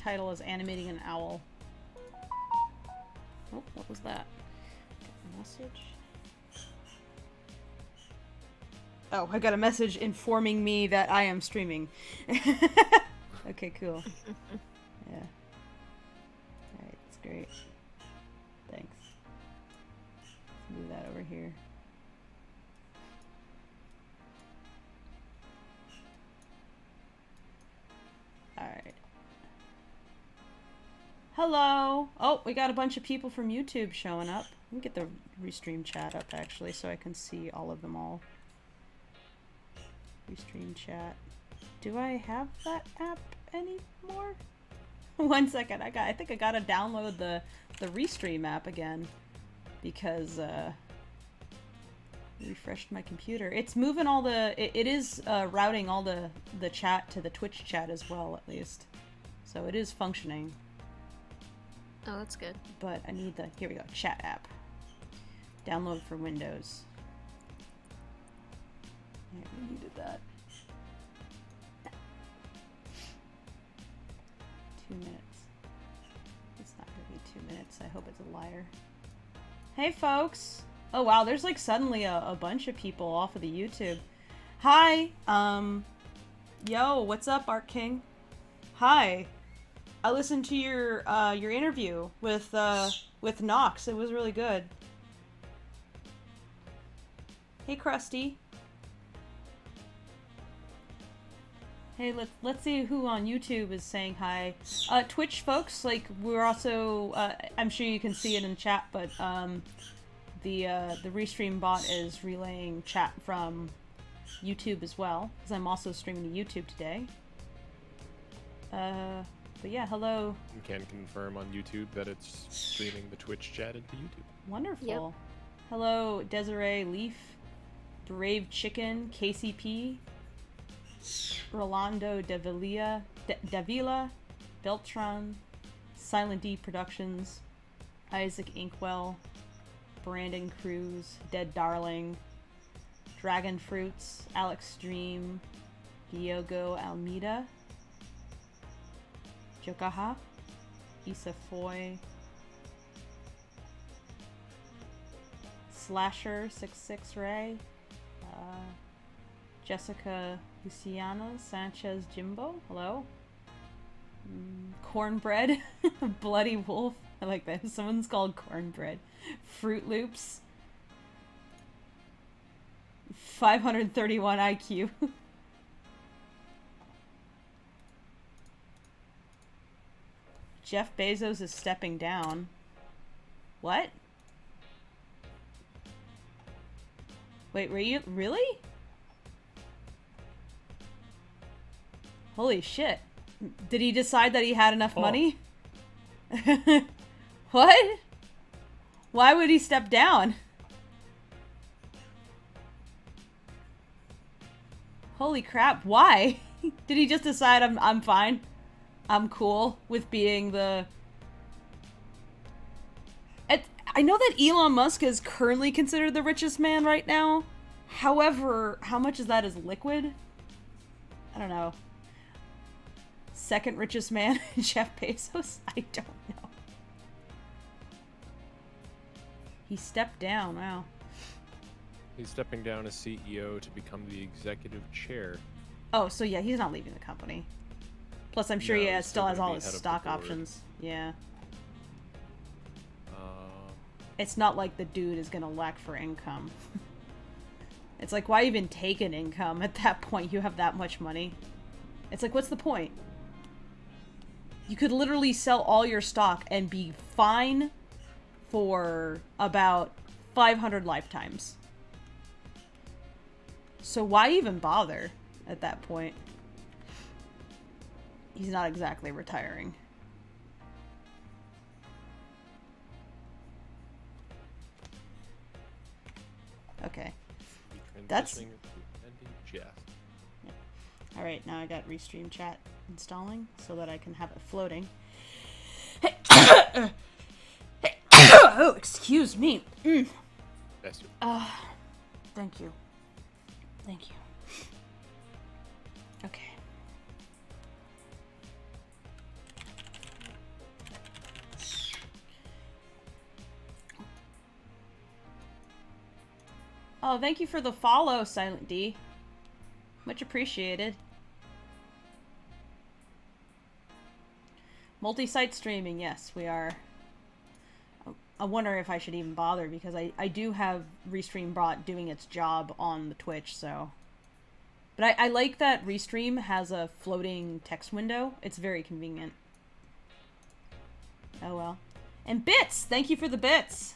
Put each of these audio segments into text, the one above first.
title is Animating an Owl. Oh, what was that? Message? Oh, I got a message informing me that I am streaming. Okay, cool. Yeah. Alright, that's great. Thanks. Let's move that over here. Alright. Hello! Oh, we got a bunch of people from YouTube showing up. Let me get the restream chat up, actually, so I can see all of them all. Restream chat. Do I have that app anymore? 1 second, I think I gotta download the Restream app again. Because, refreshed my computer. It's moving all the... It is routing all the chat to the Twitch chat as well, at least. So it is functioning. Oh, that's good. But I need the... Here we go. Chat app. Download for Windows. Yeah, we needed that. 2 minutes. It's not gonna be 2 minutes. I hope it's a liar. Hey, folks! Oh, wow, there's like suddenly a bunch of people off of the YouTube. Hi! Yo, what's up, Art King? Hi! I listened to your interview with Nox. It was really good. Hey, Krusty. Hey, let's see who on YouTube is saying hi. Twitch folks, like, we're also, I'm sure you can see it in chat, but, the Restream bot is relaying chat from YouTube as well, because I'm also streaming to YouTube today. But yeah, hello. You can confirm on YouTube that it's streaming the Twitch chat into YouTube. Wonderful. Yep. Hello, Desiree Leaf, Brave Chicken, KCP, Rolando Davila, Beltran, Silent D Productions, Isaac Inkwell, Brandon Cruz, Dead Darling, Dragon Fruits, Alex Dream, Diogo Almeida, Jokaha, Issa Foy, Slasher66 Ray, Jessica Luciana Sanchez Jimbo, hello. Cornbread, Bloody Wolf, I like that. Someone's called Cornbread. Fruit Loops, 531 IQ. Jeff Bezos is stepping down. What? Wait, were you really? Holy shit. Did he decide that he had enough money? What? Why would he step down? Holy crap, why? Did he just decide I'm fine? I'm cool with being the... I know that Elon Musk is currently considered the richest man right now. However, how much of that is liquid? I don't know. Second richest man, Jeff Bezos? I don't know. He stepped down, wow. He's stepping down as CEO to become the executive chair. Oh, so yeah, he's not leaving the company. Plus, I'm sure No, he he's still still has gonna all be his head of the stock board. options. Yeah. It's not like the dude is gonna lack for income. It's like, why even take an income at that point? You have that much money. It's like, what's the point? You could literally sell all your stock and be fine for about 500 lifetimes. So why even bother at that point? He's not exactly retiring. Okay. That's... Transitioning to ending Jeff. Alright, now I got Restream chat installing so that I can have it floating. Oh, excuse me. That's you. Thank you. Thank you. Okay. Oh, thank you for the follow, Silent D. Much appreciated. Multi-site streaming, yes, we are. I wonder if I should even bother, because I do have Restream Bot doing its job on the Twitch, so... But I like that Restream has a floating text window. It's very convenient. Oh well. And bits! Thank you for the bits!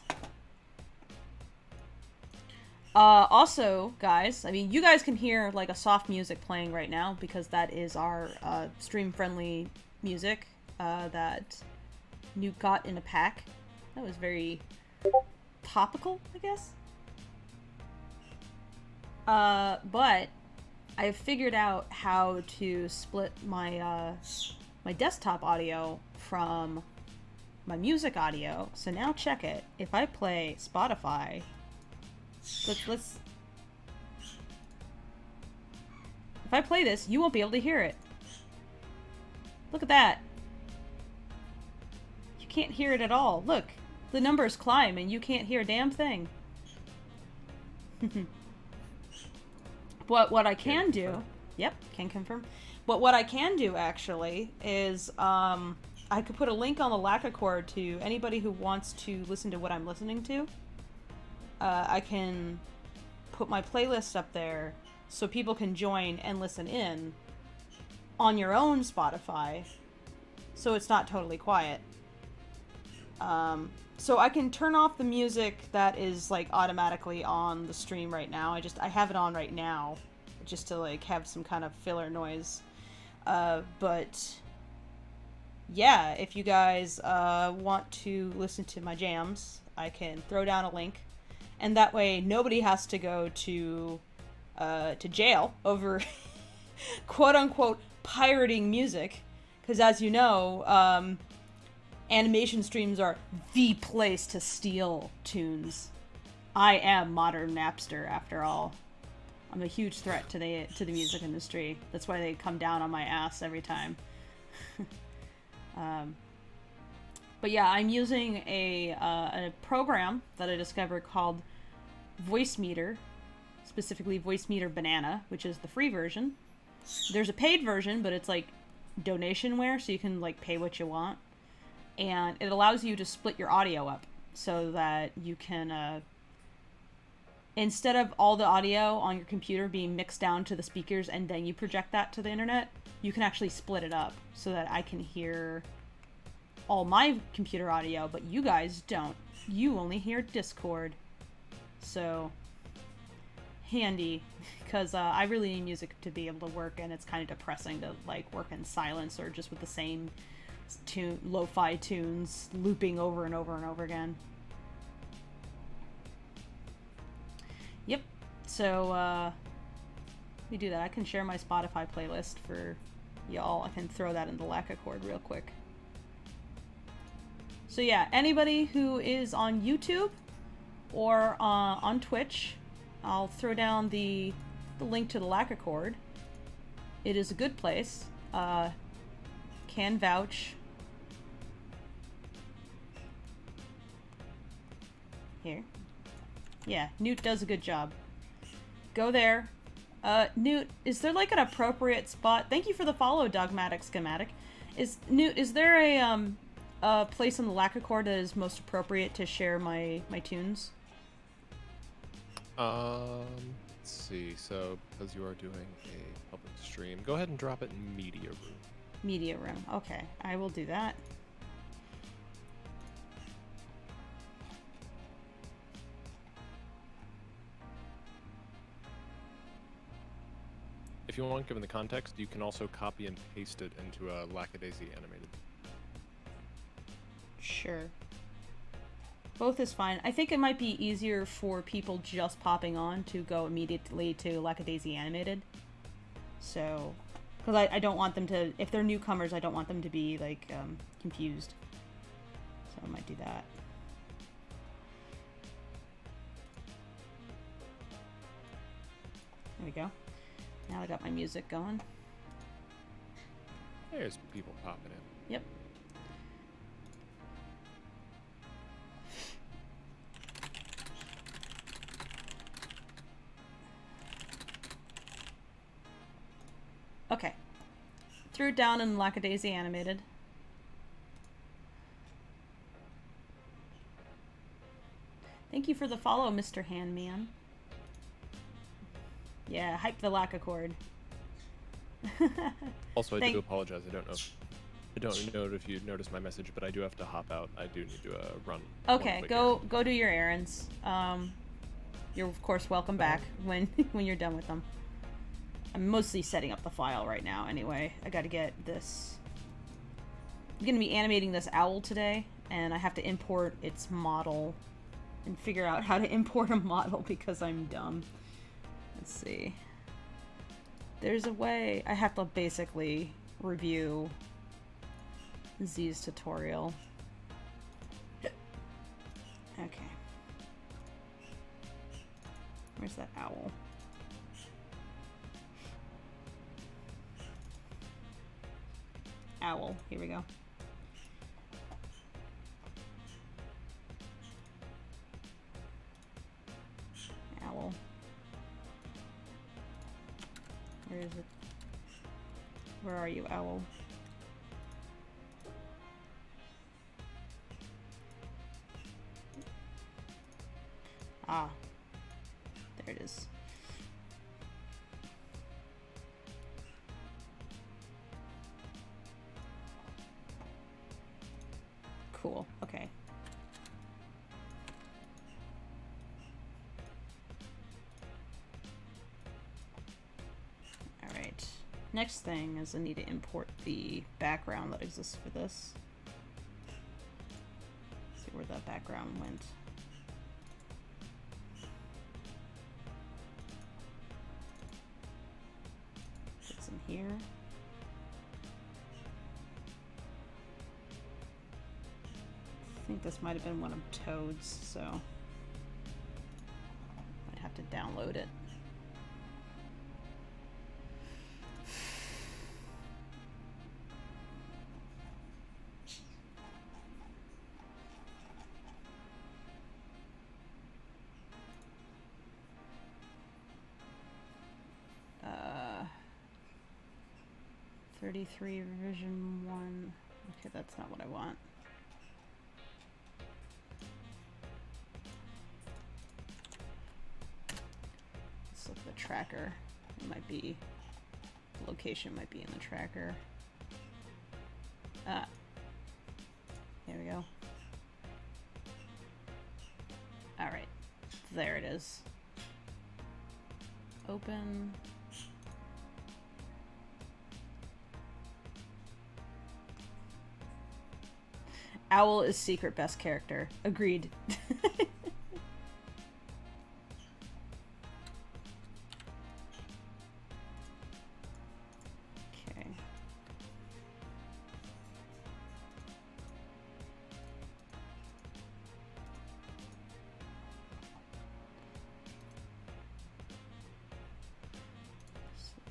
Also, guys, I mean, you guys can hear, like, a soft music playing right now, because that is our, stream-friendly music, that Nuke got in a pack. That was very topical, I guess? But I've figured out how to split my, my desktop audio from my music audio, so now check it. If I play Spotify... Let's... If I play this, you won't be able to hear it. Look at that. You can't hear it at all. Look, the numbers climb and you can't hear a damn thing. But what I can do... Yep, can confirm. But what I can do, actually, is I could put a link on the Lackadaisy to anybody who wants to listen to what I'm listening to. I can put my playlist up there so people can join and listen in on your own Spotify, so it's not totally quiet. So I can turn off the music that is, like, automatically on the stream right now. I have it on right now just to, like, have some kind of filler noise. But yeah, if you guys want to listen to my jams, I can throw down a link. And that way, nobody has to go to jail over quote-unquote pirating music. Because as you know, animation streams are the place to steal tunes. I am modern Napster, after all. I'm a huge threat to the music industry. That's why they come down on my ass every time. But yeah, I'm using a program that I discovered called Voicemeeter, specifically Voicemeeter Banana, which is the free version. There's a paid version, but it's like donationware, so you can like pay what you want. And it allows you to split your audio up so that you can, instead of all the audio on your computer being mixed down to the speakers and then you project that to the internet, you can actually split it up so that I can hear all my computer audio, but you guys don't. You only hear Discord. So, handy, because I really need music to be able to work, and it's kind of depressing to, like, work in silence or just with the same lo-fi tunes looping over and over and over again. Yep, so, let me do that. I can share my Spotify playlist for y'all. I can throw that in the Lackadaisy real quick. So yeah, anybody who is on YouTube or on Twitch, I'll throw down the link to the Lackadaisy. It is a good place. Can vouch. Here. Yeah, Newt does a good job. Go there. Newt, is there like an appropriate spot? Thank you for the follow, Dogmatic Schematic. Newt, is there a place on the Lackadaisy that is most appropriate to share my tunes? Let's see. So, because you are doing a public stream, go ahead and drop it in Media Room. Media Room. Okay, I will do that. If you want, given the context, you can also copy and paste it into a Lackadaisy animated. Sure. Both is fine. I think it might be easier for people just popping on to go immediately to Lackadaisy Animated. So, because I don't want them to, if they're newcomers, I don't want them to be, like, confused. So I might do that. There we go. Now I got my music going. There's people popping in. Yep. Okay. Threw it down in Lackadaisy Animated. Thank you for the follow, Mr. Handman. Yeah, hype the Lackacord. Also, I do apologize. I don't know if you noticed my message, but I do have to hop out. I do need to run. Okay, go do your errands. You're of course welcome back when when you're done with them. I'm mostly setting up the file right now. Anyway, I got to get this. I'm gonna be animating this owl today, and I have to import its model and figure out how to import a model because I'm dumb. Let's see. There's a way. I have to basically review Z's tutorial. Okay. Where's that owl? Owl. Here we go. Owl. Where is it? Where are you, owl? Ah. There it is. Cool. Okay. Alright. Next thing is I need to import the background that exists for this. See where that background went. It's in here. I think this might have been one of Toad's, so I'd have to download it. Uh, 33 revision 1. Okay, that's not what I want. Look at the tracker. It might be, the location might be in the tracker. Ah. There we go. Alright. There it is. Open. Owl is secret best character. Agreed.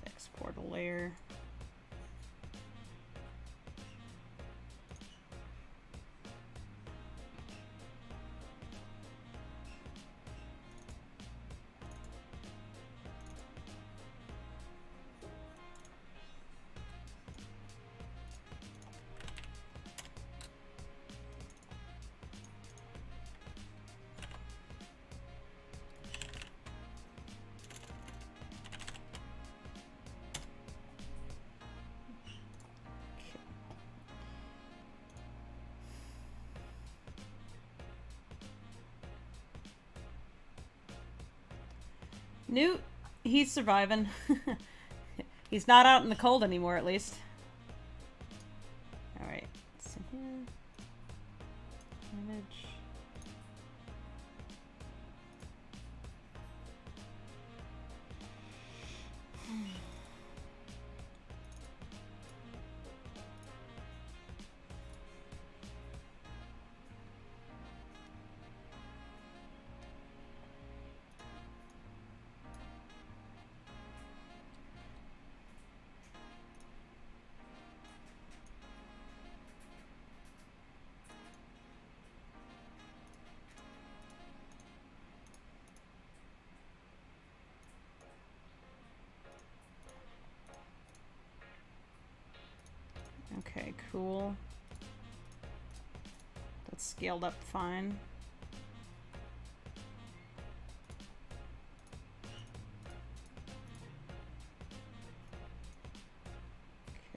Export a layer. Newt, he's surviving. He's not out in the cold anymore, at least. Alright, so here. Image. cool. That's scaled up fine.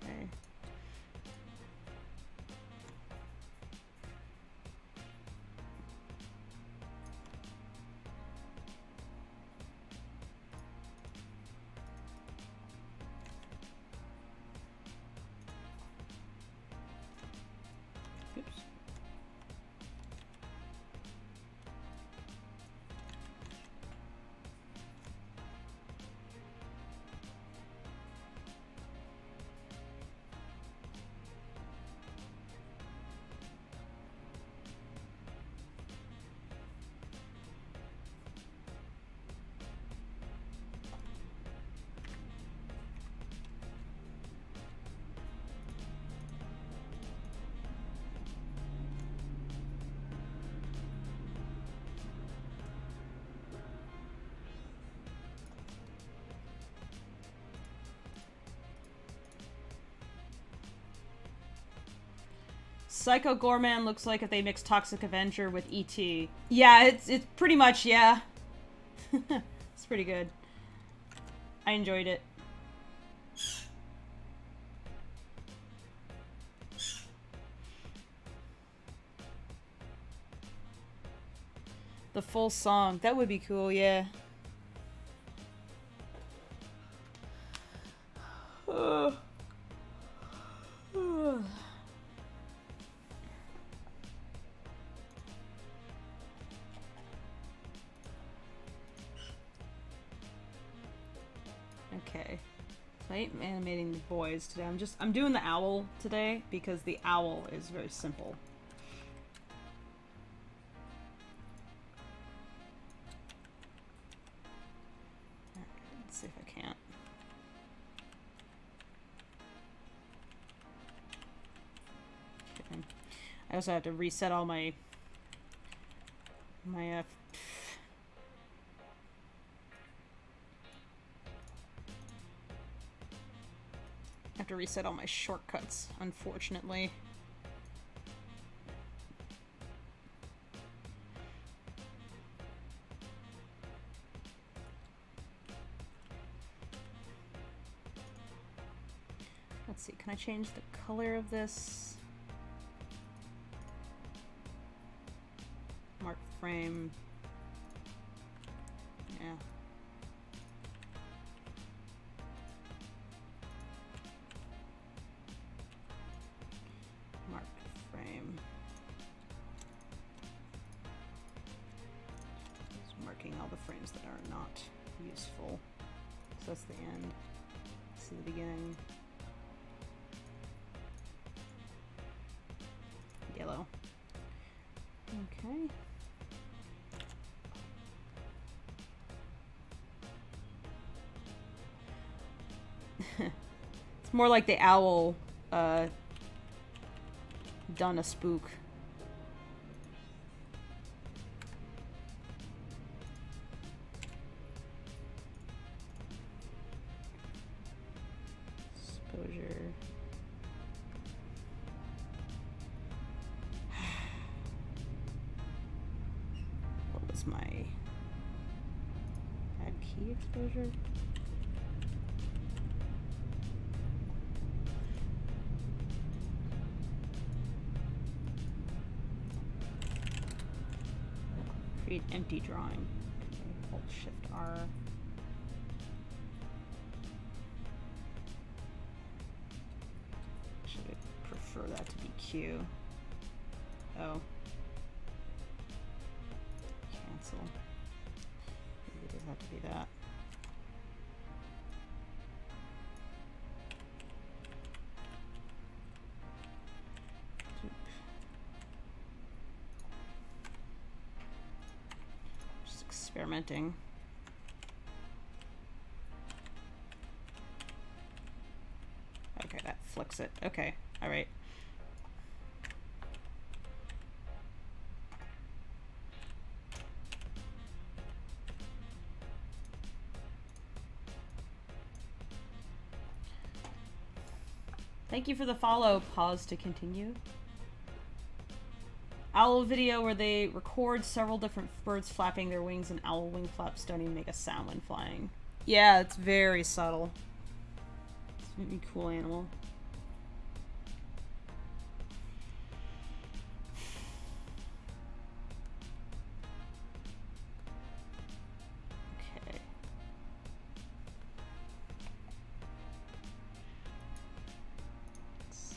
Okay. Oops. Psycho Gorman looks like if they mix Toxic Avenger with E.T. Yeah, it's pretty much, yeah. It's pretty good. I enjoyed it. The full song. That would be cool, yeah. Okay. So I ain't animating the boys today. I'm doing the owl today because the owl is very simple. Let's see if I can't. Okay. I also have to reset all my I have to reset all my shortcuts, unfortunately. Let's see, can I change the color of this? Mark frame. Yeah. Mark frame. Just marking all the frames that are not useful. So that's the end. This is the beginning. Yellow. Okay. It's more like the owl done a spook. Exposure. What was my add key exposure? Create empty drawing. Okay, Alt Shift R. Should I prefer that to be Q? Oh. Cancel. Maybe it does have to be that. Just experimenting. Okay, that flicks it. Okay, all right. Thank you for the follow. Pause to continue. Owl video where they record several different birds flapping their wings, and owl wing flaps don't even make a sound when flying. Yeah, it's very subtle. It's a really cool animal. Okay. Let's see.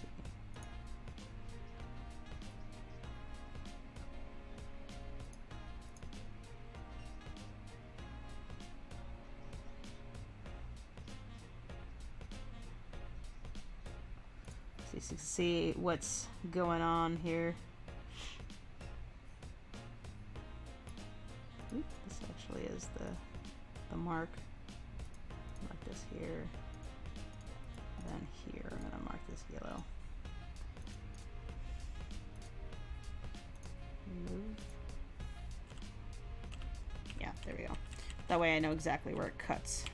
So you can see what's going on here. Oop, this actually is the mark. Mark this here. Then here, I'm gonna mark this yellow. Move. Yeah, there we go. That way I know exactly where it cuts.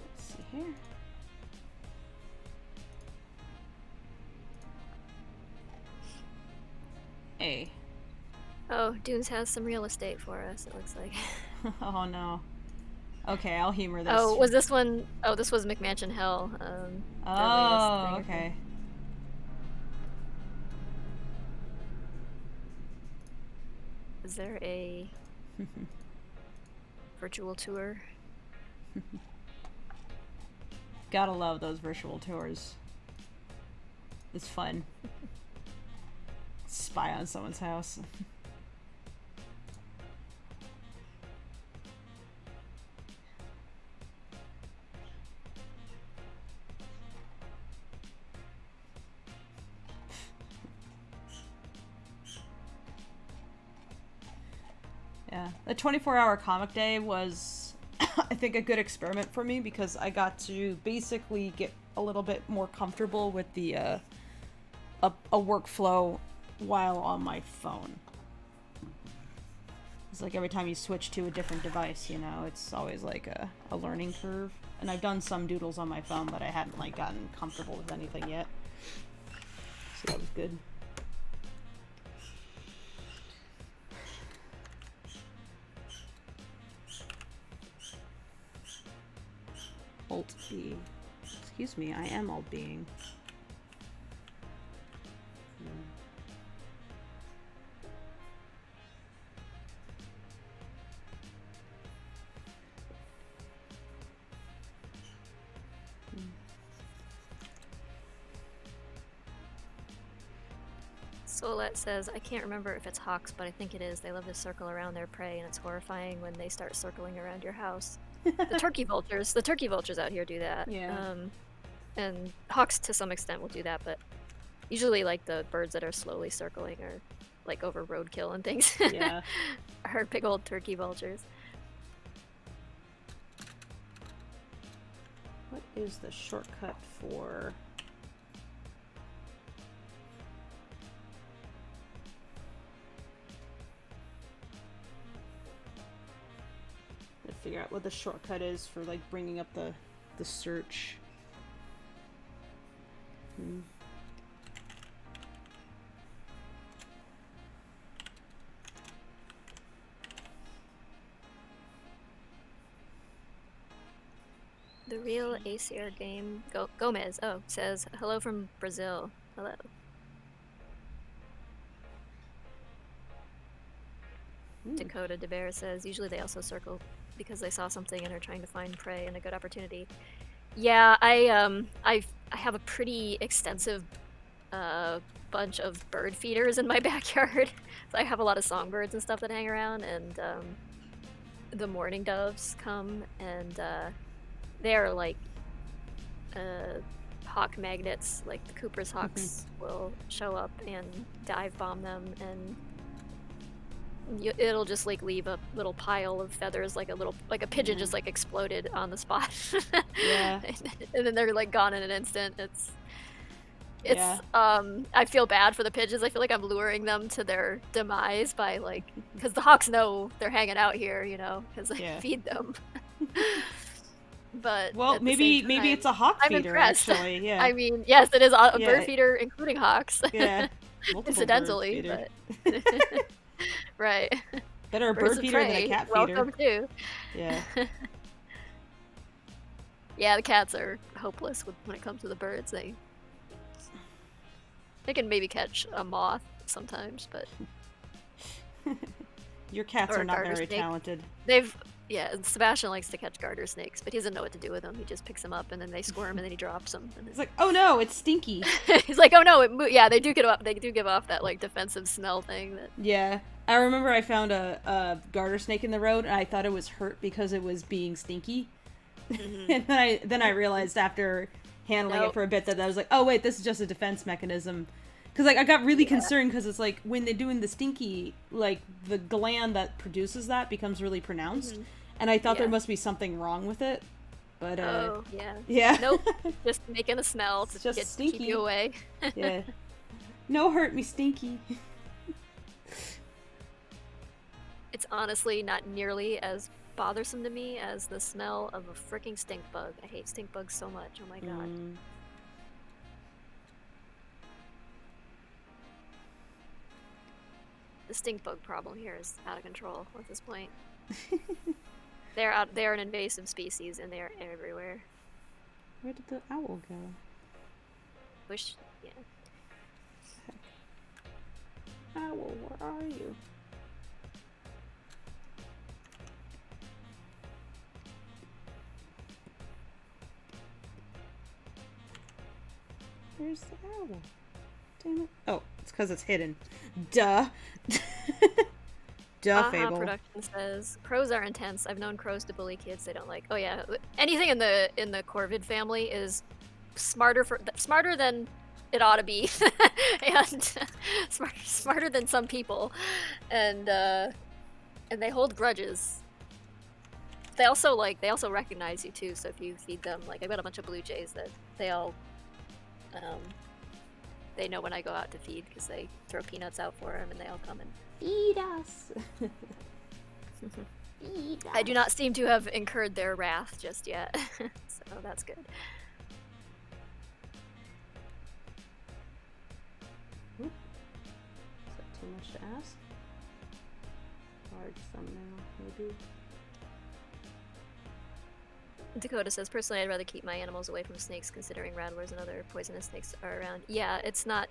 Let's see here. A. Oh, Dunes has some real estate for us, it looks like. Oh no. Okay, I'll humor this. Oh, was this one? Oh, this was McMansion Hell. Their Oh, latest thing. okay. Is there a virtual tour? Gotta love those virtual tours. It's fun. Spy on someone's house. Yeah, the 24-hour comic day was, I think, a good experiment for me because I got to basically get a little bit more comfortable with the a workflow while on my phone. It's like every time you switch to a different device, you know, it's always like a learning curve. And I've done some doodles on my phone, but I hadn't like gotten comfortable with anything yet. So that was good. Alt B. Excuse me, I am alt being. Solette says, I can't remember if it's hawks, but I think it is. They love to circle around their prey, and it's horrifying when they start circling around your house. The turkey vultures out here do that. Yeah. And hawks to some extent will do that, but usually like the birds that are slowly circling or like over roadkill and things. Yeah. Are big old turkey vultures. What is the shortcut for... figure out what the shortcut is for like bringing up the search. The real Acer game Gomez says hello from Brazil. Hello. Dakota DeBear says usually they also circle because they saw something and are trying to find prey and a good opportunity. Yeah, I have a pretty extensive bunch of bird feeders in my backyard. So I have a lot of songbirds and stuff that hang around, and the mourning doves come, and they're like hawk magnets. Like the Cooper's hawks will show up and dive bomb them, and it'll just like leave a little pile of feathers, like a pigeon just like exploded on the spot. Yeah. And then they're like gone in an instant. It's Yeah. I feel bad for the pigeons. I feel like I'm luring them to their demise by like, because the hawks know they're hanging out here, you know, because I feed them. But well, maybe it's a hawk I'm feeder impressed. actually. Yeah. I mean, yes, it is a bird feeder, including hawks. Yeah. Incidentally, but right. Better a Birds bird of feeder than a prey, cat feeder. welcome too. Yeah. Yeah, the cats are hopeless when it comes to the birds. They can maybe catch a moth sometimes, but Your cats or are a not garter very snake. talented. And Sebastian likes to catch garter snakes, but he doesn't know what to do with them. He just picks them up and then they squirm and then he drops them. And It's like, oh no, it's stinky. he's like, oh no, yeah, they do give off that like defensive smell thing. Yeah. I remember I found a garter snake in the road and I thought it was hurt because it was being stinky. And then I realized after handling it for a bit that I was like, oh wait, this is just a defense mechanism. Because like I got really concerned because it's like when they're doing the stinky, like the gland that produces that becomes really pronounced, and I thought there must be something wrong with it. But yeah, nope, just making a smell to just stinky. keep you away. Yeah, no hurt me, stinky. It's honestly not nearly as bothersome to me as the smell of a freaking stink bug. I hate stink bugs so much. Oh my god. The stink bug problem here is out of control at this point. They're an invasive species and they're everywhere. Where did the owl go? Yeah. Owl, where are you? Where's the owl? Damn it. Oh, it's because it's hidden. Duh. Duh, Fable. Production says, crows are intense. I've known crows to bully kids they don't like. Oh yeah, anything in the Corvid family is smarter than it ought to be, and smarter than some people, and they hold grudges. They also recognize you too. So if you feed them, like I've got a bunch of blue jays that they all they know when I go out to feed because they throw peanuts out for them and they all come and feed us. Feed us. I do not seem to have incurred their wrath just yet, so that's good. Is that too much to ask? Large thumbnail, maybe. Dakota says, personally, I'd rather keep my animals away from snakes, considering rattlers and other poisonous snakes are around. Yeah, it's not.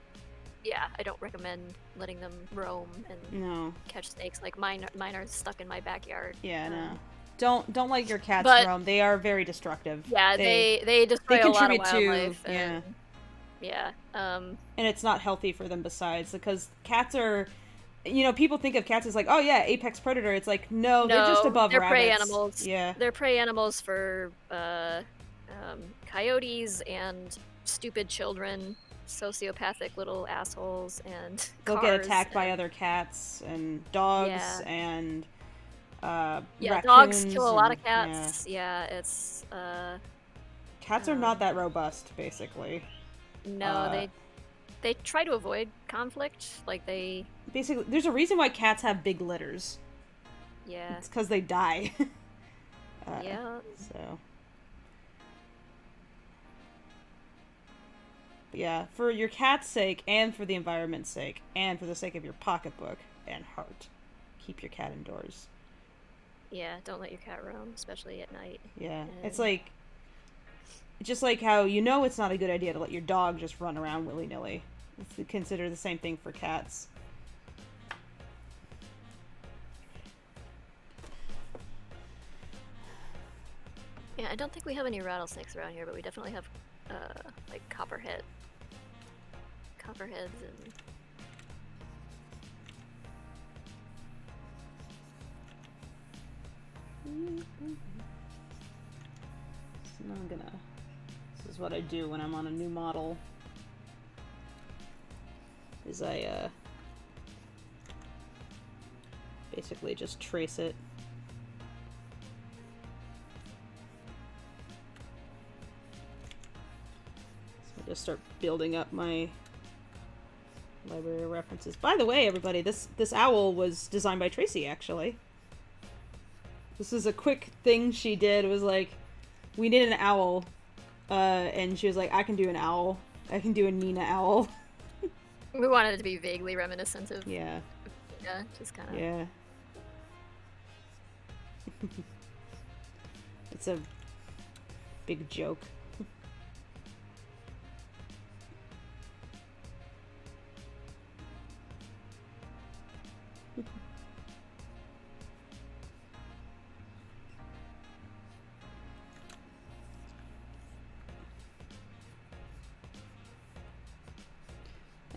Yeah, I don't recommend letting them roam and catch snakes. Like mine are stuck in my backyard. Yeah, no. Don't let your cats roam. They are very destructive. Yeah, they destroy a lot of wildlife. Yeah. And it's not healthy for them. Besides, because cats are. You know, people think of cats as like, oh yeah, apex predator. It's like, no, they're just above they're rabbits. Prey animals. Yeah. They're prey animals for coyotes and stupid children, sociopathic little assholes, and they'll get attacked by other cats and dogs and raccoons dogs kill a lot of cats. Yeah, it's cats are not that robust, basically. No, they try to avoid conflict. Like they basically, there's a reason why cats have big litters. Yeah, it's because they die. Yeah. So. Yeah, for your cat's sake, and for the environment's sake, and for the sake of your pocketbook and heart, keep your cat indoors. Yeah, don't let your cat roam, especially at night. Yeah, it's like, just like how you know it's not a good idea to let your dog just run around willy-nilly. It's consider the same thing for cats. Yeah, I don't think we have any rattlesnakes around here, but we definitely have, like copperheads and This is what I do when I'm on a new model. Is I basically just trace it. So I just start building up my library of references. By the way, everybody, this owl was designed by Tracy, actually. This is a quick thing she did. It was like, we needed an owl, and she was like, I can do an owl. I can do a Nina owl. We wanted it to be vaguely reminiscent of. Yeah. Yeah, just kind of. Yeah. It's a big joke.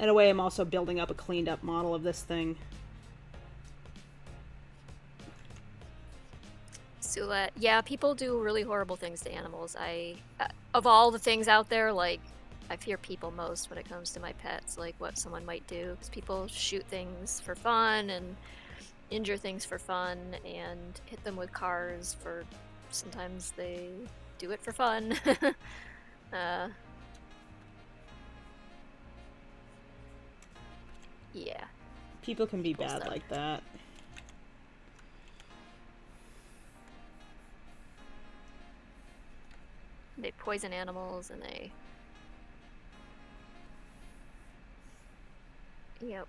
In a way, I'm also building up a cleaned up model of this thing. So, yeah, people do really horrible things to animals. Of all the things out there, like, I fear people most when it comes to my pets, like what someone might do. Because people shoot things for fun and injure things for fun and hit them with cars for... Sometimes they do it for fun. Yeah. People can be Cool bad stuff. like that. They poison animals and they... Yep.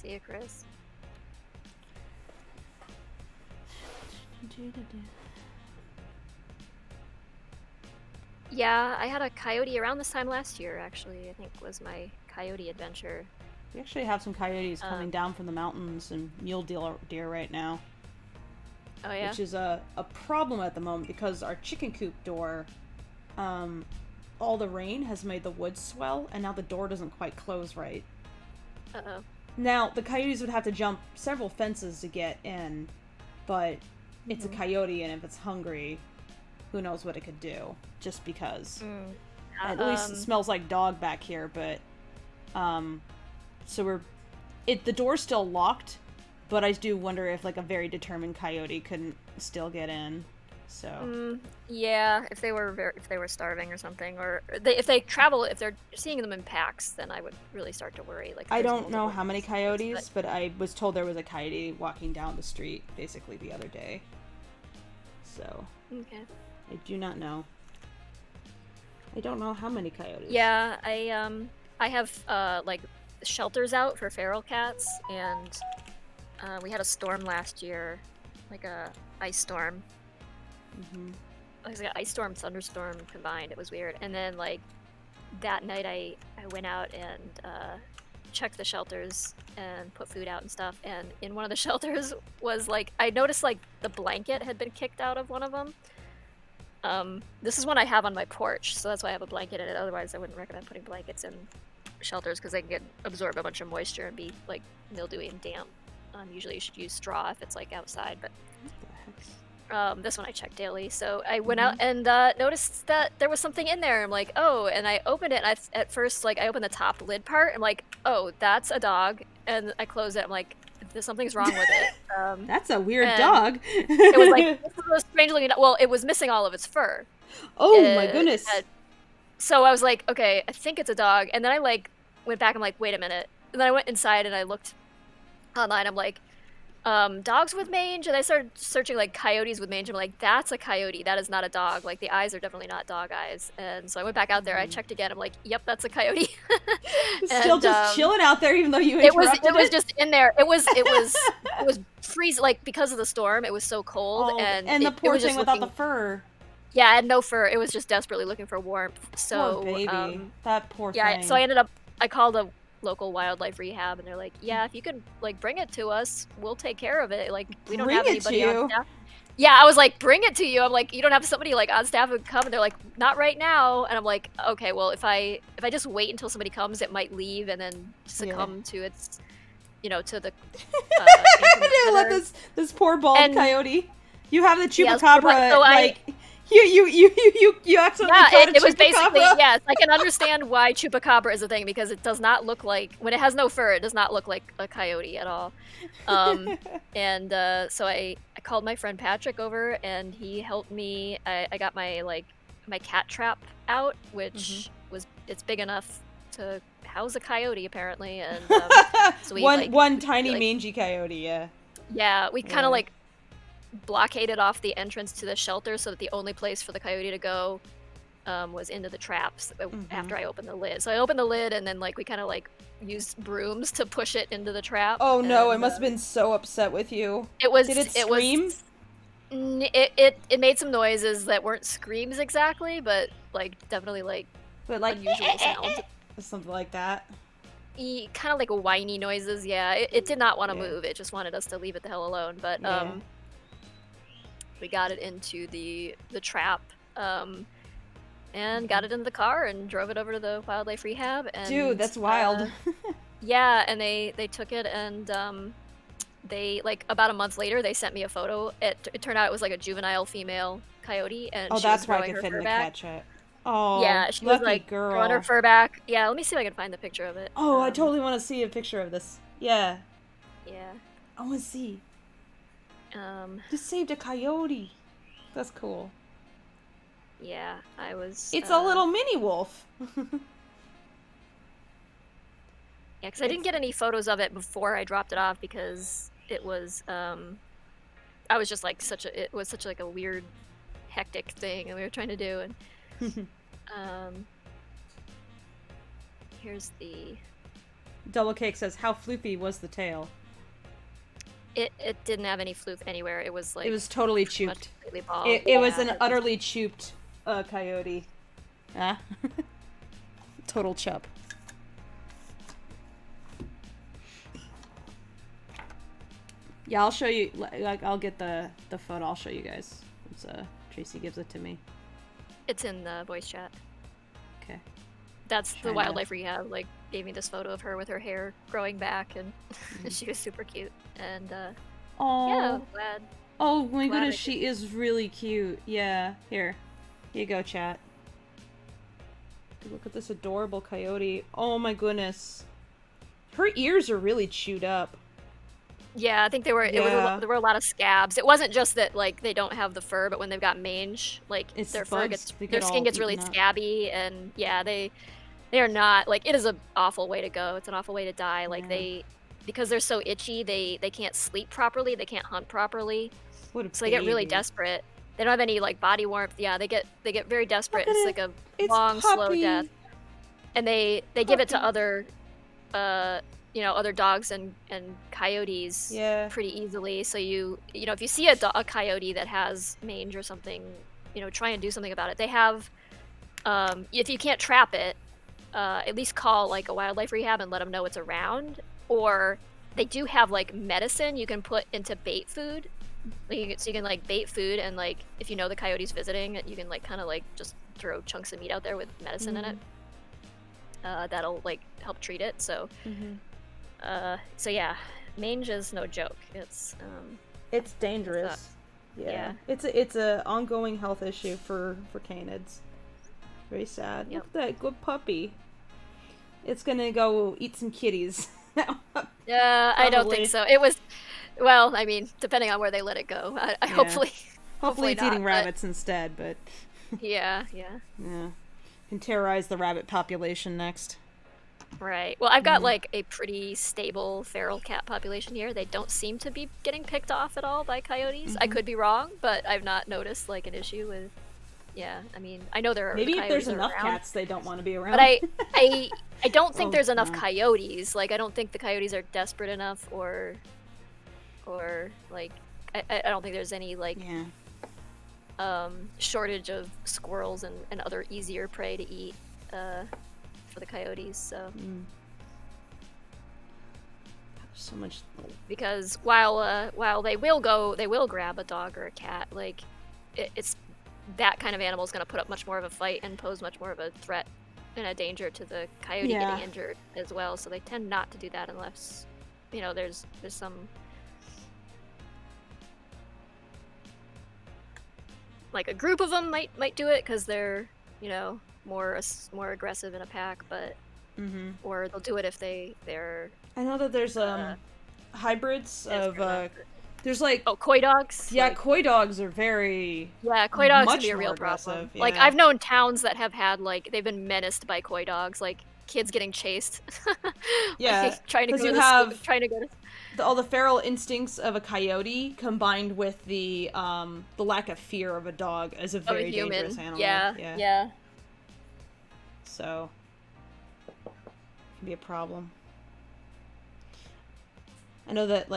See ya, Chris. Yeah, I had a coyote around this time last year, actually. I think was my coyote adventure. We actually have some coyotes coming down from the mountains and mule deer right now. Oh yeah? Which is a problem at the moment because our chicken coop door, all the rain has made the wood swell and now the door doesn't quite close right. Uh-oh. Now, the coyotes would have to jump several fences to get in, but it's a coyote and if it's hungry, who knows what it could do, just because. At least it smells like dog back here, but, so the door's still locked, but I do wonder if, like, a very determined coyote couldn't still get in, so. Yeah, if they were starving or something, or if they travel, if they're seeing them in packs, then I would really start to worry. Like, I don't know how many coyotes, but I was told there was a coyote walking down the street, basically, the other day. So. Okay. I do not know. I don't know how many coyotes. Yeah, I have, like, shelters out for feral cats, and we had a storm last year, like a ice storm. It was like an ice storm, thunderstorm combined. It was weird. And then, like, that night I went out and checked the shelters and put food out and stuff. And in one of the shelters was, like, I noticed, like, the blanket had been kicked out of one of them. This is one I have on my porch, so that's why I have a blanket in it. Otherwise, I wouldn't recommend putting blankets in shelters because they can absorb a bunch of moisture and be, like, mildewy and damp. Usually you should use straw if it's, like, outside, but this one I check daily. So I went out and noticed that there was something in there. I'm like, oh, and I opened it, and at first, like, I opened the top lid part. I'm like, oh, that's a dog. And I closed it. I'm like, something's wrong with it. That's a weird dog. It was like, this was strangely, well, it was missing all of its fur. Oh my goodness. So I was like, okay, I think it's a dog. And then I, like, went back. I'm like, wait a minute. And then I went inside and I looked online. I'm like, dogs with mange, and I started searching, like, coyotes with mange. I'm like, that's a coyote, that is not a dog. Like, the eyes are definitely not dog eyes. And so I went back out there, I checked again, I'm like, yep, that's a coyote. Still just chilling out there, even though you interrupted it was just in there. It was freezing, like, because of the storm. It was so cold, and the poor thing without the fur. Yeah, I had no fur. It was just desperately looking for warmth. So poor baby, that poor thing. Yeah, so I called a local wildlife rehab, and they're like, yeah, if you could, like, bring it to us, we'll take care of it. Like, we don't have anybody on staff. Yeah, I was like, bring it to you. I'm like, you don't have somebody, like, on staff who would come, and they're like, not right now. And I'm like, okay, well, if I just wait until somebody comes, it might leave and then succumb to its to the. I let this poor bald coyote. You have the chupacabra, so you accidentally caught a it was chupacabra. basically, yes, I can understand why chupacabra is a thing, because it does not look like, when it has no fur, it does not look like a coyote at all. And so I called my friend Patrick over, and he helped me. I got my cat trap out, which it's big enough to house a coyote apparently, and so we one tiny mangy coyote, yeah, we kind of blockaded off the entrance to the shelter so that the only place for the coyote to go was into the traps after I opened the lid. So I opened the lid, and then we kind of used brooms to push it into the trap. Oh no, it must have been so upset with you. It was. Did it scream? It made some noises that weren't screams exactly, but definitely unusual sounds. Something like that. Kind of whiny noises. Yeah, it did not want to move. It just wanted us to leave it the hell alone. But we got it into the trap, and got it into the car and drove it over to the wildlife rehab. And dude, that's wild. Yeah, and they took it, and they about a month later they sent me a photo. It turned out it was a juvenile female coyote, and she that's was why I growing could her fit in fur the back. cat chat. Oh, yeah, she was girl. growing her fur back. Yeah, let me see if I can find the picture of it. Oh, I totally want to see a picture of this. Yeah. Yeah. I want to see. Just saved a coyote. That's cool. Yeah, I was. It's a little mini wolf. Yeah, because I didn't get any photos of it before I dropped it off, because it was I was just it was such a weird, hectic thing that we were trying to do, and here's the. Double Cake says, "How floofy was the tail?" It didn't have any floof anywhere. It was it was totally chooped. Bald. It was an utterly chooped coyote. Ah, total chup. Yeah, I'll show you. I'll get the photo. I'll show you guys once Tracy gives it to me. It's in the voice chat. Okay. That's the wildlife rehab. Gave me this photo of her with her hair growing back, and she was super cute. And yeah, glad. Oh my goodness, she is really cute. Yeah, here you go, chat. Look at this adorable coyote. Oh my goodness, her ears are really chewed up. Yeah, I think they were. Yeah. There were a lot of scabs. It wasn't just that they don't have the fur, but when they've got mange, their fur their skin gets really scabby, and yeah, they are not it is an awful way to go. It's an awful way to die. Because they're so itchy, they can't sleep properly, they can't hunt properly, so they get really desperate. They don't have any body warmth. Yeah, they get very desperate. It's a long, slow death, and they give it to other other dogs and coyotes pretty easily. So if you see a coyote that has mange or something, try and do something about it. They have if you can't trap it, at least call a wildlife rehab and let them know it's around. Or they do have medicine you can put into bait food. So you can bait food, and if you know the coyote's visiting, you can kind of just throw chunks of meat out there with medicine in it. That'll help treat it. So so yeah, mange is no joke. It's dangerous. Yeah. It's a ongoing health issue for canids. Very sad. Yep. Look at that good puppy. It's gonna go eat some kitties. I don't think so. It was, well, I mean, depending on where they let it go. Hopefully it's not, eating rabbits instead, but yeah. Can terrorize the rabbit population next. Right. Well, I've got a pretty stable feral cat population here. They don't seem to be getting picked off at all by coyotes. I could be wrong, but I've not noticed an issue with. Yeah, I mean, I know there are. Maybe if there's enough around, cats, they don't want to be around. But I don't think there's enough coyotes. I don't think the coyotes are desperate enough, or I don't think there's any shortage of squirrels and other easier prey to eat for the coyotes. So. So much. Because while they will grab a dog or a cat, it's. That kind of animal is going to put up much more of a fight and pose much more of a threat and a danger to the coyote getting injured as well. So they tend not to do that unless there's some like a group of them might do it because they're more aggressive in a pack, but or they'll do it if they're. I know that there's hybrids of there's like koi dogs. Yeah, like, koi dogs are very koi dogs much can be a real aggressive. problem. Yeah. Like I've known towns that have had they've been menaced by koi dogs, like kids getting chased. Yeah, like, trying to go to all the feral instincts of a coyote combined with the lack of fear of a dog as a very dangerous animal. Yeah. So it can be a problem. I know that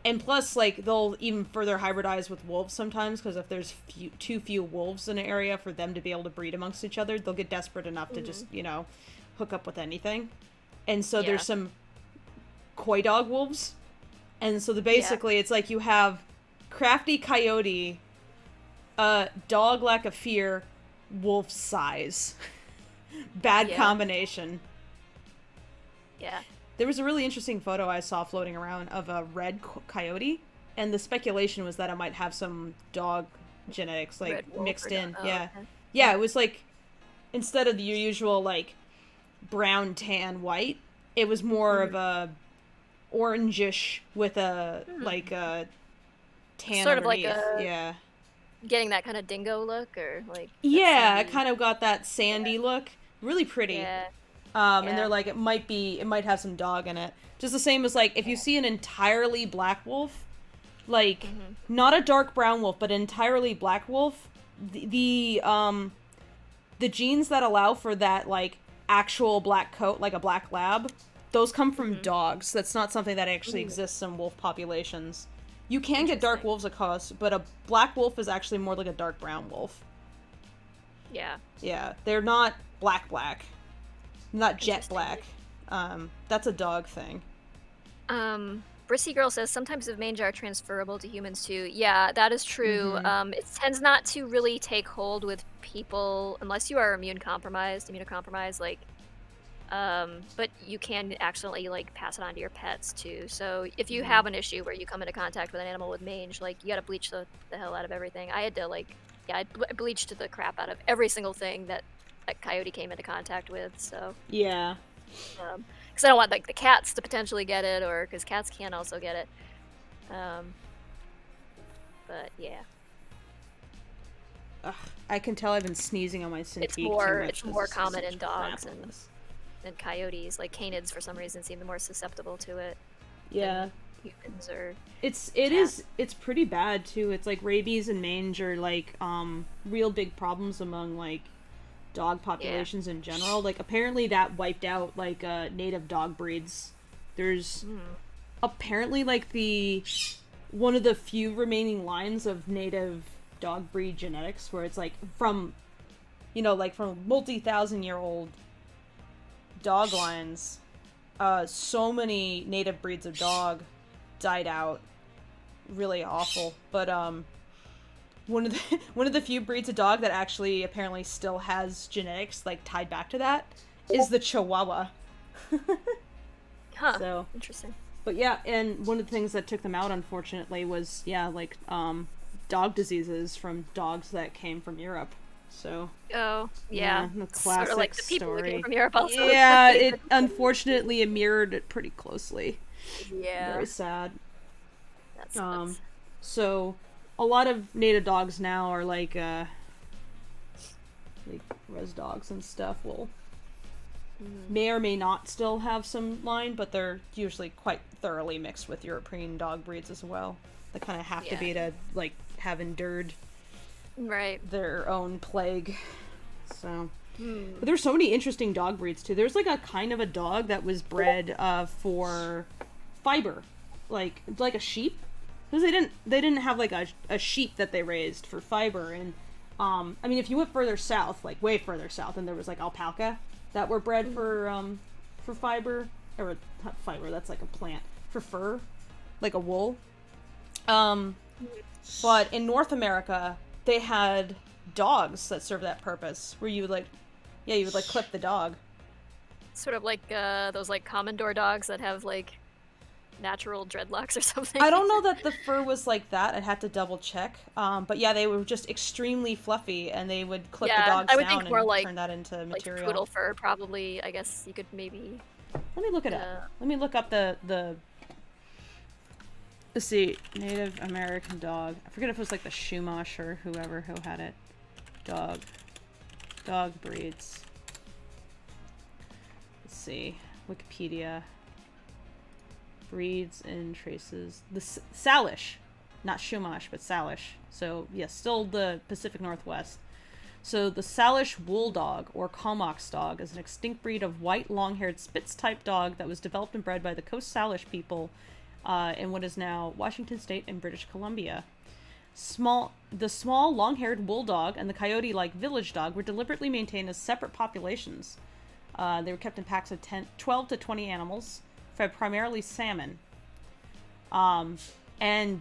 and plus they'll even further hybridize with wolves sometimes, because if there's too few wolves in an area for them to be able to breed amongst each other, they'll get desperate enough to just hook up with anything. And so there's some koi dog wolves, and so basically it's like you have crafty coyote, dog lack of fear, wolf size. Bad combination. Yeah. There was a really interesting photo I saw floating around of a red coyote, and the speculation was that it might have some dog genetics mixed in. Okay. Yeah, it was instead of your usual brown, tan, white, it was more of a orangish with a a tan sort underneath. Of getting that kind of dingo look, or it kind of got that sandy look. Really pretty. Yeah. And they're it might have some dog in it. Just the same as if you see an entirely black wolf, not a dark brown wolf, but an entirely black wolf, the genes that allow for that actual black coat, like a black lab, those come from dogs. That's not something that actually exists in wolf populations. You can get dark wolves, of course, but a black wolf is actually more like a dark brown wolf. Yeah. Yeah, they're not black. Not jet black. That's a dog thing. Brissy Girl says sometimes the mange are transferable to humans too. Yeah, that is true. It tends not to really take hold with people unless you are immunocompromised. But you can accidentally pass it on to your pets too. So if you have an issue where you come into contact with an animal with mange, you gotta bleach the hell out of everything. I had to I bleached the crap out of every single thing that coyote came into contact with. So yeah, because I don't want the cats to potentially get it, or because cats can also get it. But yeah. Ugh, I can tell I've been sneezing on my Cintiq. It's more common in dogs and coyotes. Canids for some reason seem more susceptible to it. Yeah. Humans or it's pretty bad too. It's rabies and mange are real big problems among dog populations in general. Apparently that wiped out native dog breeds. There's apparently the one of the few remaining lines of native dog breed genetics where it's from from multi-thousand-year-old dog lines. So many native breeds of dog died out. Really awful. But one of the few breeds of dog that actually apparently still has genetics tied back to that is the Chihuahua. Huh. So interesting. But yeah, and one of the things that took them out, unfortunately, was dog diseases from dogs that came from Europe. So the classic sort of the people who came from Europe also. Yeah, it unfortunately it mirrored it pretty closely. Yeah. Very sad. That's so a lot of native dogs now are res dogs and stuff will may or may not still have some line, but they're usually quite thoroughly mixed with European dog breeds as well. They kind of have to be to have endured their own plague. So but there's so many interesting dog breeds too. There's a kind of a dog that was bred for fiber, like a sheep, because they didn't have a sheep that they raised for fiber. And I mean, if you went further south, way further south, and there was alpaca that were bred for fiber, or not fiber, that's a plant, for fur, a wool. But in North America they had dogs that served that purpose, where you would you would clip the dog. Sort of those commandor dogs that have natural dreadlocks or something. I don't know that the fur was like that. I'd have to double check. But yeah, they were just extremely fluffy, and they would clip the dogs I would down think more and like turn that into like material. poodle fur, probably. I guess you could maybe. Let me look it up. Let me look up the. Let's see, Native American dog. I forget if it was like the Chumash or whoever who had it. Dog breeds. Let's see, Wikipedia. Breeds and traces. The Salish, not Chumash, but Salish. So yes, still the Pacific Northwest. So the Salish wool dog, or Comox dog, is an extinct breed of white, long-haired Spitz-type dog that was developed and bred by the Coast Salish people in what is now Washington State and British Columbia. The small, long-haired wool dog and the coyote-like village dog were deliberately maintained as separate populations. They were kept in packs of 12 to 20 animals, fed primarily salmon. And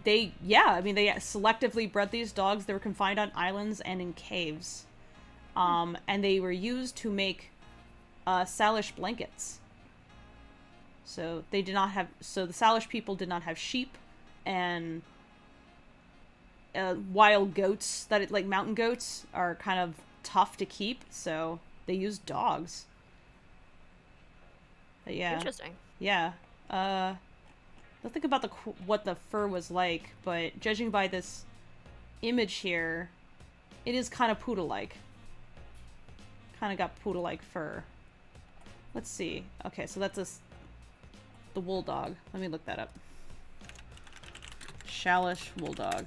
they selectively bred these dogs. They were confined on islands and in caves. And they were used to make Salish blankets. So the Salish people did not have sheep and wild goats like mountain goats are kind of tough to keep, so they used dogs. But yeah. Interesting. Yeah. Don't think about what the fur was like, but judging by this image here, it is kind of poodle-like. Kind of got poodle-like fur. Let's see. Okay, so that's the wool dog. Let me look that up. Salish wool dog.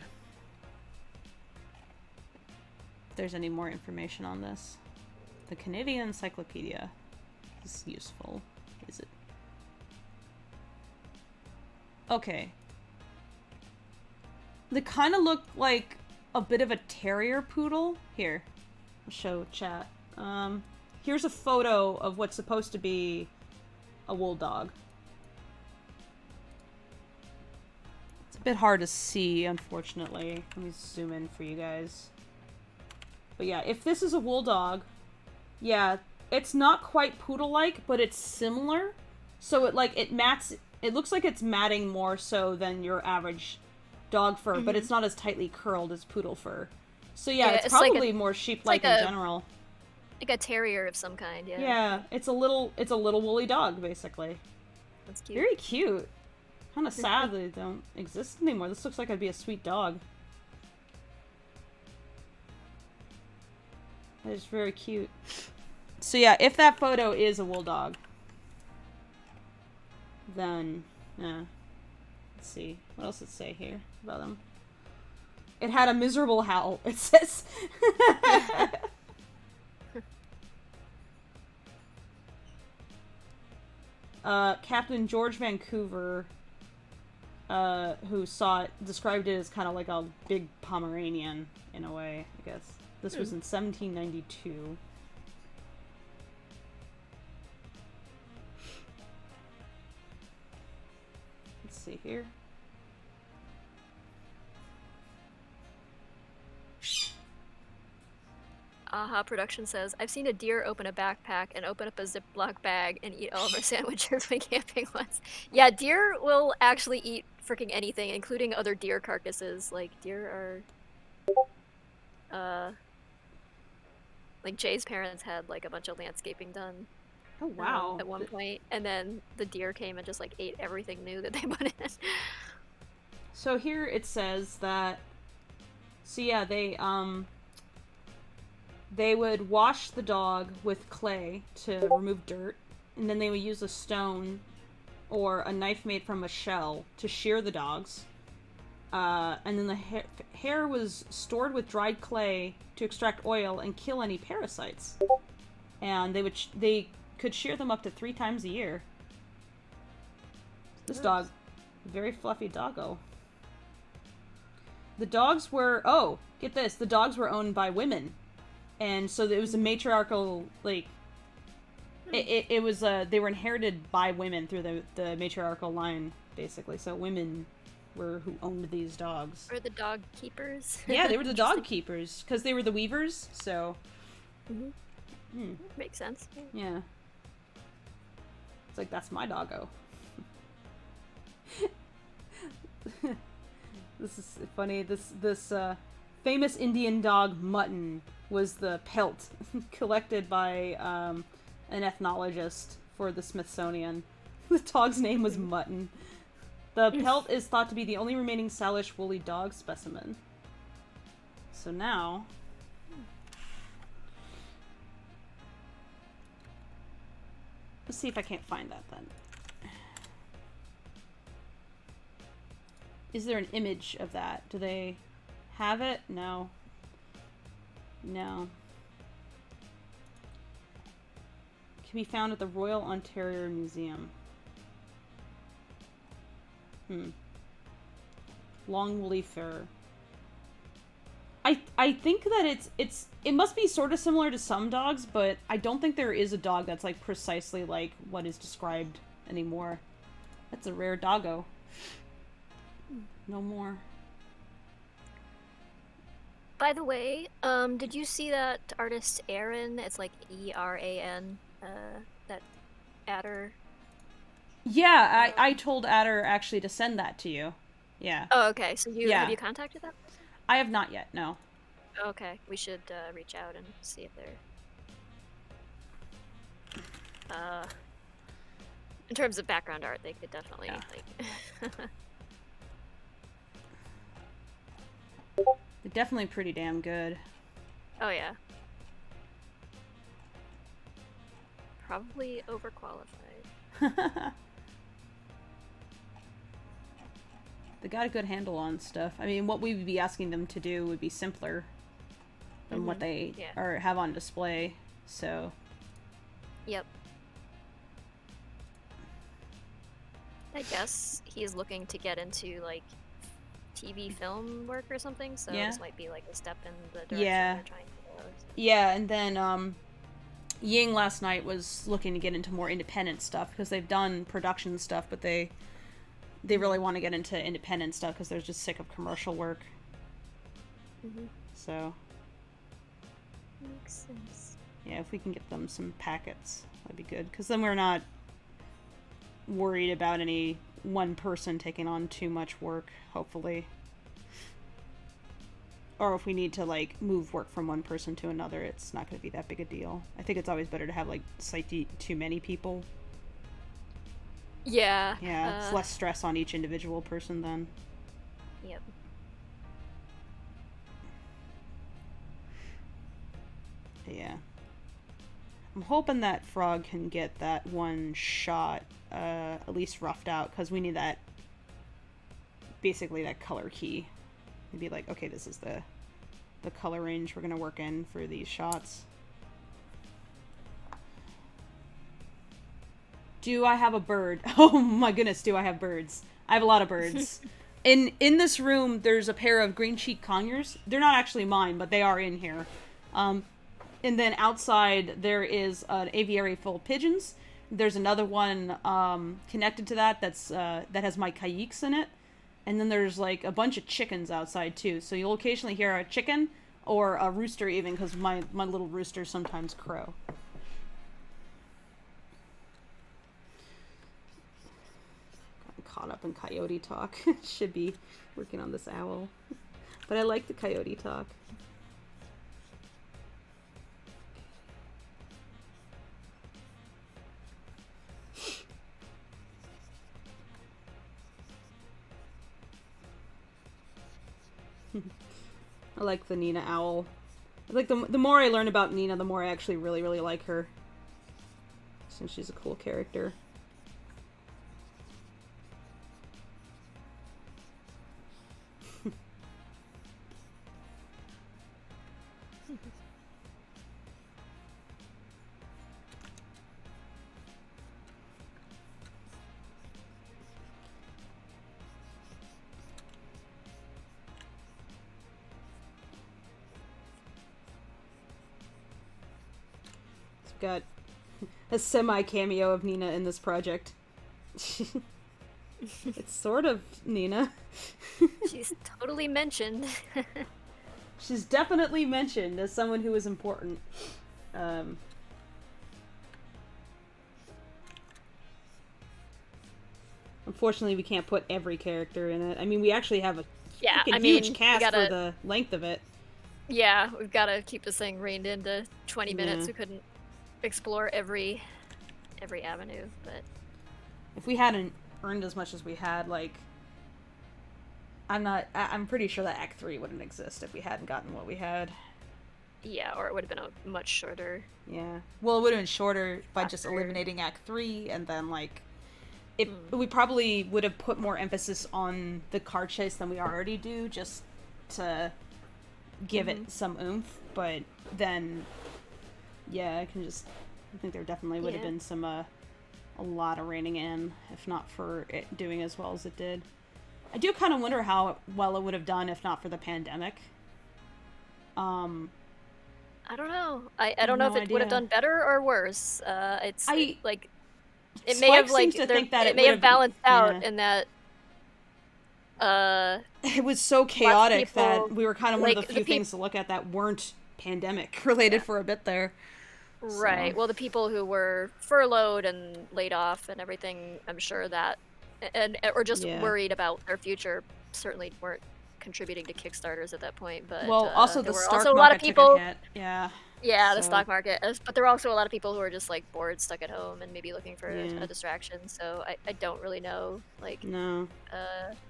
If there's any more information on this. The Canadian Encyclopedia. This is useful. Is it? Okay. They kind of look like a bit of a terrier poodle. Here. I'll show chat. Here's a photo of what's supposed to be a wool dog. It's a bit hard to see, unfortunately. Let me zoom in for you guys. But yeah, if this is a wool dog, yeah, it's not quite poodle-like, but it's similar. So it looks like it's matting more so than your average dog fur, but it's not as tightly curled as poodle fur. So yeah, it's probably like more sheep-like in general. Like a terrier of some kind, yeah. Yeah, it's a little woolly dog, basically. That's cute. Very cute. Kind of sad they don't exist anymore. This looks like it'd be a sweet dog. It's very cute. So yeah, if that photo is a wool dog, then let's see what else does it say here about them. It had a miserable howl. It says. Captain George Vancouver, who saw it, described it as kind of like a big Pomeranian in a way, I guess. This was in 1792. Let's see here. Aha Production says, I've seen a deer open a backpack and open up a Ziploc bag and eat all of our sandwiches when camping once. Yeah, deer will actually eat freaking anything, including other deer carcasses. Like, deer are... Like, Jay's parents had, like, a bunch of landscaping done. Oh, wow. At one point, and then the deer came and just, like, ate everything new that they put in. So here it says that... So yeah, they would wash the dog with clay to remove dirt, and then they would use a stone or a knife made from a shell to shear the dogs. And then the hair was stored with dried clay to extract oil and kill any parasites. And they could shear them up to 3 times a year. This dog, very fluffy doggo. The dogs were, get this, the dogs were owned by women. And so it was a matriarchal, like, it was, they were inherited by women through the matriarchal line, basically. So women were who owned these dogs. Or the dog keepers. Yeah, they were the dog keepers, because they were the weavers, so. Makes sense. Yeah. It's like, that's my doggo. This is funny. This famous Indian dog Mutton was the pelt collected by an ethnologist for the Smithsonian. The dog's name was Mutton. The pelt is thought to be the only remaining Salish woolly dog specimen. So now... let's see if I can't find that then. Is there an image of that? Do they have it? No. No. Can be found at the Royal Ontario Museum. Long woolly fur. I think that it must be sort of similar to some dogs, but I don't think there is a dog that's like precisely like what is described anymore. That's a rare doggo. No more. By the way, did you see that artist Aaron? It's like E-R-A-N, that Adder. Yeah, I told Adder actually to send that to you. Yeah. Oh, okay. So have you contacted that person? I have not yet, no. Okay, we should reach out and see if they're... in terms of background art, they could definitely, like... They're definitely pretty damn good. Oh, yeah. Probably overqualified. They got a good handle on stuff. I mean, what we would be asking them to do would be simpler than what they have on display, so... Yep. I guess he's looking to get into, like, TV film work or something, so this might be, like, a step in the direction they're trying to go. Yeah, and then, Ying last night was looking to get into more independent stuff, because they've done production stuff, but they really want to get into independent stuff, because they're just sick of commercial work. So... makes sense. Yeah, if we can get them some packets, that'd be good, because then we're not worried about any one person taking on too much work, hopefully. Or if we need to, like, move work from one person to another, it's not going to be that big a deal. I think it's always better to have, like, slightly too many people. Yeah. Yeah, it's less stress on each individual person then. Yep. Yeah. I'm hoping that Frog can get that one shot at least roughed out, because we need that, basically that color key. It'd be like, okay, this is the color range we're going to work in for these shots. Do I have a bird? Oh my goodness, do I have birds? I have a lot of birds. In this room, there's a pair of green cheek conures. They're not actually mine, but they are in here. And then outside, there is an aviary full of pigeons. There's another one connected to that that has my cayques in it. And then there's like a bunch of chickens outside too. So you'll occasionally hear a chicken or a rooster even, because my little roosters sometimes crow. Got caught up in coyote talk. Should be working on this owl. But I like the coyote talk. I like the Nina owl. Like the more I learn about Nina, the more I actually really, really like her. Since she's a cool character. Got a semi-cameo of Nina in this project. It's sort of Nina. She's totally mentioned. She's definitely mentioned as someone who is important. Unfortunately, we can't put every character in it. I mean, we actually have a Yeah, freaking I mean, huge cast gotta, for the length of it. yeah, we've got to keep this thing reined into 20 minutes. Yeah. We couldn't explore every avenue, but If we hadn't earned as much as we had, like, I'm pretty sure that Act 3 wouldn't exist if we hadn't gotten what we had. yeah, or it would have been a much shorter. Yeah. Well, it would have been shorter by just After. eliminating Act 3, and then, like, we probably would have put more emphasis on the car chase than we already do, just to give it some oomph, but then, yeah, I think there definitely would have been some, a lot of reining in, if not for it doing as well as it did. I do kind of wonder how well it would have done if not for the pandemic. I don't know. I don't know if it would have done better or worse. It may have balanced out in that. It was so chaotic people, that we were kind of one of the few things to look at that weren't pandemic related for a bit there. Right. So. Well, the people who were furloughed and laid off and everything, I'm sure that, or just worried about their future, certainly weren't contributing to Kickstarters at that point. But also there the were stock also a market lot of people. Took a hit. Yeah. Yeah, the stock market. But there were also a lot of people who were just like bored, stuck at home, and maybe looking for a distraction. So I don't really know. Like, no.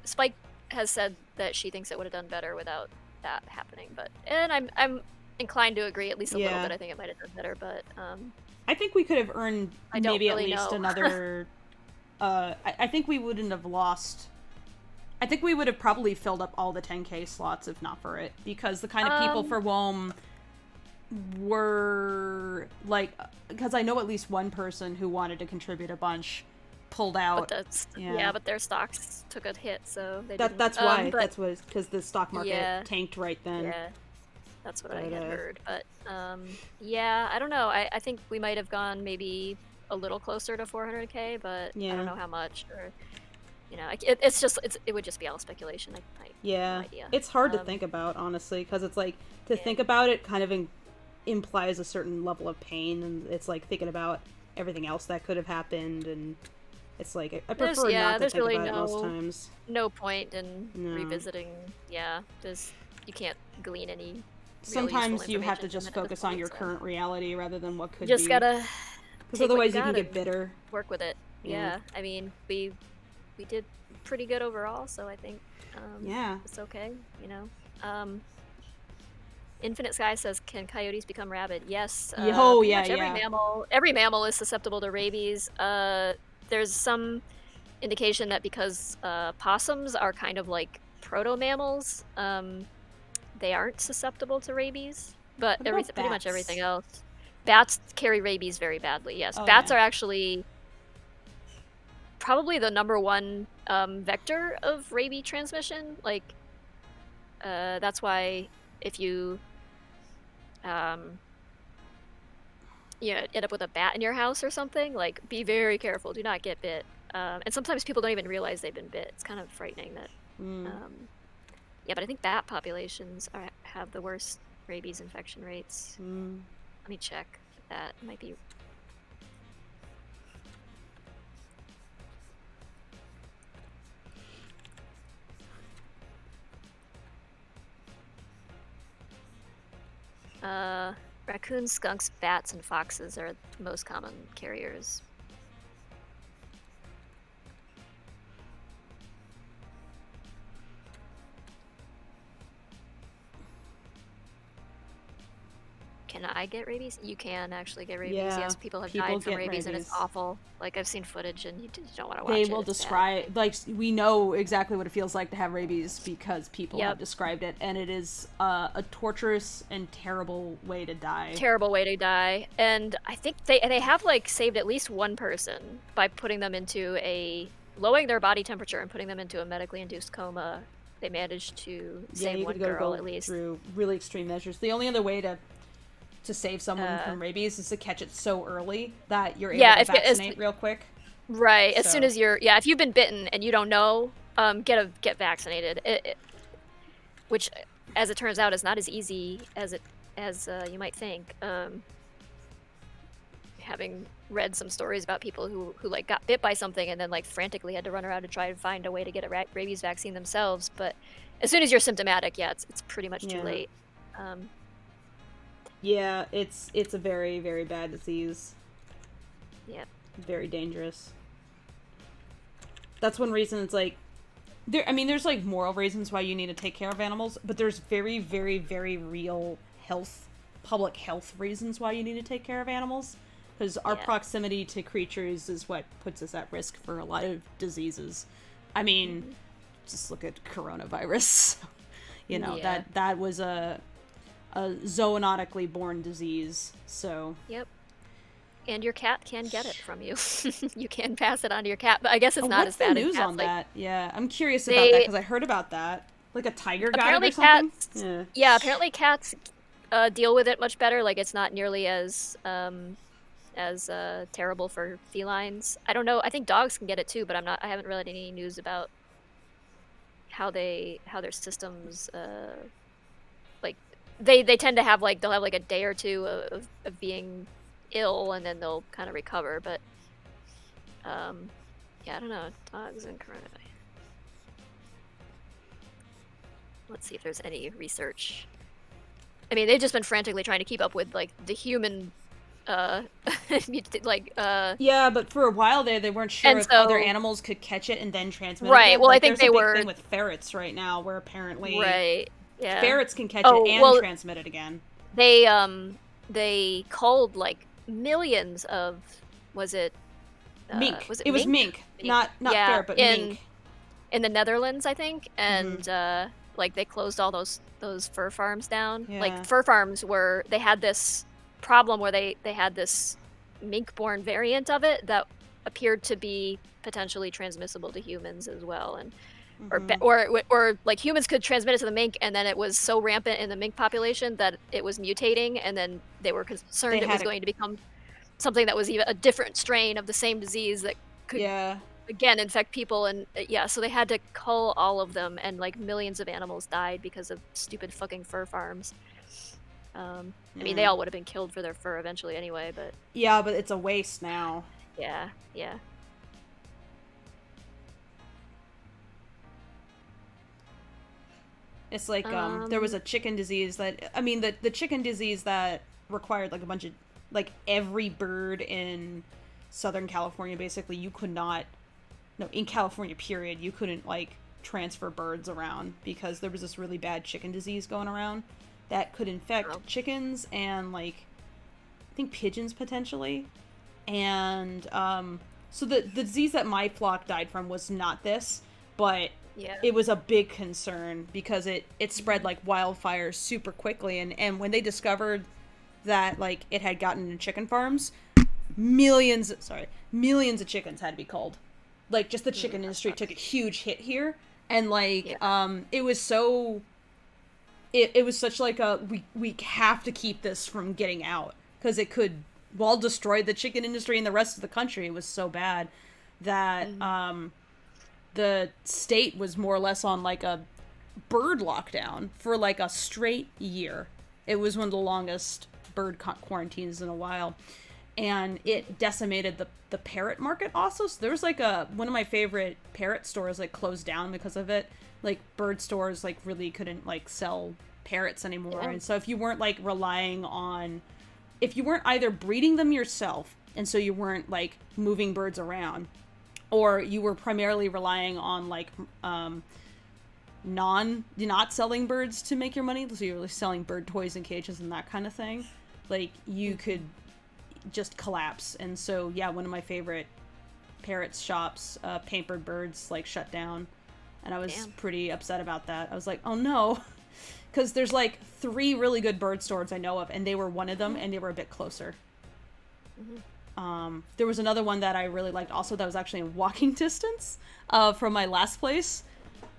Spike has said that she thinks it would have done better without that happening. And I'm inclined to agree at least a little bit. I think it might have done better, but I think we could have earned maybe really at least know. another. I think we wouldn't have lost. I think we would have probably filled up all the 10K slots if not for it, because the kind of people for WOM were like, because I know at least one person who wanted to contribute a bunch pulled out. But their stocks took a hit, so they that's why. That's what, because the stock market tanked right then. Yeah, that's what I had heard. But I don't know. I think we might have gone maybe a little closer to 400K, but I don't know how much. Or it would just be all speculation. I have no idea. It's hard to think about, honestly, because it's like to think about it kind of implies a certain level of pain, and it's like thinking about everything else that could have happened, and it's like I prefer not to think really about it most times. No point in revisiting. Yeah, you can't glean any. Sometimes you have to just focus on your current reality rather than what could just be. Gotta. Because otherwise you can get bitter. Work with it. Yeah. I mean, we did pretty good overall, so I think it's okay. Infinite Sky says, "Can coyotes become rabid?" Yes. Every mammal is susceptible to rabies. There's some indication that because possums are kind of like proto-mammals, they aren't susceptible to rabies. But pretty much everything else. Bats carry rabies very badly, yes. Bats are actually probably the number-one vector of rabies transmission. Like, that's why if you end up with a bat in your house or something, like, be very careful. Do not get bit. And sometimes people don't even realize they've been bit. It's kind of frightening that... but I think bat populations have the worst rabies infection rates. Let me check that. It might be... Raccoons, skunks, bats, and foxes are the most common carriers. Can I get rabies? You can actually get rabies. Yeah, yes, people have died from rabies, and it's awful. Like, I've seen footage, and you just don't want to watch it. They will describe, like, we know exactly what it feels like to have rabies because people have described it, and it is a torturous and terrible way to die. Terrible way to die. And I think they have, like, saved at least one person by putting them into lowering their body temperature and putting them into a medically induced coma. They managed to save one girl, at least. Through really extreme measures. The only other way to save someone from rabies is to catch it so early that you're able to vaccinate real quick. Right. As soon as if you've been bitten and you don't know, get vaccinated. Which, as it turns out, is not as easy as you might think. having read some stories about people who like got bit by something and then like frantically had to run around and try and find a way to get a rabies vaccine themselves. But as soon as you're symptomatic, it's pretty much too late. Yeah, it's a very, very bad disease. Yeah. Very dangerous. That's one reason it's like, there's like moral reasons why you need to take care of animals, but there's very, very, very real public health reasons why you need to take care of animals. Because our proximity to creatures is what puts us at risk for a lot of diseases. I mean, just look at coronavirus. That was a zoonotically born disease, so... Yep. And your cat can get it from you. You can pass it on to your cat, but I guess it's not as bad. What's the news on that? Yeah, I'm curious about that, because I heard about that. Like a tiger guide or something? Apparently cats deal with it much better. Like, it's not nearly as terrible for felines. I don't know. I think dogs can get it too, but I haven't read any news about how their systems like they tend to have they'll have like a day or two of being ill and then they'll kind of recover, but I don't know. Dogs and coronavirus. Let's see if there's any research. I mean, they've just been frantically trying to keep up with like the human yeah, but for a while there, they weren't sure if other animals could catch it and then transmit it. Right. Well, I think they were. There's a big thing with ferrets right now, where apparently ferrets can catch it and transmit it again. They culled like millions of mink. Was it mink? Was mink, not ferret, but mink. In the Netherlands, I think, and like they closed all those fur farms down. Yeah. Like fur farms they had this problem where they had this mink-born variant of it that appeared to be potentially transmissible to humans as well, and or like humans could transmit it to the mink, and then it was so rampant in the mink population that it was mutating, and then they were concerned it was going to become something that was even a different strain of the same disease that could again infect people, and so they had to cull all of them, and like millions of animals died because of stupid fucking fur farms. I mean, they all would have been killed for their fur eventually anyway, but... Yeah, but it's a waste now. Yeah. It's like, there was a chicken disease that... I mean, the chicken disease that required, like, a bunch of... Like, every bird in Southern California, basically, you could not... No, in California, period, you couldn't, like, transfer birds around because there was this really bad chicken disease going around that could infect chickens and, like, I think pigeons potentially. And so the disease that my flock died from was not this, but it was a big concern because it spread like wildfire super quickly. And when they discovered that, like, it had gotten into chicken farms, millions of chickens had to be culled. Like, just the chicken industry took a huge hit here. And, like, it was so... It was such like a, we have to keep this from getting out, because it could, destroy the chicken industry and the rest of the country. It was so bad that the state was more or less on like a bird lockdown for like a straight year. It was one of the longest bird quarantines in a while. And it decimated the parrot market also. So there was like one of my favorite parrot stores like closed down because of it. Like bird stores like really couldn't like sell parrots anymore. And so if you weren't like if you weren't either breeding them yourself, and so you weren't like moving birds around, or you were primarily relying on like not selling birds to make your money, so you're selling bird toys and cages and that kind of thing, like you could just collapse. And so one of my favorite parrot shops, Papered Birds, like shut down. And I was pretty upset about that. I was like, oh no. Because there's like 3 really good bird stores I know of, and they were one of them, and they were a bit closer. There was another one that I really liked also that was actually in walking distance from my last place.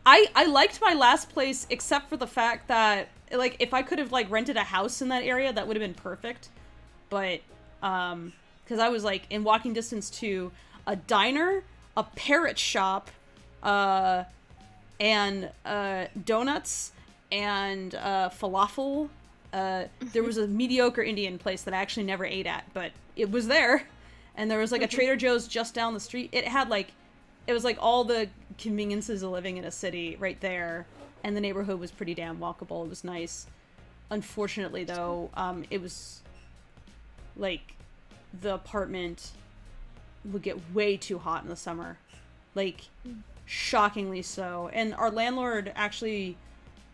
I liked my last place, except for the fact that, like, if I could have, like, rented a house in that area, that would have been perfect. But, because I was, like, in walking distance to a diner, a parrot shop, and donuts, and falafel there was a mediocre Indian place that I actually never ate at, but it was there. And there was like a Trader Joe's just down the street. It had like, it was like all the conveniences of living in a city right there. And the neighborhood was pretty damn walkable. It was nice. Unfortunately, though, it was like the apartment would get way too hot in the summer. Like, shockingly so. And our landlord actually,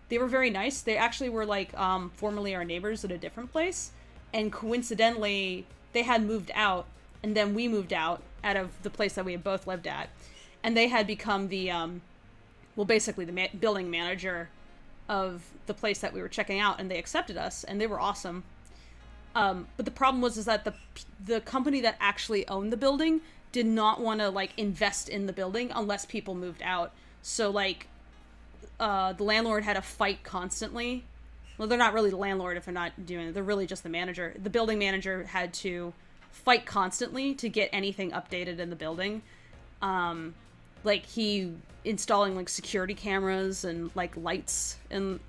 they were very nice. They actually were like formerly our neighbors at a different place. And coincidentally, they had moved out. And then we moved out of the place that we had both lived at. And they had become the, well, basically the building manager of the place that we were checking out. And they accepted us. And they were awesome. But the problem was is that the company that actually owned the building did not want to, like, invest in the building unless people moved out. So, like, the landlord had to fight constantly. Well, they're not really the landlord if they're not doing it. They're really just the manager. The building manager had to fight constantly to get anything updated in the building. Like, he installing, like, security cameras and, like, lights and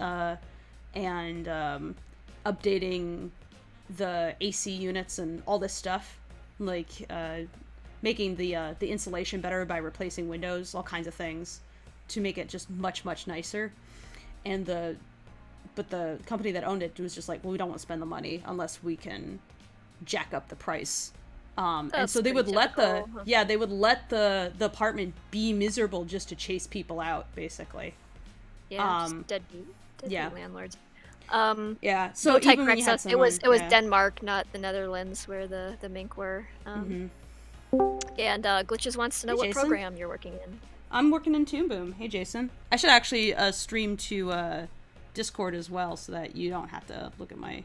updating the AC units and all this stuff. Like, making the insulation better by replacing windows, all kinds of things to make it just much, much nicer. And but the company that owned it was just like, well, we don't want to spend the money unless we can jack up the price. And so they would let they would let the apartment be miserable just to chase people out, basically. Yeah, just deadbeat landlords. Yeah, so even when you had it was Denmark, not the Netherlands, where the mink were. And Glitches wants to know what Jason? program you're working in. I'm working in Toon Boom. Hey, Jason. I should actually stream to Discord as well, so that you don't have to look at my.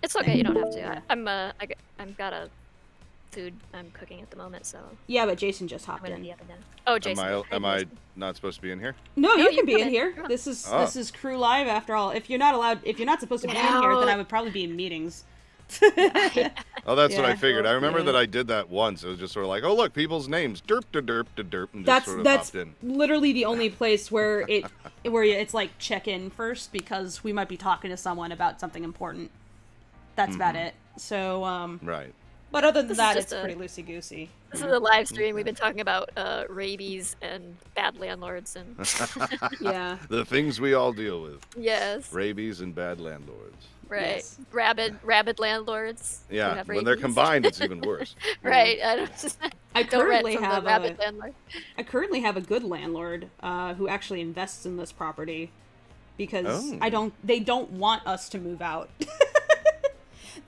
It's okay. You don't have to. Yeah. I've got a food I'm cooking at the moment, so. Yeah, but Jason just hopped in. Oh, Jason. Am I not supposed to be in here? No, you can be in here. This is Crew Live after all. If you're not supposed to be in here, then I would probably be in meetings. Oh, that's what I figured. I remember that I did that once. It was just sort of like, oh look, people's names, derp to derp to derp, and just sort of that's hopped in. Literally the only place where it's like check in first, because we might be talking to someone about something important. That's about it. So right. But other than that, it's pretty loosey goosey. This is a live stream. We've been talking about rabies and bad landlords and yeah, the things we all deal with. Yes. Rabies and bad landlords. Right. Yes. Rabid landlords. Yeah, when they're combined, it's even worse. Right. I currently I currently have a good landlord who actually invests in this property because they don't want us to move out.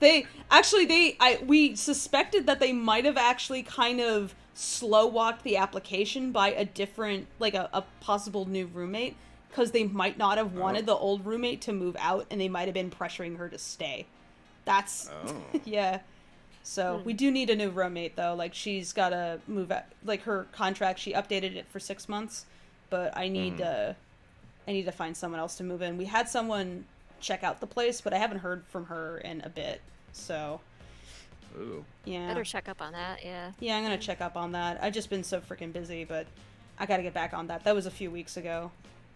We suspected that they might have actually kind of slow walked the application by a different, like a possible new roommate, because they might not have wanted the old roommate to move out, and they might have been pressuring her to stay. That's yeah. So we do need a new roommate though. Like, she's got to move out. Like, her contract, she updated it for 6 months, but I need to find someone else to move in. We had someone check out the place, but I haven't heard from her in a bit. So yeah, better check up on that. Yeah, I'm gonna check up on that. I've just been so freaking busy, but I gotta get back on that. That was a few weeks ago.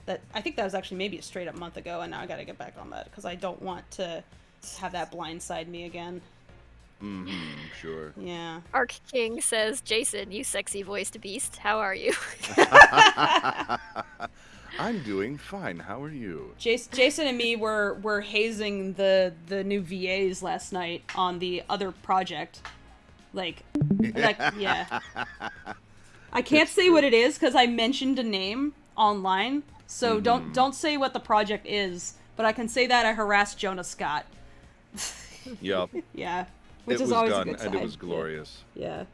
I think that was actually maybe a straight up month ago, and now I gotta get back on that because I don't want to have that blindside me again. Sure. Yeah. Arc King says, Jason, you sexy voiced beast, how are you? I'm doing fine. How are you? Jason and me were hazing the new VAs last night on the other project. Yeah. I can't say what it is because I mentioned a name online, so don't say what the project is. But I can say that I harassed Jonah Scott. Yep. Yeah. Which it is was always done, a good sign. and it was glorious. Yeah.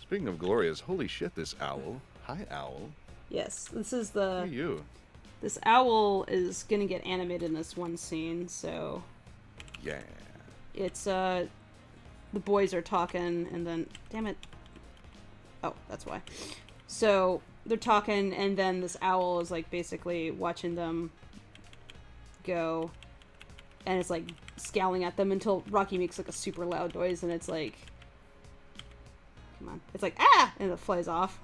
Speaking of glorious, holy shit! This owl. Hi, owl. Yes, this is the. Hey, you. This owl is gonna get animated in this one scene, so. Yeah. It's the boys are talking, and then damn it. Oh, that's why. So they're talking, and then this owl is like basically watching them go, and it's like scowling at them until Rocky makes like a super loud noise, and it's like, come on, it's like ah, and it flies off.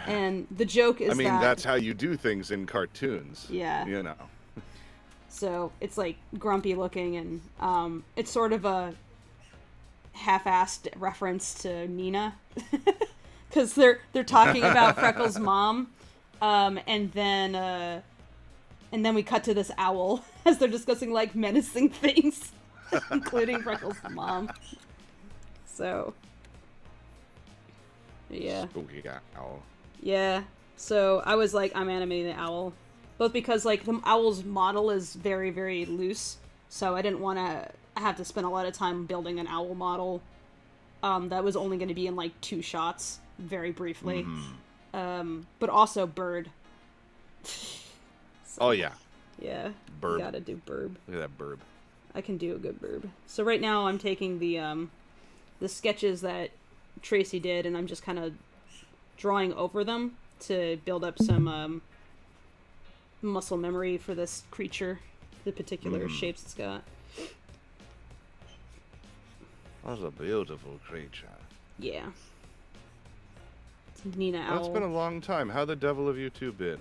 And the joke is that's how you do things in cartoons. Yeah. You know. So it's like grumpy looking, and it's sort of a half-assed reference to Nina, because they're talking about Freckles' mom, and then we cut to this owl as they're discussing like menacing things, including Freckles' mom. So yeah, Spooky owl. yeah. So I was like, I'm animating the owl, both because like the owl's model is very, very loose, so I didn't want to have to spend a lot of time building an owl model that was only going to be in like 2 shots, very briefly. But also bird. So, Oh yeah. yeah, Burb. gotta do burb. Look at that burb. I can do a good burb. So right now I'm taking the sketches that Tracy did, and I'm just kind of drawing over them to build up some muscle memory for this creature, the particular shapes it's got. That's a beautiful creature. Yeah. It's Nina Well, Owl. it's been a long time. How the devil have you two been?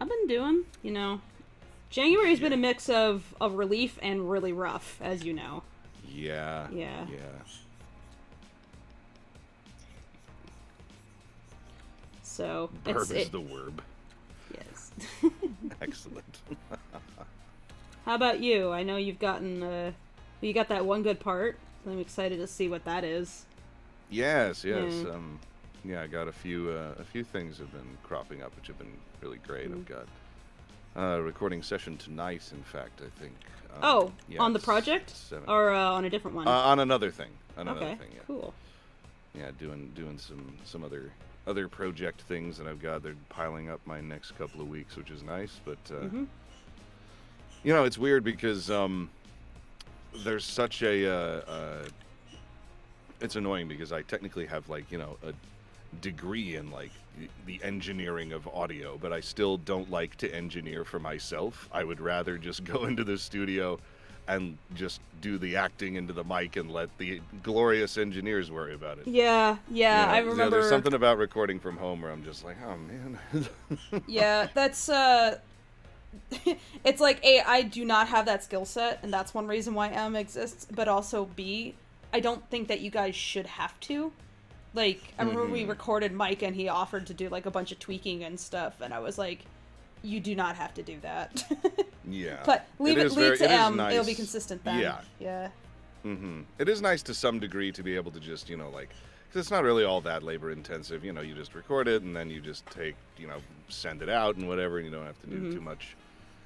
I've been doing, January's been a mix of relief and really rough, as you know. Yeah. Yeah. So Burb is the word. Yes. Excellent. How about you? I know you've gotten you got that one good part. I'm excited to see what that is. Yes. Yeah. I got a few things have been cropping up, which have been really great. I've got a recording session tonight, in fact, I think. On the project? 7. Or on a different one? On another thing. Okay, Yeah. cool. Yeah, doing some other project things that I've got. They're piling up my next couple of weeks, which is nice. But it's weird because there's such a it's annoying because I technically have a degree in the engineering of audio, but I still don't like to engineer for myself. I would rather just go into the studio and just do the acting into the mic and let the glorious engineers worry about it. Yeah, I remember. There's something about recording from home where I'm just like, oh man. Yeah, that's it's like A, I do not have that skill set, and that's one reason why M exists, but also B, I don't think that you guys should have to. I remember we recorded Mike and he offered to do a bunch of tweaking and stuff, and I was like, you do not have to do that. Yeah. But leave it to M. Nice. It'll be consistent then. Yeah. Yeah. It is nice to some degree to be able to just, because it's not really all that labor intensive. You just record it and then you just take, send it out and whatever, and you don't have to do too much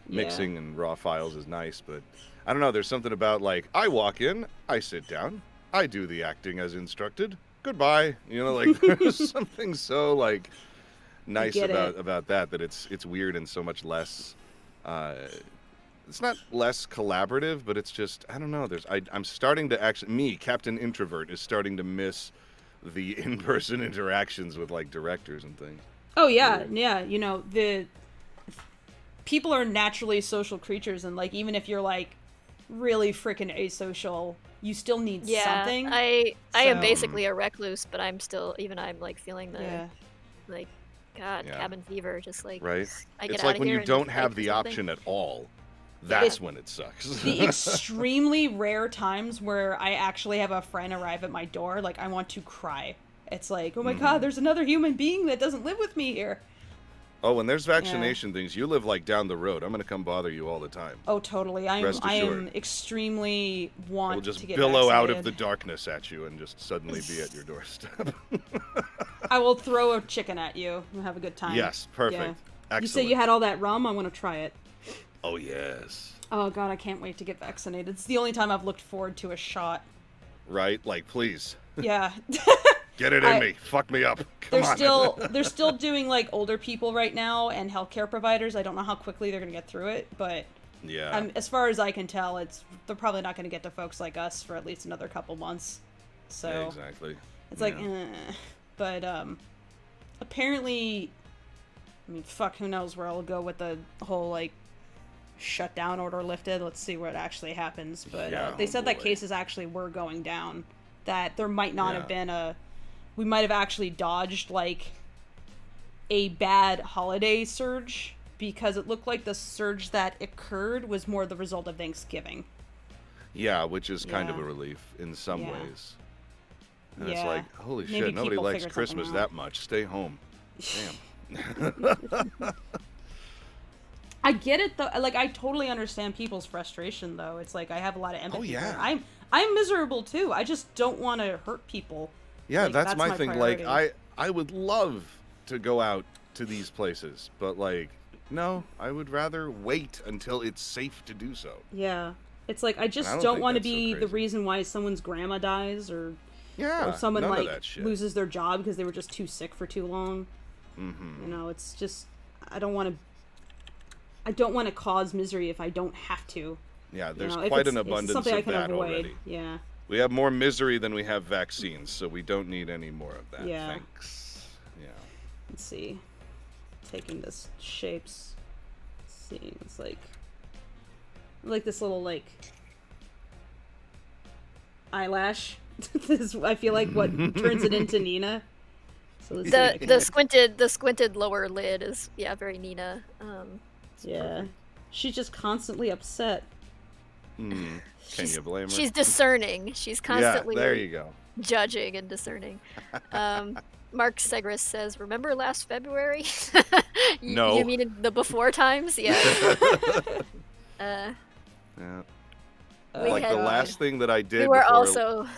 mixing, and raw files is nice. But I don't know, there's something about I walk in, I sit down, I do the acting as instructed. Goodbye. There's something so nice about that it's weird and so much less it's not less collaborative, but it's just, I don't know, I'm starting to actually, Captain Introvert, is starting to miss the in-person interactions with directors and things. Oh yeah, yeah, the people are naturally social creatures, and even if you're really freaking asocial, you still need something. I am basically a recluse, but I'm feeling the cabin fever, just right. I get it's out of when here you and don't just have wait the for something. option at all. That's when it sucks. The extremely rare times where I actually have a friend arrive at my door, I want to cry. It's oh my god, there's another human being that doesn't live with me here. Oh, when there's vaccination things, you live down the road. I'm gonna come bother you all the time. Oh, totally. I am extremely want We'll just to get billow vaccinated. out of the darkness at you and just suddenly be at your doorstep. I will throw a chicken at you and have a good time. Yes, perfect. Yeah. Excellent. You say you had all that rum, I want to try it. Oh, yes. Oh god, I can't wait to get vaccinated. It's the only time I've looked forward to a shot. Right? Please. Yeah. Get it in me. Fuck me up. Come on. They're still doing older people right now and healthcare providers. I don't know how quickly they're gonna get through it, but yeah. As far as I can tell, they're probably not gonna get to folks like us for at least another couple months. So yeah, exactly. It's but apparently, fuck, who knows where I'll go with the whole shutdown order lifted. Let's see what actually happens. But they said that cases actually were going down. That there might not have been we might have actually dodged a bad holiday surge because it looked like the surge that occurred was more the result of Thanksgiving. Yeah, which is kind of Yeah. a relief in some Yeah. ways. And it's Yeah. like, holy Maybe shit, nobody people likes figured something Christmas out. that much. Stay home. Damn. I get it though. Like, I totally understand people's frustration though. It's like I have a lot of empathy. yeah. for it. I'm miserable too. I just don't want to hurt people. Yeah, Like, that's my thing. priority. Like, I would love to go out to these places, but like, no, I would rather wait until it's safe to do so. Yeah. It's like I just don't don't think want to that's so be the crazy. reason why someone's grandma dies or Yeah, someone none like of that shit. loses their job because they were just too sick for too long. Mm-hmm. You know, it's just I don't want to cause misery if I don't have to. Yeah, there's You know, if quite it's- an it's abundance something I of can that avoid. already. Yeah. We have more misery than we have vaccines, so we don't need any more of that. Yeah. Thanks. Yeah. Let's see. Taking this shapes. Seeing it's like this little like eyelash. This I feel like what turns it into Nina. So let's see if I can- The squinted lower lid is very Nina. yeah. She's just constantly upset. Can you blame her? She's discerning. She's constantly Yeah, there you go. judging and discerning. Mark Segris says, "Remember last February?" No. You mean in the before times? Yeah. Yeah. We Like had- the last thing that I did we were before also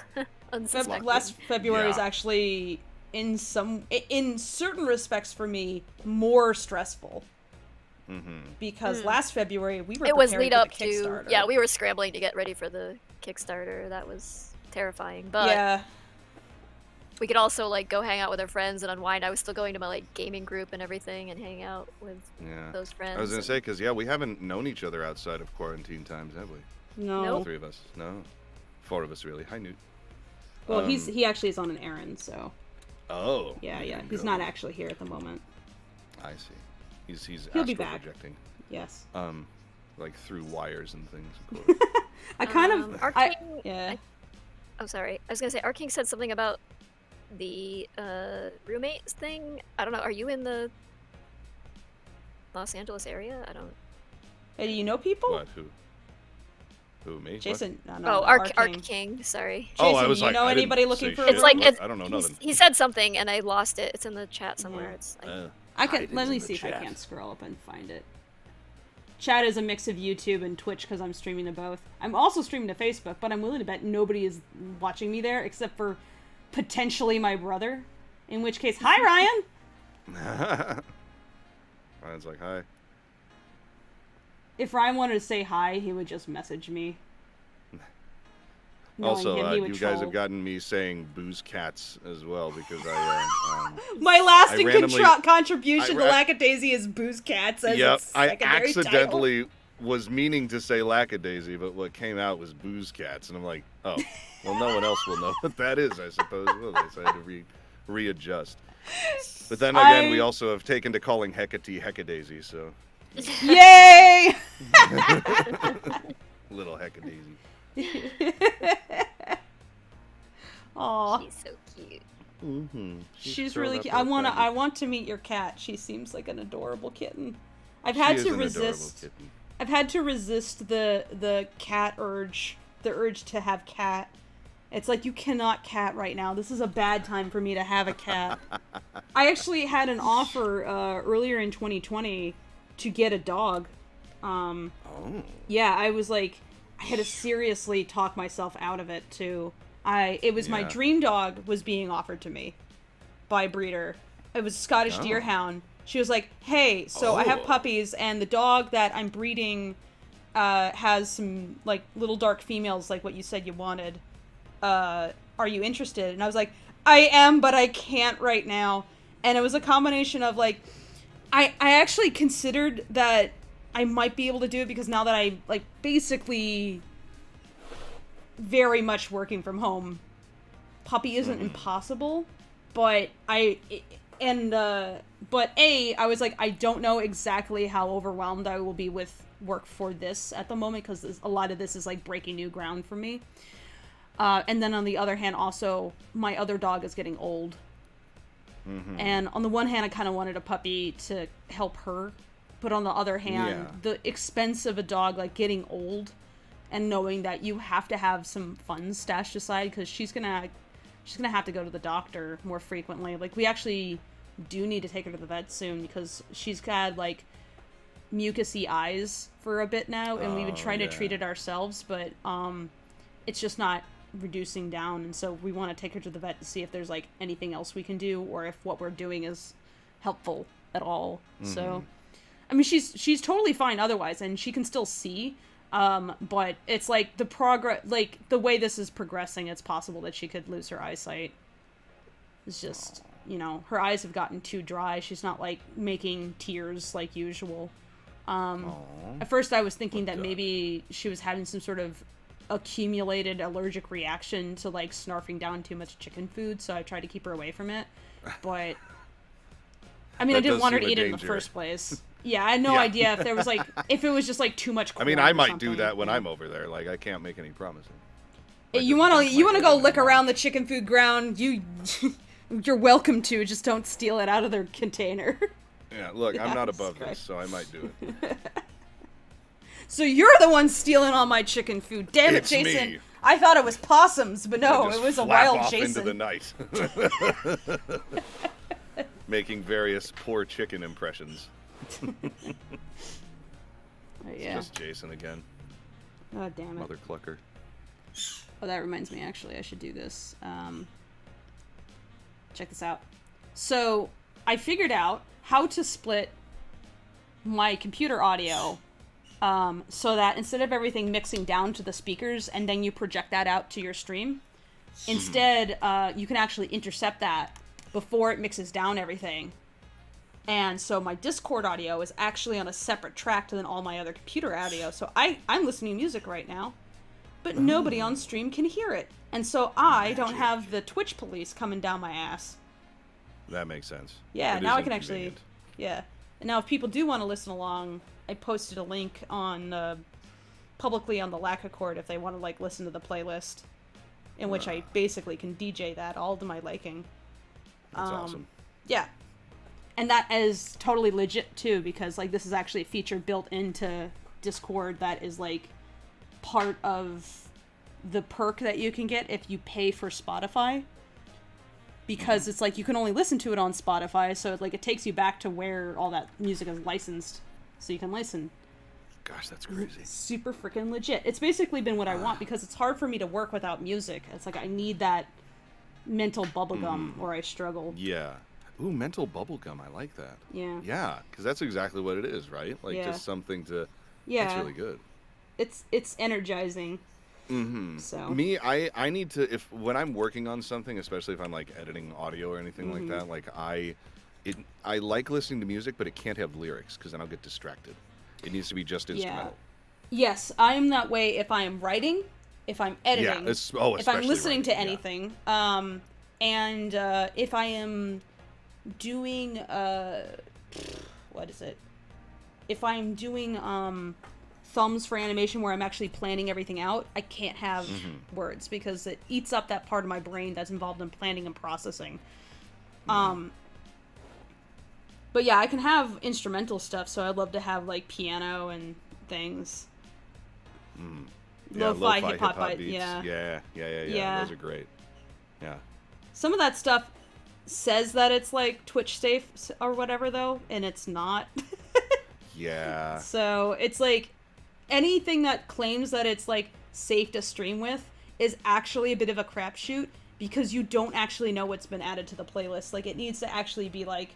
unsuspecting. Last February is Yeah. actually in certain respects for me more stressful because last February we were It was preparing lead for up the to Kickstarter. we were scrambling to get ready for the Kickstarter. That was terrifying, but yeah. we could also like go hang out with our friends and unwind. I was still going to my like gaming group and everything and hang out with Yeah. those friends. I was gonna say, because we haven't known each other outside of quarantine times, have we? No. Nope. All three of us. No. Four of us, really. Hi, Newt. Well, he actually is on an errand, so Oh. yeah. there you He's go. not actually here at the moment. I see. He's He'll be astral back. projecting. Yes. Like through wires and things. Of course. I kind of. Arcane, Yeah. I'm sorry. I was gonna say Arcane said something about the roommates thing. I don't know. Are you in the Los Angeles area? I don't. Hey, do you know people? What? Who? Me? What? Jason. No, Oh, Arcane. Arcane. Sorry. Jason, Oh, I was do you like, know I didn't anybody say looking for? shit. It's like roommates? I don't know he's- nothing. he said something and I lost it. It's in the chat somewhere. It's like, I can Hide let it me in the see if I chat. can't scroll up and find it. Chat is a mix of YouTube and Twitch because I'm streaming to both. I'm also streaming to Facebook, but I'm willing to bet nobody is watching me there except for potentially my brother. In which case, hi Ryan. Ryan's like, hi. If Ryan wanted to say hi, he would just message me. Knowing Also, him, he would you guys troll. have gotten me saying booze cats as well because I. My lasting I randomly- contribution to I- Lackadaisy is Booze Cats as Yep, its I secondary accidentally was meaning to say Lackadaisy, but what came out was Booze Cats, and I'm like, oh, well, no one else will know what that is, I suppose, will they? So I had to readjust. But then again, we also have taken to calling Hecate Hecadaisy, so title. Yay! little Hecadaisy. Aw. he's so cute. Mm-hmm. She's really cute. I want to meet your cat. She seems like an adorable kitten. I've had to resist. I've had to resist the cat urge, the urge to have cat. It's like you cannot cat right now. This is a bad time for me to have a cat. I actually had an offer earlier in 2020 to get a dog. Yeah, I was like, I had to seriously talk myself out of it too. It was my Yeah. dream dog was being offered to me by a breeder. It was a Scottish Deerhound. She was like, hey, so I have Oh. puppies, and the dog that I'm breeding has some, like, little dark females, like what you said you wanted. Are you interested? And I was like, I am, but I can't right now. And it was a combination of, like, I actually considered that I might be able to do it because now that I, like, basically very much working from home, puppy isn't impossible, but I was like, I don't know exactly how overwhelmed I will be with work for this at the moment because a lot of this is like breaking new ground for me. And then on the other hand, also my other dog is getting old. And on the one hand, I kind of wanted a puppy to help her But on the other hand, Yeah. the expense of a dog, like, getting old and knowing that you have to have some funds stashed aside because she's gonna have to go to the doctor more frequently. Like, we actually do need to take her to the vet soon because she's had, like, mucousy eyes for a bit now, and we've been trying to treat it ourselves, but it's just not reducing down, and so we want to take her to the vet to see if there's, like, anything else we can do or if what we're doing is helpful at all. So I mean, she's totally fine otherwise, and she can still see, but it's like the way this is progressing, it's possible that she could lose her eyesight. It's just, you know, her eyes have gotten too dry. She's not, like, making tears like usual. At first I was thinking that maybe she was having some sort of accumulated allergic reaction to, like, snarfing down too much chicken food, so I tried to keep her away from it. But I mean, I didn't want her to eat it in the first place. Yeah, I had no idea if there was, like, if it was just, like, too much corn. I mean, I or might something. do that when I'm over there. Like, I can't make any promises. You want to go lick around the chicken food ground? You're welcome to. Just don't steal it out of their container. Yeah, look, I'm not Jesus above Christ. this, so I might do it. So you're the one stealing all my chicken food. Damn it, It's Jason. me. I thought it was possums, but no, I just it was a flap wild off Jason. into the night. Making various poor chicken impressions. Yeah. Just Jason again. Oh, damn it. Mother clucker. Oh, that reminds me, actually, I should do this. Check this out. So, I figured out how to split my computer audio so that instead of everything mixing down to the speakers and then you project that out to your stream, instead, you can actually intercept that before it mixes down everything. And so my Discord audio is actually on a separate track than all my other computer audio. So I'm listening to music right now, but nobody on stream can hear it. And so I don't have the Twitch police coming down my ass. That makes sense. Yeah, It now is I can actually... inconvenient. Yeah. And now if people do want to listen along, I posted a link on publicly on the Lackadaisy if they want to, like, listen to the playlist, in which I basically can DJ that all to my liking. That's awesome. Yeah. And that is totally legit, too, because, like, this is actually a feature built into Discord that is, like, part of the perk that you can get if you pay for Spotify. Because it's, like, you can only listen to it on Spotify, so, like, it takes you back to where all that music is licensed, so you can listen. Gosh, that's crazy. Super freaking legit. It's basically been what I want, because it's hard for me to work without music. It's like, I need that mental bubblegum, or I struggle. Yeah. Ooh, mental bubblegum. I like that. Yeah. Yeah, because that's exactly what it is, right? Like, Yeah. just something to... Yeah. That's really good. It's energizing. Mm-hmm. So. Me, I need to, when I'm working on something, especially if I'm, like, editing audio or anything like that, like, I like listening to music, but it can't have lyrics, because then I'll get distracted. It needs to be just instrumental. Yes, I am that way if I am writing, if I'm editing, if I'm especially listening to writing, anything, and if I am doing what is it? If I'm doing thumbs for animation where I'm actually planning everything out, I can't have words because it eats up that part of my brain that's involved in planning and processing. But yeah, I can have instrumental stuff, so I'd love to have, like, piano and things. Yeah, Lo-fi, lo-fi hip-hop, beats. yeah. Yeah. Those are great. Yeah. Some of that stuff says that it's, like, Twitch safe or whatever, though, and it's not. Yeah. So it's like anything that claims that it's, like, safe to stream with is actually a bit of a crapshoot because you don't actually know what's been added to the playlist. Like, it needs to actually be, like,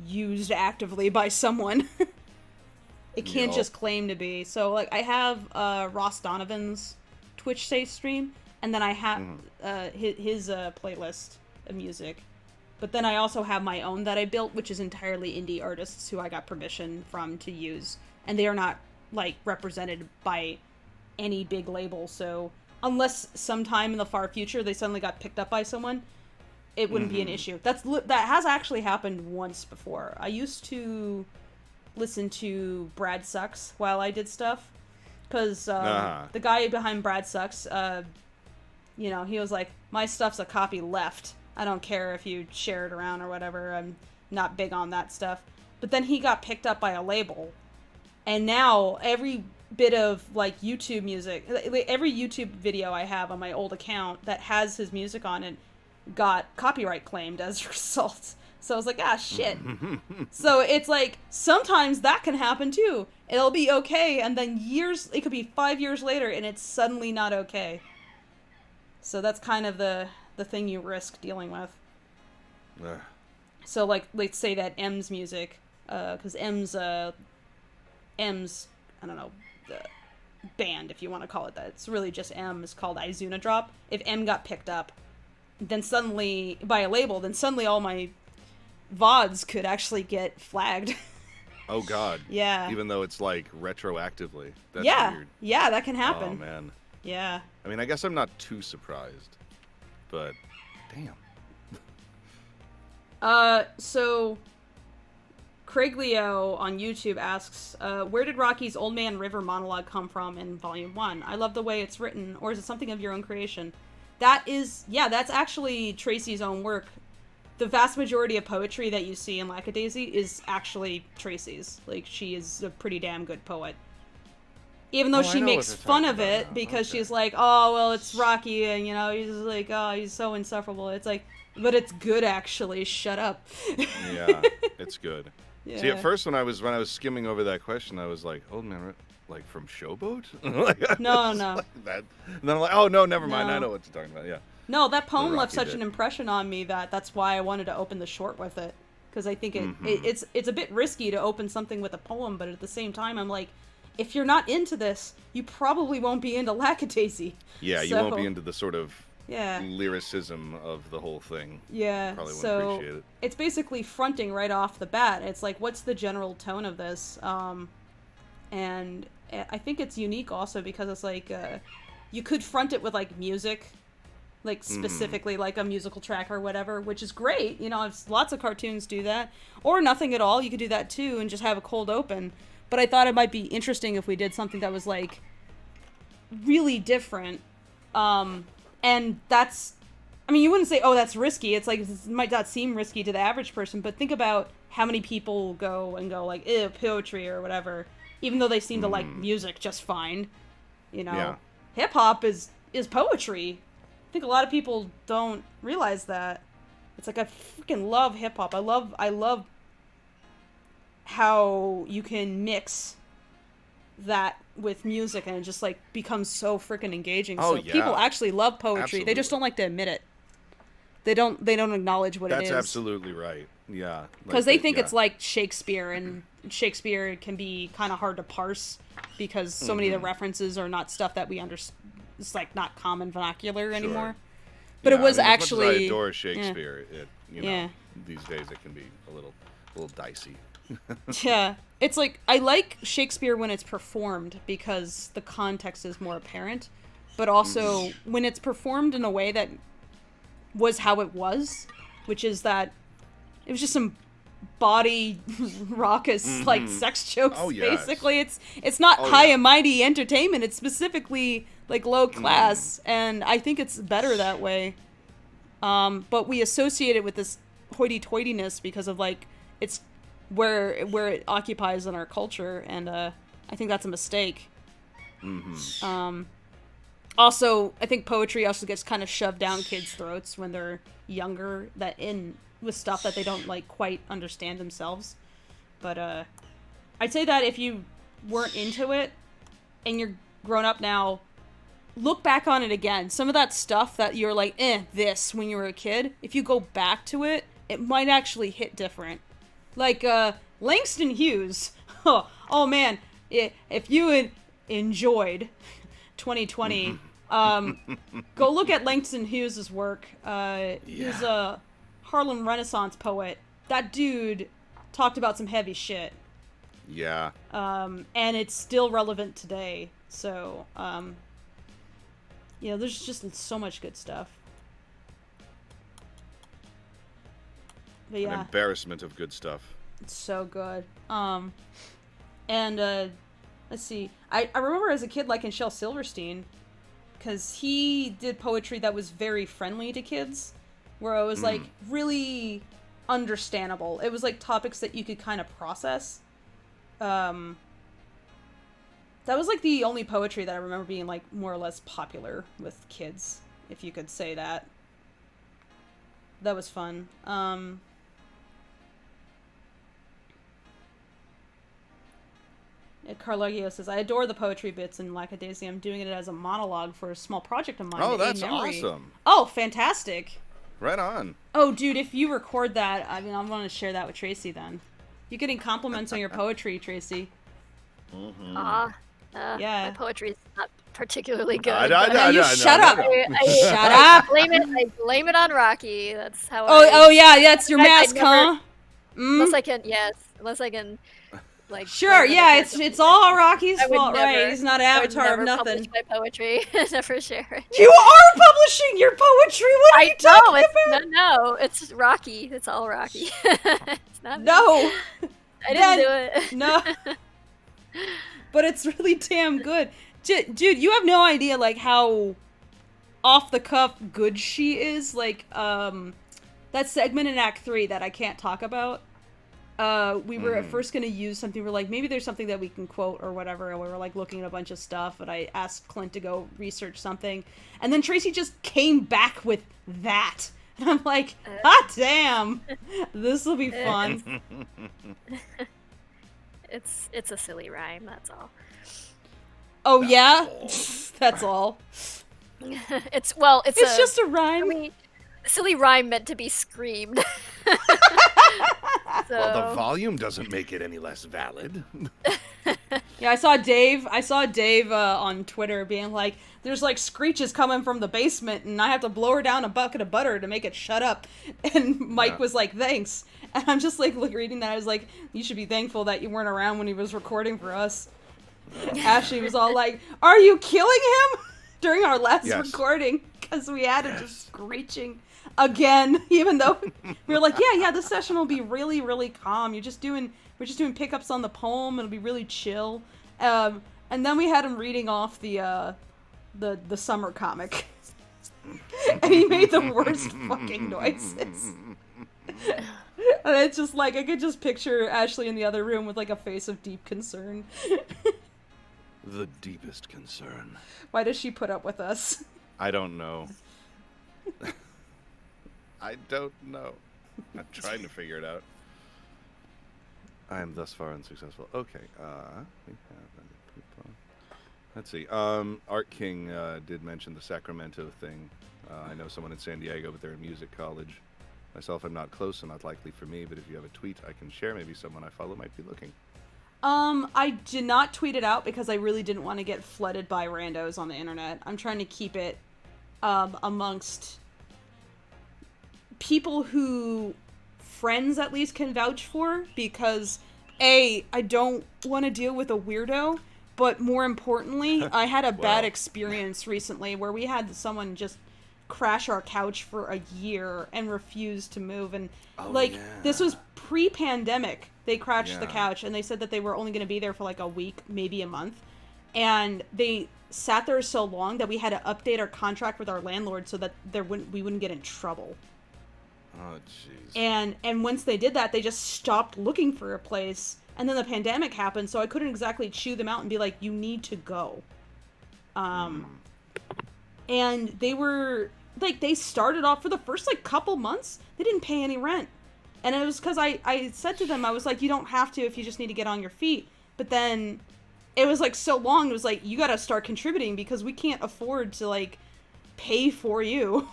used actively by someone. It can't just claim to be. So, like, I have Ross Donovan's Twitch safe stream, and then I have his playlist of music. But then I also have my own that I built, which is entirely indie artists who I got permission from to use. And they are not, like, represented by any big label. So unless sometime in the far future they suddenly got picked up by someone, it wouldn't be an issue. That has actually happened once before. I used to listen to Brad Sucks while I did stuff. Because the guy behind Brad Sucks, you know, he was like, my stuff's a copy left. I don't care if you share it around or whatever. I'm not big on that stuff. but then he got picked up by a label, and now every bit of like YouTube music, every YouTube video I have on my old account that has his music on it got copyright claimed as a result. So I was like, ah, shit. So it's like, sometimes that can happen too. It'll be okay, and then it could be 5 years later, and it's suddenly not okay. So that's kind of the thing you risk dealing with. So like, let's say that M's music, because M's, I don't know, the band, if you want to call it that. It's really just M, is called Izuna Drop. If M got picked up, then suddenly, by a label, then suddenly all my VODs could actually get flagged. Oh God. Yeah. Even though it's like retroactively. That's weird. Yeah, that can happen. Oh man. Yeah. I mean, I guess I'm not too surprised, but damn. So Craig Leo on YouTube asks, where did Rocky's Old Man River monologue come from in Volume 1? I love the way it's written, or is it something of your own creation? That's actually Tracy's own work. The vast majority of poetry that you see in Lackadaisy is actually Tracy's. Like, she is a pretty damn good poet. Even though she makes fun of it because she's like, oh, well, it's Rocky, and, you know, he's like, oh, he's so insufferable. It's like, but it's good, actually. Shut up. Yeah, it's good. Yeah. See, at first when I was skimming over that question, I was like, "Old Man, like from Showboat?" Like, No. like that. And then I'm like, "Oh no, never mind. No. I know what you're talking about." Yeah. No, that poem left Rocky such an impression on me that's why I wanted to open the short with it. Because I think it's a bit risky to open something with a poem, but at the same time, I'm like, if you're not into this, you probably won't be into Lackadaisy. Yeah, you won't be into the sort of yeah. lyricism of the whole thing. Yeah, Probably wouldn't so appreciate it. it's basically fronting right off the bat. It's like, what's the general tone of this? And I think it's unique also because it's like, you could front it with like music, like specifically like a musical track or whatever, which is great. You know, lots of cartoons do that. Or nothing at all, you could do that too and just have a cold open. But I thought it might be interesting if we did something that was like really different. And that's, I mean, you wouldn't say, oh, that's risky. It's like, it might not seem risky to the average person, but think about how many people go like, ew, poetry or whatever, even though they seem to like music just fine. You know, Yeah. Hip hop is poetry. I think a lot of people don't realize that. It's like, I freaking love hip hop. I love how you can mix that with music and it just like becomes so freaking engaging. Oh, So yeah. people actually love poetry. Absolutely. They just don't like to admit it. They don't acknowledge what it is. That's absolutely right. Yeah. Because they think it's like Shakespeare, and Shakespeare can be kind of hard to parse because so many of the references are not stuff that we understand. It's like not common vernacular anymore. But Yeah, it was I mean, actually. As much as I adore Shakespeare. Yeah. It, you know, these days it can be a little dicey. Yeah. It's like, I like Shakespeare when it's performed because the context is more apparent, but also when it's performed in a way that was how it was, which is that it was just some body raucous like sex jokes. Oh, yes. Basically, it's not high and mighty entertainment. It's specifically like low class, and I think it's better that way. But we associate it with this hoity-toityness because of like it's where it occupies in our culture, and I think that's a mistake. Also, I think poetry also gets kind of shoved down kids' throats when they're younger, with stuff that they don't like quite understand themselves. But I'd say that if you weren't into it and you're grown up now, look back on it again. Some of that stuff that you're like, this when you were a kid, if you go back to it, it might actually hit different. Like, Langston Hughes. Oh man, if you had enjoyed 2020, go look at Langston Hughes' work. He's a Harlem Renaissance poet. That dude talked about some heavy shit. Yeah. And it's still relevant today. So, there's just so much good stuff. But An embarrassment of good stuff. It's so good. And let's see. I remember as a kid liking Shel Silverstein because he did poetry that was very friendly to kids, where I was like really understandable. It was like topics that you could kind of process. That was like the only poetry that I remember being like more or less popular with kids, if you could say that. That was fun. Carlagio says, I adore the poetry bits in Lackadaisy. I'm doing it as a monologue for a small project of mine. Oh, A that's Memory. awesome. Oh, fantastic. Right on. Oh, dude, if you record that, I mean, I'm going to share that with Tracy then. You're getting compliments on your poetry, Tracy. Yeah. Yeah. My poetry is not particularly good. Shut up. Shut up. I blame it on Rocky. That's how. Oh, yeah, that's your mask, never, huh? Unless I can, like. Sure, yeah, it's all Rocky's fault, never, right? He's not an avatar of nothing. Publish my poetry. Never share it. You are publishing your poetry. What are you talking about? No, it's Rocky. It's all Rocky. It's not. No, I didn't do it. No, but it's really damn good, dude. You have no idea like how off the cuff good she is. Like that segment in Act 3 that I can't talk about. We were at first going to use something, we're like, maybe there's something that we can quote or whatever, and we were like looking at a bunch of stuff, and I asked Clint to go research something, and then Tracy just came back with that, and I'm like, hot damn, this will be fun. It's a silly rhyme, that's all. Oh yeah? That's all. It's just a rhyme. I mean, silly rhyme meant to be screamed. So... Well, the volume doesn't make it any less valid. Yeah, I saw Dave on Twitter being like, there's like screeches coming from the basement and I have to blow her down a bucket of butter to make it shut up. And Mike was like, thanks. And I'm just like reading that. I was like, you should be thankful that you weren't around when he was recording for us. Ashley was all like, are you killing him? During our last recording, because we added just screeching again, even though we were like, yeah, this session will be really, really calm. We're just doing pickups on the poem. It'll be really chill. And then we had him reading off the summer comic, and he made the worst fucking noises. And it's just like I could just picture Ashley in the other room with like a face of deep concern. The deepest concern. Why does she put up with us? I don't know. I don't know. I'm trying to figure it out. I am thus far unsuccessful. Okay. We have people. Let's see. Art King did mention the Sacramento thing. I know someone in San Diego, but they're in music college. Myself, I'm not close, so not likely for me. But if you have a tweet I can share, maybe someone I follow might be looking. I did not tweet it out because I really didn't want to get flooded by randos on the internet. I'm trying to keep it amongst people who friends at least can vouch for, because I don't want to deal with a weirdo, but more importantly, I had a bad experience recently where we had someone just crash our couch for a year and refuse to move, and this was pre-pandemic. They crashed the couch, and they said that they were only going to be there for like a week, maybe a month, and they sat there so long that we had to update our contract with our landlord so that we wouldn't get in trouble. Oh, jeez. And once they did that, they just stopped looking for a place, and then the pandemic happened, so I couldn't exactly chew them out and be like, you need to go. And they were, like, they started off for the first, like, couple months, they didn't pay any rent. And it was because I said to them, I was like, you don't have to if you just need to get on your feet. But then it was, like, so long, it was like, you gotta start contributing because we can't afford to, like, pay for you.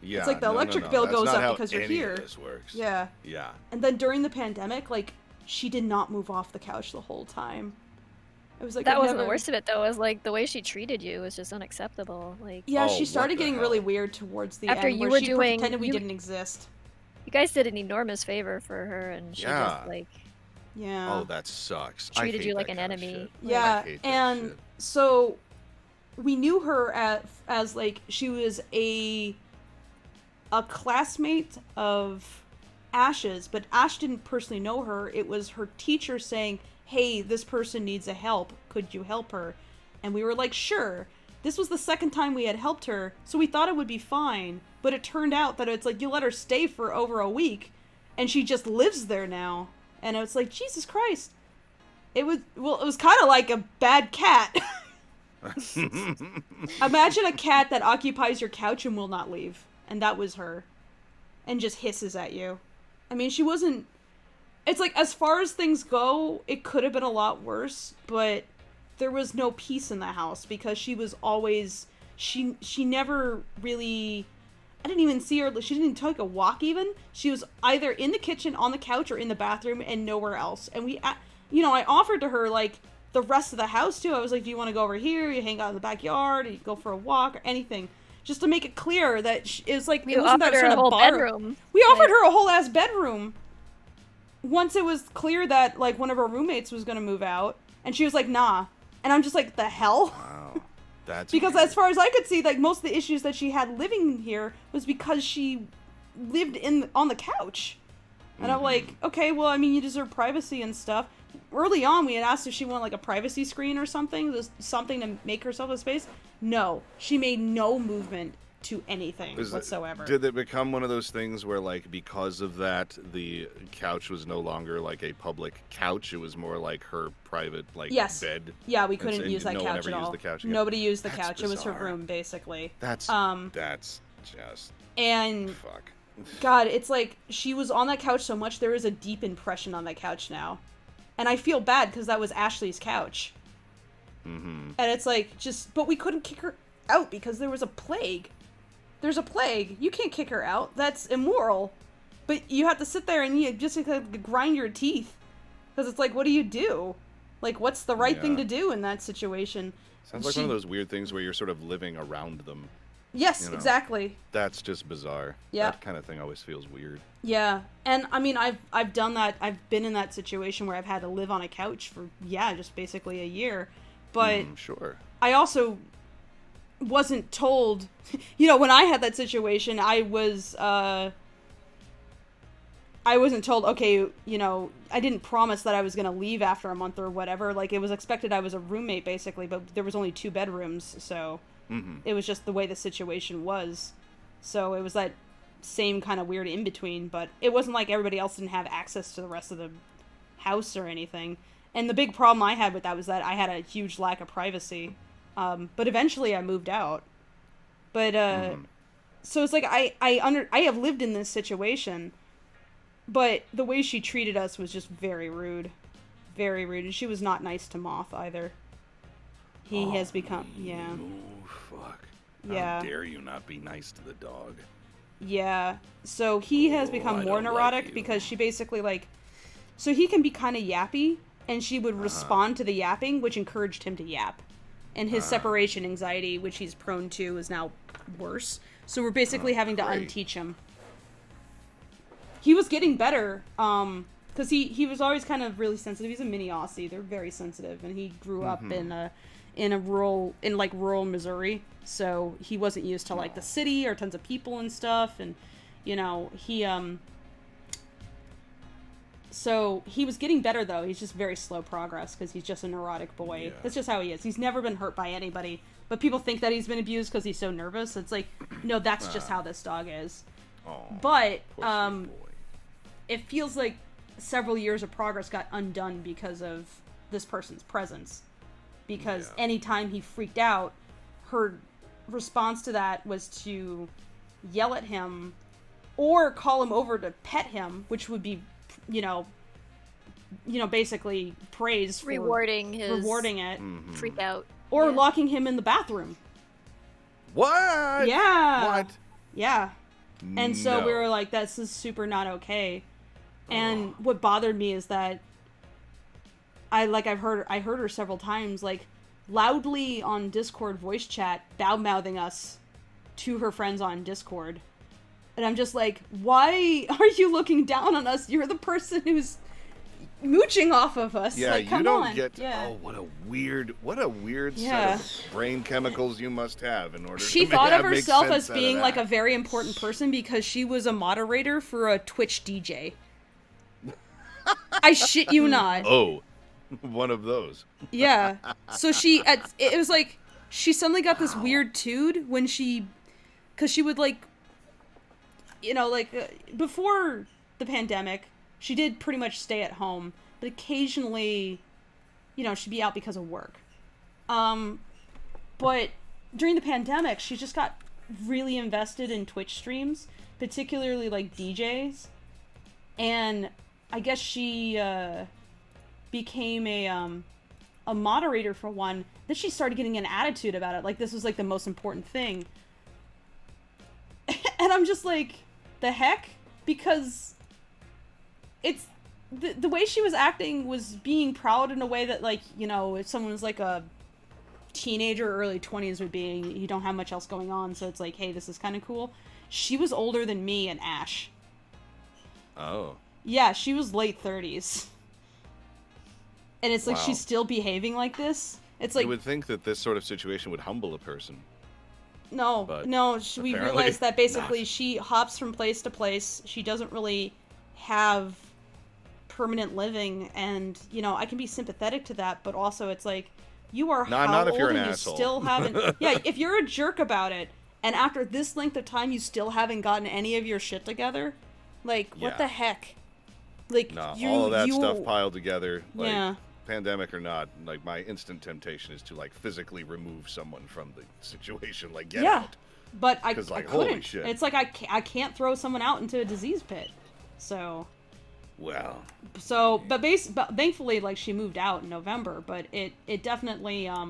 Yeah, it's like the electric bill goes up because you're here. This works. Yeah. Yeah. And then during the pandemic, like, she did not move off the couch the whole time. It was like that wasn't the worst of it though. It was like the way she treated you was just unacceptable. Like she started getting really weird towards the after end. You where were she doing, pretended we didn't exist. You guys did an enormous favor for her, and she just like. Yeah. Oh, that sucks. Treated you like an enemy. Yeah, and so we knew her as like she was a classmate of Ash's, but Ash didn't personally know her. It was her teacher saying, hey, this person needs a help. Could you help her? And we were like, sure. This was the second time we had helped her, so we thought it would be fine. But it turned out that it's like, you let her stay for over a week, and she just lives there now. And it's like, Jesus Christ. It was kind of like a bad cat. Imagine a cat that occupies your couch and will not leave. And that was her. And just hisses at you. I mean, she wasn't... It's like, as far as things go, it could have been a lot worse, but there was no peace in the house because she was always... She never really... I didn't even see her. She didn't take a walk even. She was either in the kitchen, on the couch, or in the bathroom, and nowhere else. And I offered to her, like, the rest of the house, too. I was like, do you want to go over here? You hang out in the backyard? Or you go for a walk? Or anything. Just to make it clear that it was like... We it wasn't offered that her sort a of whole bar. bedroom. We offered her a whole-ass bedroom. Once it was clear that, like, one of her roommates was going to move out. And she was like, nah. And I'm just like, the hell? Wow. That's Because weird. as far as I could see, like, most of the issues that she had living here was because she lived on the couch. And I'm like, okay, well, I mean, you deserve privacy and stuff. Early on, we had asked if she wanted, like, a privacy screen or something, just something to make herself a space. No. She made no movement to anything whatsoever. Did it become one of those things where, like, because of that, the couch was no longer, like, a public couch? It was more like her private, like, Yes. bed? Yeah, we couldn't And use that no one couch ever at used all. the couch again? Nobody used the That's couch. It was her bizarre. room, basically. That's just... And... Fuck. God, it's like, she was on that couch so much, there is a deep impression on that couch now. And I feel bad, because that was Ashley's couch. Mm-hmm. And it's like, but we couldn't kick her out, because there was a plague. There's a plague. You can't kick her out. That's immoral. But you have to sit there and you just grind your teeth. Because it's like, what do you do? Like, what's the right thing to do in that situation? Sounds like one of those weird things where you're sort of living around them. Yes, you know. Exactly. That's just bizarre. Yeah. That kind of thing always feels weird. Yeah, and I mean, I've done that. I've been in that situation where I've had to live on a couch for, just basically a year. But Sure. I also wasn't told, when I had that situation, I wasn't told, okay, I didn't promise that I was going to leave after a month or whatever. Like, it was expected I was a roommate, basically, but there was only 2 bedrooms, so it was just the way the situation was. So it was that same kind of weird in-between, but it wasn't like everybody else didn't have access to the rest of the house or anything. And the big problem I had with that was that I had a huge lack of privacy. But eventually I moved out. But, so it's like, I have lived in this situation, but the way she treated us was just very rude. Very rude. And she was not nice to Moth either. He has become, Oh, fuck. Yeah. How dare you not be nice to the dog? Yeah. So he has become I more don't like neurotic you. because she basically, like, so he can be kind of yappy, and she would respond to the yapping, which encouraged him to yap. And his separation anxiety, which he's prone to, is now worse. So we're basically having to great. unteach him. He was getting better, because he was always kind of really sensitive. He's a mini Aussie. They're very sensitive, and he grew up in rural Missouri, so he wasn't used to, like, the city or tons of people and stuff, and, so he was getting better, though. He's just very slow progress, because he's just a neurotic boy. Yeah. That's just how he is. He's never been hurt by anybody, but people think that he's been abused because he's so nervous. It's like, no, that's just how this dog is. Oh, But, poor sweet boy. it feels like several years of progress got undone because of this person's presence. Because anytime he freaked out, her response to that was to yell at him or call him over to pet him, which would be, basically praise for Rewarding it. freak out. Or locking him in the bathroom. What? Yeah. What? Yeah. And so we No. were like, this is super not okay. And what bothered me is that I heard her several times, like, loudly on Discord voice chat, mouthing us to her friends on Discord. And I'm just like, why are you looking down on us? You're the person who's mooching off of us. Yeah, like, come you don't on. get. Yeah. Oh, what a weird Yeah. set of brain chemicals you must have in order. She to thought of make herself sense as out of being like a that. very important person because she was a moderator for a Twitch DJ. I shit you not. Oh, one of those. Yeah. So it was like, she suddenly got this weird tude when because she would, like, before the pandemic, she did pretty much stay at home, but occasionally, you know, she'd be out because of work. But during the pandemic, she just got really invested in Twitch streams, particularly like DJs. And I guess she became a moderator for one. Then she started getting an attitude about it, like this was like the most important thing. And I'm just like, the heck? Because it's the way she was acting was being proud in a way that, like, you know, if someone was like a teenager, early 20s would be, you don't have much else going on, so it's like, hey, this is kind of cool. She was older than me and Ash. Oh. Yeah, she was late 30s. And it's like, Wow. she's still behaving like this. It's like, You would think that this sort of situation would humble a person. no, but we apparently realized that basically not. she hops from place to place. She doesn't really have permanent living, and, you know, I can be sympathetic to that, but also it's like, you are Nah, how not if old you're an and you asshole. still haven't... Yeah, if you're a jerk about it, and after this length of time you still haven't gotten any of your shit together, like, what Yeah. the heck? Like, No, all of that you... stuff piled together, like, Yeah. pandemic or not, like, my instant temptation is to, like, physically remove someone from the situation, like, get Yeah. out. But I 'Cause, like, I holy couldn't. shit. It's like I can't throw someone out into a disease pit. So... Well, but thankfully, like, she moved out in November, but it definitely, I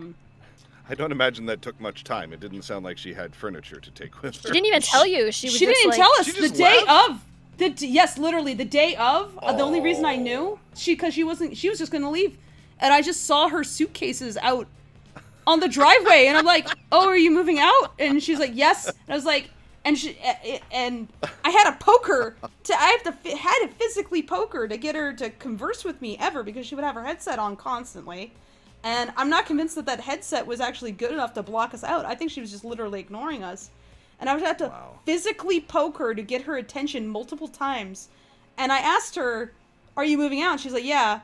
don't imagine that took much time. It didn't sound like she had furniture to take with her. She didn't even tell you. She was she just didn't like, tell us She the just day left? of. Yes, literally the day of. The only reason I knew, Oh. because she was just gonna leave, and I just saw her suitcases out on the driveway, and I'm like, "Oh, are you moving out?" And she's like, "Yes." And I was like, and I had to poke her had to physically poke her to get her to converse with me ever, because she would have her headset on constantly. And I'm not convinced that headset was actually good enough to block us out. I think she was just literally ignoring us. And I would have to Wow. physically poke her to get her attention multiple times. And I asked her, "Are you moving out?" And she's like, "Yeah."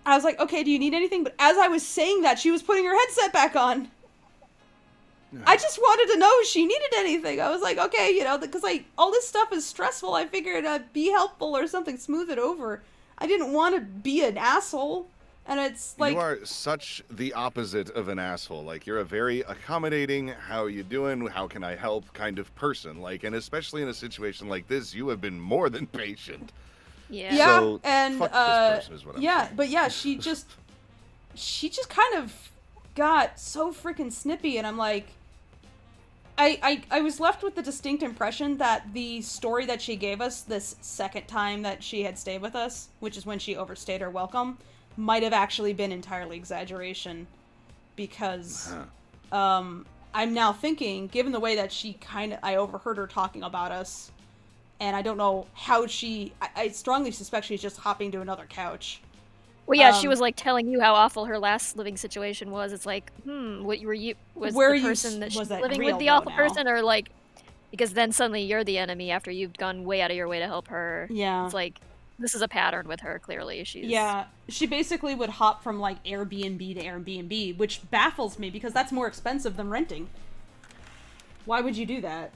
I was like, "Okay, do you need anything?" But as I was saying that, she was putting her headset back on. I just wanted to know if she needed anything. I was like, okay, you know, because like all this stuff is stressful. I figured I'd be helpful or something, smooth it over. I didn't want to be an asshole. And it's like, you are such the opposite of an asshole. Like, you're a very accommodating, how you doing, how can I help kind of person. Like, and especially in a situation like this, you have been more than patient. yeah. yeah, So, and fuck this person is what I'm yeah, saying. but yeah, she just kind of got so freaking snippy, and I'm like, I was left with the distinct impression that the story that she gave us this second time that she had stayed with us, which is when she overstayed her welcome, might have actually been entirely exaggeration, because I'm now thinking, given the way that I overheard her talking about us, and I don't know how I strongly suspect she's just hopping to another couch. Well, yeah, she was like telling you how awful her last living situation was. It's like, what were you? Was Where the you person that was she's that living real, with the though, awful now? person, or like, because then suddenly you're the enemy after you've gone way out of your way to help her. Yeah. It's like, this is a pattern with her. Clearly, Yeah, she basically would hop from like Airbnb to Airbnb, which baffles me because that's more expensive than renting. Why would you do that?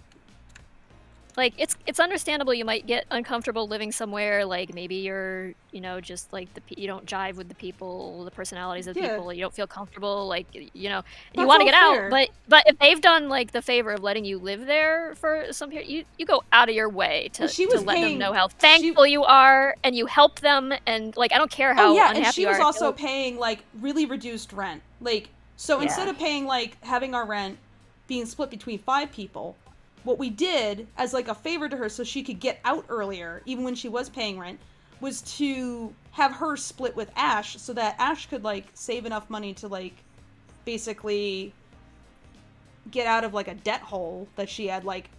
Like, it's understandable you might get uncomfortable living somewhere, like maybe you're, you know, just like you don't jive with the people, the personalities of the Yeah. people, you don't feel comfortable, like, you know, That's you want to all get fair. out, but if they've done like the favor of letting you live there for some period, you go out of your way to, Well, she to was let paying- them know how thankful you are, and you help them, and like, I don't care how Oh yeah, unhappy and she you was are. also paying like really reduced rent. Like, so instead Yeah. of paying like having our rent being split between 5 people, what we did as like a favor to her so she could get out earlier, even when she was paying rent, was to have her split with Ash so that Ash could like save enough money to like basically get out of like a debt hole that she had like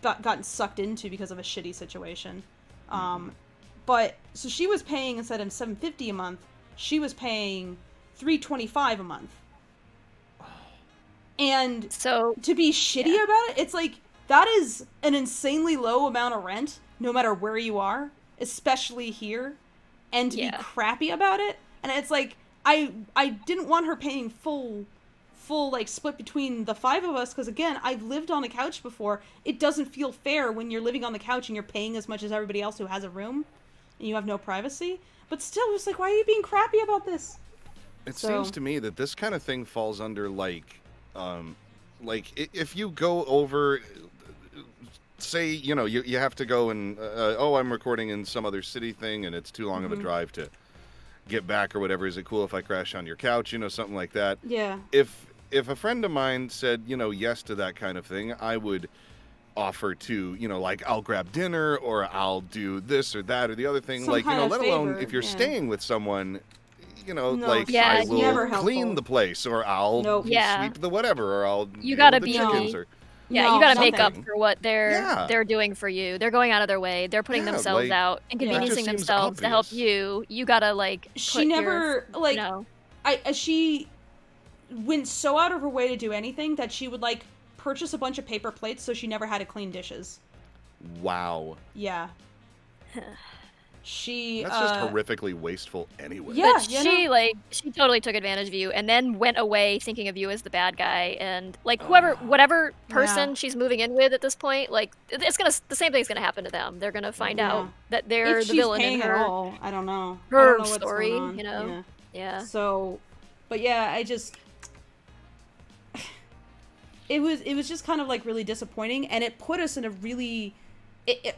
gotten sucked into because of a shitty situation. But so she was paying, instead of $750 a month, she was paying $325 a month. And So to be shitty about it, it's like, that is an insanely low amount of rent, no matter where you are, especially here, and to be Yeah. crappy about it. And it's like, I didn't want her paying full full like split between the 5 of us, because again, I've lived on a couch before. It doesn't feel fair when you're living on the couch and you're paying as much as everybody else who has a room and you have no privacy. But still, it's like, why are you being crappy about this? It seems to me that this kind of thing falls under like if you go over, say, you know, you have to go and I'm recording in some other city thing and it's too long of a drive to get back or whatever. Is it cool if I crash on your couch? You know, something like that. Yeah. If a friend of mine said, you know, yes to that kind of thing, I would offer to, you know, like, I'll grab dinner or I'll do this or that or the other thing. Some like, you kind know, of let favor, alone if you're staying with someone, you know, No, like, Yeah, I it's will never clean helpful. the place or I'll Nope. Yeah. sweep the whatever or I'll You deal gotta with the be- chickens or Yeah, No, you gotta make up nothing. for what Yeah. they're doing for you. They're going out of their way. They're putting Yeah, themselves like, out, that inconveniencing just seems themselves to help obvious. you. You gotta like. She put never, your, like, You know, she went so out of her way to do anything that she would like purchase a bunch of paper plates so she never had to clean dishes. wow. Yeah. She That's just horrifically wasteful anyway. Yeah, but you she know? like she totally took advantage of you, and then went away thinking of you as the bad guy, and like whatever person Yeah. she's moving in with at this point, like the same thing's gonna happen to them. They're gonna find Yeah. out that they're if the she's villain paying in at her all, I don't know. I her don't know what's story, going on. you know? Yeah. Yeah. So, but yeah, I just it was just kind of like really disappointing, and it put us in a really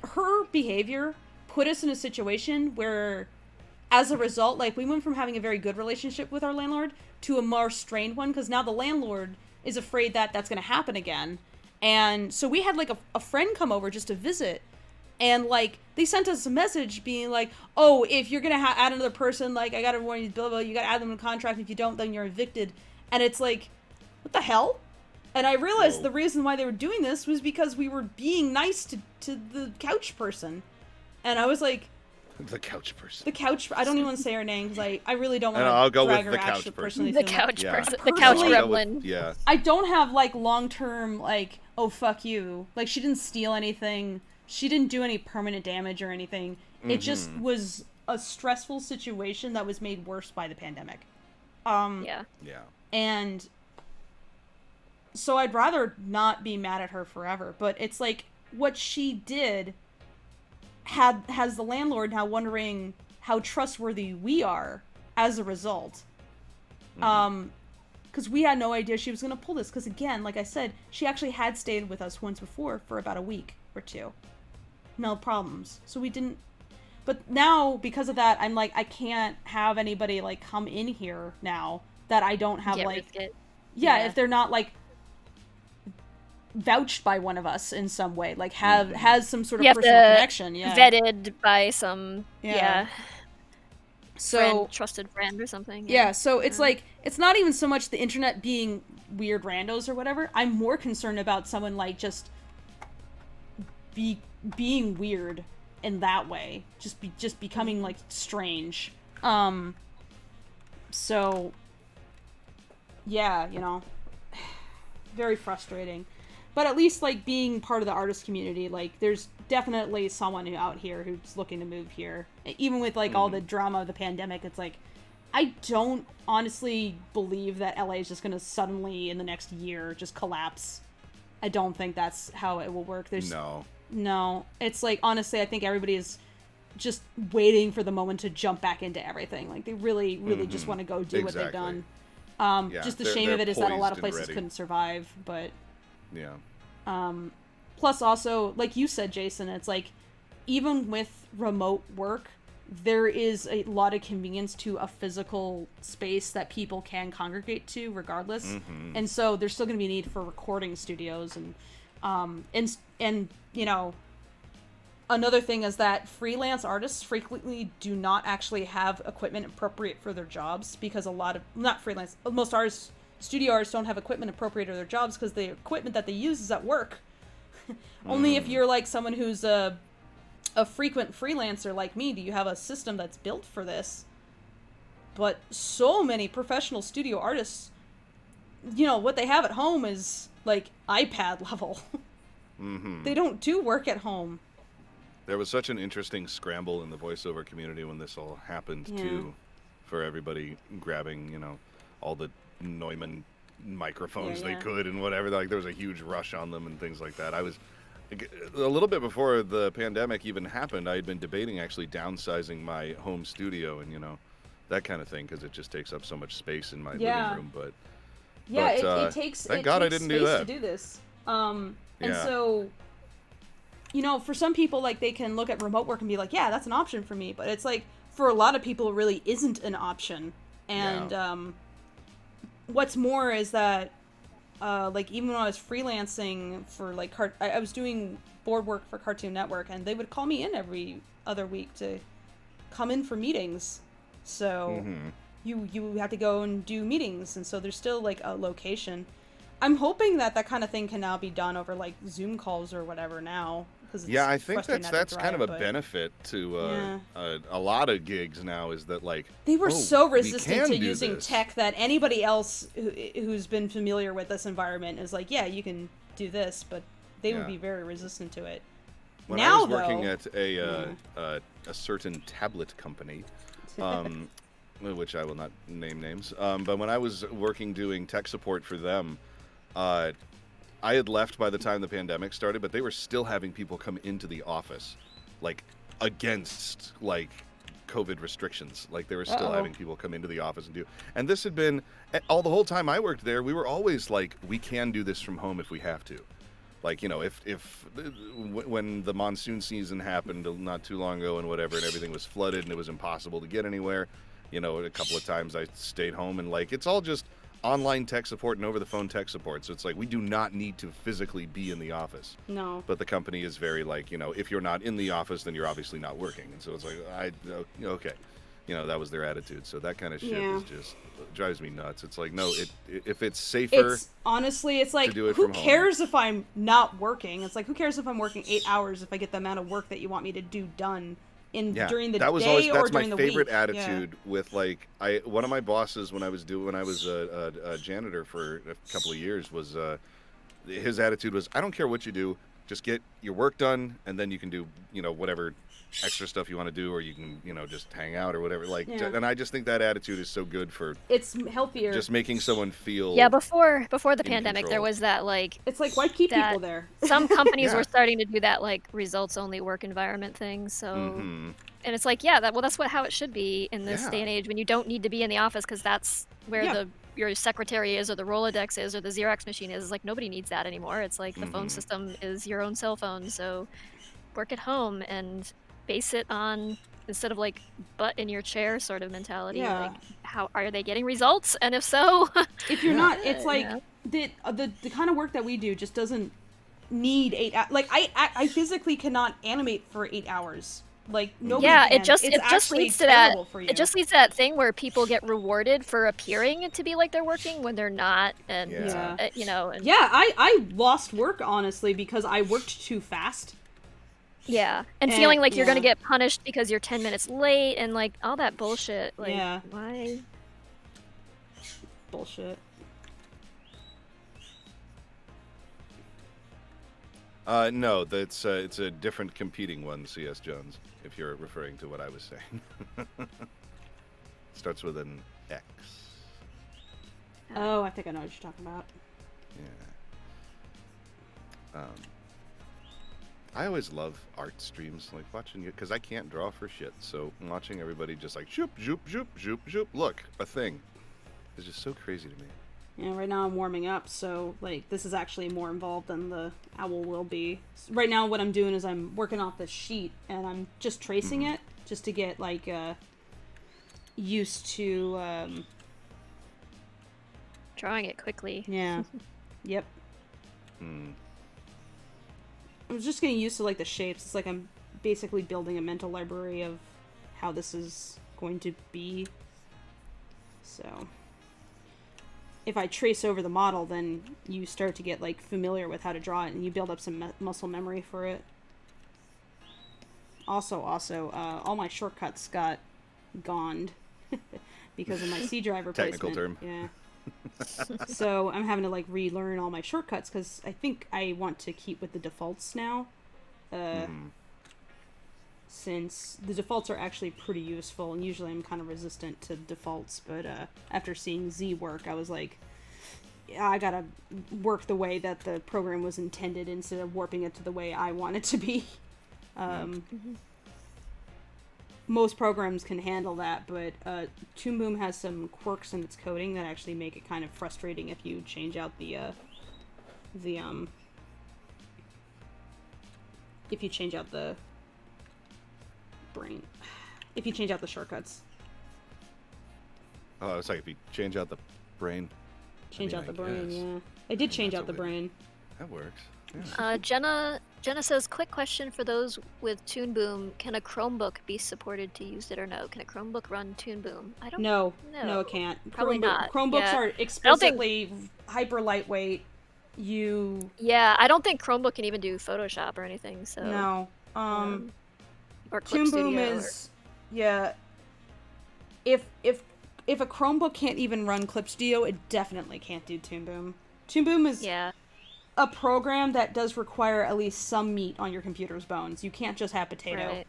her behavior put us in a situation where, as a result, like, we went from having a very good relationship with our landlord to a more strained one, because now the landlord is afraid that that's going to happen again. And so we had like a friend come over just to visit, and like they sent us a message being like, oh, if you're gonna add another person, like, I gotta warn you, blah, blah, you gotta add them to the contract. If you don't, then you're evicted. And it's like, what the hell? And I realized Whoa. the reason why they were doing this was because we were being nice to the couch person. And I was like, The couch person. the couch, I don't even want to say her name because I really don't want And I'll to go drag with her the couch actually person. personally. The feel couch Yeah. person, the couch Personally, I'll go with- gremlin. yeah. I don't have like long-term like, oh fuck you. Like, she didn't steal anything. She didn't do any permanent damage or anything. It just was a stressful situation that was made worse by the pandemic. Yeah. Yeah. And so I'd rather not be mad at her forever, but it's like what she did has the landlord now wondering how trustworthy we are as a result. Because we had no idea she was going to pull this. Because again, like I said, she actually had stayed with us once before for about a week or two. No problems. So we didn't. But now, because of that, I'm like, I can't have anybody like come in here now that I don't have Can't like. risk it. Yeah, Yeah. if they're not like vouched by one of us in some way, like has some sort of You have personal to connection. Yeah. vetted by some Yeah. So trusted friend or something. yeah, so it's like, it's not even so much the internet being weird randos or whatever. I'm more concerned about someone like just being weird in that way, just becoming like strange. So yeah, you know, very frustrating. But at least, like, being part of the artist community, like, there's definitely someone out here who's looking to move here. Even with, like, all the drama of the pandemic, it's like, I don't honestly believe that LA is just going to suddenly, in the next year, just collapse. I don't think that's how it will work. No. It's like, honestly, I think everybody is just waiting for the moment to jump back into everything. Like, they really, really just want to go do what they've Exactly. done. Yeah, Just the they're- shame of they're it is that a lot of poised and places ready. couldn't survive, but Yeah. plus also, like you said, Jason, it's like, even with remote work, there is a lot of convenience to a physical space that people can congregate to regardless. And so there's still going to be a need for recording studios and you know, another thing is that freelance artists frequently do not actually have equipment appropriate for their jobs, because most studio artists don't have equipment appropriate for their jobs because the equipment that they use is at work. Only if you're like someone who's a frequent freelancer like me do you have a system that's built for this. But so many professional studio artists, you know, what they have at home is like iPad level. They don't do work at home. There was such an interesting scramble in the voiceover community when this all happened, Yeah. too, for everybody grabbing, you know, all the Neumann microphones they Yeah. could and whatever. Like there was a huge rush on them and things like that. I was a little bit before the pandemic even happened. I had been debating actually downsizing my home studio and that kind of thing because it just takes up so much space in my Yeah. living room. But Yeah, But, it takes thank it God I takes didn't do space that. to do this. And Yeah. so, for some people, like, they can look at remote work and be like, yeah, that's an option for me. But it's like, for a lot of people, it really isn't an option. And what's more is that, like, even when I was freelancing for, like, I was doing board work for Cartoon Network, and they would call me in every other week to come in for meetings. So you have to go and do meetings, and so there's still, like, a location. I'm hoping that kind of thing can now be done over, like, Zoom calls or whatever now. Yeah, I think frustrating that's to kind of drive, a but benefit to Yeah. a lot of gigs now is that like They were "Oh, so we resistant can to do using this." tech that anybody else who's been familiar with this environment is like, yeah, you can do this, but they would Yeah. be very resistant to it. When now, I was working though, at a certain tablet company, which I will not name names, but when I was working doing tech support for them, I had left by the time the pandemic started, but they were still having people come into the office, like against like COVID restrictions. Like they were still Uh-oh. having people come into the office and do. And this had been all the whole time I worked there. We were always like, we can do this from home if we have to. Like when the monsoon season happened not too long ago and whatever, and everything was flooded and it was impossible to get anywhere. A couple of times I stayed home and like it's all just online tech support and over the phone tech support. So it's like we do not need to physically be in the office. no. But the company is very like, if you're not in the office, then you're obviously not working. And so it's like, okay. That was their attitude. So that kind of shit Yeah. is just drives me nuts. It's like, no, if it's safer. It's honestly, it's like, do it who from home. cares if I'm not working? It's like, who cares if I'm working 8 hours if I get the amount of work that you want me to do done during the that was day always or that's during my the favorite week. attitude with like one of my bosses when I was a janitor for a couple of years was his attitude was, I don't care what you do, just get your work done and then you can do whatever extra stuff you want to do, or you can just hang out or whatever, like and I just think that attitude is so good for It's healthier. just making someone feel before the in pandemic there control. was that like It's like, why keep that- people there? some companies Yeah. were starting to do that like results only work environment thing, so Mhm. and it's like that's how it should be in this Yeah. day and age when you don't need to be in the office because that's where Yeah. your secretary is or the Rolodex is or the Xerox machine is. Like nobody needs that anymore. It's like the phone Mhm. system is your own cell phone, so work at home and base it on, instead of like butt in your chair sort of mentality, Yeah. like how are they getting results, and if so If you're not, it's like Yeah. the kind of work that we do just doesn't need 8 hours. Like I physically cannot animate for 8 hours. Like nobody yeah, can. it just It's actually leads to that. terrible for you. It just leads to that thing where people get rewarded for appearing to be like they're working when they're not, and Yeah. and Yeah, I lost work honestly because I worked too fast. yeah, and And- feeling like you're gonna yeah. get punished because you're 10 minutes late and like all that bullshit. Like, Yeah. why? Bullshit. No, that's it's a different competing one, C.S. Jones, if you're referring to what I was saying. Starts with an X. Oh, I think I know what you're talking about. Yeah. I always love art streams, like watching it, because I can't draw for shit. So watching everybody just like shoop, zoop, zoop, zoop, zoop, look, a thing, is just so crazy to me. Yeah, right now I'm warming up, so like this is actually more involved than the owl will be. Right now what I'm doing is I'm working off this sheet and I'm just tracing it just to get like used to Drawing it quickly. yeah. Yep. Hmm. I'm just getting used to like the shapes. It's like I'm basically building a mental library of how this is going to be. So if I trace over the model, then you start to get like familiar with how to draw it and you build up some muscle memory for it. Also, all my shortcuts got goned because of my C drive replacement. Technical term. Yeah. So I'm having to like relearn all my shortcuts because I think I want to keep with the defaults now. Since the defaults are actually pretty useful, and usually I'm kind of resistant to defaults, but after seeing Z work, I was like, I gotta work the way that the program was intended instead of warping it to the way I want it to be. Most programs can handle that, but Toon Boom has some quirks in its coding that actually make it kind of frustrating if you change out if you change out the brain. If you change out the shortcuts. Oh, it's like if you change out the brain. Change out the brain, guess. yeah. I did change out the brain. That works. Yeah. Jenna says, quick question for those with Toon Boom. Can a Chromebook be supported to use it or no? Can a Chromebook run Toon Boom? I don't know. No, it can't. Probably not. Chromebooks are explicitly hyper lightweight. Yeah, I don't think Chromebook can even do Photoshop or anything, so... No. Or Clip Toon Boom Studio is... Yeah. If a Chromebook can't even run Clip Studio, it definitely can't do Toon Boom. Toon Boom is a program that does require at least some meat on your computer's bones. You can't just have potato. Right.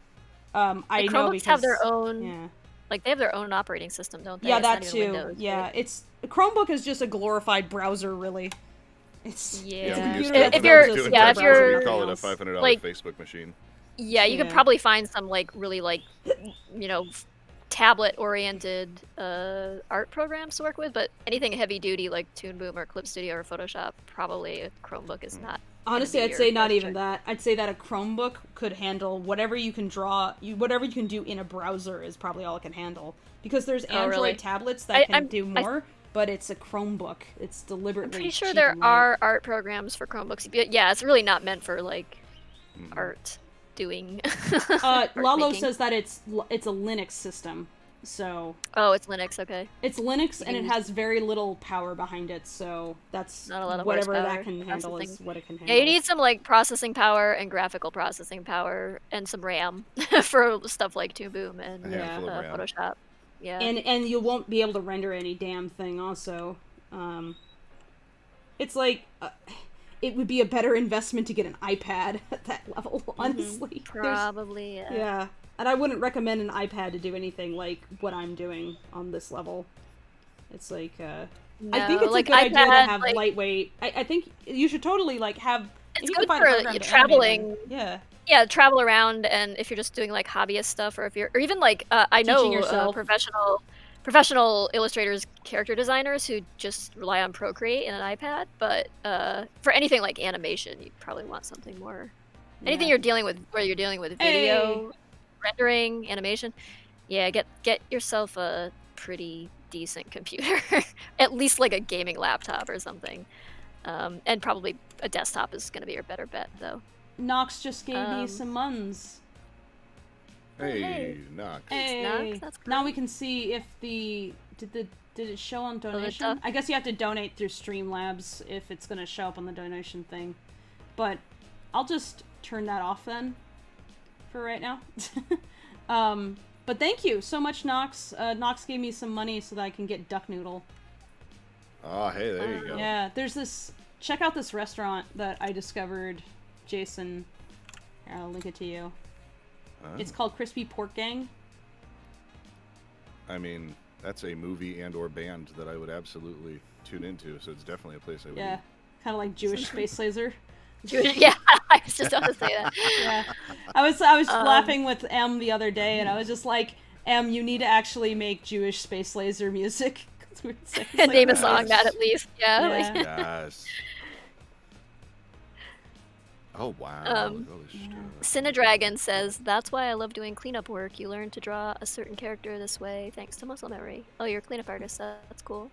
I know Chromebooks because have their own... Yeah. Like, they have their own operating system, don't they? Yeah, It's that not too. even Windows, Yeah, right? it's... Chromebook is just a glorified browser, really. It's... Yeah. We used If to you're- doing yeah, that if browser, you're- we call it a nothing $500 like- Facebook machine. Yeah, you could Yeah. probably find some, like, really, like, tablet-oriented art programs to work with, but anything heavy-duty like Toon Boom or Clip Studio or Photoshop, probably a Chromebook is not. Honestly, gonna I'd be say your not best even choice. that. I'd say that a Chromebook could handle whatever you can draw, whatever you can do in a browser is probably all it can handle. Because there's Oh, Android really? tablets that can I'm- do more, but it's a Chromebook. It's deliberately I'm pretty sure cheap there and light. are art programs for Chromebooks. But yeah, it's really not meant for like art doing. art Lalo making. says that it's a Linux system, so Oh, it's Linux. Okay. it's Linux You and can it has very little power behind it. So that's Not a lot of whatever horsepower, that can handle is processing. what it can handle. Yeah, you need some like processing power and graphical processing power and some RAM for stuff like Toon Boom and A handful of RAM. Photoshop. Yeah. And you won't be able to render any damn thing also. It's like it would be a better investment to get an iPad at that level, honestly. Probably. Yeah. And I wouldn't recommend an iPad to do anything like what I'm doing on this level. It's like I think No, it's like a good idea to iPad, have like- lightweight. I think you should totally like have It's if you can good find a for program to traveling. animate on. Yeah. Yeah, travel around, and if you're just doing like hobbyist stuff, or if you're, or even like I know Teaching yourself. professional illustrators, character designers who just rely on Procreate and an iPad. But for anything like animation, you probably want something more. Anything Yeah. you're dealing with, where you're dealing with video, rendering, animation, yeah, get yourself a pretty decent computer, at least like a gaming laptop or something, and probably a desktop is going to be your better bet, though. Nox just gave me some muns. Hey, Knox. Hey. Nox, that's Now great. we can see if did it show on donation? does. I guess you have to donate through Streamlabs if it's gonna show up on the donation thing. But I'll just turn that off then for right now. But thank you so much, Nox. Nox gave me some money so that I can get duck noodle. Oh, hey, there you go. Yeah, there's this. Check out this restaurant that I discovered, Jason. Here, I'll link it to you. It's called Crispy Pork Gang. I mean, that's a movie and or band that I would absolutely tune into, so it's definitely a place I would Yeah, eat. kind of like Jewish Space Laser. Yeah, I was just about to say that. Yeah, I was laughing with M the other day, and I was just like, M, you need to actually make Jewish Space Laser music. 'Cause we were saying, it's like, Name a song that at least. Yeah. Yeah. Like, Yes. Oh, wow. Look at all this stuff. Cinedragon says, that's why I love doing cleanup work. You learn to draw a certain character this way thanks to muscle memory. Oh, you're a cleanup artist. That's cool.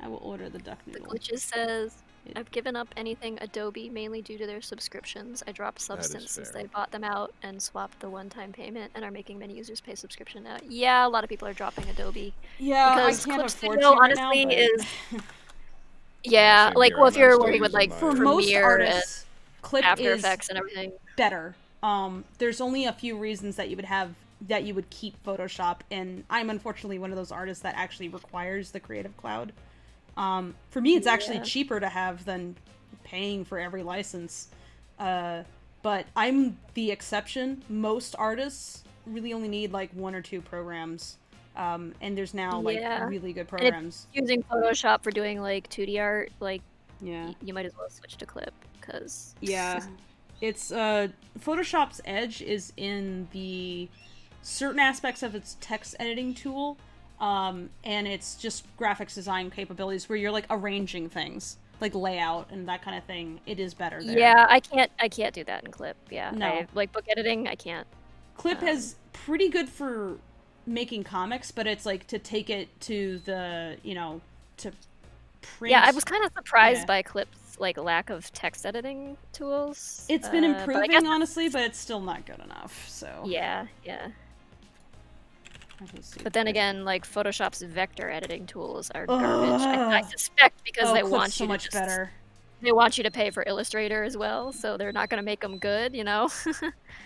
I will order the duck The noodle. Glitches says, I've given up anything Adobe mainly due to their subscriptions. I dropped Substance since fair. they bought them out and swapped the one-time payment and are making many users pay subscription now. Yeah, a lot of people are dropping Adobe. Yeah, Because I can't Clip afford Studio, to right now, honestly, but- is Yeah, Same like, here. well, if I'm you're still working with using like my- For most Premiere artists, Clip and After is Effects and everything. better. There's only a few reasons that you would keep Photoshop, and I'm unfortunately one of those artists that actually requires the Creative Cloud. For me, it's actually Yeah. cheaper to have than paying for every license. but I'm the exception. Most artists really only need like 1 or 2 programs. And there's now like really good And if programs. using Photoshop for doing like 2D art, like Yeah. you might as well switch to Clip, because Yeah. It's Photoshop's edge is in the certain aspects of its text editing tool, and it's just graphics design capabilities where you're like arranging things, like layout and that kind of thing. It is better there. Yeah, I can't do that in Clip. Yeah, No. like book editing, I can't. Clip is pretty good for making comics, but it's like to take it to the, to print. Yeah, I was kind of surprised by Clip's like lack of text editing tools. It's been but improving, honestly, but it's still not good enough. So yeah. But then again, like Photoshop's vector editing tools are garbage. I suspect because they want so you much better. They want you to pay for Illustrator as well, so they're not going to make them good, you know.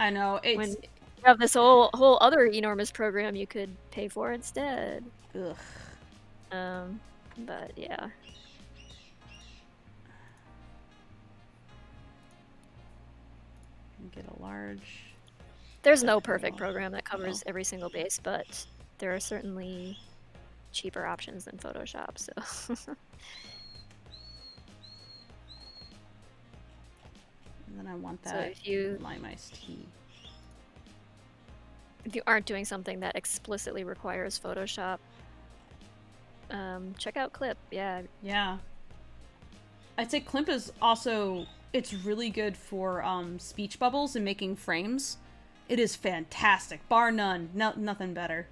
I know. When you have this whole other enormous program you could pay for instead. Ugh. But yeah. Get a large. There's no perfect program that covers every single base, but there are certainly cheaper options than Photoshop, so. And then I want that so if you lime iced tea. If you aren't doing something that explicitly requires Photoshop, check out Clip. Yeah. Yeah. I'd say Clip is also, it's really good for speech bubbles and making frames. It is fantastic, bar none. Nothing better.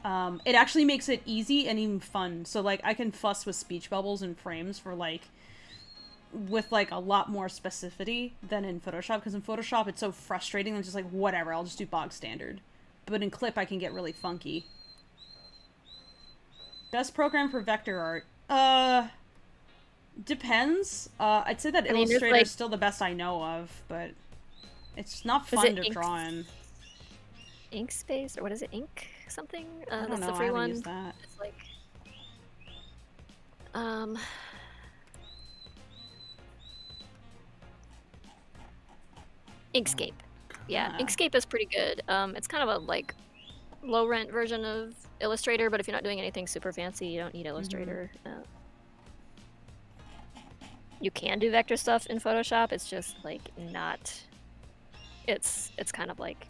It actually makes it easy and even fun. So like I can fuss with speech bubbles and frames for like with like a lot more specificity than in Photoshop, because in Photoshop it's so frustrating and just like whatever, I'll just do bog standard. But in Clip I can get really funky. Best program for vector art? Depends. I'd say that Illustrator is still the best I know of, but it's not fun to draw in. Inkspace, or what is it? Ink something? I don't that's know. the free I haven't one. used that. It's like Inkscape. Yeah, Inkscape is pretty good. It's kind of a like low rent version of Illustrator, but if you're not doing anything super fancy, you don't need Illustrator. You can do vector stuff in Photoshop. It's just like not. It's kind of like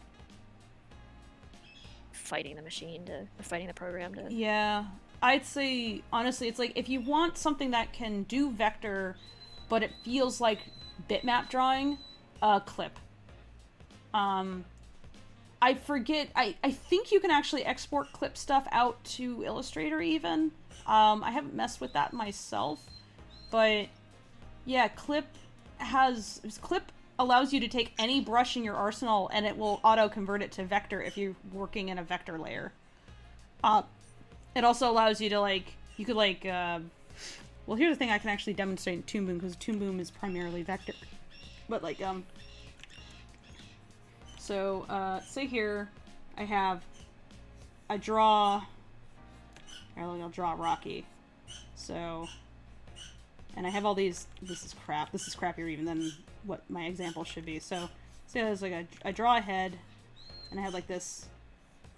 fighting the machine fighting the program to. Yeah, I'd say honestly, it's like if you want something that can do vector, but it feels like bitmap drawing, Clip. I forget. I think you can actually export Clip stuff out to Illustrator even. I haven't messed with that myself, but yeah, Clip allows you to take any brush in your arsenal and it will auto convert it to vector if you're working in a vector layer. It also allows you to well, here's the thing I can actually demonstrate in Toon Boom, because Toon Boom is primarily vector. But so, say here, I'll draw Rocky. So, and I have all these, this is crappier even than what my example should be. So, say there's like I draw a head, and I have like this,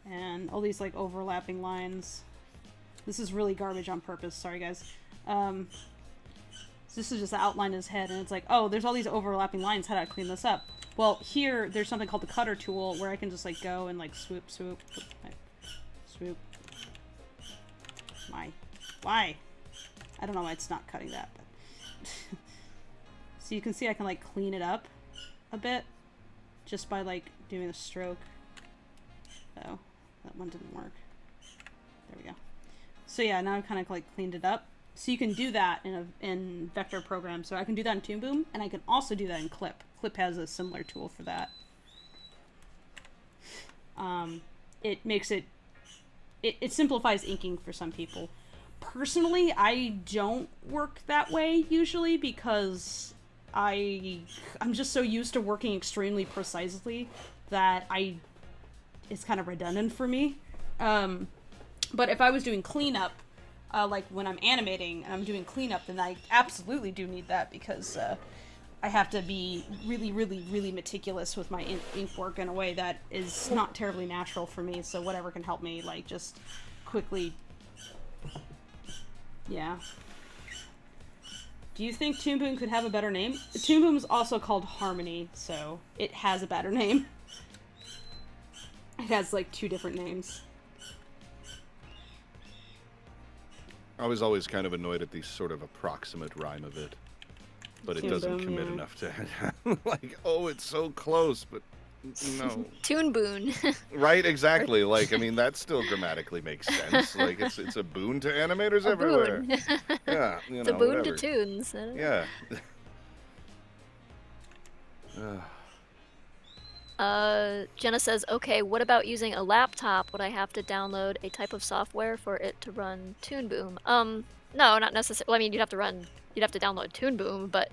and all these like overlapping lines. This is really garbage on purpose, sorry guys. So this is just the outline of his head, and it's like, oh, there's all these overlapping lines, how do I clean this up? Well, here, there's something called the cutter tool, where I can just, like, go and, like, swoop. Why? I don't know why it's not cutting that, but... So you can see I can, like, clean it up a bit, just by, like, doing a stroke. Oh, that one didn't work. There we go. So yeah, now I've kind of, like, cleaned it up. So you can do that in vector program. So I can do that in Toon Boom, and I can also do that in Clip. Clip has a similar tool for that. It makes it simplifies inking for some people. Personally, I don't work that way usually, because I'm just so used to working extremely precisely that it's kind of redundant for me. But if I was doing cleanup, like when I'm animating and I'm doing cleanup, then I absolutely do need that, because I have to be really, really, really meticulous with my ink work in a way that is not terribly natural for me. So whatever can help me, like, just quickly. Yeah. Do you think Toon Boom could have a better name? Toon Boom is also called Harmony, so it has a better name. It has like 2 different names. I was always kind of annoyed at the sort of approximate rhyme of it, but it Toon doesn't Boom, commit yeah. enough to like, oh, it's so close, but no. Toon Boon. Right, exactly. Like, I mean, that still grammatically makes sense. Like, it's a boon to animators A everywhere. boon. Yeah, you It's know, a boon whatever. to tunes. Yeah. Jenna says, okay, what about using a laptop? Would I have to download a type of software for it to run Toon Boom? No, not necessarily. Well, I mean, you'd have to download Toon Boom, but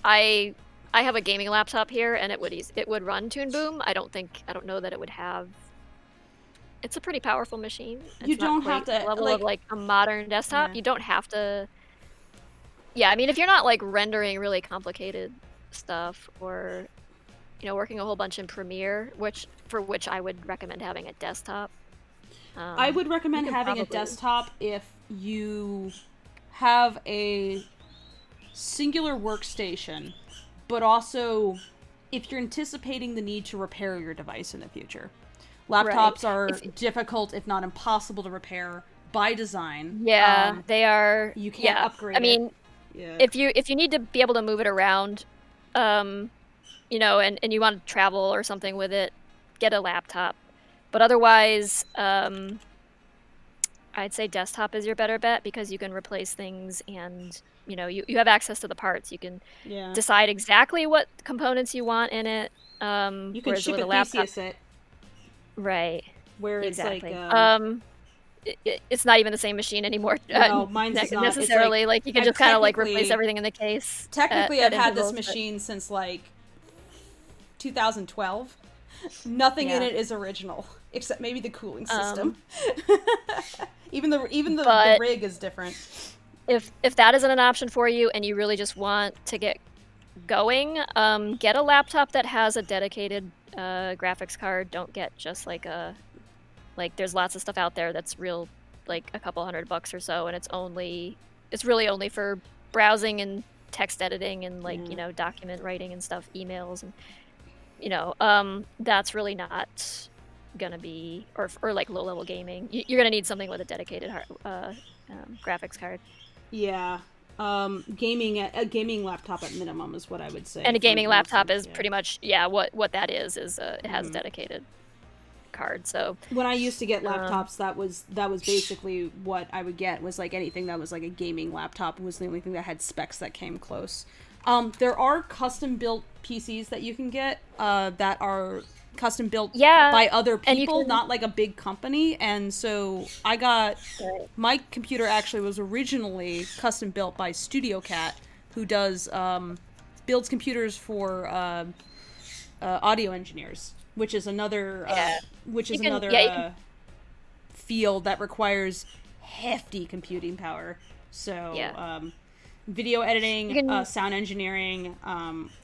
I have a gaming laptop here, and it would run Toon Boom. I don't know that it would have. It's a pretty powerful machine. You It's not don't quite have to, the level like- of like a modern desktop. Yeah. You don't have to. Yeah, I mean, if you're not like rendering really complicated stuff or, working a whole bunch in Premiere, which I would recommend having a desktop. I would recommend can having a probably- desktop if you have a singular workstation, but also if you're anticipating the need to repair your device in the future. Laptops are difficult, if not impossible, to repair by design. Yeah, they are. You can't upgrade I mean, Yeah. if you need to be able to move it around, and you want to travel or something with it, get a laptop. But otherwise, I'd say desktop is your better bet because you can replace things and you have access to the parts. You can Yeah. decide exactly what components you want in it. You can whereas ship with it a laptop, Theseus it, right? where Exactly. it's like It's not even the same machine anymore. No, mine's is not. It's necessarily. Like you can I've just kind of like replace technically- everything in the case. Technically, at I've had this intervals, but- machine since like 2012. Nothing in Yeah. it is original, except maybe the cooling system. even the But- rig is different. If that isn't an option for you and you really just want to get going, get a laptop that has a dedicated graphics card. Don't get just like there's lots of stuff out there that's real, like a couple $100 or so, and it's really only for browsing and text editing and like document writing and stuff, emails, and that's really not gonna be or like low level gaming. You're gonna need something with a dedicated graphics card. Yeah. A gaming laptop at minimum is what I would say. And a for gaming laptop instance, is yeah. pretty much what that is it has a dedicated card. So When I used to get laptops, that was basically what I would get, was like anything that was like a gaming laptop was the only thing that had specs that came close. There are custom built PCs that you can get that are custom built by other and you people, can- not like a big company. And so I got my computer actually was originally custom built by Studio Cat, who does builds computers for audio engineers, which is another field that requires hefty computing power. So video editing, sound engineering,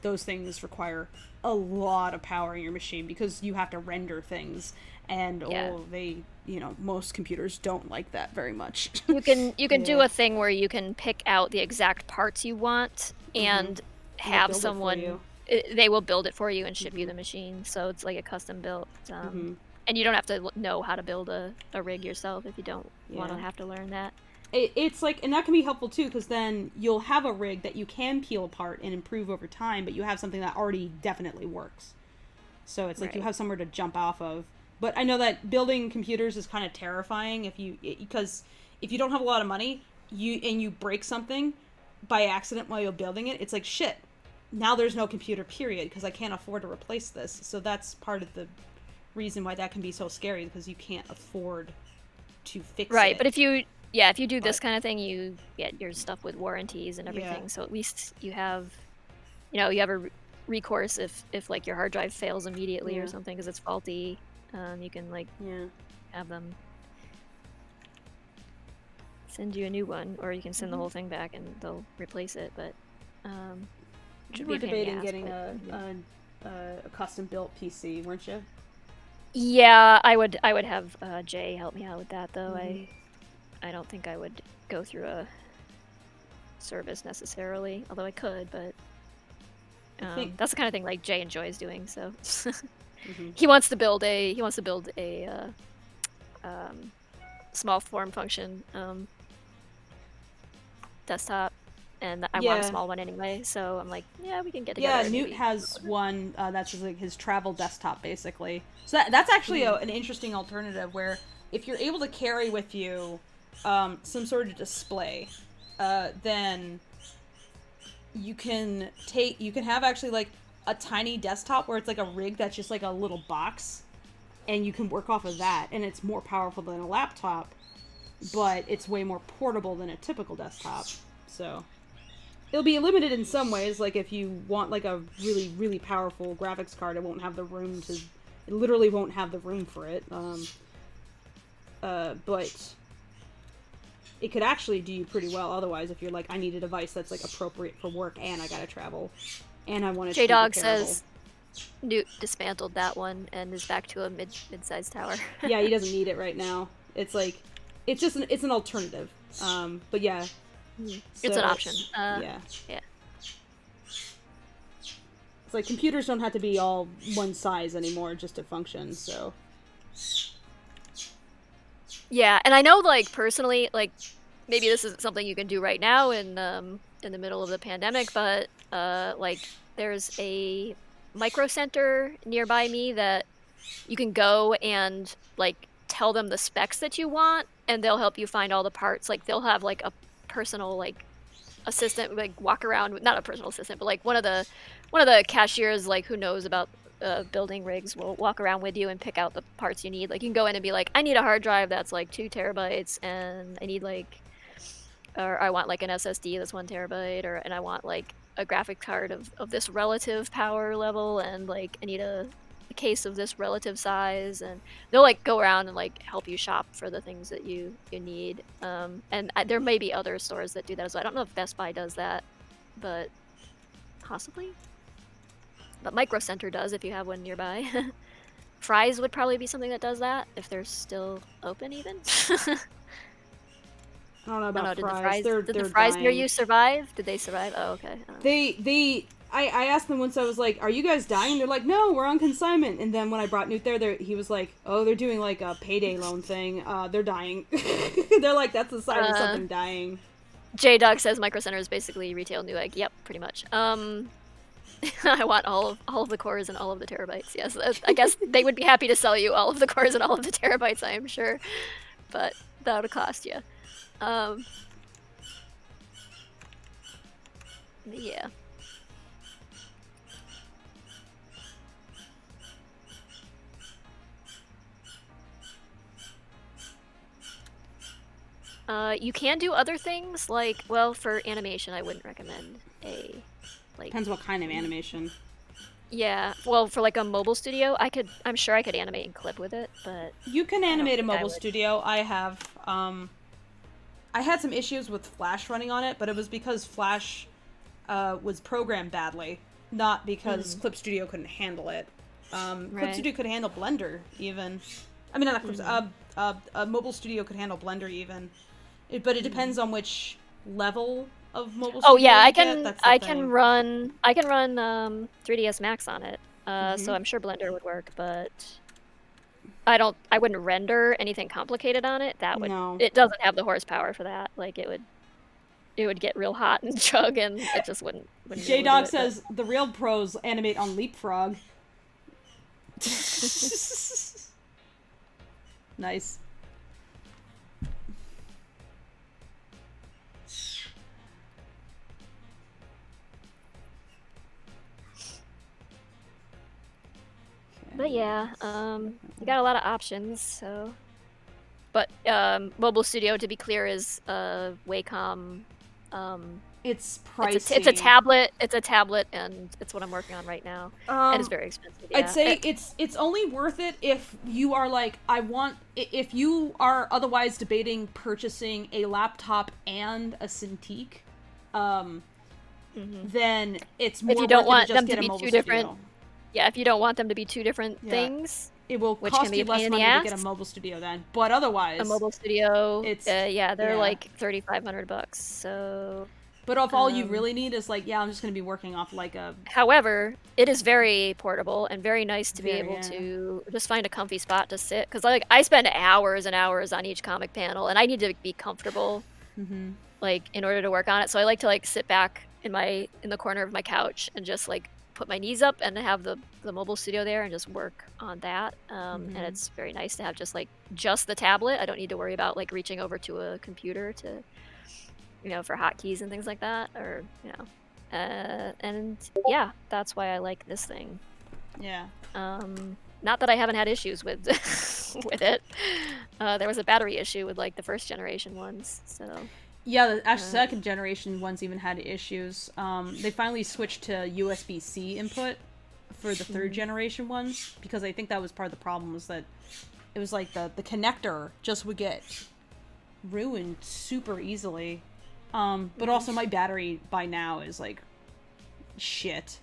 those things require a lot of power in your machine because you have to render things, and most computers don't like that very much. you can do a thing where you can pick out the exact parts you want and have build it for someone you. they will build it for you and ship you the machine, so it's like a custom built and you don't have to know how to build a rig yourself if you don't want to have to learn that. It's like, and that can be helpful too, because then you'll have a rig that you can peel apart and improve over time, but you have something that already definitely works. So it's like you have somewhere to jump off of. But I know that building computers is kind of terrifying because if you don't have a lot of money, you break something by accident while you're building it, it's like, shit, now there's no computer, period, because I can't afford to replace this. So that's part of the reason why that can be so scary, because you can't afford to fix it. Right, but if you do this kind of thing, you get your stuff with warranties and everything. So at least you have a recourse if like your hard drive fails immediately or something because it's faulty. You can have them send you a new one, or you can send the whole thing back and they'll replace it. But which You would were be a pain in debating the ass, getting but, yeah. a custom built PC, weren't you? Yeah, I would have Jay help me out with that though. Mhm. I don't think I would go through a service necessarily, although I could, but I think. that's the kind of thing like Jay enjoys doing. So Mhm. he wants to build a small form function desktop, and I want a Yeah. small one anyway. So I'm like, yeah, we can get Yeah, together. Newt maybe. has one that's just like his travel desktop, basically. So that's actually an interesting alternative where if you're able to carry with you some sort of display, then you can have actually like a tiny desktop where it's like a rig that's just like a little box, and you can work off of that, and it's more powerful than a laptop, but it's way more portable than a typical desktop. So it'll be limited in some ways, like if you want like a really, really powerful graphics card, it literally won't have the room for it. But it could actually do you pretty well otherwise if you're like, I need a device that's like appropriate for work and I gotta travel and I want it to be J-Dog repairable. says Newt dismantled that one and is back to a mid-sized tower. Yeah, he doesn't need it right now. It's like, it's an alternative. But yeah. It's an option. Yeah. Yeah. It's like computers don't have to be all one size anymore just to function, so. Yeah, and I know, like, personally, like, maybe this isn't something you can do right now in the middle of the pandemic, but, like, there's a micro center nearby me that you can go and, like, tell them the specs that you want, and they'll help you find all the parts. Like, they'll have, like, a personal, like, assistant, like, walk around, not a personal assistant, but, like, one of the cashiers, like, who knows about building rigs will walk around with you and pick out the parts you need. Like, you can go in and be like, I need a hard drive that's like 2 terabytes, and I need like, or I want like an SSD that's 1 terabyte, and I want like a graphic card of this relative power level, and like I need a case of this relative size, and they'll like go around and like help you shop for the things that you need. And there may be other stores that do that as well. I don't know if Best Buy does that, but possibly. But Micro Center does if you have one nearby. Fry's would probably be something that does that if they're still open even. I don't know about Fry's. Did They're the Fry's near dying. you survive? Did they survive? Oh, okay. I asked them once, I was like, are you guys dying? They're like, no, we're on consignment. And then when I brought Newt there, he was like, oh, they're doing like a payday loan thing. They're dying. They're like, that's the sign of something dying. J-Dog says Micro Center is basically retail Newegg. Yep, pretty much. I want all of the cores and all of the terabytes. Yes, I guess they would be happy to sell you all of the cores and all of the terabytes, I am sure. But that would cost you. Yeah. You can do other things, like, well, for animation, I wouldn't recommend a, like... Depends what kind of animation. Yeah, well, for, like, a mobile studio, I'm sure I could animate and clip with it, but... You can animate a mobile studio. I have, I had some issues with Flash running on it, but it was because Flash, was programmed badly, not because Clip Studio couldn't handle it. Clip Studio could handle Blender, even. I mean, not Clip, a mobile studio could handle Blender, even. But it depends on which level of mobile studio. Oh yeah, I can run 3ds Max on it. So I'm sure Blender would work, but I wouldn't render anything complicated on it. It doesn't have the horsepower for that. Like it would get real hot and chug, and it just wouldn't J-Dog says the real pros animate on Leapfrog. Nice. But yeah, you got a lot of options, so. But Mobile Studio, to be clear, is Wacom. It's pricey. It's a tablet. It's a tablet, and it's what I'm working on right now. And it's very expensive. Yeah. I'd say it's only worth it if you are like, if you are otherwise debating purchasing a laptop and a Cintiq. then it's more If you don't worth it want to them just to get a be mobile two different, studio. yeah, if you don't want them to be two different Yeah. things, It will which cost can be you a less pain in the money to get a ass. mobile studio then. But otherwise, A mobile studio, it's yeah, they're yeah. like $3,500. So, But if all you really need is like, yeah, I'm just gonna be working off like a however, it is very portable and very nice to be Very, able yeah. to just find a comfy spot to sit. Because like I spend hours and hours on each comic panel, and I need to be comfortable, like in order to work on it. So I like to like sit back in the corner of my couch and just like put my knees up and have the mobile studio there and just work on that. And it's very nice to have just the tablet. I don't need to worry about like reaching over to a computer to, for hotkeys and things like that, or and yeah, that's why I like this thing. Yeah. Not that I haven't had issues with with it. There was a battery issue with like the first generation ones, so. Yeah, the second generation ones even had issues. They finally switched to USB-C input for the third generation ones, because I think that was part of the problem, was that it was like the connector just would get ruined super easily. But also my battery by now is like shit.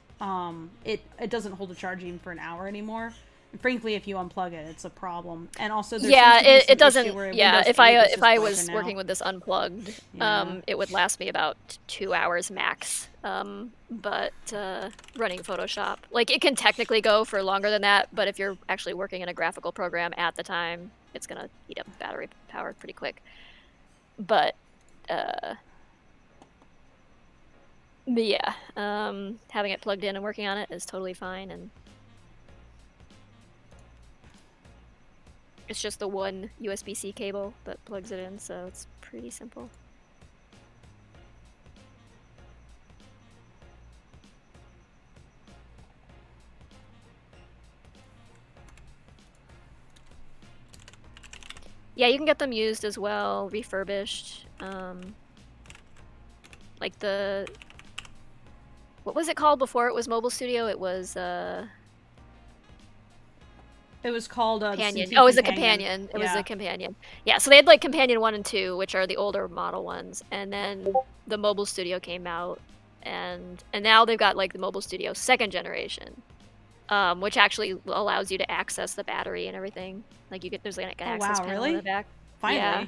It doesn't hold a charge even for an hour anymore. And frankly, if you unplug it, it's a problem. And also, there seems to be some it doesn't. issue where Yeah, Windows if 8 is if just I broken was now. working with this unplugged, Yeah. it would last me about 2 hours max. But running Photoshop, like it can technically go for longer than that, but if you're actually working in a graphical program at the time, it's gonna eat up battery power pretty quick. But yeah, having it plugged in and working on it is totally fine, and it's just the one USB-C cable that plugs it in, so it's pretty simple. Yeah, you can get them used as well, refurbished. Like what was it called before it was Mobile Studio? It was It was called Companion. Cintiq Oh, it was a Companion. companion. It was Yeah. a companion. Yeah, so they had like Companion 1 and 2, which are the older model ones, and then the Mobile Studio came out, and now they've got like the Mobile Studio second generation, which actually allows you to access the battery and everything. Like there's like an access panel really? in the back. Finally. Yeah.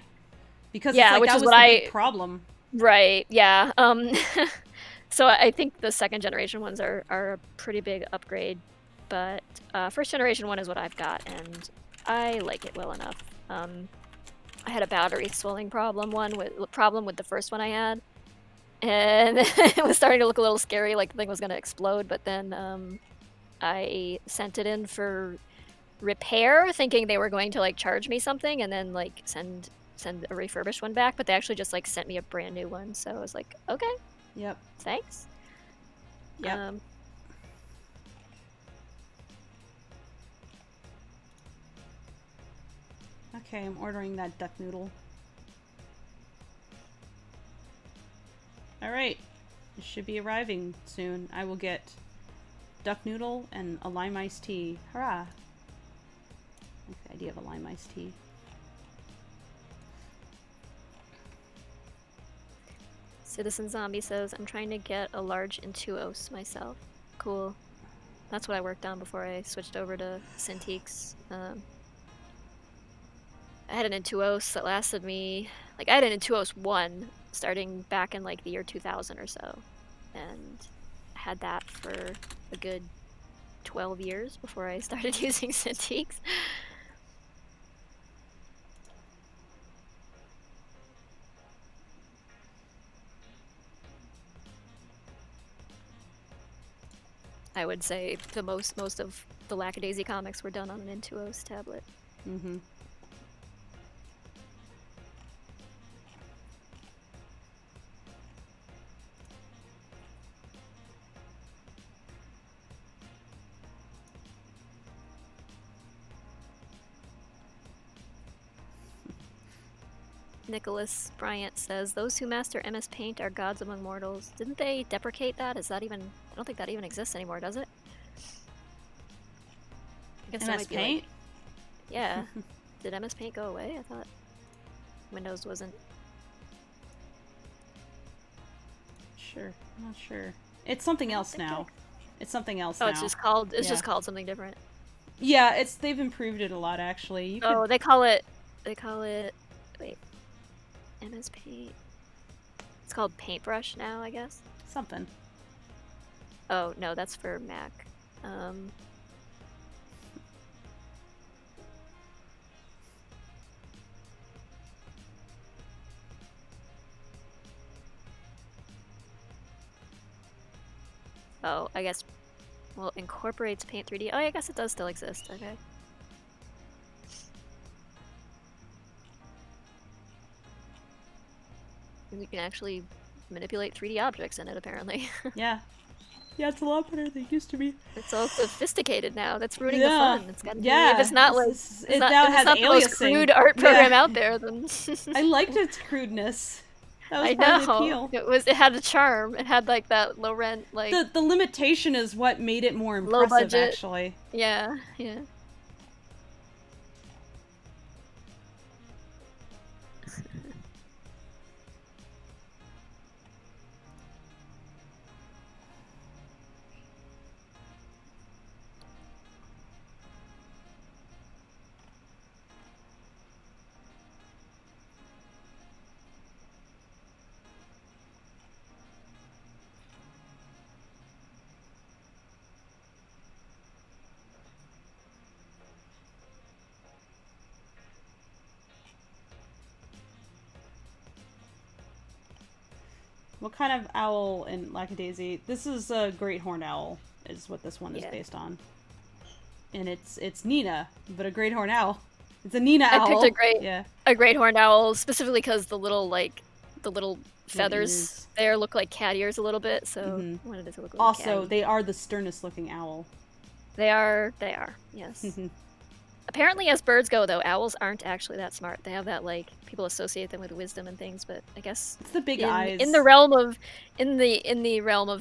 Because Yeah, it's like which that is was what the big problem. Right, yeah. So I think the second generation ones are a pretty big upgrade, but first generation one is what I've got, and I like it well enough. I had a battery swelling problem with the first one I had, and it was starting to look a little scary, like the thing was going to explode, but then I sent it in for repair, thinking they were going to like charge me something, and then like send a refurbished one back, but they actually just like sent me a brand new one, so I was like, okay. Yep. Thanks. Yep. Okay, I'm ordering that duck noodle. Alright. It should be arriving soon. I will get duck noodle and a lime iced tea. Hurrah! I like the idea of a lime iced tea. Citizen Zombie says, I'm trying to get a large Intuos myself. Cool. That's what I worked on before I switched over to Cintiqs. I had an Intuos that lasted me... Like, I had an Intuos 1 starting back in, like, the year 2000 or so. And I had that for a good 12 years before I started using Cintiqs. I would say the most of the Lackadaisy comics were done on an Intuos tablet. Mm-hmm. Nicholas Bryant says, those who master MS Paint are gods among mortals. Didn't they deprecate that? Is that even... I don't think that even exists anymore, does it? I guess that MS might be Paint? like... Yeah. Did MS Paint go away? I thought Windows wasn't... sure. I'm not sure. It's something else now. It's something else now. Oh, it's just called. It's just called something different. Yeah, they've improved it a lot actually. You could... they call it. Wait, MS Paint. It's called Paintbrush now, I guess. Something. Oh no, that's for Mac. Oh, I guess. Well, incorporates Paint 3D. Oh, I guess it does still exist. Okay. You can actually manipulate 3D objects in it, apparently. Yeah. Yeah, it's a lot better than it used to be. It's all sophisticated now. That's ruining the fun. It's gotta be. Yeah. If it's not like it now has not the most aliasing. crude art program out there, then I liked its crudeness. That was I part of the know. appeal. It had a charm. It had like that low rent, like The limitation is what made it more low impressive, budget. actually. Yeah. What kind of owl in Lackadaisy? This is a great horned owl, is what this one is based on. And it's Nina, but a great horned owl. It's a Nina owl. I picked a great horned owl specifically because the little feathers there look like cat ears a little bit, so I wanted it to look like also, catty. they are the sternest looking owl. They are, yes. Apparently, as birds go, though, owls aren't actually that smart. They have that, like, people associate them with wisdom and things, but I guess it's the big eyes. In the realm of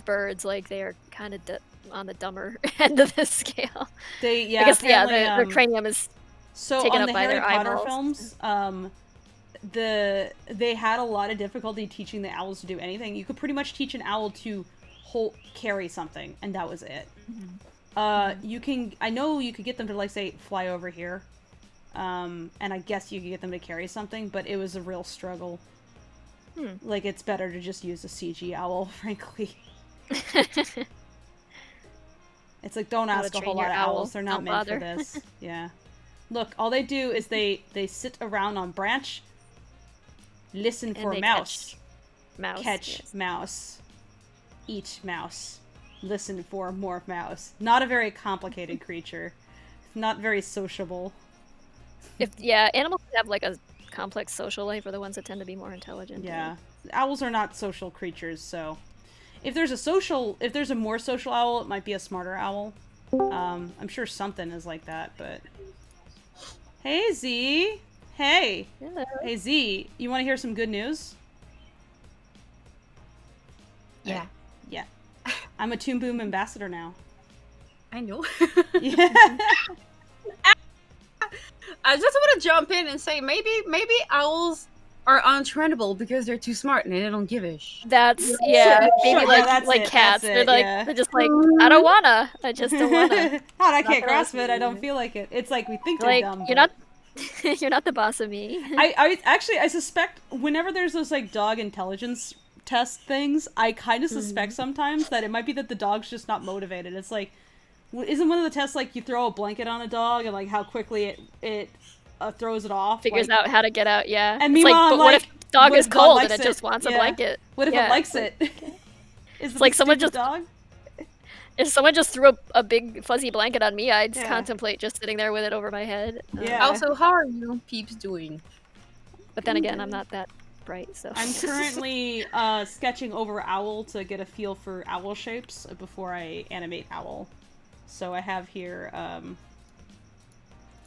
birds, like, they are kind of on the dumber end of the scale. I guess their cranium is taken up by their Harry Potter eyeballs. films, they had a lot of difficulty teaching the owls to do anything. You could pretty much teach an owl to carry something, and that was it. I know you could get them to, like, say, fly over here. And I guess you could get them to carry something, but it was a real struggle. Like, it's better to just use a CG owl, frankly. It's like, don't ask a whole lot of owls. They're not meant for this. Yeah. Look, all they do is they sit around on branch, listen for mouse. Catch mouse. Eat mouse. Listen for more mouse. Not a very complicated creature. Not very sociable. Animals have like a complex social life, are the ones that tend to be more intelligent. Yeah, owls are not social creatures. So, if there's a more social owl, it might be a smarter owl. I'm sure something is like that. But hey, Z. Hey. Hello. Hey, Z. You want to hear some good news? Yeah. Yeah. I'm a Toon Boom ambassador now. I know. Yeah. I just want to jump in and say maybe owls are untrainable because they're too smart and they don't give a shit. That's maybe Sure, like cats. They're like they're just like I just don't wanna. I can't grasp it. I don't feel like it. It's like we think they're Like dumb. you're not the boss of me. I suspect whenever there's those like dog intelligence test things, I kind of suspect sometimes that it might be that the dog's just not motivated. It's like, isn't one of the tests like you throw a blanket on a dog and like how quickly it throws it off, figures like, out how to get out? Yeah. And meanwhile, but what if dog is cold and it just wants a blanket? What if it likes it? Is it like someone just dog? If someone just threw a big fuzzy blanket on me, I'd contemplate just sitting there with it over my head. Yeah. Also, how are you peeps doing? But then again, I'm not that bright, so. I'm currently sketching over owl to get a feel for owl shapes before I animate owl. So I have here,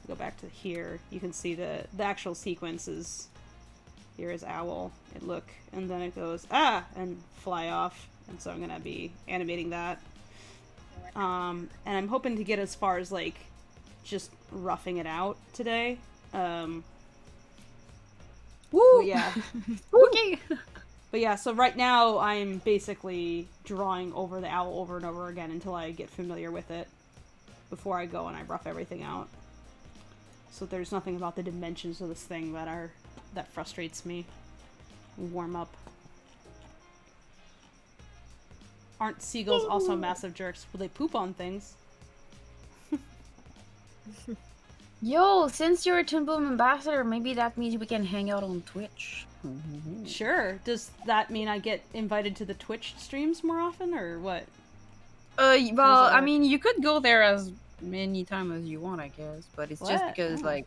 go back to here, you can see the actual sequences. Here is owl, and then it goes, and fly off. And so I'm going to be animating that. And I'm hoping to get as far as, like, just roughing it out today. Woo! Yeah. Okay. But yeah, so right now I'm basically drawing over the owl over and over again until I get familiar with it before I go and I rough everything out. So there's nothing about the dimensions of this thing that frustrates me. Warm up. Aren't seagulls also massive jerks? Will they poop on things? Yo, since you're a Toon Boom ambassador, maybe that means we can hang out on Twitch. Sure. Does that mean I get invited to the Twitch streams more often, or what? Well, I work? mean, you could go there as many times as you want, I guess. But it's just What? because, Oh. like,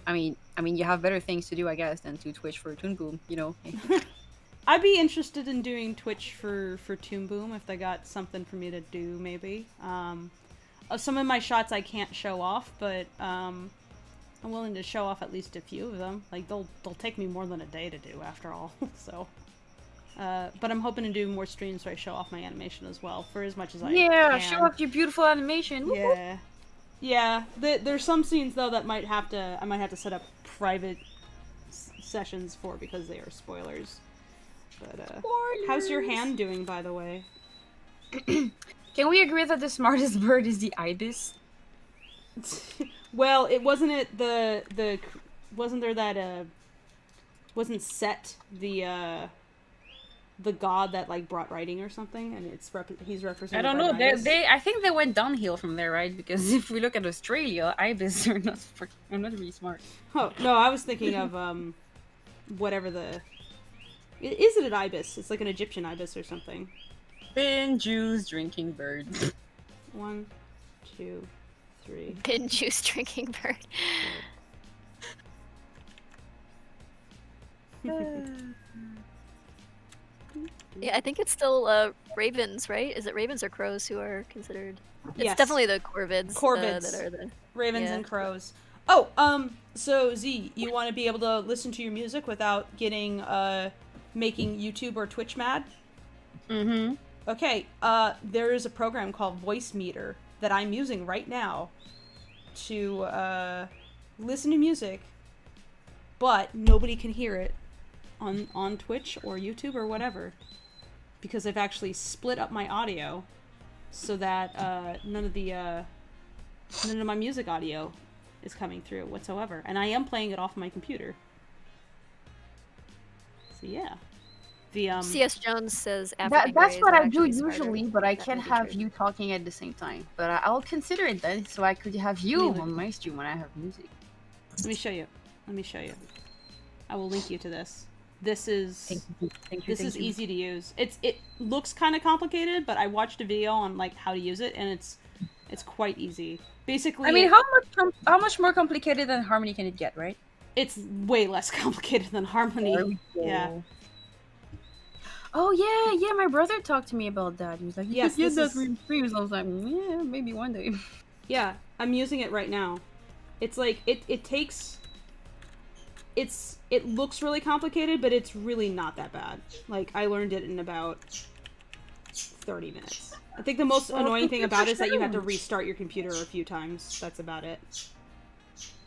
I mean, you have better things to do, I guess, than to Twitch for Toon Boom. You know. I'd be interested in doing Twitch for Toon Boom if they got something for me to do, maybe. Some of my shots I can't show off, but I'm willing to show off at least a few of them. Like, they'll take me more than a day to do, after all. So, but I'm hoping to do more streams where I show off my animation as well, for as much as I can. Show off your beautiful animation. Whoop, whoop. Yeah. Yeah, there's some scenes though that I might have to set up private sessions for because they are spoilers. But how's your hand doing, by the way? Can we agree that the smartest bird is the ibis? Well, it wasn't wasn't there that wasn't Set the god that like brought writing or something, and he's represented. I don't by know. the ibis? I think they went downhill from there, right? Because if we look at Australia, ibis are not really smart. Oh no, I was thinking of whatever the. Is it an ibis? It's like an Egyptian ibis or something. Bin juice drinking bird. 1, 2, 3. Pin juice drinking bird. Yeah, I think it's still ravens, right? Is it ravens or crows who are considered? It's Yes. definitely the corvids. Corvids. That are the. Ravens Yeah. and crows. Oh, so Z, you want to be able to listen to your music without getting, making YouTube or Twitch mad? Mm-hmm. Okay, there is a program called Voice Meter that I'm using right now to, listen to music, but nobody can hear it on Twitch or YouTube or whatever. Because I've actually split up my audio so that, none of my music audio is coming through whatsoever. And I am playing it off my computer. So yeah. The C.S. Jones says African That's Greys what are I do actually smarter. usually, but I That can't may be have true. you talking at the same time. But I'll consider it then, so I could have you Neither. on my stream when I have music. let me show you. I will link you to this. This is this is easy to use. It looks kind of complicated, but I watched a video on like how to use it, and it's quite easy. Basically, I mean, how much more complicated than Harmony can it get, right? it's way less complicated than Harmony. Yeah. Oh yeah, my brother talked to me about that. He was like, "You Yes, could use this that for your streams." I was like, "Yeah, maybe one day." Yeah, I'm using it right now. It's like it takes. It looks really complicated, but it's really not that bad. Like I learned it in about 30 minutes. I think the most annoying thing about it is that you have to restart your computer a few times. That's about it.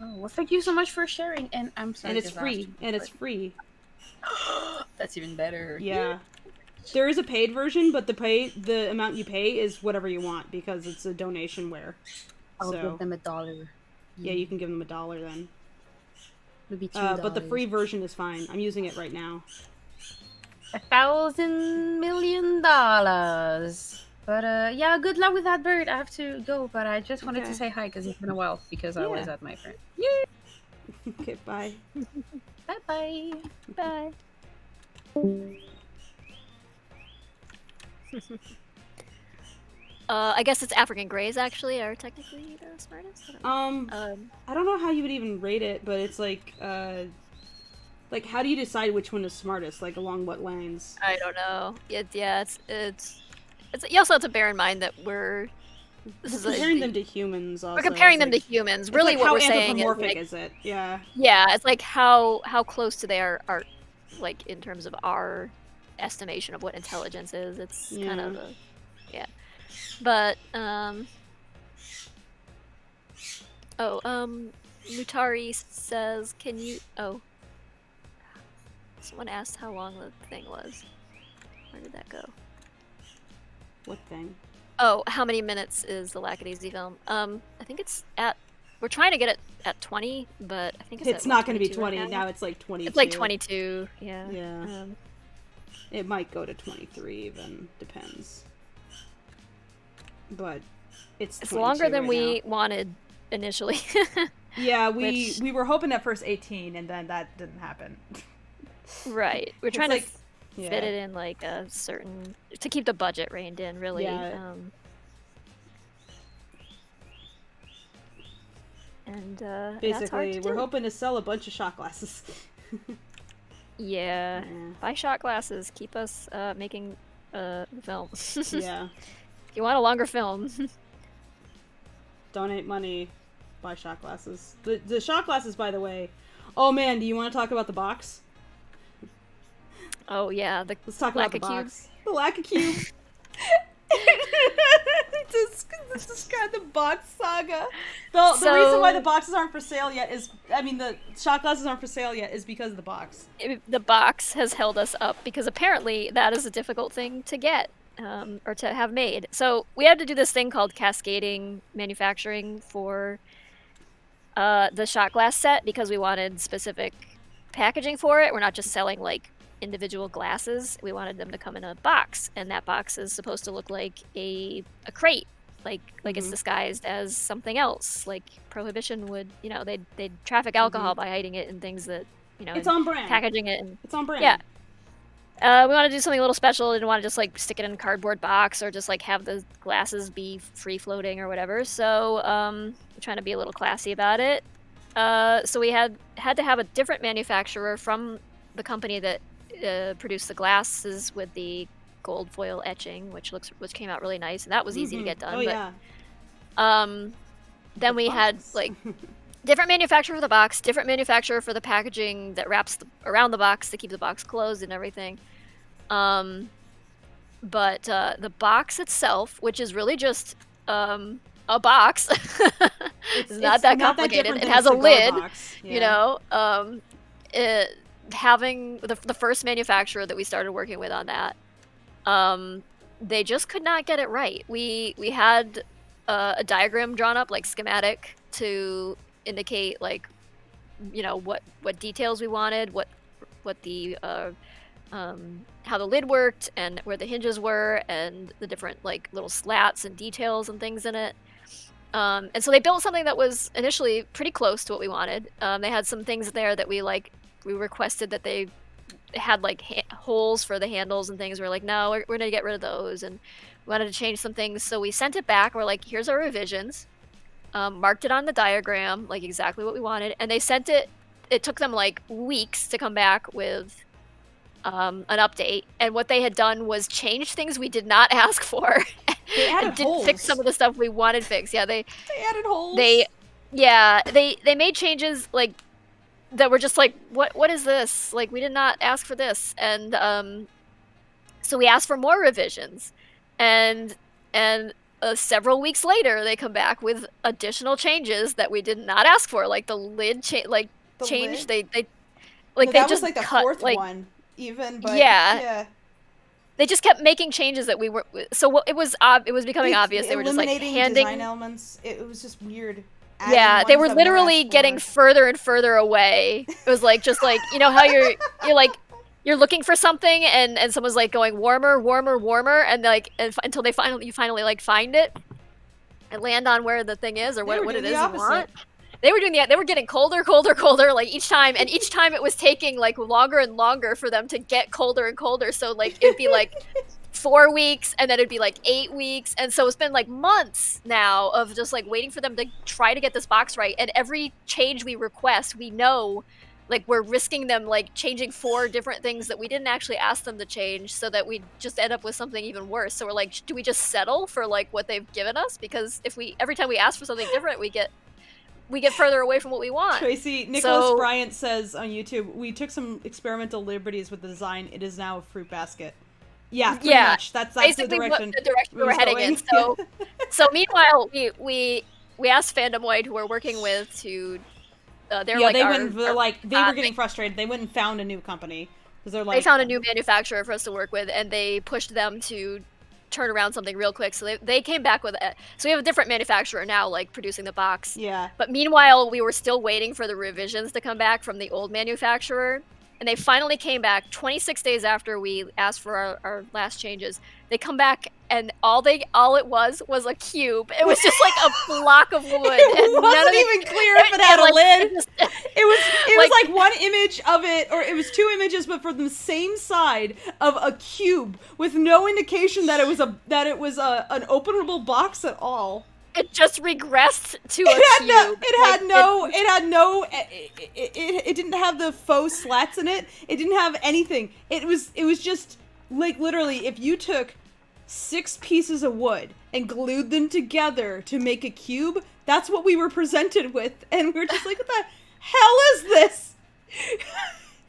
Oh, well, thank you so much for sharing, and I'm sorry. And it's free. That's even better. Yeah. There is a paid version, but the amount you pay is whatever you want because it's a donationware. I'll So give them $1. yeah, you can give them $1 then. Maybe $2. But the free version is fine. I'm using it right now. $1,000 million. But yeah, good luck with that bird. I have to go, but I just wanted Okay. to say hi because it's been a while because I was Yeah. at my friend. Okay, bye. Bye bye. Bye. I guess it's African Greys actually are technically the smartest. I don't know. I don't know how you would even rate it, but it's like how do you decide which one is smartest? Like along what lines? I don't know. It's you also have to bear in mind that this is Comparing them to humans. Also, we're comparing it's them like- to humans. it's Really, like what how we're saying is anthropomorphic like, is it? Yeah. yeah, it's like how close to they are like in terms of our estimation of what intelligence is. It's kind of yeah. But Mutari says, can you Someone asked how long the thing was. Where did that go? What thing? Oh, how many minutes is the Lackadaisy film? I think it's at. We're trying to get it at 20, but I think It's at, not going to be 22 right 20. now. Now it's like 22. It's like 22. Yeah. Yeah. It might go to 23 even. Depends. But it's 22 longer than right we now. wanted initially. Yeah, we Which- were hoping at first 18, and then that didn't happen. Right. We're It's trying like- to fit it in like a certain to keep the budget reined in, really. Yeah. And that's hard Basically, to we're do. hoping to sell a bunch of shot glasses. Yeah. Yeah. Buy shot glasses. Keep us making the film. Yeah. If you want a longer film. Donate money. Buy shot glasses. The shot glasses, by the way. Oh man, do you want to talk about the box? Oh yeah, Let's talk about the Lackacube. box. The Lackacube. Describe the box saga. The reason why the boxes aren't for sale yet is, I mean, the shot glasses aren't for sale yet is because of the box. The box has held us up because apparently that is a difficult thing to get or to have made. So we had to do this thing called cascading manufacturing for the shot glass set because we wanted specific packaging for it. We're not just selling like individual glasses. We wanted them to come in a box, and that box is supposed to look like a crate, like it's disguised as something else. Like Prohibition would, they'd traffic alcohol by hiding it in things that, It's on brand. packaging it and It's on brand. yeah. We want to do something a little special. Didn't want to just like stick it in a cardboard box or just like have the glasses be free floating or whatever. So we're trying to be a little classy about it. So we had to have a different manufacturer from the company that produced the glasses with the gold foil etching, which came out really nice, and that was easy to get done. Oh but, yeah. then we had like different manufacturer for the box, different manufacturer for the packaging that wraps around the box to keep the box closed and everything. But the box itself, which is really just a box, it's not that complicated. It has a lid, having the first manufacturer that we started working with on that, they just could not get it right. We had a diagram drawn up, like schematic, to indicate like what details we wanted, what the how the lid worked and where the hinges were and the different like little slats and details and things in it. And so they built something that was initially pretty close to what we wanted. They had some things there that we requested that they had like holes for the handles and things. We're like, no, we're gonna get rid of those, and we wanted to change some things. So we sent it back. We're like, here's our revisions. Marked it on the diagram, like exactly what we wanted, and they sent it. It took them like weeks to come back with an update, and what they had done was change things we did not ask for. They added didn't holes. fix some of the stuff we wanted fixed. Yeah, they added holes. They made changes like that were just like, what is this? Like, we did not ask for this, and so we asked for more revisions, and several weeks later they come back with additional changes that we did not ask for, like the lid change. They No, they that just was like the cut, fourth like, one, even. But yeah. They just kept making changes that we were. So it was becoming obvious. They were just like eliminating handing design elements. It was just weird. Yeah, they were literally getting further and further away. It was like just like how you're looking for something and someone's like going warmer, warmer, warmer, and until you finally like find it and land on where the thing is or what it is you want. They were getting colder, colder, colder, like each time, and each time it was taking like longer and longer for them to get colder and colder. So like it'd be like 4 weeks, and then it'd be like 8 weeks, and so it's been like months now of just like waiting for them to try to get this box right. And every change we request, we know like we're risking them like changing 4 different things that we didn't actually ask them to change, so that we just end up with something even worse. So we're like, do we just settle for like what they've given us? Because if every time we ask for something different, we get further away from what we want. Tracy, Nicholas Bryant says on YouTube, we took some experimental liberties with the design. It is now a fruit basket. Yeah, pretty much. That's basically the direction we were heading in. So, so meanwhile, we asked Fandomoid, who we're working with, to they were getting frustrated. They went and found a new company because they're They like found a new manufacturer for us to work with, and they pushed them to turn around something real quick. So they came back with it. So we have a different manufacturer now, like producing the box. yeah. But meanwhile, we were still waiting for the revisions to come back from the old manufacturer. And they finally came back 26 days after we asked for our last changes. They come back, and all it was a cube. It was just like a block of wood. It wasn't even clear if it had a lid. It was like one image of it, or it was two images, but from the same side of a cube, with no indication that it was an openable box at all. It just regressed to a cube. It didn't have the faux slats in it. It didn't have anything. It was just like literally if you took 6 pieces of wood and glued them together to make a cube, that's what we were presented with, and we were just like, what the hell is this?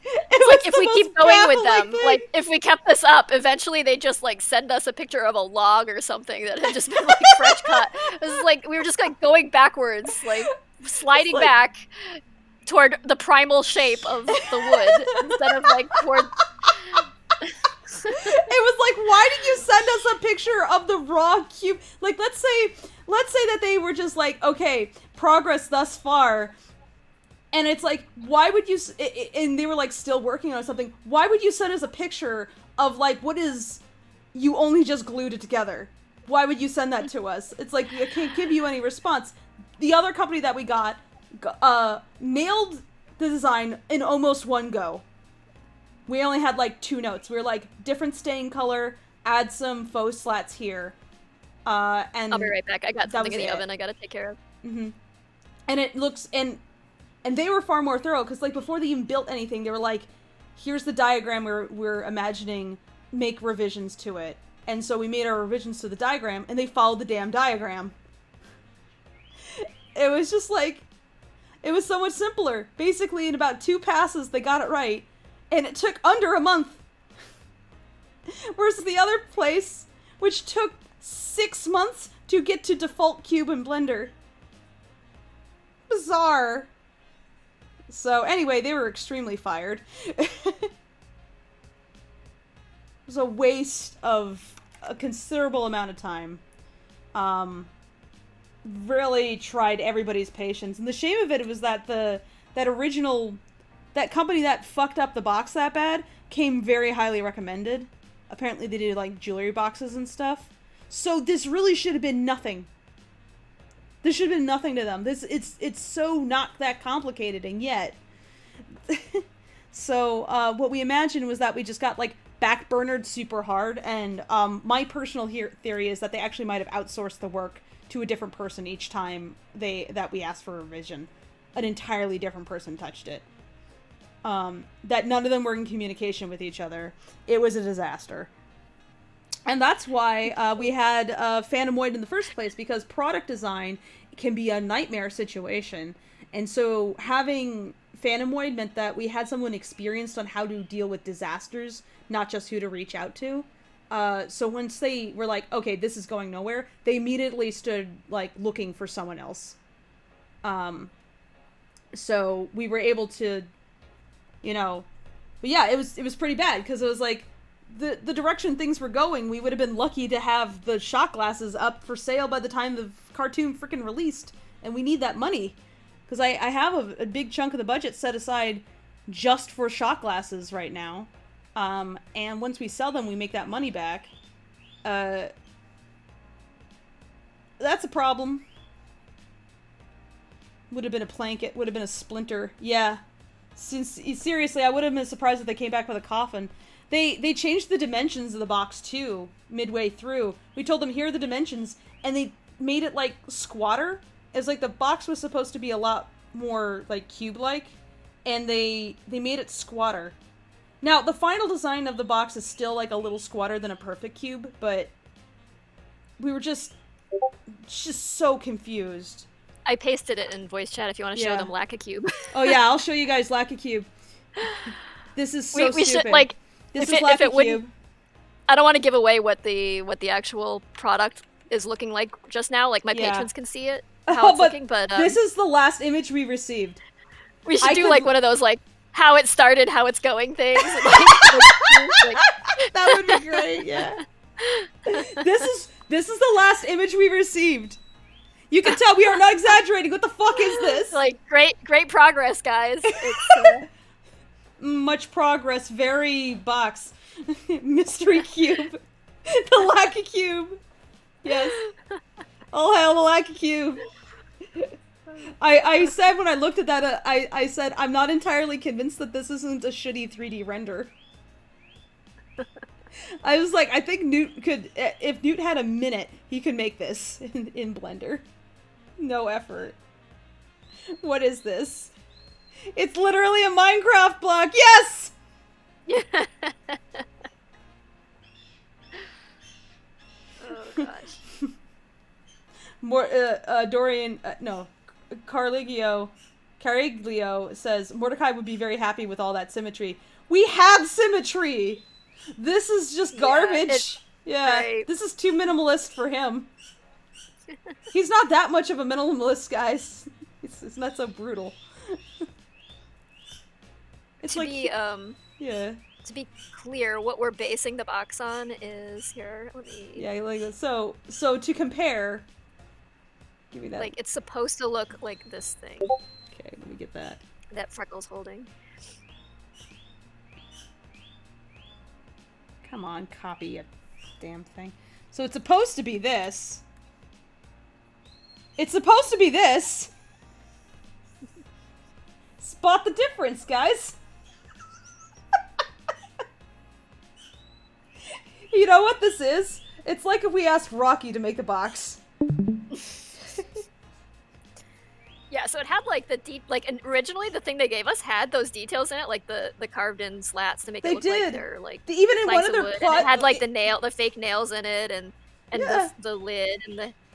It's like if we keep going with them, like if we kept this up, eventually they just like send us a picture of a log or something that had just been like fresh cut. It was like we were just like going backwards, like sliding back toward the primal shape of the wood instead of like toward. It was like, why did you send us a picture of the raw cube? Like, let's say that they were just like, okay, progress thus far. And it's like, why would you, and they were like still working on something, why would you send us a picture of like, what is, you only just glued it together? Why would you send that to us? It's like, I can't give you any response. The other company that we got, nailed the design in almost one go. We only had like 2 notes. We were like, different stain color, add some faux slats here. And I'll be right back. I got something in the oven I gotta take care of. Mm-hmm. And it looks, and they were far more thorough, because like before they even built anything, they were like, here's the diagram we're imagining, make revisions to it. And so we made our revisions to the diagram, and they followed the damn diagram. It was just like, it was so much simpler. Basically, in about 2 passes, they got it right. And it took under a month. Versus the other place, which took 6 months to get to default cube in Blender. Bizarre. So anyway, they were extremely fired. It was a waste of a considerable amount of time. Really tried everybody's patience. And the shame of it was that that company that fucked up the box that bad came very highly recommended. Apparently they did like jewelry boxes and stuff. So this really should have been nothing. This should have been nothing to them. It's so not that complicated, and yet. So what we imagined was that we just got like backburnered super hard, and my personal theory is that they actually might have outsourced the work to a different person each time that we asked for a revision. An entirely different person touched it. That none of them were in communication with each other. It was a disaster. And that's why we had Phantomoid in the first place, because product design can be a nightmare situation. And so having Phantomoid meant that we had someone experienced on how to deal with disasters, not just who to reach out to. So once they were like, okay, this is going nowhere, they immediately stood like looking for someone else. So we were able to, but yeah, it was pretty bad, because it was like, the direction things were going, we would have been lucky to have the shot glasses up for sale by the time the cartoon freaking released, and we need that money, because I have a big chunk of the budget set aside just for shot glasses right now, and once we sell them, we make that money back. That's a problem. Would have been a plank, it would have been a splinter, yeah. Seriously, I would have been surprised if they came back with a coffin. They changed the dimensions of the box, too, midway through. We told them, here are the dimensions, and they made it, like, squatter. It was like the box was supposed to be a lot more, like, cube-like, and they made it squatter. Now, the final design of the box is still, like, a little squatter than a perfect cube, but we were just so confused. I pasted it in voice chat if you want to show them Lackacube. Oh, yeah, I'll show you guys Lackacube. This is so we stupid. Should, like, This if is it wouldn't, Lackacube. I don't want to give away what the actual product is looking like just now. Like, my patrons can see it, how it's looking, but... this is the last image we received. We should do, like, one of those, like, how it started, how it's going things. Like, That would be great, yeah. This is the last image we received. You can tell we are not exaggerating. What the fuck is this? like great progress, guys. It's Much progress, very box. Mystery cube. The Lackey cube. Yes. All hail the Lackey cube. I said when I looked at that, I said, I'm not entirely convinced that this isn't a shitty 3D render. I was like, I think Newt could, if Newt had a minute, he could make this in Blender. No effort. What is this? It's literally a Minecraft block. Yes! Oh gosh. More, Dorian, no, Cariglio says, Mordecai would be very happy with all that symmetry. We have symmetry! This is just garbage. Yeah, right. This is too minimalist for him. He's not that much of a minimalist, guys. It's not so brutal. It's to like, be yeah. to be clear, what we're basing the box on is here. Let me. Yeah, like that. So to compare, give me that. Like it's supposed to look like this thing Okay, let me get that. that Freckles holding. Come on, copy a damn thing. So it's supposed to be this. It's supposed to be this. Spot the difference, guys. You know what this is? It's like if we asked Rocky to make the box. Yeah, so it had like the originally the thing they gave us had those details in it, like the carved in slats to make They it look did. like they're like Even in one planks of their wood, plot, and it had like the fake nails in it, and Yeah. the lid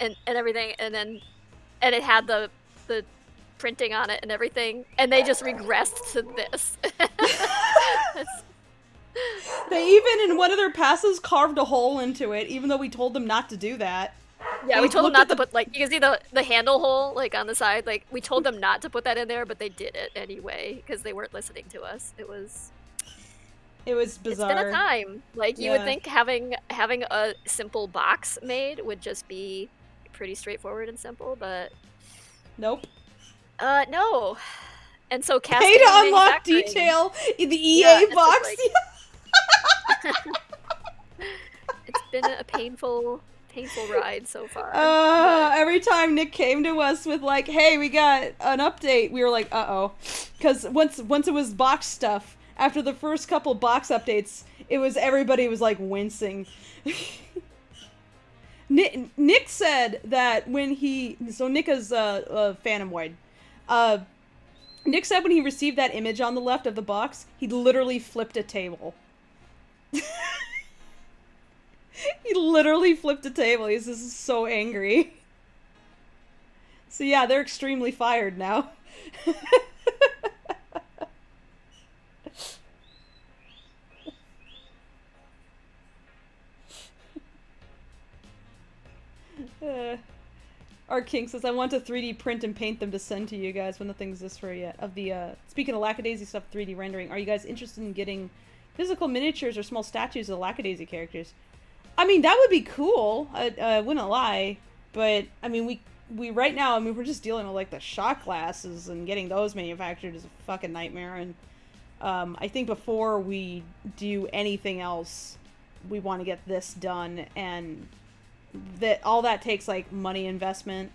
and everything, and it had the printing on it and everything, and they just regressed to this. They even in one of their passes carved a hole into it, even though we told them not to do that. Yeah, we We told them looked at not to put, like, you can see the handle hole, like, on the side. Like, we told them not to put that in there, but they did it anyway, because they weren't listening to us. It was bizarre. It's been a time. Like, you would Yeah. think having a simple box made would just be pretty straightforward and simple, but Nope. no. And so Pay casting to unlock manufacturing- detail in the EA Yeah, it's box. like- It's been a painful ride so far. but- Every time Nick came to us with like, "Hey, we got an update," we were like, "Uh-oh," because once it was box stuff. After the first couple box updates, everybody was like wincing. Nick said that when Nick is Phantomoid. Nick said when he received that image on the left of the box, he literally flipped a table. He literally flipped a table. He's just so angry. So yeah, they're extremely fired now. Our King says, I want to 3D print and paint them to send to you guys when nothing exists for it yet. Speaking of Lackadaisy stuff, 3D rendering, are you guys interested in getting physical miniatures or small statues of the Lackadaisy characters? I mean, that would be cool. I wouldn't lie. But, I mean, we right now, I mean, we're just dealing with, like, the shot glasses, and getting those manufactured is a fucking nightmare. And I think before we do anything else, we want to get this done, and that all that takes, like, money investment.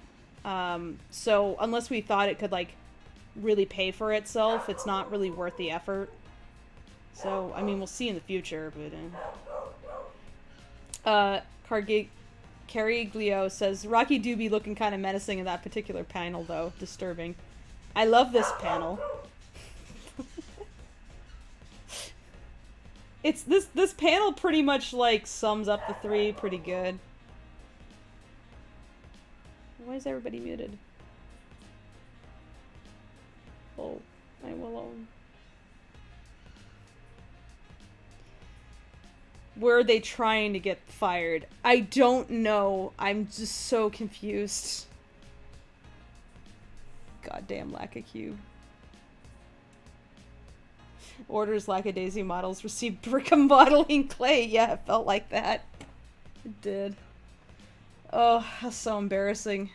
So unless we thought it could, like, really pay for itself, it's not really worth the effort. So, I mean, we'll see in the future, but, Cariglio says, Rocky do be looking kind of menacing in that particular panel, though. Disturbing. I love this panel. This panel pretty much, like, sums up the three pretty good. Why is everybody muted? Oh, I will, Where are they trying to get fired? I don't know. I'm just so confused. Goddamn Lackacube. Orders Lackadaisy models received brick modeling clay. Yeah, it felt like that. It did. Oh, that's so embarrassing.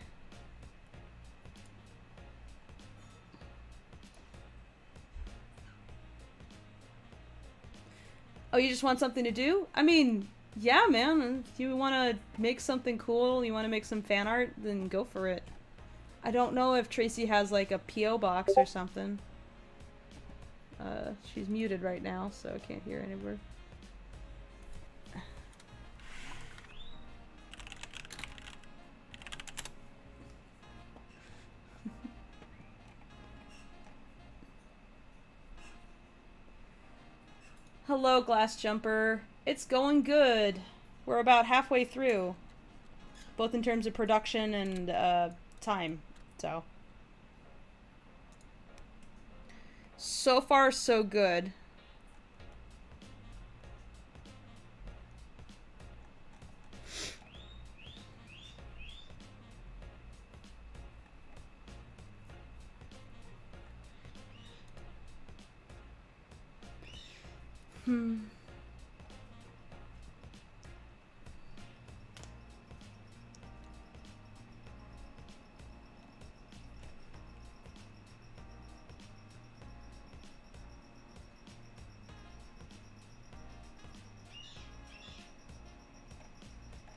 Oh, you just want something to do? I mean, yeah, man. If you want to make something cool, you want to make some fan art, then go for it. I don't know if Tracy has like a P.O. box or something. She's muted right now, so I can't hear anywhere. Hello, Glass Jumper. It's going good. We're about halfway through, both in terms of production and time. So far, so good.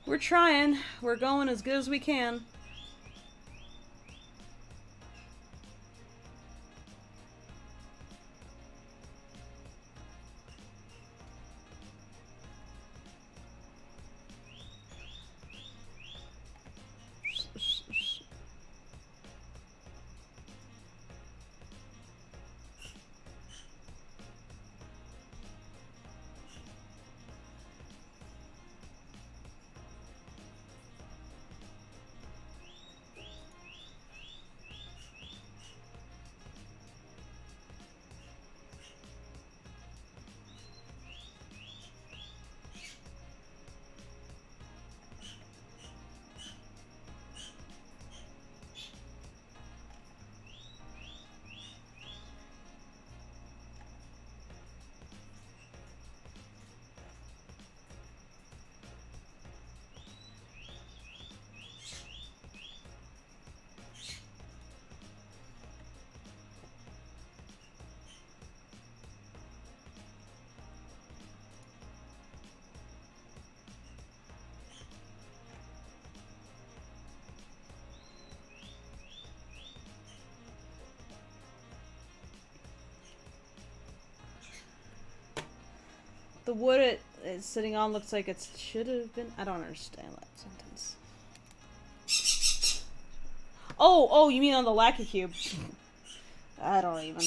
We're trying. We're going as good as we can. The wood it is sitting on looks like it should have been. I don't understand that sentence. Oh, you mean on the lacquer cube? I don't even.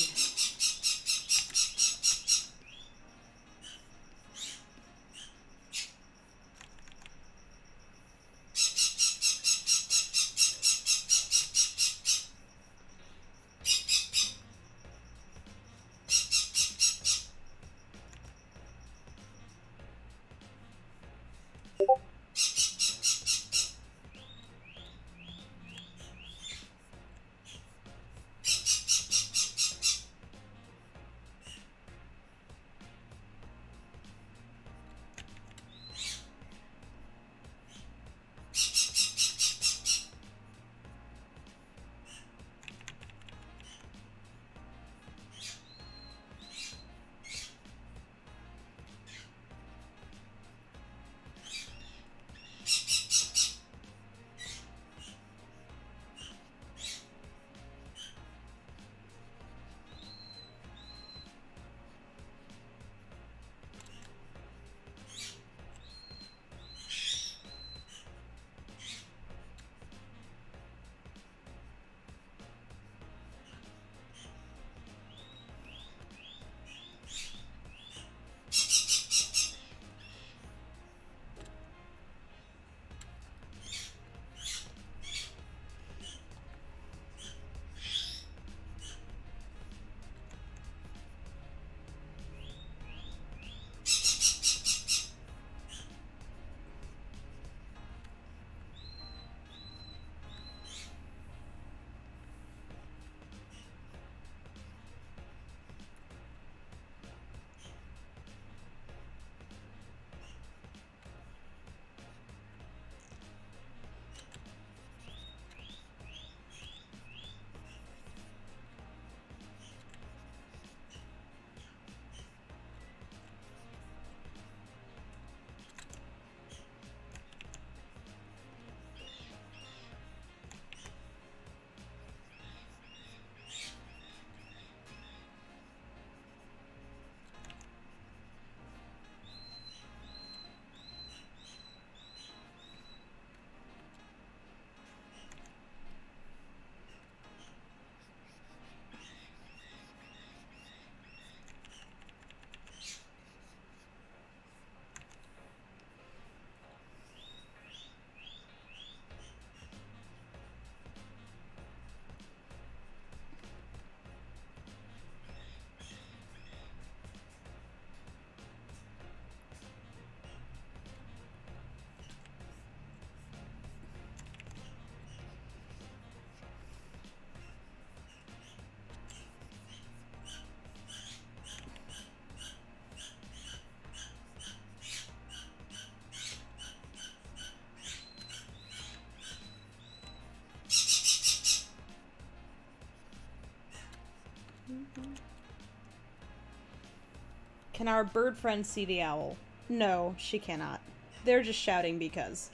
can our bird friend see the owl? No, she cannot. They're just shouting because.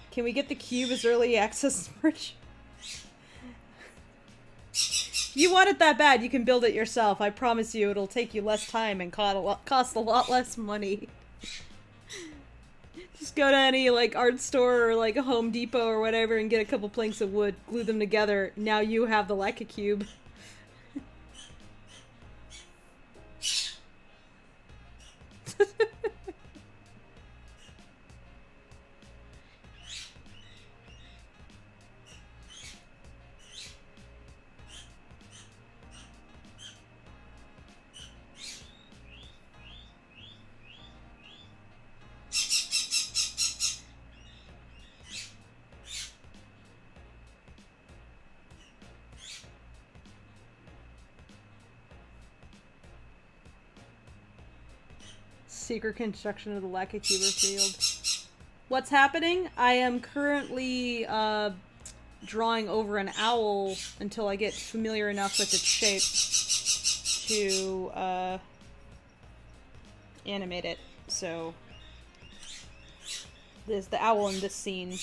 Can we get the cube as early access merch? If you want it that bad, you can build it yourself. I promise you it'll take you less time and cost a lot less money. Just go to any, like, art store or, like, a Home Depot or whatever and get a couple planks of wood, glue them together. Now you have the Lacka cube. Secret construction of the Lacka cube revealed. What's happening? I am currently drawing over an owl until I get familiar enough with its shape to animate it. So there's the owl in this scene.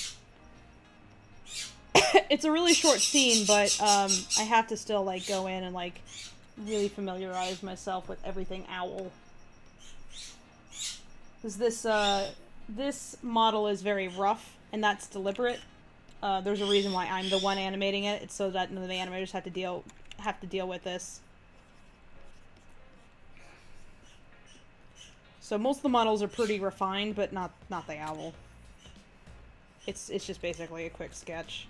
It's a really short scene, but I have to still like go in and like really familiarize myself with everything owl. Because this model is very rough, and that's deliberate. There's a reason why I'm the one animating it. It's so that none of the animators have to deal with this. So most of the models are pretty refined, but not the owl. It's just basically a quick sketch.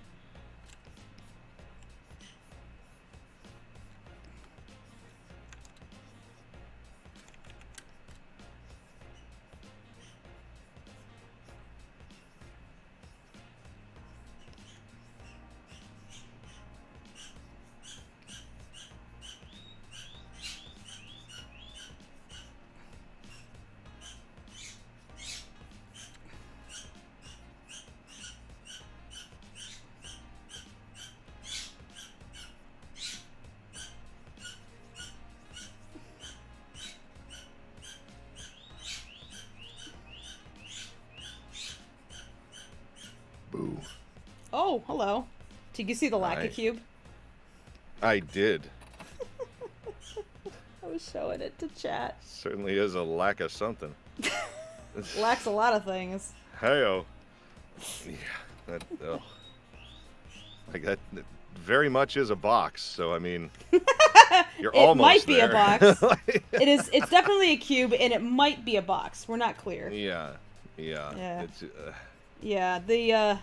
Boo. Oh, hello. Did you see the Lacka Hi. cube? I did. I was showing it to chat. Certainly is a lack of something. Lacks a lot of things. Heyo. Yeah. That, oh. Like that very much is a box. So I mean, you're It almost might be a there. box. It's definitely a cube, and it might be a box. We're not clear. Yeah. Yeah. It's, Yeah, the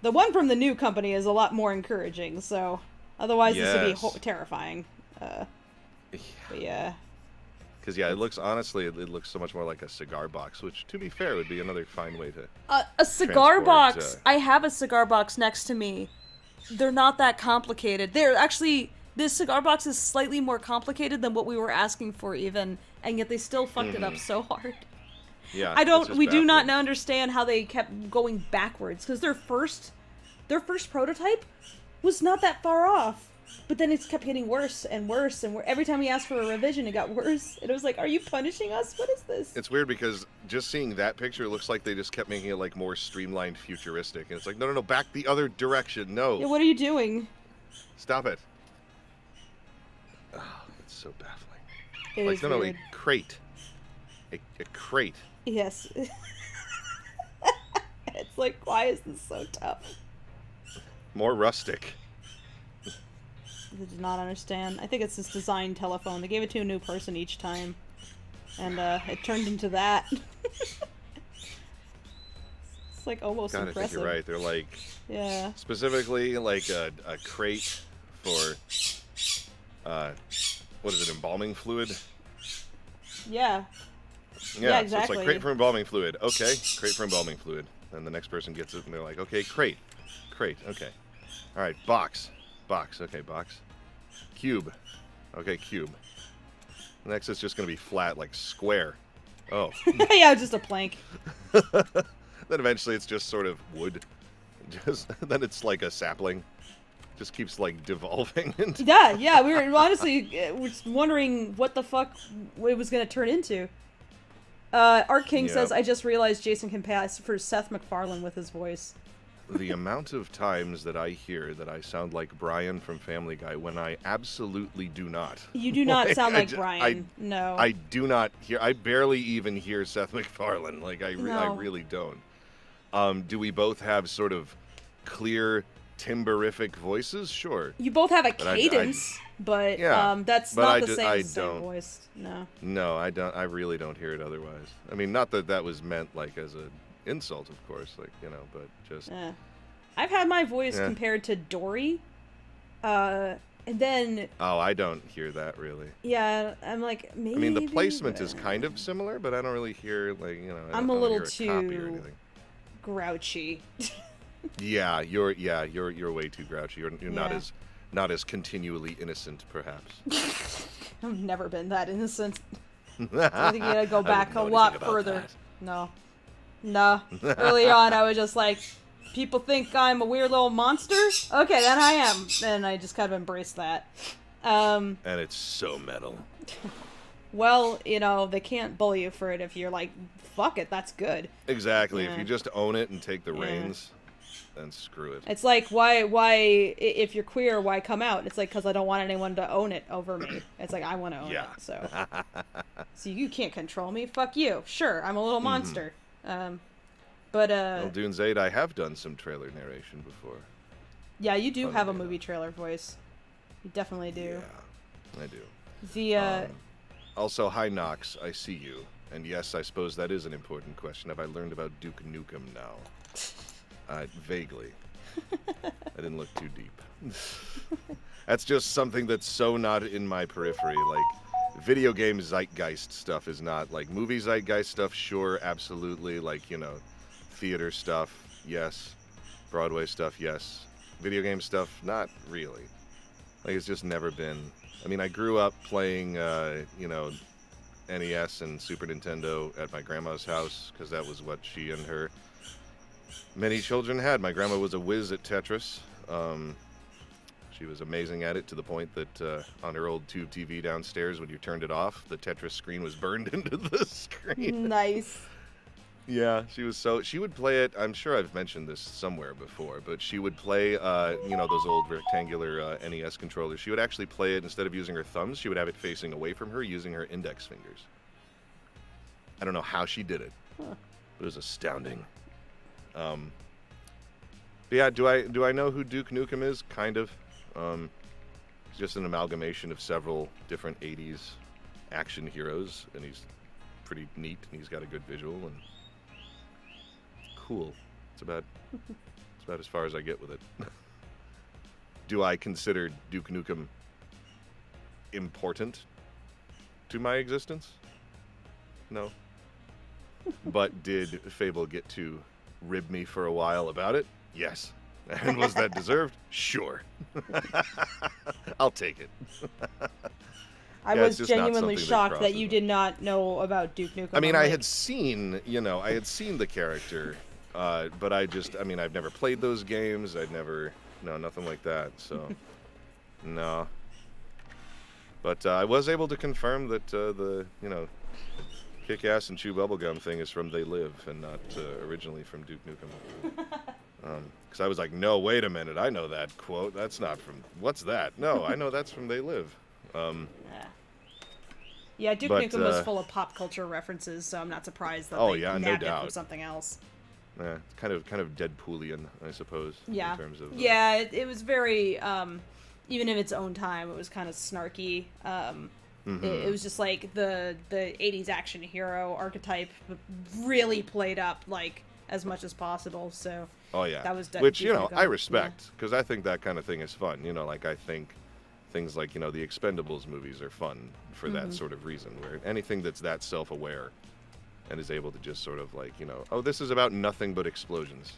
one from the new company is a lot more encouraging. So otherwise, this would be Yes. terrifying. But yeah. Because yeah, it looks honestly, it looks so much more like a cigar box, which, to be fair, would be another fine way to. A cigar Transport, box. I have a cigar box next to me. They're not that complicated. They're actually, this cigar box is slightly more complicated than what we were asking for, even, and yet they still fucked it up so hard. Yeah. We do not understand how they kept going backwards, because their first prototype was not that far off. But then it kept getting worse and worse, and every time we asked for a revision, it got worse. And it was like, are you punishing us? What is this? It's weird because just seeing that picture, it looks like they just kept making it like more streamlined, futuristic, and it's like, no, back the other direction, no. Yeah, what are you doing? Stop it. Oh, it's so baffling. It Like, is no, weird. a crate. A crate. Yes. It's like, why is this so tough? More rustic. I did not understand. I think it's this design telephone. They gave it to a new person each time. And it turned into that. It's like almost God, I impressive. think you're right. They're like, Yeah. specifically like a crate for, what is it, embalming fluid? Yeah. Yeah, Yeah, So exactly. it's like crate for embalming fluid. Okay, crate for embalming fluid. Then the next person gets it and they're like, okay, crate. Okay. All right, box. Okay, box. Cube. Okay, cube. Next it's just going to be flat, like square. Oh. Yeah, just a plank. Then eventually it's just sort of wood. Then it's like a sapling. just keeps like devolving into. Yeah, we were honestly we're just wondering what the fuck it was gonna turn into. Art King Yeah. says, I just realized Jason can pass for Seth MacFarlane with his voice. The amount of times that I hear that I sound like Brian from Family Guy when I absolutely do not. You do not sound like I Brian. No. I do not hear. I barely even hear Seth MacFarlane. Like I No. really don't. Do we both have sort of clear, timberific voices? Sure. You both have a But cadence, but Yeah, that's but not I the ju- same I as the same don't. voice. No. No, I don't. I really don't hear it otherwise. I mean, not that that was meant like as an insult, of course. Like but just I've had my voice Yeah. compared to Dory, and then oh, I don't hear that really. yeah, I'm like maybe. I mean, the placement is but kind of similar, but I don't really hear like I I'm don't a little hear a copy or too- anything. grouchy. Yeah, you're way too grouchy. You're Yeah. not as continually innocent, perhaps. I've never been that innocent. I I think you gotta go wouldn't back know a anything lot about further. that. No. Early on, I was just like, people think I'm a weird little monster? Okay, then I am. And I just kind of embraced that. And it's so metal. Well, they can't bully you for it if you're like, fuck it, that's good. Exactly. Yeah. If you just own it and take the Yeah. reins, then screw it. It's like, why, if you're queer, why come out? It's like, because I don't want anyone to own it over me. It's like, I want to own Yeah. it, so. So you can't control me? Fuck you. Sure, I'm a little monster. But, Well, Dunes 8, I have done some trailer narration before. yeah, you do Funnily have a enough. movie trailer voice. You definitely do. Yeah, I do. The, Also, hi Knox, I see you. And yes, I suppose that is an important question. Have I learned about Duke Nukem now? Vaguely. I didn't look too deep. That's just something that's so not in my periphery. Like, video game zeitgeist stuff is not. Like, movie zeitgeist stuff, sure, absolutely. Like, theater stuff, yes. Broadway stuff, yes. Video game stuff, not really. Like, it's just never been. I mean, I grew up playing, NES and Super Nintendo at my grandma's house because that was what she and her many children had. My grandma was a whiz at Tetris. She was amazing at it to the point that on her old tube TV downstairs, when you turned it off, the Tetris screen was burned into the screen. nice. Yeah, she would play it. I'm sure I've mentioned this somewhere before, but she would play, those old rectangular NES controllers. She would actually play it instead of using her thumbs. She would have it facing away from her, using her index fingers. I don't know how she did it, but it was astounding. But yeah, do I know who Duke Nukem is? Kind of. He's just an amalgamation of several different '80s action heroes, and he's pretty neat, and he's got a good visual and. Cool. It's about as far as I get with it. Do I consider Duke Nukem important to my existence? No. But did Fable get to rib me for a while about it? Yes. And was that deserved? Sure. I'll take it. I Yeah, was it's just not genuinely something that shocked that crosses you them. did not know about Duke Nukem. I mean, I'm I like, had seen the character, but I've never played those games. Nothing like that. So, no. But I was able to confirm that the kick-ass and chew bubblegum thing is from They Live and not originally from Duke Nukem. Because I was like, no, wait a minute, I know that quote. That's not from. What's that? No, I know that's from They Live. Yeah, Duke but, Nukem was full of pop culture references, so I'm not surprised that Oh, they yeah, no nabbed it doubt. from something else. It's kind of Deadpoolian, I suppose. Yeah, In terms of, yeah, it was very, even in its own time, it was kind of snarky. It was just like the 80s action hero archetype really played up like as much as possible. So Oh yeah. that was Which Duke Nukem. I respect because I think that kind of thing is fun. I think things like the Expendables movies are fun for that sort of reason. Where anything that's that self-aware and is able to just sort of like oh, this is about nothing but explosions.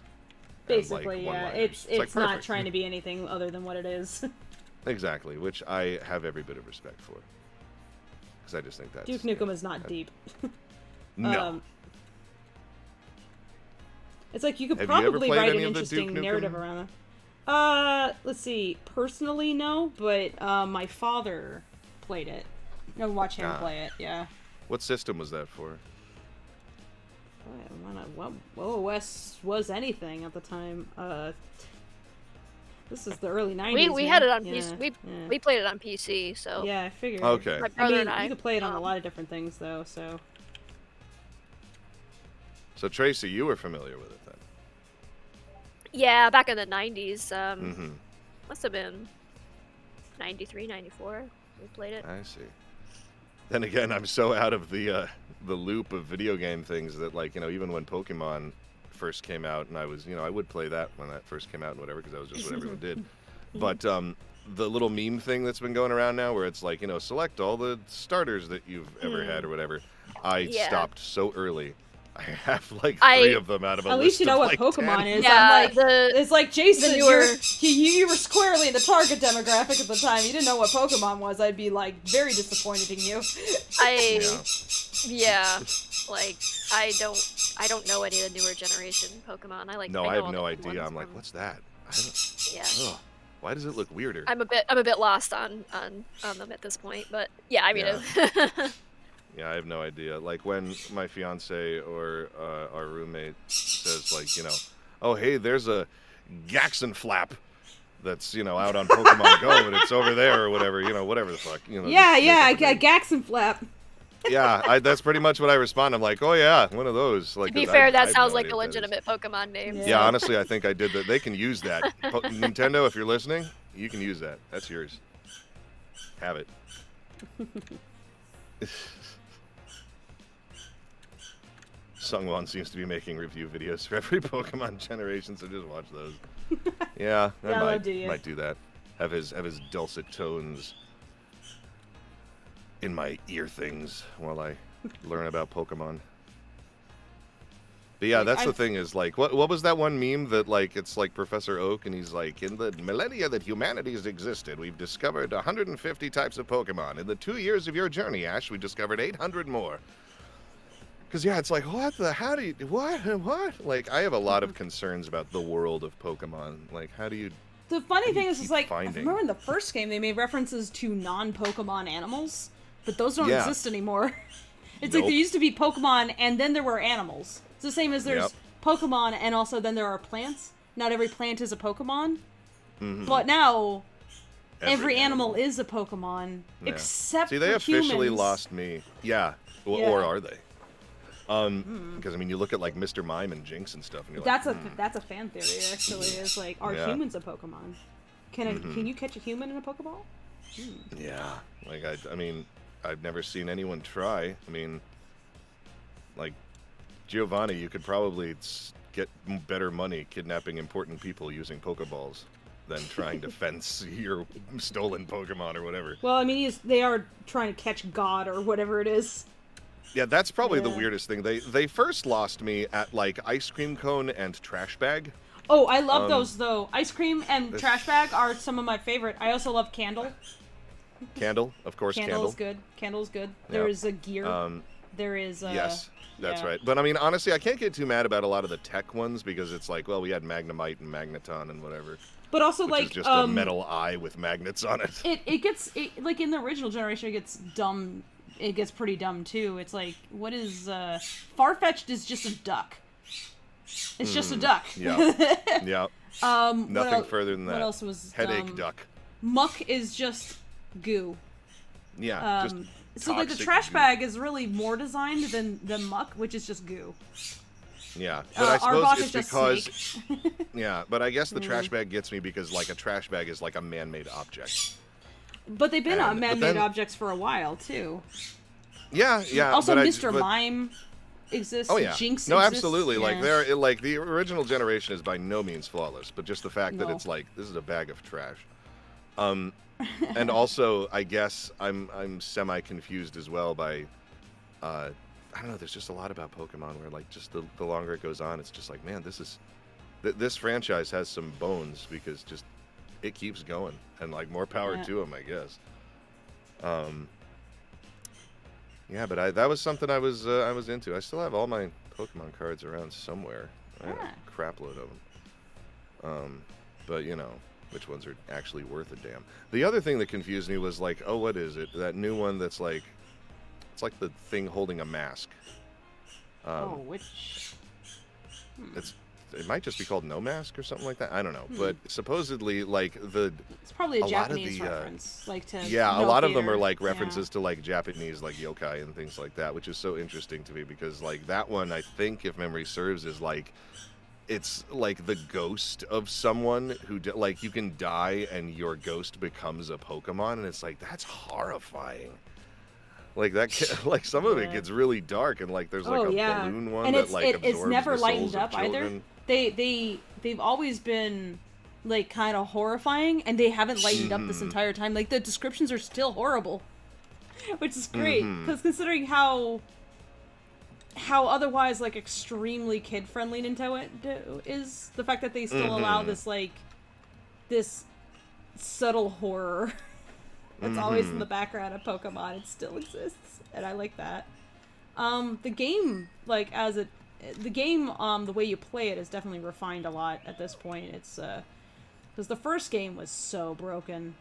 and, like, Basically, yeah, one-liners. it's like, not perfect. trying to be anything other than what it is. Exactly, which I have every bit of respect for. Because I just think that's Duke Nukem is not deep. No. It's like you could Have you ever probably played write an any of the interesting Duke Nukem? narrative around it. Let's see. Personally, no, but my father played it. I watched him play it. Yeah. What system was that for? What OS was anything at the time? This is the early 90s. We had it on PC. We played it on PC, so yeah, I figured. Okay. my brother and you could play it on a lot of different things though. So Tracy, you were familiar with it then? yeah, back in the 90s. Mm-hmm. Must have been 93, 94. We played it. I see. Then again, I'm so out of the loop of video game things that, like, even when Pokemon first came out, and I was, I would play that when that first came out and whatever, because that was just what everyone did. But the little meme thing that's been going around now, where it's like, select all the starters that you've ever had or whatever. I stopped so early. I have like 3 of them out of a at list least you know of, what like, Pokemon 10. is. Yeah, I'm like, it's like Jason. You newer- were squarely in the target demographic at the time. You didn't know what Pokemon was. I'd be like very disappointed in you. Like I don't know any of the newer generation Pokemon. I have all no the idea. ones I'm like, from- what's that? I don't, Yeah. ugh, why does it look weirder? I'm a bit lost on them at this point, but yeah, I mean, Yeah, I have no idea. Like when my fiance or our roommate says, like, oh, hey, there's a Gaxenflap that's, out on Pokemon Go, and it's over there or whatever, whatever the fuck. I got Gaxenflap. Yeah, that's pretty much what I respond. I'm like, oh yeah, one of those. Like, to be 'cause fair, I that have sounds no like idea a what that is. legitimate Pokemon name. Yeah. so- Yeah, honestly, I think I did that. They can use that. Nintendo, if you're listening, you can use that. That's yours. Have it. Sungwon seems to be making review videos for every Pokemon generation, so just watch those. Yeah, I might do that. Have his dulcet tones in my ear things while I learn about Pokemon. But yeah, that's the thing is, like, what was that one meme that, like, it's like Professor Oak and he's like, in the millennia that humanity has existed, we've discovered 150 types of Pokemon. In the 2 years of your journey, Ash, we discovered 800 more. Because, yeah, it's like, what? Like, I have a lot of concerns about the world of Pokemon. Like, how do you... The funny thing is, keep like, I finding? remember in the first game they made references to non-Pokemon animals, but those don't Yeah. exist anymore. It's like Nope. there used to be Pokemon, and then there were animals. It's the same as there's Yep. Pokemon, and also then there are plants. Not every plant is a Pokemon, Mhm. but now every animal. animal is a Pokemon, Yeah. except See, they for officially humans. lost me. Yeah. Or Yeah. are they? Because, I mean, you look at, like, Mr. Mime and Jinx and stuff, and you're That's like, that's a fan theory actually. Is like, are Yeah. humans a Pokemon? Can you catch a human in a Pokeball? yeah. Like, I mean, I've never seen anyone try. I mean, like, Giovanni, you could probably get better money kidnapping important people using Pokeballs than trying to fence your stolen Pokemon or whatever. Well, I mean, they are trying to catch God or whatever it is. Yeah, that's probably the Yeah. weirdest thing. They first lost me at, like, ice cream cone and trash bag. Oh, I love those though. Ice cream and this- trash bag are some of my favorite. I also love Candle. Candle, of course, Candle is good. Candle's good. There is a gear. There is. Yes, that's yeah. right. But I mean, honestly, I can't get too mad about a lot of the tech ones because it's like, well, we had Magnemite and Magneton and whatever. But also, Which like, is just a metal eye with magnets on it. it gets like in the original generation, it gets dumb. It gets pretty dumb too. It's like, what is Farfetch'd is just a duck. It's just a duck. Yeah. Yeah. Nothing further than that. What else was Headache duck. Muck is just goo. Yeah. Just So like the toxic trash goo. bag is really more designed than Muck, which is just goo. Yeah, but I suppose Arbok it's is just because Snake. yeah, but I guess the trash bag gets me because, like, a trash bag is like a man-made object. But they've been But on man-made then- objects for a while too. Yeah, yeah. Also, but Mr. but- Mime exists. Oh yeah. Jinx no, exists. absolutely. Like Yeah. like the original generation is by no means flawless, but just the fact that No. it's like this is a bag of trash. And also, I guess I'm semi confused as well by, I don't know. There's just a lot about Pokemon where, like, just the longer it goes on, it's just like, man, this franchise has some bones because just it keeps going, and, like, more power Yeah. to them, I guess. Yeah, but that was something I was into. I still have all my Pokemon cards around somewhere. I had Ah. a crap load of them. but which ones are actually worth a damn. The other thing that confused me was like, oh, what is it? That new one that's like, it's like the thing holding a mask. Which? It might just be called No Mask or something like that. I don't know, but supposedly like it's probably a lot of Japanese the, reference, like to a lot of them are like Yeah. references to like Japanese like yokai and things like that, which is so interesting to me because like that one, I think if memory serves, is like it's like the ghost of someone who like you can die and your ghost becomes a Pokemon, and it's like that's horrifying. Like that, like some of it Yeah. gets really dark, and like there's like a balloon one and that like absorbs it's never the lightened souls of up either. children. They've always been like kind of horrifying, and they haven't lightened up this entire time. Like the descriptions are still horrible, which is great because considering how otherwise like extremely kid friendly Nintendo is, the fact that they still allow this like this subtle horror that's always in the background of Pokemon, it still exists, and I like that. The game, like the way you play it is definitely refined a lot at this point. It's because the first game was so broken.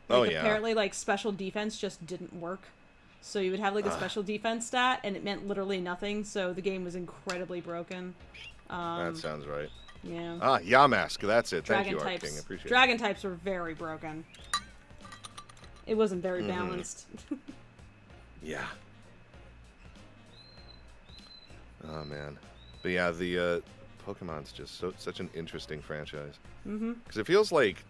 Like, apparently, like special defense just didn't work. So you would have like a special defense stat, and it meant literally nothing. So the game was incredibly broken. That sounds right. Yeah. Yamask, that's it. Dragon Thank you, types. King. Appreciate Dragon types were very broken. It wasn't very balanced. it. Yeah. Oh man, but yeah, the Pokemon's just such an interesting franchise. Because it feels like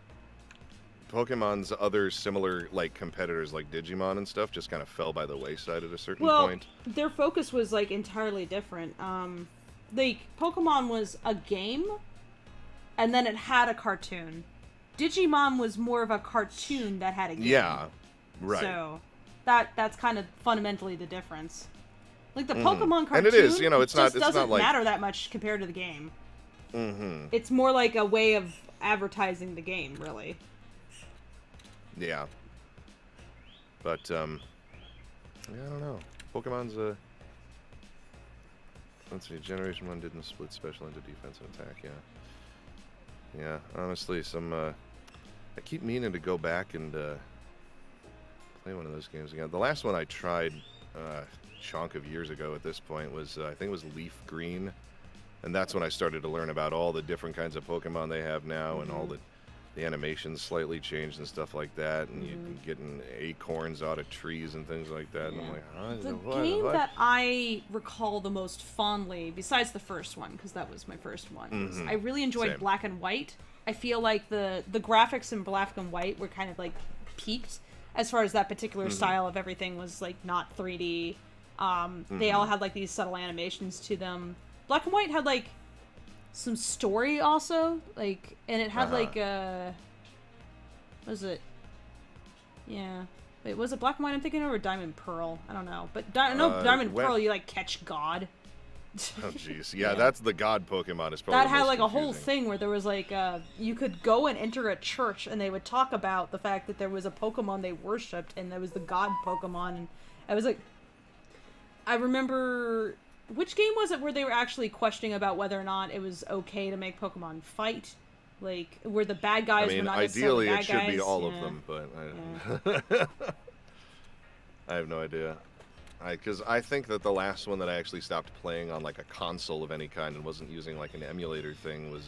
Pokemon's other similar like competitors, like Digimon and stuff, just kind of fell by the wayside at a certain point. Their focus was like entirely different. Like Pokemon was a game, and then it had a cartoon. Digimon was more of a cartoon that had a game. Yeah, right. So that's kind of fundamentally the difference. Like the Pokemon cartoon, and it is, it's not doesn't like matter that much compared to the game. It's more like a way of advertising the game, really. Yeah. But yeah, I don't know. Pokemon's let's see, Generation 1 didn't split special into defense and attack, yeah. Yeah, honestly, I keep meaning to go back and play one of those games again. The last one I tried a chunk of years ago at this point was, I think it was Leaf Green. And that's when I started to learn about all the different kinds of Pokemon they have now and all the animations slightly changed and stuff like that. And you're getting acorns out of trees and things like that. And I'm like, huh? The game that I recall the most fondly, besides the first one, because that was my first one, was I really enjoyed Same. Black and White. I feel like the graphics in Black and White were kind of like peaked as far as that particular style of everything was like not 3D. They all had like these subtle animations to them. Black and White had like some story also, like, and it had like what was it? Yeah. Wait, was it Black and White I'm thinking of, or Diamond Pearl? I don't know. But Diamond Pearl, you like catch God. Oh jeez, yeah, that's the God Pokemon. Is probably That the had most like a whole confusing. thing where there was like you could go and enter a church, and they would talk about the fact that there was a Pokemon they worshipped, and there was the God Pokemon, and I was like, I remember. Which game was it where they were actually questioning about whether or not it was okay to make Pokemon fight? Like, where the bad guys were not necessarily ideally bad it should guys? be all of them, but I have no idea. Because I think that the last one that I actually stopped playing on like a console of any kind and wasn't using like an emulator thing was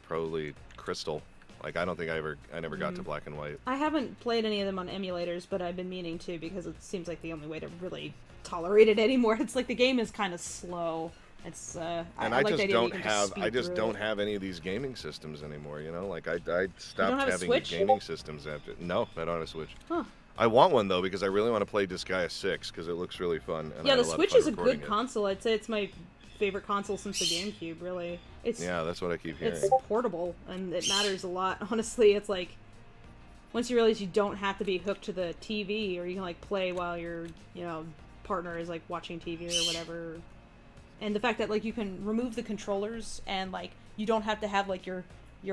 probably Crystal. Like I don't think I never got to Black and White. I haven't played any of them on emulators, but I've been meaning to because it seems like the only way to really tolerate it anymore. It's like the game is kind of slow. It's And I like just the idea don't that you can have speed I just through don't it. have any of these gaming systems anymore. You know, like I stopped have a having Switch? gaming systems after. No, I don't have a Switch. Huh. I want one though because I really want to play Disgaea 6 because it looks really fun. And I Yeah, had the a lot of Switch fun is a recording good it. console. I'd say it's my favorite console since the GameCube. Really, it's Yeah, that's what I keep hearing. it's portable and it matters a lot. Honestly, it's like once you realize you don't have to be hooked to the TV, or you can like play while your partner is like watching TV or whatever. And the fact that like you can remove the controllers and like you don't have to have like your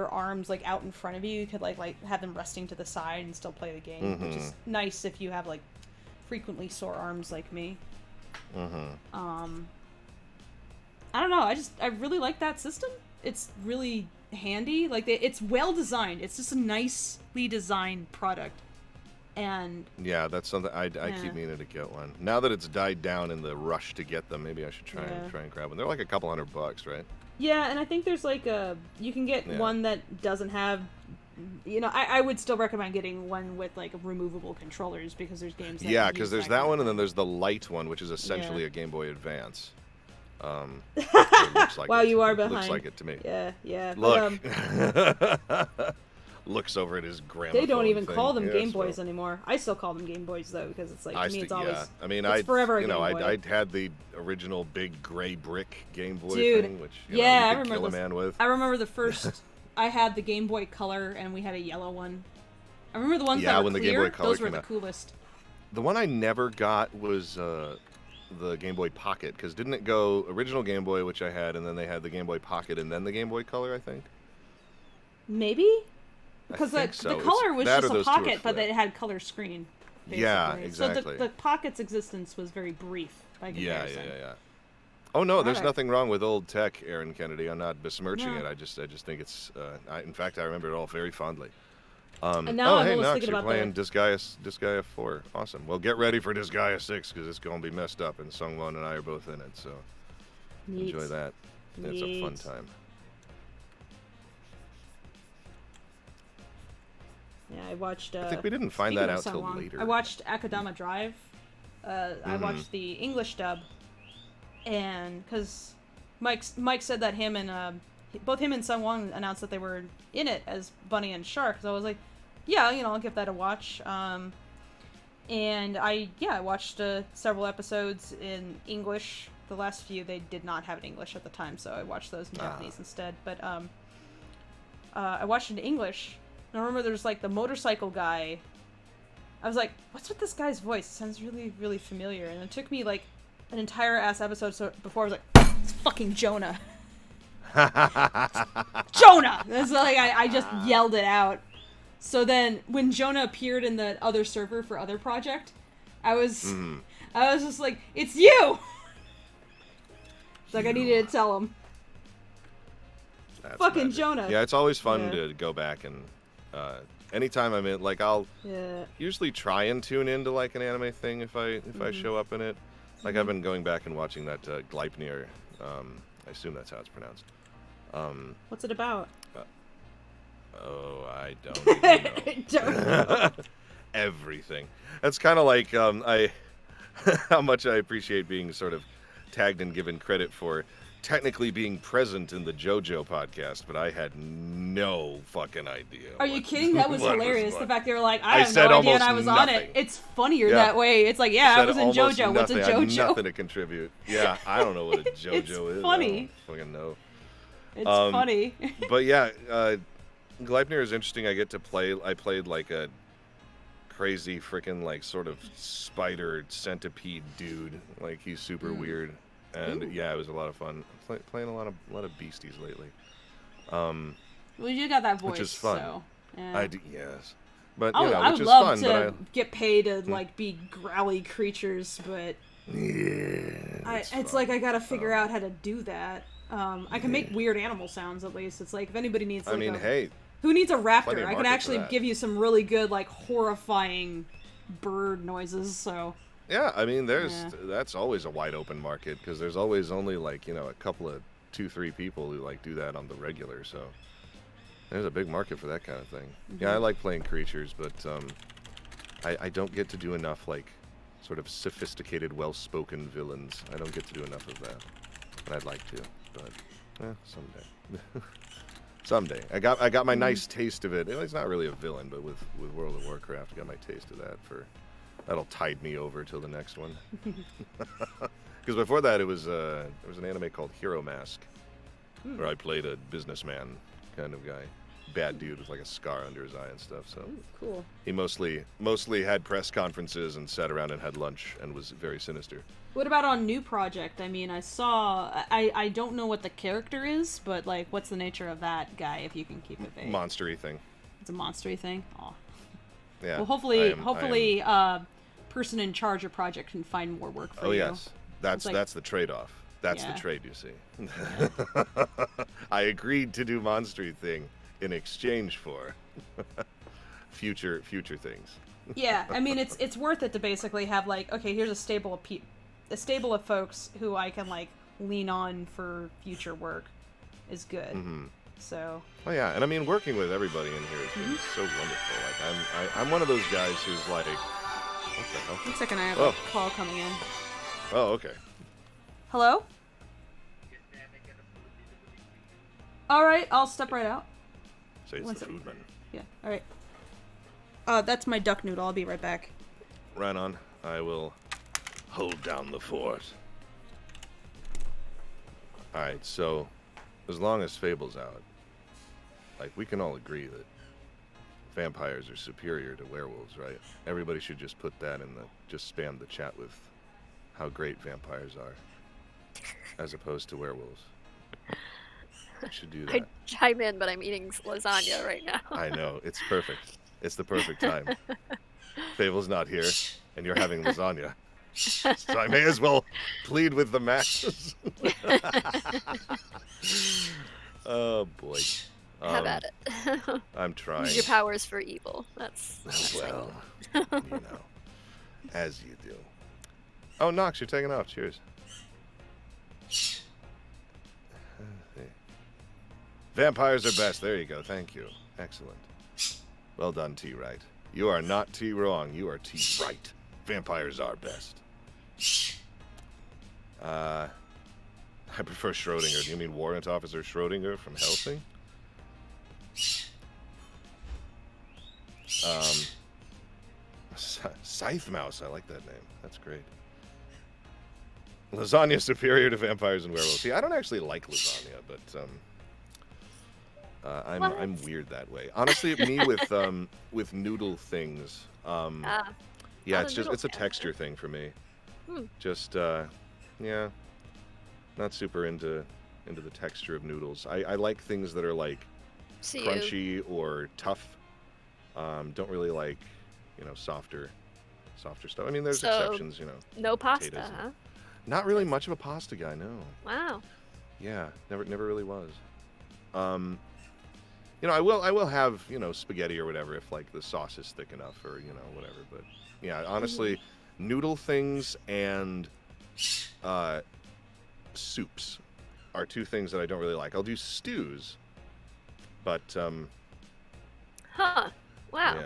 arms like out in front of you. You could like have them resting to the side and still play the game, which is nice if you have like frequently sore arms like me. I don't know. I really like that system. It's really handy. Like, it's well designed. It's just a nicely designed product. And yeah, that's something I keep meaning to get one. Now that it's died down in the rush to get them, maybe I should try and grab one. They're like a couple $100, right? Yeah, and I think there's like you can get one that doesn't have, I would still recommend getting one with like removable controllers, because there's games that because there's that one, and then there's the light one, which is essentially a Game Boy Advance. Looks like wow, you are behind. Looks like it to me. Yeah. Look. Looks over at his gramophone. They don't even thing. call them Game Boys anymore. I still call them Game Boys though, because it's like to me it's always. Yeah, I mean, it's forever a Game Boy. I had the original big gray brick Game Boy Dude, thing, which I you could remember kill a man with. I remember the first. I had the Game Boy Color, and we had a yellow one. I remember the ones that were when the clear. Game Boy Color those were came the out. coolest. The one I never got was the Game Boy Pocket, because didn't it go original Game Boy, which I had, and then they had the Game Boy Pocket, and then the Game Boy Color, I think? Maybe? Because the color was just a pocket, but it had color screen. Basically. Yeah, exactly. So the pocket's existence was very brief by comparison. Yeah. Oh no, there's nothing wrong with old tech, Aaron Kennedy. I'm not besmirching it. I just think it's. In fact, I remember it all very fondly. And now I'm almost Nox, thinking you're about playing Disgaea 4. Awesome. Well, get ready for Disgaea 6, because it's going to be messed up, and Sungwon and I are both in it, so enjoy that. It's a fun time. Yeah, I watched. I think we didn't find that out till later. I watched Akadama Drive. I watched the English dub, and because Mike said that both him and Sungwon announced that they were in it as Bunny and Shark. So I was like, yeah, I'll give that a watch. And I watched several episodes in English. The last few they did not have in English at the time, so I watched those in Japanese instead. But I watched it in English. And I remember there's like the motorcycle guy. I was like, what's with this guy's voice? It sounds really, really familiar. And it took me like an entire ass episode before I was like, it's fucking Jonah. Jonah! That's like I just yelled it out. So then when Jonah appeared in the other server for other project, I was just like, it's you! It's like I needed to tell him. That's fucking magic. Jonah. Yeah, it's always fun to go back and anytime I'm in, like, I'll usually try and tune into like an anime thing if I show up in it. Like I've been going back and watching that Gleipnir. I assume that's how it's pronounced. What's it about? I don't even know. Everything. That's kind of like how much I appreciate being sort of tagged and given credit for technically being present in the JoJo podcast, but I had no fucking idea. Are you kidding? That was hilarious. The fact they were like, I have said no idea and I was nothing. on it. It's funnier that way. It's like, I was in JoJo. What's a JoJo? I had nothing to contribute. Yeah, I don't know what a JoJo it's is. Funny. I don't fucking know. It's funny. But yeah, Gleipnir is interesting. I played like a crazy freaking like sort of spider centipede dude. Like he's super weird. And it was a lot of fun. Playing a lot of beasties lately. Well, you got that voice, which is fun. So, yeah. Yes, but I which would is love fun. to get paid to like be growly creatures, but it's like I gotta figure out how to do that. I can make weird animal sounds at least. It's like if anybody needs, like, who needs a raptor? I can actually give you some really good like horrifying bird noises. So. Yeah, I mean, that's always a wide open market because there's always only like a couple of 2-3 people who like do that on the regular. So there's a big market for that kind of thing. Yeah, I like playing creatures, but I don't get to do enough like sort of sophisticated, well-spoken villains. I don't get to do enough of that, and I'd like to, but someday. Someday. I got my nice taste of it. It's not really a villain, but with World of Warcraft, I got my taste of that That'll tide me over till the next one. Because before that, there was an anime called Hero Mask, where I played a businessman kind of guy, bad dude with like a scar under his eye and stuff. So cool. He mostly had press conferences and sat around and had lunch and was very sinister. What about on New Project? I mean, I don't know what the character is, but like, what's the nature of that guy? If you can keep it vague. Monstery thing. It's a monstery thing. Aw. Yeah. Well, hopefully, person in charge of project can find more work for you. Oh yes, that's the trade-off. That's Yeah. the trade, you see. I agreed to do Monstery thing in exchange for future things. Yeah, I mean it's worth it to basically have like, okay, here's a stable of folks who I can like lean on for future work is good. Mm-hmm. So. Oh yeah, and I mean working with everybody in here has been so wonderful. Like I'm one of those guys who's like, what the hell? Looks like I have Oh. a call coming in. Oh, okay. Hello? All right, I'll step right out. Say it's One the second. food man. Yeah. All right. That's my duck noodle. I'll be right back. Right on. I will hold down the fort. Alright, so as long as Fable's out, like we can all agree that vampires are superior to werewolves, right? Everybody should just put that in just spam the chat with how great vampires are as opposed to werewolves. I should do that. I chime in, but I'm eating lasagna right now. I know, it's perfect. It's the perfect time. Fable's not here, and you're having lasagna. So I may as well plead with the masses. Oh boy. Have at it. I'm trying. Use your powers for evil. That's Well, you know, as you do. Oh, Nox, you're taking off. Cheers. Vampires are best. There you go. Thank you. Excellent. Well done, T-Right. You are not T-Wrong. You are T-Right. Vampires are best. I prefer Schrodinger. Do you mean Warrant Officer Schrodinger from Helsing? Scythe Mouse. I like that name. That's great. Lasagna superior to vampires and werewolves. See, I don't actually like lasagna, but I'm weird that way. Honestly, me with noodle things. Yeah, it's a texture thing for me. Just yeah, not super into the texture of noodles. I like things that are like crunchy or tough. Don't really like softer stuff. I mean, there's exceptions. No pasta, potatoes huh? Not really much of a pasta guy, no. Wow. Yeah, never really was. I will have spaghetti or whatever if like the sauce is thick enough or whatever. But yeah, honestly, noodle things and soups are two things that I don't really like. I'll do stews, but Huh. Wow. yeah.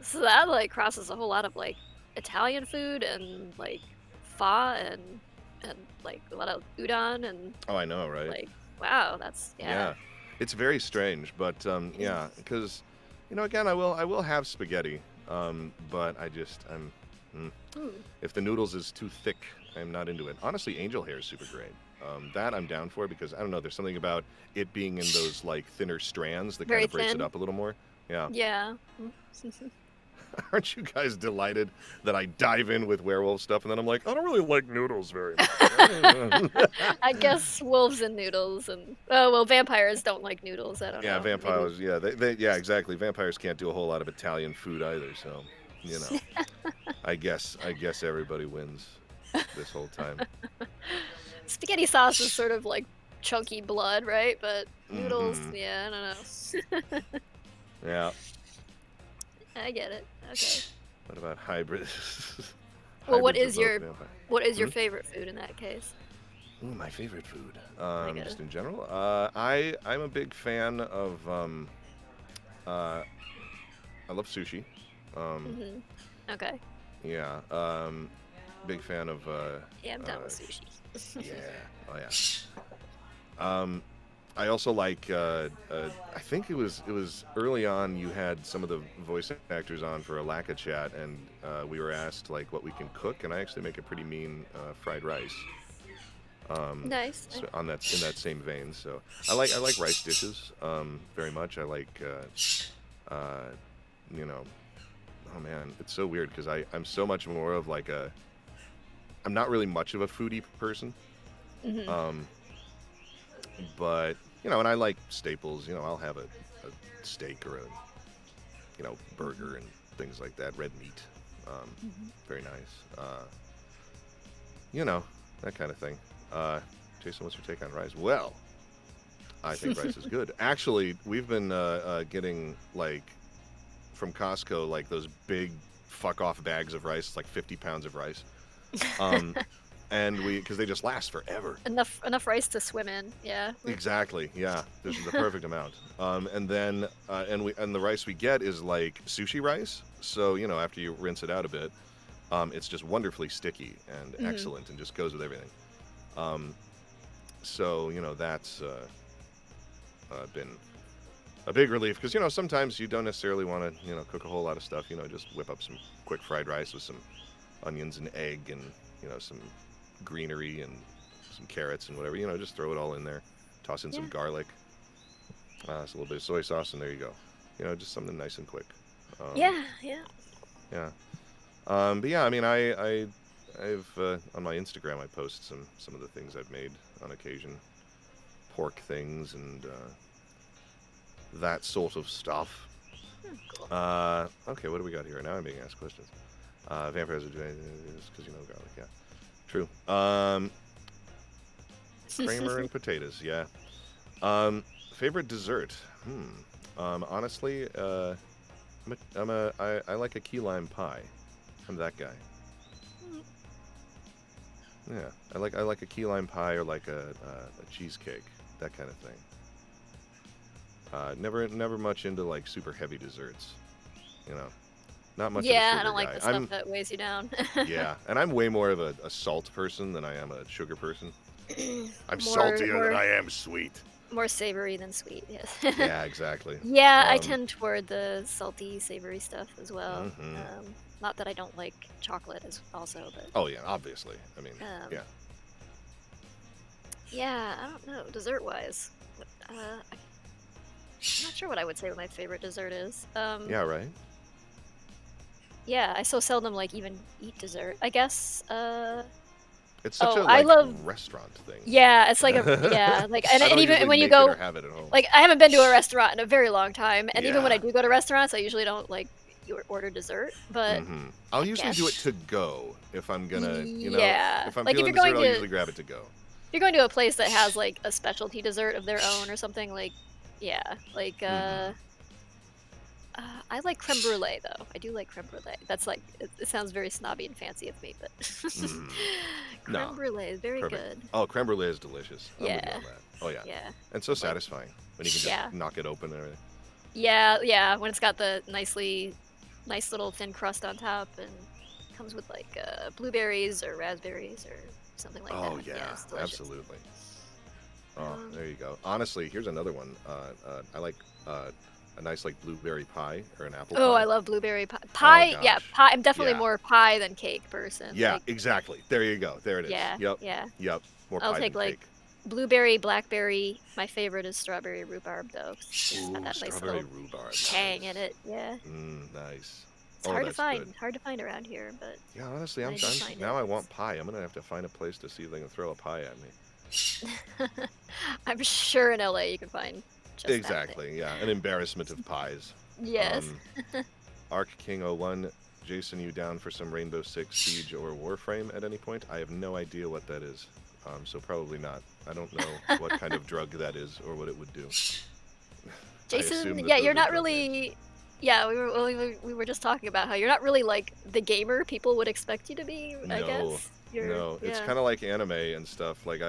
So that like crosses a whole lot of like Italian food and like pho and like a lot of udon and Oh, I know, right? like wow, that's Yeah, it's very strange, but yeah, because again, I will have spaghetti, but if the noodles is too thick, I'm not into it. Honestly, angel hair is super great. That I'm down for because I don't know, there's something about it being in those like thinner strands that kind Very of breaks thin. it up a little more. Yeah. Yeah. Aren't you guys delighted that I dive in with werewolf stuff and then I'm like, I don't really like noodles very much. I guess wolves and noodles and vampires don't like noodles. I don't know. Yeah, Maybe- vampires. Yeah, yeah, exactly. Vampires can't do a whole lot of Italian food either, so I guess everybody wins this whole time. Spaghetti sauce is sort of like chunky blood, right? But noodles, yeah, I don't know. Yeah. I get it. Okay. What about hybrids? Well, what Hybrids is of your both vampire. what is your favorite food in that case? Ooh, my favorite food. get Just it. in general. I'm a big fan of I love sushi. Okay. Yeah. Big fan of Yeah, I'm down with sushi. yeah. Oh yeah. I also like. I think it was early on. You had some of the voice actors on for a Lacka chat, and we were asked like what we can cook, and I actually make a pretty mean fried rice. Nice. So in that same vein. So I like rice dishes very much. I like oh man, it's so weird because I'm so much more of like I'm not really much of a foodie person. But and I like staples. I'll have a steak or a burger and things like that. Red meat, very nice. That kind of thing. Jason, what's your take on rice? Well, I think rice is good. Actually, we've been getting like from Costco like those big fuck off bags of rice, like 50 pounds of rice, and because they just last forever. Enough rice to swim in. Yeah. Exactly. Yeah, this is the perfect amount. And then and the rice we get is like sushi rice. So after you rinse it out a bit, it's just wonderfully sticky and excellent, and just goes with everything. So that's been a big relief, because sometimes you don't necessarily want to cook a whole lot of stuff. Just whip up some quick fried rice with some onions and egg and some greenery and some carrots and whatever. Just throw it all in there. Toss in some garlic, a little bit of soy sauce, and there you go. Just something nice and quick. Yeah. But yeah, I mean, I've on my Instagram I post some of the things I've made on occasion, pork things and that sort of stuff. Cool. Okay, what do we got here? Now I'm being asked questions. Vampires are doing this because garlic. Yeah, true. Kramer and potatoes. Yeah. Favorite dessert? Honestly, I like a key lime pie. I'm that guy. Yeah, I like a key lime pie or like a cheesecake, that kind of thing. Never much into like super heavy desserts, Not much. Yeah, of a sugar I don't like guy. the stuff that weighs you down. Yeah, and I'm way more of a salt person than I am a sugar person. I'm More- saltier more- than I am sweet. More savory than sweet. Yes. Yeah, exactly. Yeah, I tend toward the salty, savory stuff as well. Mhm. Not that I don't like chocolate as also, but Oh yeah, obviously. I mean, yeah. yeah, I don't know. Dessert-wise, I'm not sure what I would say my favorite dessert is. Yeah, right. Yeah, I so seldom even eat dessert. I guess. It's such a I love restaurant thing. Yeah, it's like and I don't even usually when you make it go or have it at home. I haven't been to a restaurant in a very long time, and even when I Yeah. do go to restaurants, I usually don't order dessert, but I'll usually do it guess. to go if I'm gonna, Yeah. if I'm Like, if feeling you're dessert, going I'll to- usually grab it to go. if you're going to a place that has a specialty dessert of their own or something, I like creme brulee though. I do like creme brulee. That's it sounds very snobby and fancy of me, but creme No, brulee is very perfect. good. Oh, creme brulee is delicious. I'm with you Yeah. on that. Oh yeah. Yeah. And so satisfying when you can just Yeah. knock it open and everything. Yeah, when it's got the nice little thin crust on top and comes with blueberries or raspberries or something like Oh that. yeah, It's delicious. absolutely. Oh, there you go. Honestly, here's another one. I like a nice blueberry pie or an apple pie. Oh, I love blueberry pie. Yeah, gosh. pie. I'm definitely Yeah. more pie than cake person. Yeah, exactly. There you go. There it is. Yeah. Yep. Yeah. Yep. More I'll pie take than cake. blueberry, blackberry. My favorite is strawberry rhubarb though. It's Ooh, got that nice strawberry little rhubarb. tang nice. in it. Yeah. Nice. It's hard to that's find. good. Hard to find around here, but Yeah, honestly, I just find now it. I want pie. I'm gonna have to find a place to see if they can throw a pie at me. I'm sure in LA you can find just that thing. Exactly. Yeah, an embarrassment of pies. Yes. Arc King 01, Jason, you down for some Rainbow Six Siege or Warframe at any point? I have no idea what that is, so probably not. I don't know what kind of drug that is or what it would do. I assume Jason, that yeah, those you're are not drug really. names. Yeah, we were just talking about how you're not really the gamer people would expect you to be. I No, guess. No, it's yeah. kind of like anime and stuff. Like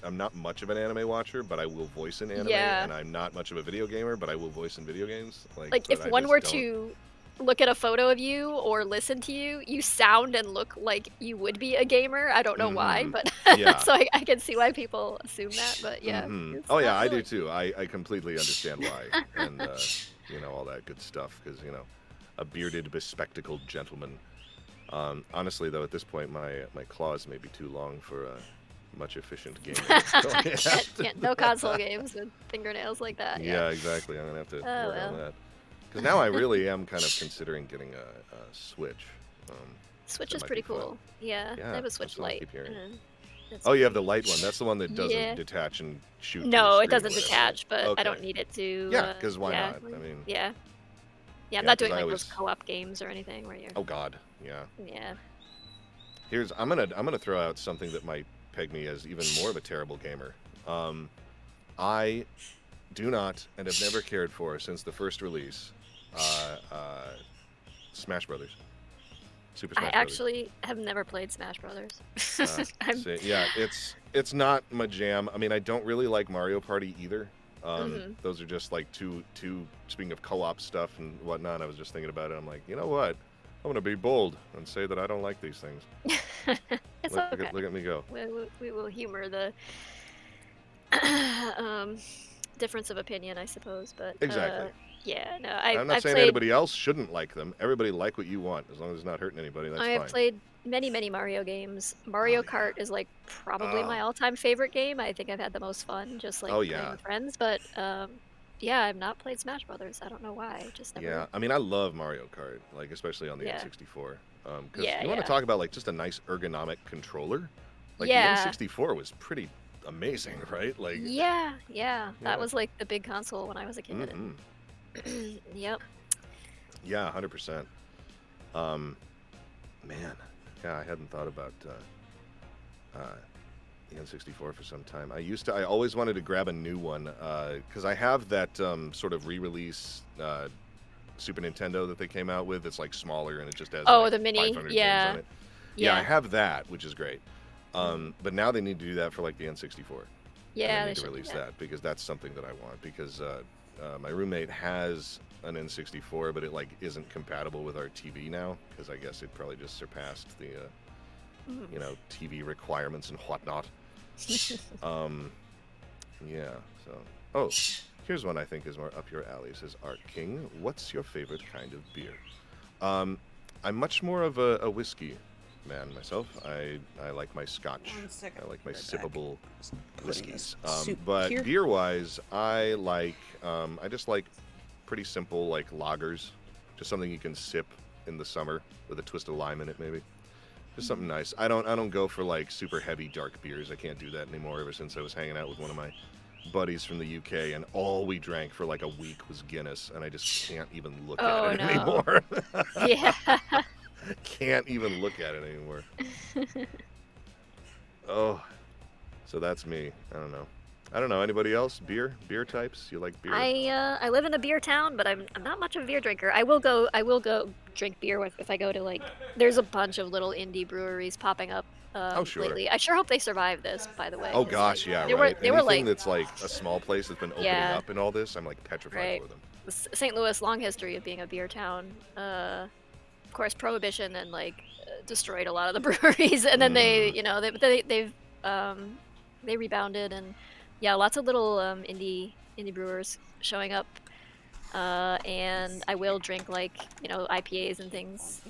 I'm not much of an anime watcher, but I will voice in anime, Yeah. and I'm not much of a video gamer, but I will voice in video games. Like but if I one just were don't- to look at a photo of you or listen to you, you sound and look like you would be a gamer. I don't know why, Mhm. but Yeah. so I can see why people assume that. But yeah. Mhm. it's Oh yeah, not I do really- too. I completely understand why, and all that good stuff. Because a bearded, bespectacled gentleman. Honestly, though, at this point, my claws may be too long for a much efficient game. No console games with fingernails like that. Yeah, exactly. I'm gonna have to work on well. that. Because now I really am kind of considering getting a Switch. Switch That is might pretty be fun. cool. Yeah, Yeah, I have a that's Switch what I Lite. keep hearing. It's Oh, you have pretty- the light one. That's the one that doesn't Yeah. detach and shoot. to No, the it screen or doesn't whatever. detach, but I Okay. don't need it to. Yeah, because why yeah, not? I mean, Yeah. Yeah, I'm Yeah, not 'cause doing I those always- co-op games or anything where you're. oh god, yeah. Yeah. I'm gonna throw out something that might peg me as even more of a terrible gamer. I do not and have never cared for since the first release Smash Brothers. Super Smash I Brothers. actually have never played Smash Brothers. Yeah, it's not my jam. I mean, I don't really like Mario Party either. Those are just like two. Speaking of co-op stuff and whatnot, I was just thinking about it. I'm like, you know what? I'm gonna be bold and say that I don't like these things. It's look, okay. look at me go. We will humor the difference of opinion, I suppose. But Exactly. yeah, no, I'm not I've saying played, anybody else shouldn't like them. Everybody like what you want, as long as it's not hurting anybody. That's I fine. have played many Mario games. Mario Kart is like probably my all-time favorite game. I think I've had the most fun just like playing with friends. But yeah, I've not played Smash Brothers. I don't know why. Just never. Yeah, I mean, I love Mario Kart, like especially on the N64. Because Yeah, you want to talk about like just a nice ergonomic controller. Like Yeah. the N64 was pretty amazing, right? Like Yeah. Yeah. That was like the big console when I was a kid. mhm. Yep. Yeah, 100%. Man, yeah, I hadn't thought about the N64 for some time. I always wanted to grab a new one because I have that sort of re-release Super Nintendo that they came out with. It's like smaller and it just has like the mini, 500 yeah. games on it. Yeah, I have that, which is great. But now they need to do that for like the N64. Yeah, they they need to should do release that. that because that's something that I want because my roommate has an N64, but it like isn't compatible with our TV now because I guess it probably just surpassed the TV requirements and whatnot. Yeah. So here's one I think is more up your alley. It says, Art King, what's your favorite kind of beer? I'm much more of a whiskey man myself. I like my scotch. 1 second, I like my right back. sippable whiskeys. soup But here. beer-wise, I like I just like pretty simple like lagers, just something you can sip in the summer with a twist of lime in it, maybe. Just something nice. I don't go for like super heavy dark beers. I can't do that anymore. Ever since I was hanging out with one of my buddies from the UK, and all we drank for like a week was Guinness, and I just can't even look at it anymore. Yeah. Can't even look at it anymore. Oh, so that's me. I don't know. Anybody else? Beer types? You like beer? I live in a beer town, but I'm not much of a beer drinker. I will go drink beer if I go to like. There's a bunch of little indie breweries popping up. Sure. Lately. I sure hope they survive this. By the way. Oh 'cause, gosh, like, yeah, they right. Were Anything like that's like a small place that's been opening up and all this, I'm like petrified Right. for them. St. Louis, long history of being a beer town. Of course, Prohibition and like destroyed a lot of the breweries, and then they rebounded, and yeah, lots of little indie brewers showing up. And I will drink like IPAs and things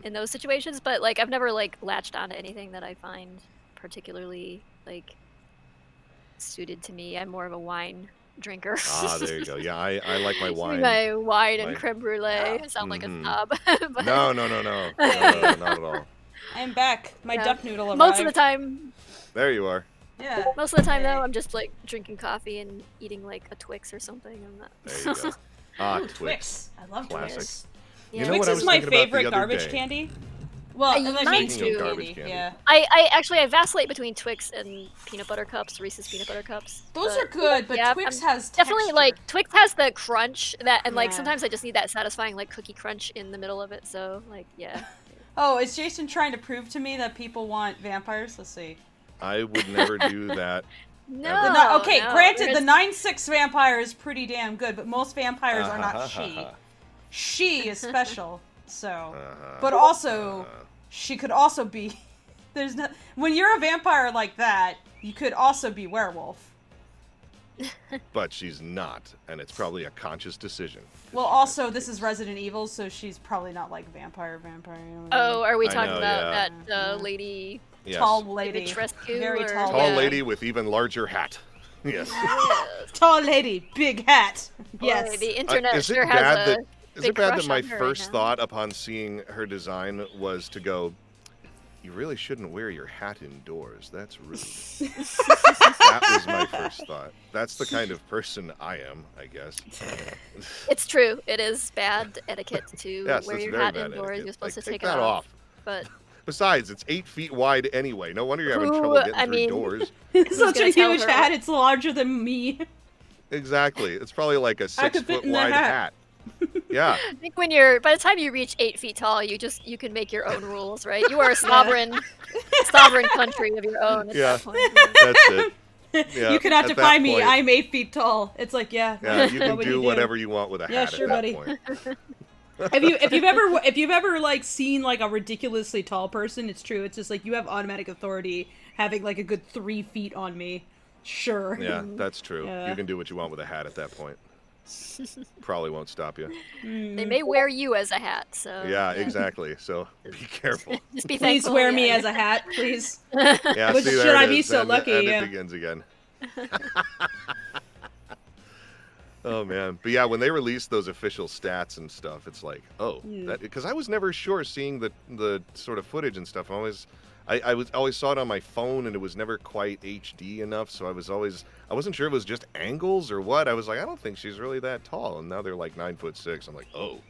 in those situations, but like I've never like latched onto anything that I find particularly like suited to me. I'm more of a wine drinker. There you go. Yeah, I like my wine. My wine and My- creme brulee. I sound like a snob. But No, not at all. I am back. My Yeah. duck noodle arrived. most of the time, There you are. Yeah. though, I'm just like drinking coffee and eating like a Twix or something. I'm not. There you go. Ah, Twix. Twix. I love Classic. Twix. You know Yeah. what Twix I is was my thinking about the favorite other garbage day? candy. Well, I my used mainstream to. Garbage candy. candy. Yeah. I vacillate between Twix and peanut butter cups, Reese's peanut butter cups. Those but- are good, but yeah, Twix I'm has definitely texture. like Twix has the crunch that, and like Yeah. sometimes I just need that satisfying like cookie crunch in the middle of it. So like yeah. Oh, is Jason trying to prove to me that people want vampires? Let's see. I would never do that. No. Okay, no, granted, there's- the 9/6 vampire is pretty damn good, but most vampires are not she. She is special, so. But also, she could also be. There's no. When you're a vampire like that, you could also be werewolf. But she's not, and it's probably a conscious decision. Well, also, this is Resident Evil, so she's probably not like vampire. You know what I mean? Oh, are we I talking know, about yeah. that lady? Yes. Tall lady. Dimitrescu Very or- tall. Tall Yeah. lady with even larger hat. Yes. Tall lady, big hat. Yes. Boy, the internet Is it sure bad has that a is it big bad crush that my on her right first now. thought upon seeing her design was to go, you really shouldn't wear your hat indoors. That's rude. That was my first thought. That's the kind of person I am, I guess. It's true. It is bad etiquette to Yes, wear it's your very hat bad indoors. etiquette. You're supposed Like, to take that it off. But Besides, it's 8 feet wide anyway. No wonder you're having Who- trouble getting I through mean- doors. It's such gonna a tell huge her hat. what- It's larger than me. Exactly. It's probably like a I could 6 fit foot in the wide hat. hat. Yeah. I think by the time you reach 8 feet tall, you can make your own rules, right? You are a sovereign country of your own at Yeah. that point. That's it. Yeah, You cannot at that define me. point- I'm 8 feet tall. It's like, yeah. Yeah, you what can would do whatever you want with a Yeah, hat sure, at that buddy. point. if you've ever like seen like a ridiculously tall person, it's true. It's just like you have automatic authority having like a good 3 feet on me. Sure. Yeah, that's true. Yeah. You can do what you want with a hat at that point. Probably won't stop you. They may wear you as a hat, so Yeah, exactly. So be careful. just be Please thankful. wear me yeah. as a hat, please. Yeah, But see, should there I it be is. so And- lucky, and yeah. it begins again. Oh man, but yeah, when they released those official stats and stuff, it's like, oh, that because I was never sure seeing the sort of footage and stuff. I always saw it on my phone, and it was never quite HD enough. So I wasn't sure it was just angles or what. I was like, I don't think she's really that tall. And now they're like 9'6". I'm like, oh,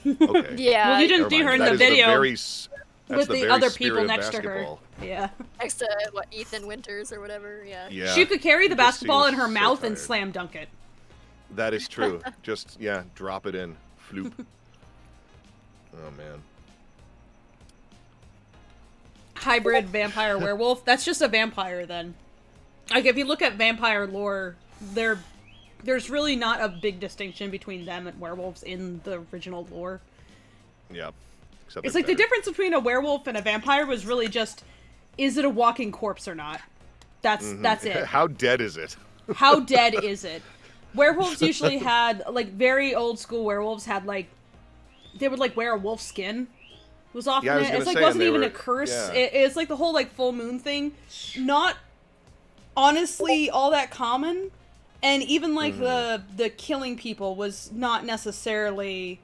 okay. Yeah, Well, you didn't Never see mind. her in That the is video that's with the very other spirit people of next to her. basketball. Yeah. next to what Ethan Winters or whatever. Yeah. Yeah, She could carry the This scene basketball is in her so mouth and tired. slam dunk it. That is true. Just drop it in, floop. Oh man. Hybrid vampire werewolf. That's just a vampire then. Like if you look at vampire lore, there's really not a big distinction between them and werewolves in the original lore. Yeah. Except It's they're like the better. difference between a werewolf and a vampire was really just, is it a walking corpse or not? That's it. How dead is it? How dead is it? Werewolves usually had, like, very old school werewolves had, like, they would, like, wear a wolf skin. Was often Yeah, I was it. gonna It's like say, wasn't and they even were- a curse. yeah. It's like the whole like full moon thing, not honestly all that common, and even like Mm-hmm. the killing people was not necessarily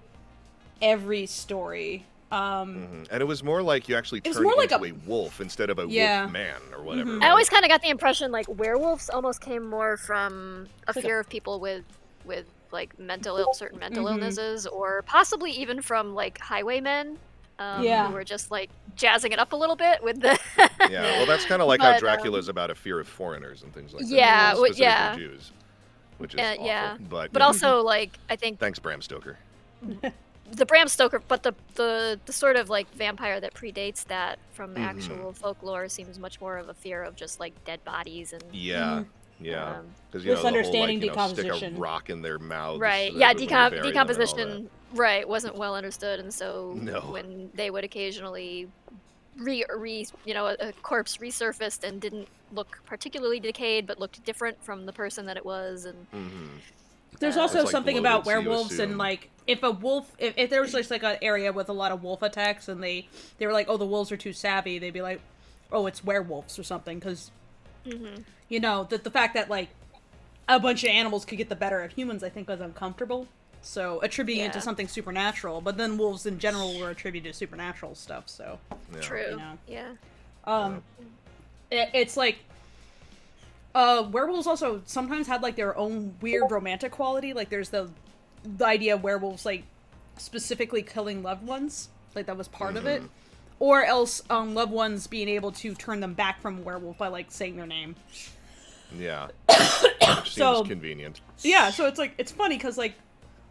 every story. And it was more like you actually It was turned more like into a- a wolf instead of a Yeah. wolf man or whatever. I always kind of got the impression like werewolves almost came more from a like a- fear of people with like certain mental illnesses, or possibly even from like highwaymen. Yeah. Who were just like jazzing it up a little bit with the. Yeah, well, that's kind of like how But, Dracula's about a fear of foreigners and things like that. Yeah, Specifically yeah. Jews, which is awful. Yeah. But, But also like I think thanks, Bram Stoker. the Bram Stoker, but the sort of like vampire that predates that from Mm-hmm. actual folklore seems much more of a fear of just like dead bodies and. Yeah, yeah. Um, Because Misunderstanding stick a decomposition. rock in their mouths. Right. so Yeah. that would bury them and all Decomposition. Right. Wasn't well understood, and so No. when they would occasionally a corpse resurfaced and didn't look particularly decayed, but looked different from the person that it was, and that. Mhm. There's It's also like something bloated, about so you werewolves assume. and like if a wolf, if there was just like an area with a lot of wolf attacks and they were like, oh, the wolves are too savvy, they'd be like, oh, it's werewolves or something, because you know the fact that like a bunch of animals could get the better of humans, I think was uncomfortable. So attributing it to Yeah. something supernatural, but then wolves in general were attributed to supernatural stuff. So Yeah. true. You know. Yeah. it's like werewolves also sometimes had like their own weird romantic quality. Like there's the idea of werewolves like specifically killing loved ones, like that was part of it, or else loved ones being able to turn them back from a werewolf by like saying their name. Yeah. Which So- seems convenient. Yeah, so it's like it's funny because like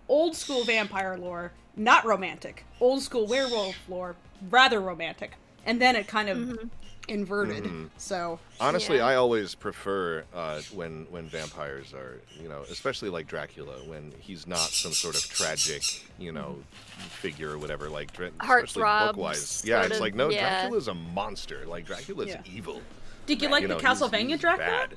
old school vampire lore, not romantic. Old school werewolf lore, rather romantic, and then it kind of inverted. So Honestly, Yeah. I always prefer when vampires are, especially like Dracula, when he's not some sort of tragic, figure or whatever, like especially Heartthrobs, book-wise. Yeah, sort it's of, like no, yeah. Dracula's a monster. Like Dracula's Yeah. evil. did you like the He's Castlevania Dracula? bad.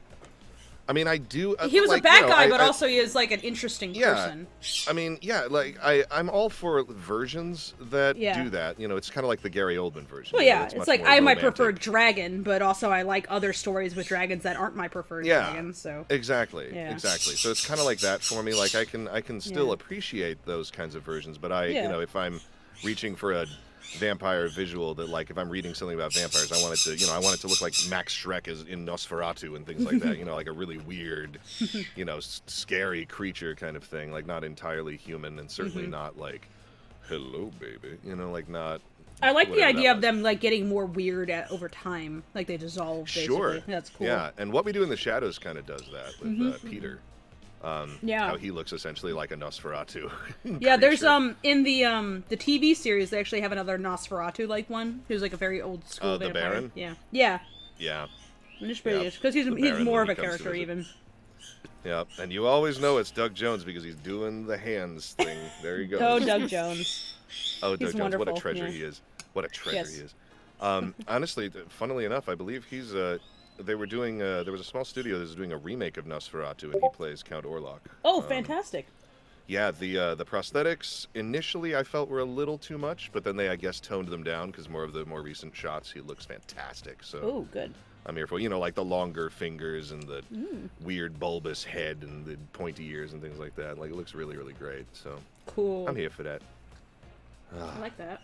I mean, I do. He was like, a bad guy, I- but I- also he is like an interesting Yeah. person. I mean, yeah, like I'm all for versions that Yeah. do that. It's kind of like the Gary Oldman version. Well, you know, yeah, it's much like more I might romantic. prefer dragon, but also I like other stories with dragons that aren't my preferred Yeah. dragon. So Exactly. Yeah. Exactly. So it's kind of like that for me. Like I can still Yeah. appreciate those kinds of versions, but Yeah. if I'm reaching for a vampire visual, that like if I'm reading something about vampires, I want it to look like Max Schreck is in Nosferatu and things like that. Like a really weird, scary creature kind of thing. Like not entirely human and certainly not like, hello baby. Like not I like the whatever idea that of was. them like getting more weird over time, like they dissolve. Basically. Sure. That's cool. Yeah, and What We Do in the Shadows kind of does that with Peter. Yeah. How he looks essentially like a Nosferatu. Yeah, there's creature. in the TV series they actually have another Nosferatu like one who's like a very old school The vampire. Baron? Yeah. Yeah. Yeah. And it's pretty Yeah, good because he's the he's Baron more when of a he comes to character visit. even. Yeah, and you always know it's Doug Jones because he's doing the hands thing. There you go. Oh, Doug Jones. Oh, Doug he's Jones, what a wonderful, treasure yeah. he is. What a treasure Yes. he is. Honestly, funnily enough, I believe he's, they were doing, there was a small studio that was doing a remake of Nosferatu, and he plays Count Orlok. Oh, fantastic. Yeah, the prosthetics, initially I felt were a little too much, but then they, I guess, toned them down, because more of the more recent shots, he looks fantastic, so Oh, good. I'm here for, like the longer fingers and the weird bulbous head and the pointy ears and things like that. Like, it looks really, really great, so Cool. I'm here for that. I like that.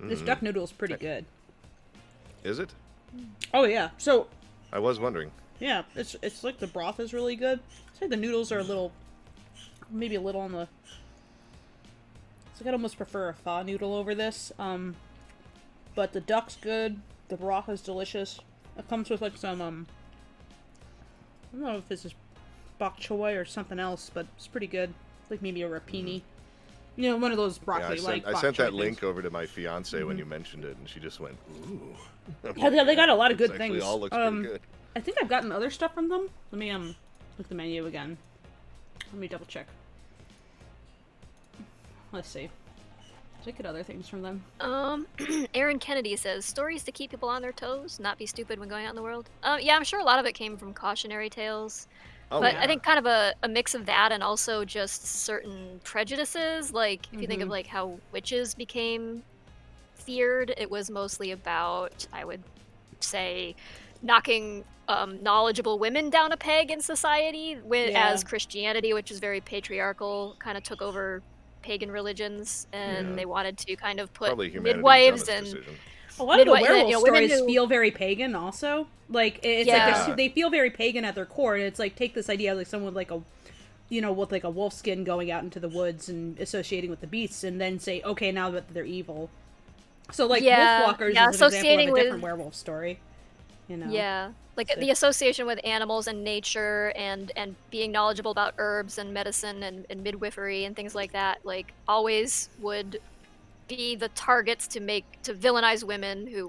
This duck noodle is pretty good. Is it? Oh yeah. So I was wondering. yeah, it's like the broth is really good. I'd say the noodles are a little, maybe a little on the. So I'd almost prefer a thaw noodle over this. But the duck's good. The broth is delicious. It comes with like some I don't know if this is bok choy or something else, but it's pretty good. Like maybe a rapini. You know, one of those Yeah, broccoli I bok sent choy that things. link over to my fiance when you mentioned it, and she just went, "Ooh." Yeah, they got a lot of good This actually things. all looks pretty good. I think I've gotten other stuff from them. Let me look at the menu again. Let me double check. Let's see. Did I get other things from them? Aaron Kennedy says stories to keep people on their toes, not be stupid when going out in the world. Yeah, I'm sure a lot of it came from cautionary tales. Oh, But yeah. I think kind of a mix of that and also just certain prejudices. Like, if you think of like how witches became feared, it was mostly about, I would say, knocking knowledgeable women down a peg in society, as Christianity, which is very patriarchal, kind of took over pagan religions, and they wanted to kind of put Probably humanity's midwives dumbest and decision. A lot of the Midway- werewolf you know, women stories who- feel very pagan also. Like, it's Yeah. like they feel very pagan at their core. And it's like, take this idea of like someone with like a, with like a wolf skin going out into the woods and associating with the beasts, and then say, okay, now that they're evil. So like, Yeah, Wolfwalkers yeah, is an example associating of a with- different werewolf story. Yeah, like So- the association with animals and nature and being knowledgeable about herbs and medicine and midwifery and things like that, like always would be the targets to villainize women who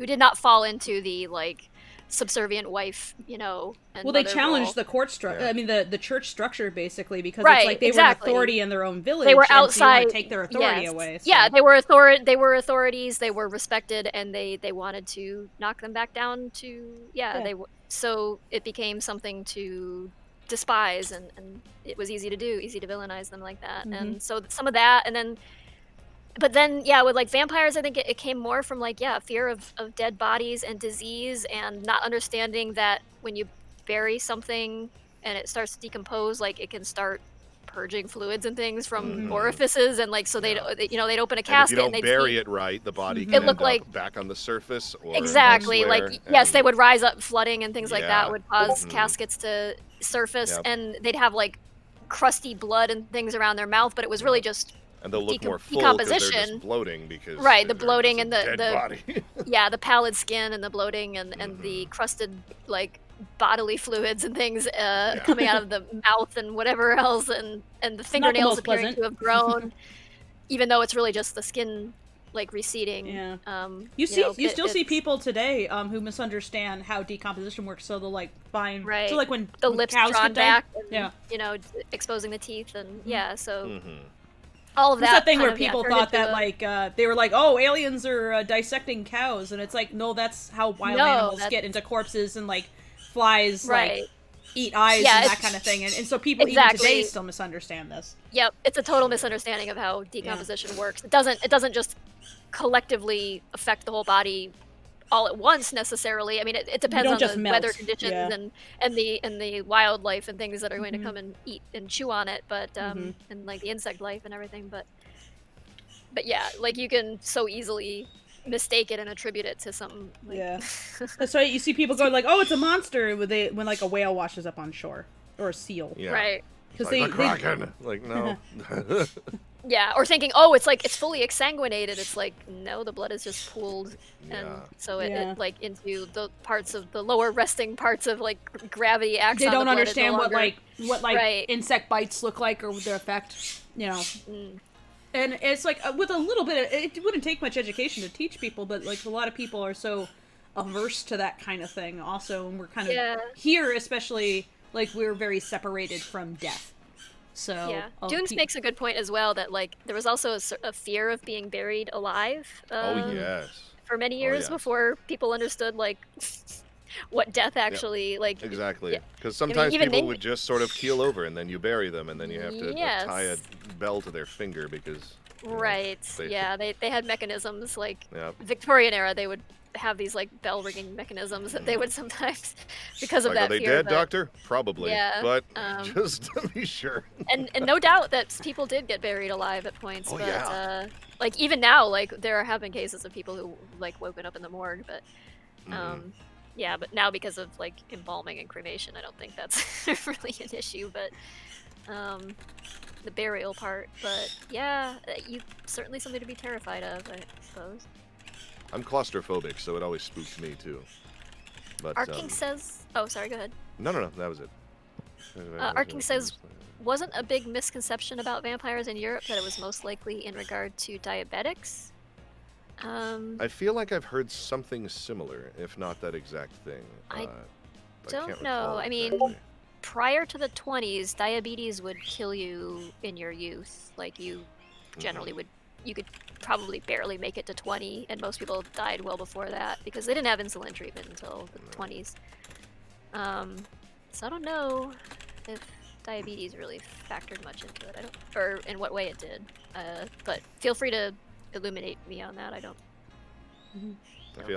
did not fall into the like subservient wife, and Well, they mother challenged role. the court structure. Yeah. I mean, the church structure basically, because Right, it's like they exactly. were an authority in their own village. They were and so you outside. wanna take their authority yes. away. So. Yeah, they were authorities. They were respected, and they wanted to knock them back down to so it became something to despise, and it was easy to villainize them like that. And so some of that, and then. But then, with like vampires, I think it came more from like, fear of dead bodies and disease, and not understanding that when you bury something and it starts to decompose, like it can start purging fluids and things from orifices, and like so they'd open a And if casket you and don't they'd bury see- it right, the body It can end looked up like- back on the surface or Exactly, elsewhere, like yes, they and- would rise up, flooding and things like Yeah. that would cause caskets to surface, Yep. and they'd have like crusty blood and things around their mouth, but it was really just And they'll look more full because they're decomposition. just bloating because Right, the they're bloating just and a the dead body. the pallid skin and the bloating and the crusted like bodily fluids and things coming out of the mouth and whatever else, and the fingernails most appearing pleasant. to have grown, even though it's really just the skin like receding. Yeah. You You know, still see it's- people today who misunderstand how decomposition works. So they'll like find Right. so like when the when lips cows drawn get dead, back, and, yeah. exposing the teeth, and so Mhm. all of It's that that thing kind where of, people turned thought into that a- like they were like, oh, aliens are dissecting cows, and it's like, no, that's how wild No, animals that's- get into corpses, and like flies Right. like eat eyes Yeah, and that it's- kind of thing, and so people even Exactly. today still misunderstand this. Yep, it's a total misunderstanding of how decomposition works. It doesn't just collectively affect the whole body all at once necessarily. I mean, it depends don't on just the melt, weather conditions yeah. and the wildlife and things that are going to come and eat and chew on it, but and like the insect life and everything. But yeah, like you can so easily mistake it and attribute it to something. Like, Yeah, that's why you see people going like, oh, it's a monster when like a whale washes up on shore or a seal. Yeah. Right. because Like the Kraken. Like, no. Yeah, or thinking, oh, it's like it's fully exsanguinated. It's like, no, the blood is just pooled, and Yeah. so Yeah. it like into the parts of the lower resting parts of like gravity acts. they on the don't blood, understand no what longer... Right. insect bites look like or their effect, you know. Mm. And it's like with a little bit of, it wouldn't take much education to teach people, but like a lot of people are so averse to that kind of thing also, and we're kind of Yeah. here especially, like, we're very separated from death. So Yeah, Dunes makes a good point as well that like there was also a fear of being buried alive. Oh, yes. For many years yeah. before people understood like what death actually like. Exactly. Because I mean, sometimes even people they- would just sort of keel over, and then you bury them, and then you have to Yes. tie a bell to their finger because. you know, Right. they- Yeah, they had mechanisms like Yeah. Victorian era. They would have these like bell ringing mechanisms that they would sometimes because of Like, that are they fear. dead, but- Doctor? Probably. Yeah, But um, just to be sure. and no doubt that people did get buried alive at points, Oh, but yeah. like even now, like there have been cases of people who like woken up in the morgue, but Mhm. yeah, but now because of like embalming and cremation, I don't think that's really an issue, but the burial part. But yeah, you certainly something to be terrified of, I suppose. I'm claustrophobic, so it always spooked me too. But Arking says, oh sorry, go ahead. no, that was it. Arking says, wasn't a big misconception about vampires in Europe that it was most likely in regard to diabetics? I feel like I've heard something similar, if not that exact thing. I but don't can't know. recall I mean, exactly. prior to the 20s, diabetes would kill you in your youth. Like you generally would, you could probably barely make it to 20, and most people died well before that because they didn't have insulin treatment until the 20s. So I don't know if diabetes really factored much into it. I don't, or in what way it did. But feel free to illuminate me on that. I don't.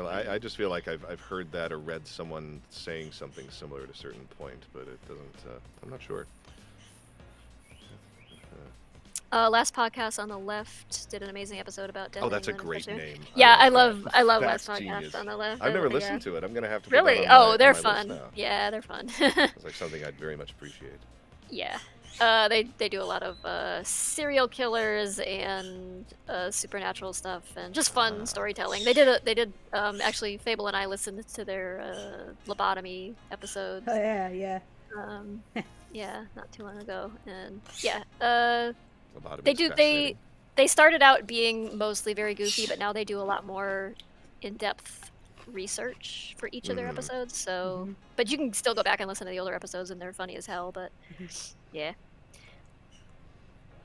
I just feel like I've heard that or read someone saying something similar at a certain point, but it doesn't. I'm not sure. Last podcast on the left did an amazing episode about death. Oh, that's a great name. Yeah, I love love that. Last That's Podcast genius. on the left. I've never Yeah. listened to it. I'm gonna have to. Put Really? that on Oh, my, they're on my fun. list now. Yeah, they're fun. It's like something I'd very much appreciate. Yeah. They do a lot of serial killers and supernatural stuff and just fun storytelling. They did actually Fable and I listened to their lobotomy episodes. Oh yeah. Yeah, not too long ago, and yeah, Lobotomy's they started out being mostly very goofy, but now they do a lot more in-depth research for each of their episodes. So, but you can still go back and listen to the older episodes, and they're funny as hell. But yeah.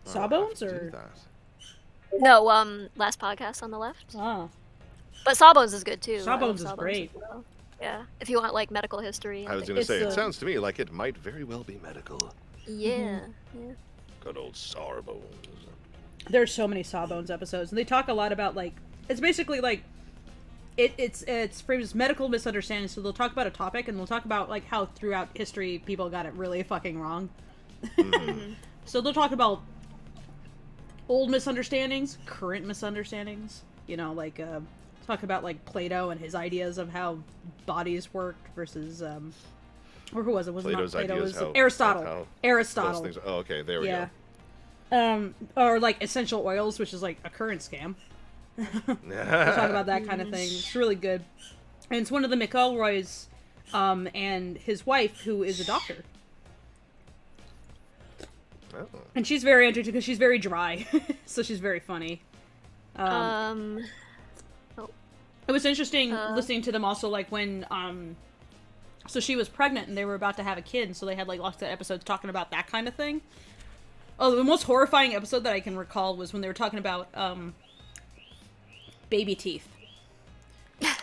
Sawbones I'll have to or do that. No, last podcast on the left. oh, But Sawbones is good too. I love Sawbones is Sawbones great. as well. Yeah, if you want like medical history. and I was things. gonna say, it It's, sounds to me like it might very well be medical. Yeah. Good old Sawbones. there's so many Sawbones episodes, and they talk a lot about like it's basically like it's framed as medical misunderstanding. So they'll talk about a topic, and they'll talk about like how throughout history people got it really fucking wrong. So they'll talk about old misunderstandings, current misunderstandings. You know, like talk about like Plato and his ideas of how bodies worked versus or who was it? Was Plato's it not Plato? It ideas was how Aristotle. those Aristotle. things. Oh, okay, there we Yeah. go. Or like essential oils, which is like a current scam. We'll talk about that kind of thing. It's really good. And it's one of the McElroys and his wife, who is a doctor. Oh. And she's very entertaining because she's very dry. So she's very funny. It was interesting listening to them also, like when so she was pregnant and they were about to have a kid, and so they had like lots of episodes talking about that kind of thing. Oh, the most horrifying episode that I can recall was when they were talking about baby teeth.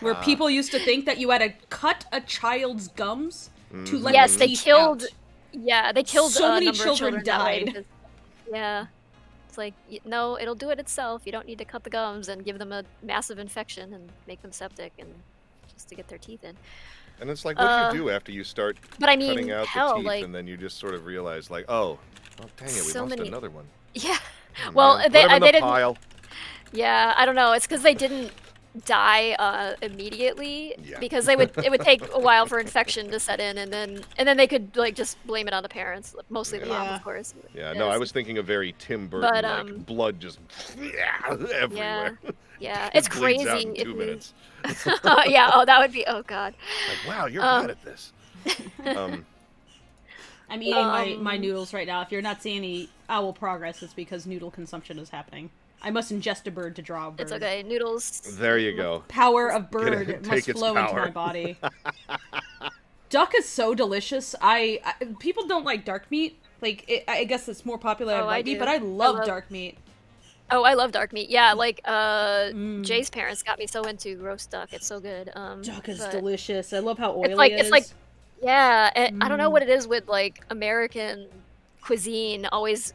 Where people used to think that you had to cut a child's gums to let Yes, the they teeth killed. out. Yeah, they killed So a many number of children that way died. because- yeah, it's like no, it'll do it itself. You don't need to cut the gums and give them a massive infection and make them septic and just to get their teeth in. And it's like, what do you do after you start But I mean, cutting out hell, the teeth, like and then you just sort of realize, like, oh dang it, we so lost many- another one. yeah. Oh, Well, man. they Put 'em in the didn't. pile. Yeah, I don't know. It's because they didn't die immediately Yeah. because it would take a while for infection to set in, and then they could like just blame it on the parents, mostly the mom, Yeah. of course. Yeah, no, I was thinking a very Tim Burton, But, like blood just everywhere. Yeah, It it's bleeds crazy. out in if 2 you- minutes. yeah. Oh, that would be. Oh God. Like, wow, you're bad at this. I'm eating my noodles right now. If you're not seeing any owl progress, it's because noodle consumption is happening. I must ingest a bird to draw a bird. It's okay. Noodles. There you go. Power of bird Take must its flow into power. my body. Duck is so delicious. I people don't like dark meat. Like I guess it's more popular than Oh, I white meat, do. but I love love- dark meat. Oh, I love dark meat. Yeah, like Jay's parents got me so into roast duck. It's so good. Duck is but delicious. I love how oily it's like is. yeah. And I don't know what it is with like American cuisine. Always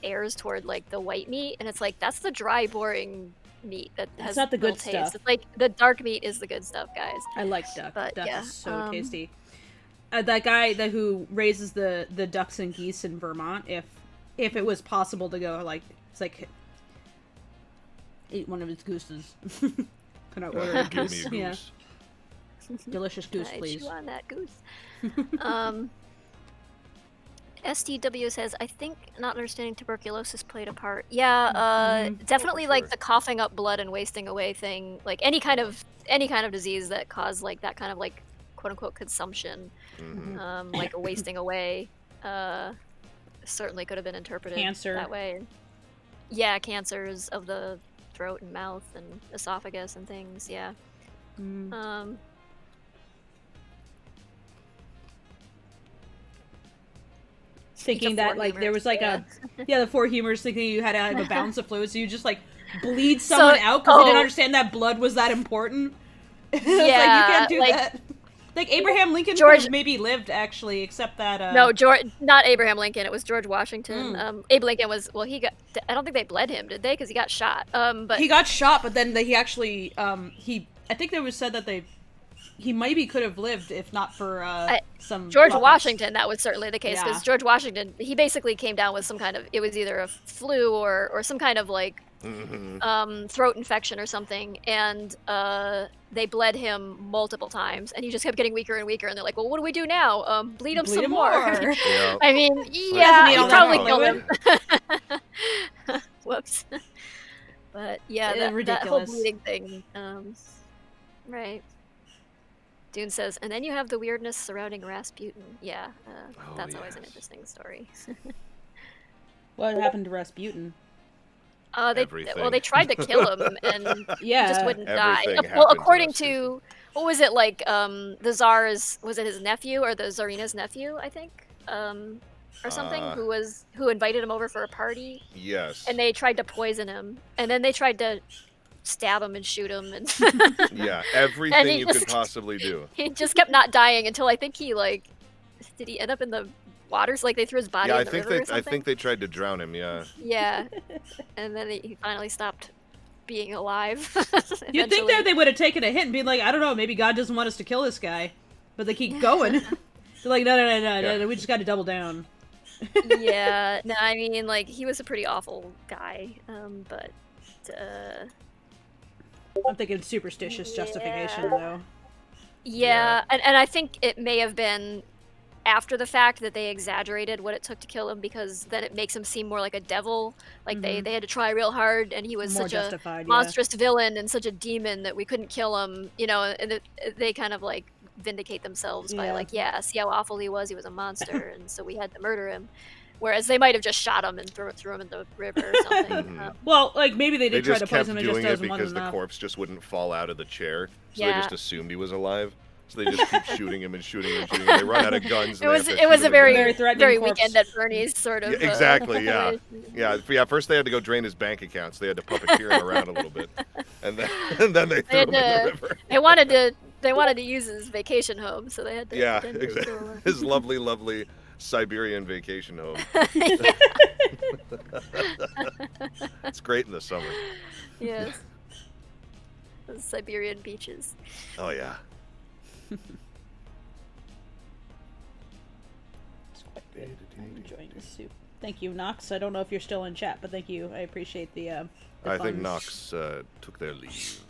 airs toward like the white meat, and it's like that's the dry, boring meat that That's has not the no good taste. stuff. It's like the dark meat is the good stuff, guys. I like duck. But, Duck yeah, is so tasty. That guy who raises the ducks and geese in Vermont, if it was possible to go like it's like eat one of his gooses. Can I order a Give goose? me a Yeah, goose. delicious goose, I please. chew on that goose. STW says, I think not understanding tuberculosis played a part. Yeah, definitely for like sure. the coughing up blood and wasting away thing. Like any kind of disease that caused like that kind of like quote unquote consumption, like a wasting away, certainly could have been interpreted Cancer. that way. Yeah, cancers of the throat and mouth and esophagus and things. Yeah. Thinking The that four like there humors, was like yeah. the four humors thinking you had to have a balance of fluid, so you just like bleed someone out because they didn't understand that blood was that important. It's like you Yeah, can't do like- that. Like Abraham Lincoln could George- have maybe lived actually, except that No, not Abraham Lincoln. It was George Washington. Abe Lincoln was he got. I don't think they bled him, did they? Because he got shot. But he got shot, but then he actually I think there was said that he maybe could have lived if not for some George rockets. Washington, that was certainly the case because Yeah. George Washington, he basically came down with some kind of. It was either a flu or some kind of like throat infection or something, and they bled him multiple times, and he just kept getting weaker and weaker. And they're like, "Well, what do we do now? Bleed him Bleed some him more." Yeah. I mean, doesn't yeah, need he all that probably fluid. killed him. Whoops. But yeah, that whole ridiculous. bleeding thing. Right. Dune says, and then you have the weirdness surrounding Rasputin. Yeah, that's always an yes. interesting story. What happened to Rasputin? Everything. They tried to kill him and Yeah, he just wouldn't die. Everything Well, happened to according Rasputin. to what was it like? The Tsar's, was it his nephew or the Tsarina's nephew? I think, or something. Who invited him over for a party, Yes. and they tried to poison him, and then they tried to stab him and shoot him, and Yeah, And everything he you just- could possibly do. he just kept not dying until I think he did he end up in the waters? Like they threw his body Yeah, in I the think river or I something? think they tried to drown him. Yeah. Yeah, and then he finally stopped being alive. You'd think eventually. that they would have taken a hit and been like, I don't know, maybe God doesn't want us to kill this guy, but they keep going. They're like, no, we just got to double down. Yeah, no, I mean, like he was a pretty awful guy, but I'm thinking superstitious justification though. yeah, and I think it may have been after the fact that they exaggerated what it took to kill him because then it makes him seem more like a devil. Like they had to try real hard, and he was More such justified, a yeah. monstrous villain and such a demon that we couldn't kill him. You know, and they kind of like vindicate themselves by Yeah. like, yeah, see how awful he was a monster, and so we had to murder him. Whereas they might have just shot him and threw him in the river or something. Well, like maybe they They did try just to kept poison him, it just doing it doesn't because the enough. corpse just wouldn't fall out of the chair, so Yeah. they just assumed he was alive. So they just keep shooting him and shooting him and shooting him. They run out of guns. And It was they have to it was shoot a him very again. Very threatening very corpse. Weekend at Bernie's sort of. Yeah, exactly. Yeah. First they had to go drain his bank accounts. They had to puppeteer him around a little bit, and then they threw had him in to- the river. They wanted to use his vacation home, so they had to. Yeah, pretend to exactly. go, His lovely Siberian vacation home. It's great in the summer. Yes. Those Siberian beaches. Oh yeah. It's quite good. I'm enjoying the soup. Thank you, Nox. I don't know if you're still in chat, but thank you. I appreciate the I think funds. Knox took their leave.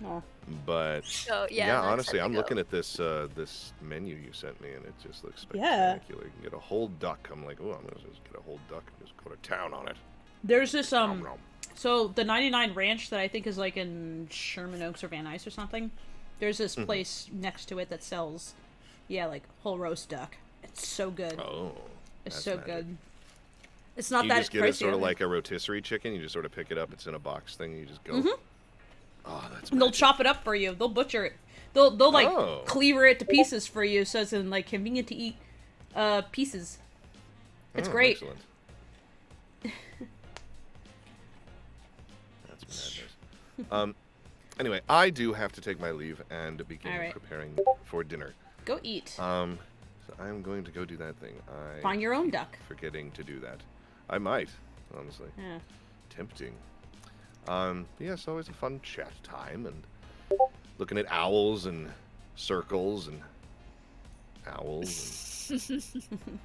Oh. But Oh, yeah, yeah, I'm honestly, excited to I'm go. looking at this this menu you sent me, and it just looks Yeah. spectacular. You can get a whole duck. I'm like, oh, I'm gonna just get a whole duck and just go to town on it. There's this Nom, nom. so the 99 Ranch that I think is like in Sherman Oaks or Van Nuys or something. There's this place next to it that sells, like whole roast duck. It's so good. Oh, It's that's so magic. good. It's not You that just get it pricey sort of either. like a rotisserie chicken. You just sort of pick it up. It's in a box thing. And you just go. Oh, that's. And they'll magic. chop it up for you. They'll butcher it. They'll like Oh. cleaver it to pieces for you, so it's in like convenient to eat pieces. It's Oh, great. Excellent. That's madness. Anyway, I do have to take my leave and begin All right. preparing for dinner. Go eat. So I'm going to go do that thing. I Find your own keep duck. Forgetting to do that. I might, honestly. Yeah. Tempting. Yeah, it's always a fun chat time and looking at owls and circles and owls and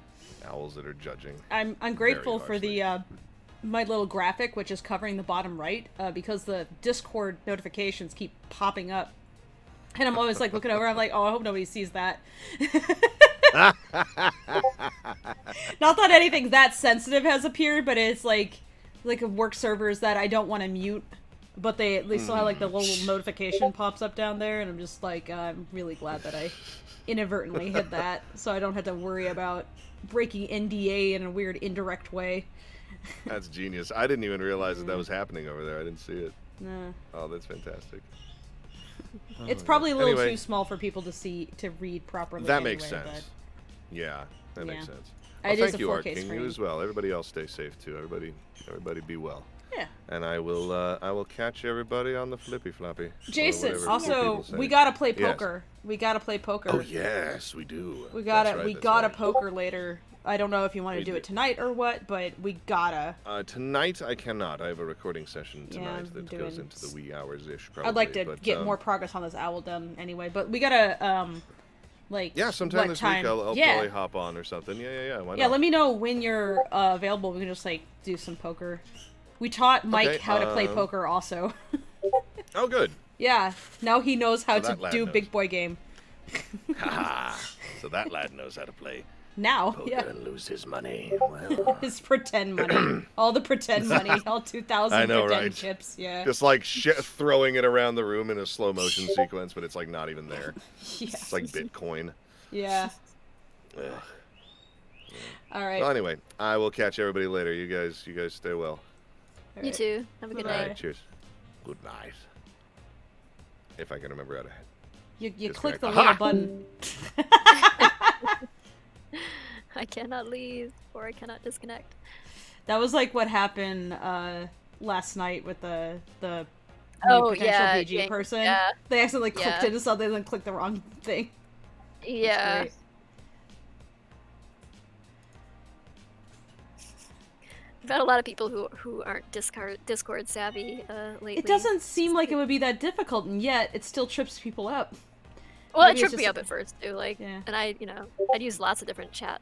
owls that are judging. I'm grateful for harshly. the my little graphic, which is covering the bottom right, because the Discord notifications keep popping up, and I'm always like looking over. I'm like, oh, I hope nobody sees that. Not that anything that sensitive has appeared, but it's like work servers that I don't want to mute, but they still have like the little notification pops up down there, and I'm just like, I'm really glad that I inadvertently hit that, so I don't have to worry about breaking NDA in a weird indirect way. That's genius. I didn't even realize that was happening over there. I didn't see it. No. Oh, that's fantastic. It's probably a little Anyway. too small for people to read properly. That anyway, makes sense. Yeah, that makes Yeah. sense. It Well, is thank a you, 4K Art King. screen. You as well. Everybody else stay safe too. Everybody be well. Yeah. And I will catch everybody on the flippy floppy. or Jason, whatever also, people say. we gotta play Yes. poker. We gotta play poker. Oh yes, we do. We That's gotta right, that's gotta right. poker later. I don't know if you want to We do do. it tonight or what, but we gotta. Tonight I cannot. I have a recording session Yeah, tonight I'm that goes doing into the wee hours ish. Probably. I'd like to but, get more progress on this owl done anyway, but we gotta like Yeah, sometime what this time? week I'll yeah. probably hop on or something. Yeah. Why Yeah, not? let me know when you're available. We can just like do some poker. We taught Mike Okay, how to play poker also. Oh, good. Yeah, now he knows how So that to lad do knows. big boy game. Ha! So that lad knows how to play Now, poker yeah. and lose his money. Well, His pretend money. All the pretend money. All 2,000 I know, pretend right? chips. Yeah. just like throwing it around the room in a slow motion sequence, but it's like not even there. Yeah. It's like Bitcoin. Yeah. Ugh. All right. Well, anyway, I will catch everybody later. You guys stay well. All You right. too. Have a good Bye. night. Alright, cheers. Good night. If I can remember how to. You click the Disconnect. little Aha! button. I cannot leave or I cannot disconnect. That was like what happened last night with the new Oh, potential yeah, BG yeah, person. yeah. They accidentally clicked Yeah. into something and then clicked the wrong thing. Yeah. great. I've had a lot of people who aren't Discord savvy lately. It doesn't seem like it would be that difficult, and yet it still trips people up. Well, maybe it it's tripped me just- up at first too. Like, Yeah. and I'd used lots of different chat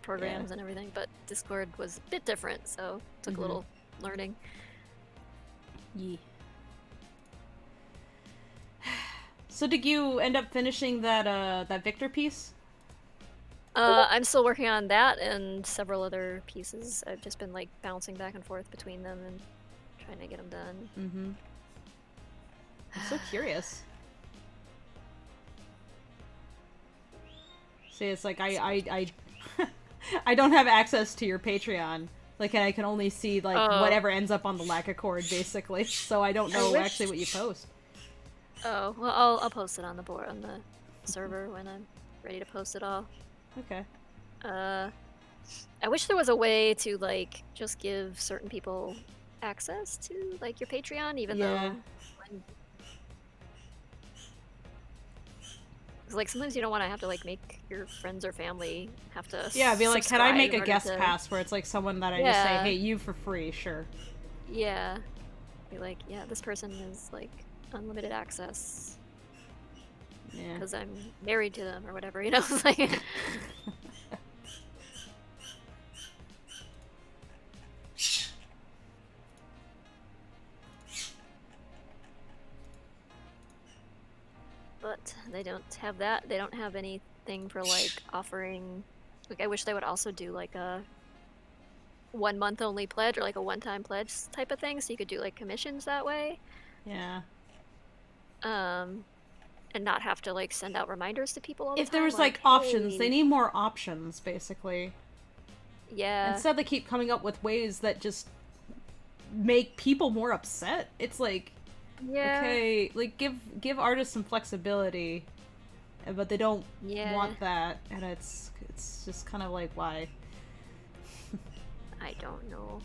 programs and everything, but Discord was a bit different, so it took a little learning. Yeah. So did you end up finishing that Victor piece? I'm still working on that and several other pieces. I've just been like bouncing back and forth between them and trying to get them done. Mm-hmm. I'm so curious. See, it's like I I don't have access to your Patreon. Like, I can only see like Oh. whatever ends up on the Lackadaisy, basically. So I don't know wish- actually what you post. Oh, well, I'll post it on the board on the server when I'm ready to post it all. Okay. I wish there was a way to like just give certain people access to like your Patreon, even Yeah. though when... 'Cause, like sometimes you don't want to have to like make your friends or family have to. Yeah, be like, can I subscribe make in a order guest to... pass where it's like someone that I just say, Yeah. hey, you for free, sure. Yeah, be like, yeah, this person is like unlimited access Yeah. because I'm married to them or whatever, you know? It's like. They don't have that. They don't have anything for like offering. Like, I wish they would also do like a 1 month only pledge or like a one-time pledge type of thing, so you could do like commissions that way. Yeah. And not have to like send out reminders to people all the If time. there was like options, they need more options, basically. Yeah. Instead, they keep coming up with ways that just make people more upset. It's like, Yeah. okay, like give artists some flexibility, but they don't Yeah. want that, and it's just kind of like, why? I don't know.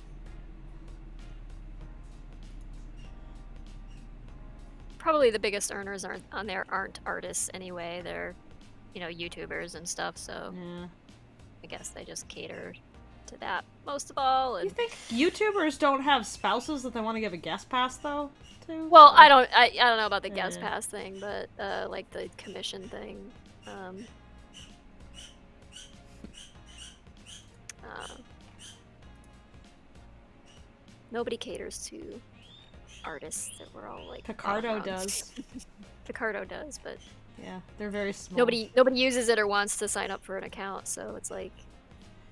Probably the biggest earners aren't artists anyway. They're, YouTubers and stuff. So Yeah. I guess they just cater to that most of all. And You think YouTubers don't have spouses that they want to give a guest pass though? To? well, Or- I don't know about the guest Yeah. pass thing, but like the commission thing. Nobody caters to artists that we're all like. Picardo around. does. Picardo does, but Yeah, they're very small. nobody uses it or wants to sign up for an account. So it's like,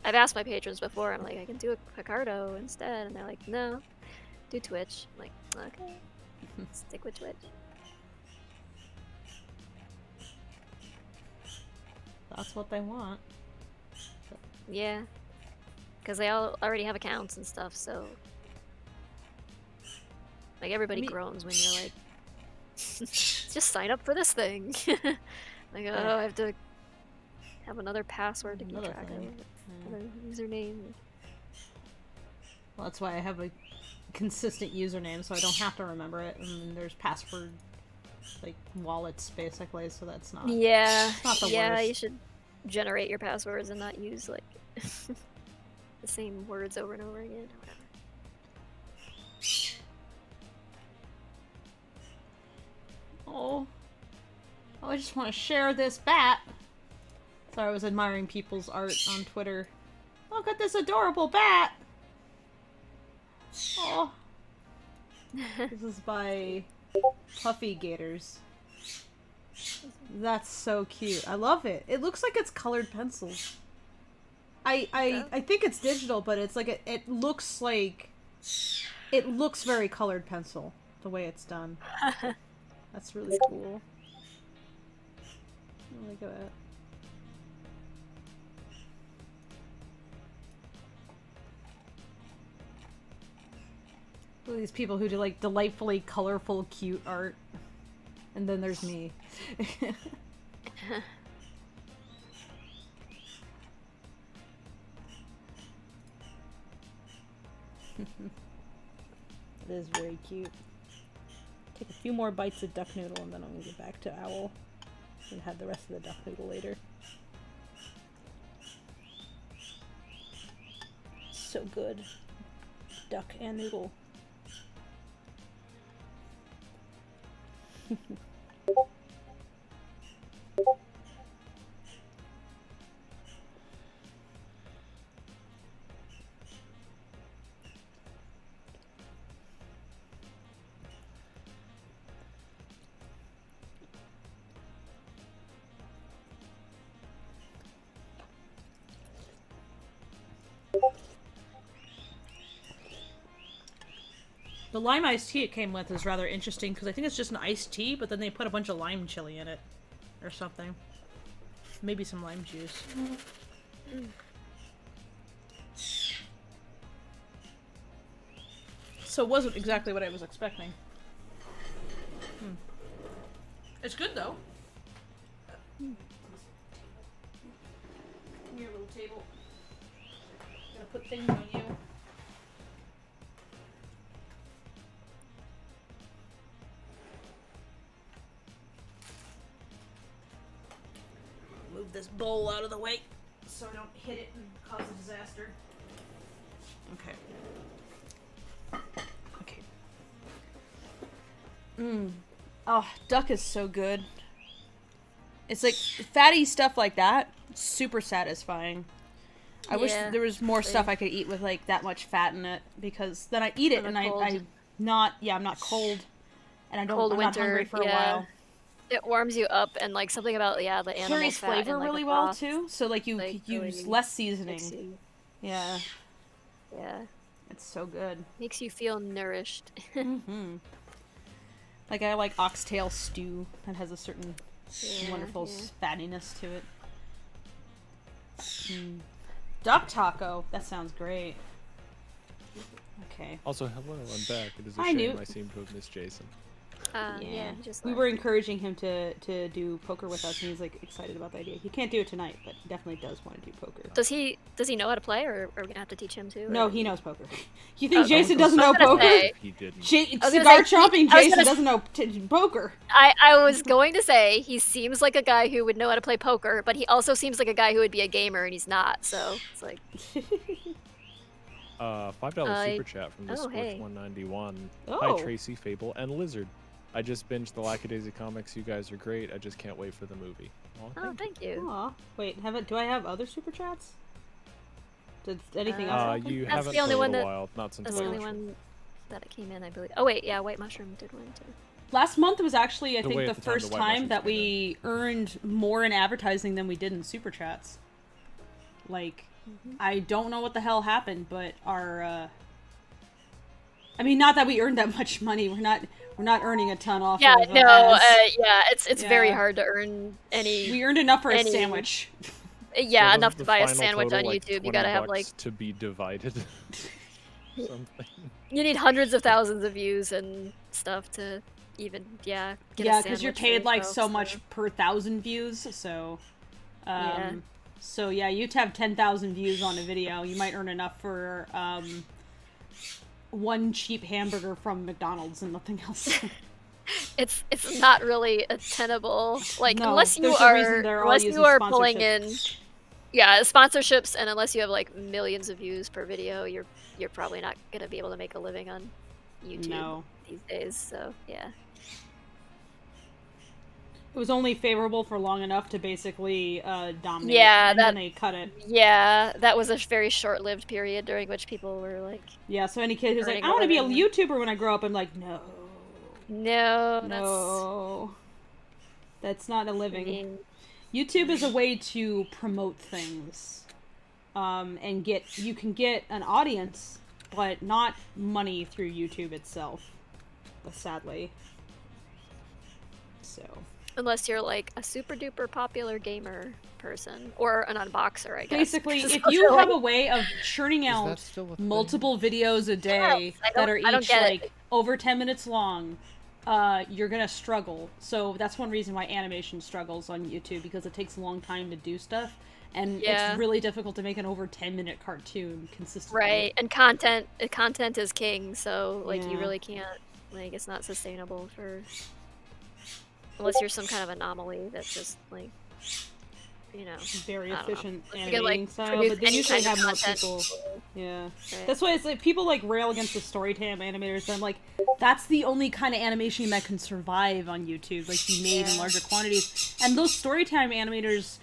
I've asked my patrons before. I'm like, I can do a Picardo instead, and they're like, no, do Twitch. I'm like, okay, stick with Twitch. That's what they want. Yeah, because they all already have accounts and stuff. So like everybody groans when you're like, just sign up for this thing. Like, oh, I have to have another password to keep Another track of thing. it. Another username. Well, that's why I have a consistent username, so I don't have to remember it. And then there's password, like wallets, basically. So that's not. Yeah, It's not the yeah, worst. you should generate your passwords and not use like the same words over and over again. Or whatever. Oh, I just want to share this bat. Sorry, I was admiring people's art on Twitter. Look at this adorable bat. Oh, this is by Puffy Gators. That's so cute. I love it. It looks like it's colored pencils. I think it's digital, but it's like it looks like it looks very colored pencil the way it's done. That's really cool. Look at that. Look at these people who do like delightfully colorful, cute art. And then there's me. It is very cute. Take a few more bites of duck noodle and then I'm gonna get back to owl and have the rest of the duck noodle later. So good. Duck and noodle. The lime iced tea it came with is rather interesting because I think it's just an iced tea, but then they put a bunch of lime chili in it. Or something. Maybe some lime juice. So it wasn't exactly what I was expecting. It's good though. Come here, little table. Gonna put things on you. Move this bowl out of the way so I don't hit it and cause a disaster. Okay. Okay. Oh, duck is so good. It's like fatty stuff like that. Super satisfying. I wish Yeah, there was more same. stuff I could eat with like that much fat in it because then I eat it On and a cold- I'm not cold and I'm not Cold hungry winter, for a yeah. while. It warms you up, and like something about the animal Carries fat flavor and, like, really a well broth, too. So like you like, use really less makes seasoning. you, Yeah, yeah, it's so good. makes you feel nourished. Hmm. Like I like oxtail stew that has a certain wonderful fattiness to it. Duck taco. That sounds great. Okay. Also, hello, I'm back. It is a I shame knew- I seem to have missed Jason. Yeah, he just We left. were encouraging him to do poker with us, and he's like excited about the idea. He can't do it tonight, but he definitely does want to do poker. Does he know how to play, or are we gonna have to teach him to? No, or- he knows poker. You think Oh, Jason I was doesn't know gonna poker? say- He didn't. I was gonna Cigar say, chopping I was Jason gonna- doesn't know poker. I was going to say he seems like a guy who would know how to play poker, but he also seems like a guy who would be a gamer, and he's not. So it's like, $5 super chat from the oh, hey. Scorch191. Oh. Hi Tracy, Fable, and Lizard. I just binged the Lackadaisy comics. You guys are great. I just can't wait for the movie. oh, thank you. Aw. Wait, do I have other super chats? Did anything Uh, else happen? You That's haven't the only for a one little that- while. Not since That's the only March. one that came in, I believe. Oh wait, yeah, White Mushroom did one too. Last month was actually, I The think, way the at the time first the White time Mushrooms that came we earned more in advertising than we did in super chats. Like, I don't know what the hell happened, but our, I mean, not that we earned that much money. We're not earning a ton off Yeah, of no, ads. yeah, it's very Yeah. hard to earn any. We earned enough for a any- sandwich. Yeah, Was enough the to buy a final sandwich total, on like, YouTube. You 20 gotta have like bucks to be divided. Something. you need hundreds of thousands of views and stuff to even get Yeah, a because you're sandwich for paid like yourself, so much per 1,000 views, so Yeah. so yeah, you'd have 10,000 views on a video. You might earn enough for one cheap hamburger from McDonald's and nothing else. It's not really a tenable like No, unless you there's a reason are they're all unless using you are pulling in sponsorships. sponsorships, and unless you have like millions of views per video, you're probably not gonna be able to make a living on YouTube No. these days. So yeah. It was only favorable for long enough to basically dominate. Yeah, and that- then they cut it. Yeah, that was a very short-lived period during which people were like, Yeah, so any kid who's like, Earning I a want to be a living. YouTuber when I grow up, I'm like, no. no, No. That's not a that's I living. mean, YouTube is a way to promote things, and you can get an audience, but not money through YouTube itself, sadly. So unless you're like a super duper popular gamer person or an unboxer, I guess. basically, 'Cause if those you are, have like, a way of churning Is out that still a thing? multiple videos a day Yes, that are I don't each get it. like over 10 minutes long, you're gonna struggle. So that's one reason why animation struggles on YouTube, because it takes a long time to do stuff, and Yeah. it's really difficult to make an over 10-minute cartoon consistently. right, and content is king, so like you Yeah. really can't, like, it's not sustainable for unless you're some kind of anomaly that's just like, you know, Very I don't know. efficient If you animating could, like, style, produce but they any usually kind of have more content, people. Yeah. right? That's why it's like people like rail against the storytime animators, but I'm like, that's the only kind of animation that can survive on YouTube, like be made in Yeah. larger quantities. And those storytime animators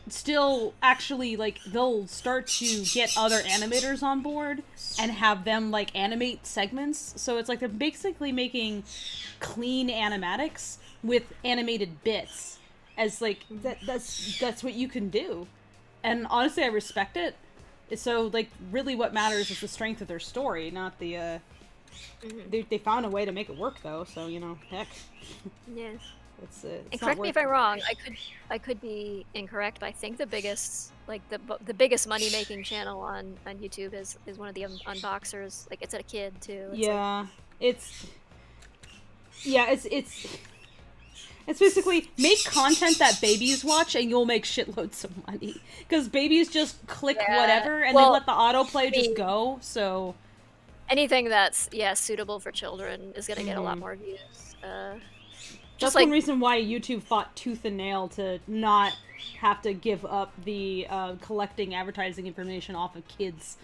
still actually like they'll start to get other animators on board and have them like animate segments. So it's like they're basically making clean animatics with animated bits as like that's what you can do. And honestly, I respect it. So, like, really what matters is the strength of their story, not the, they found a way to make it work, though, so, you know, heck. Yeah. It's And not correct me if worth I'm it. wrong. I could be incorrect, but I think the biggest biggest money making channel on YouTube is one of the unboxers. Like, it's a kid too. It's like, It's basically make content that babies watch and you'll make shitloads of money. Because babies just click Yeah. whatever and Well, they let the autoplay just mean- go, so... anything that's suitable for children is gonna get a lot more views. That's Just like one reason why YouTube fought tooth and nail to not have to give up the collecting advertising information off of kids,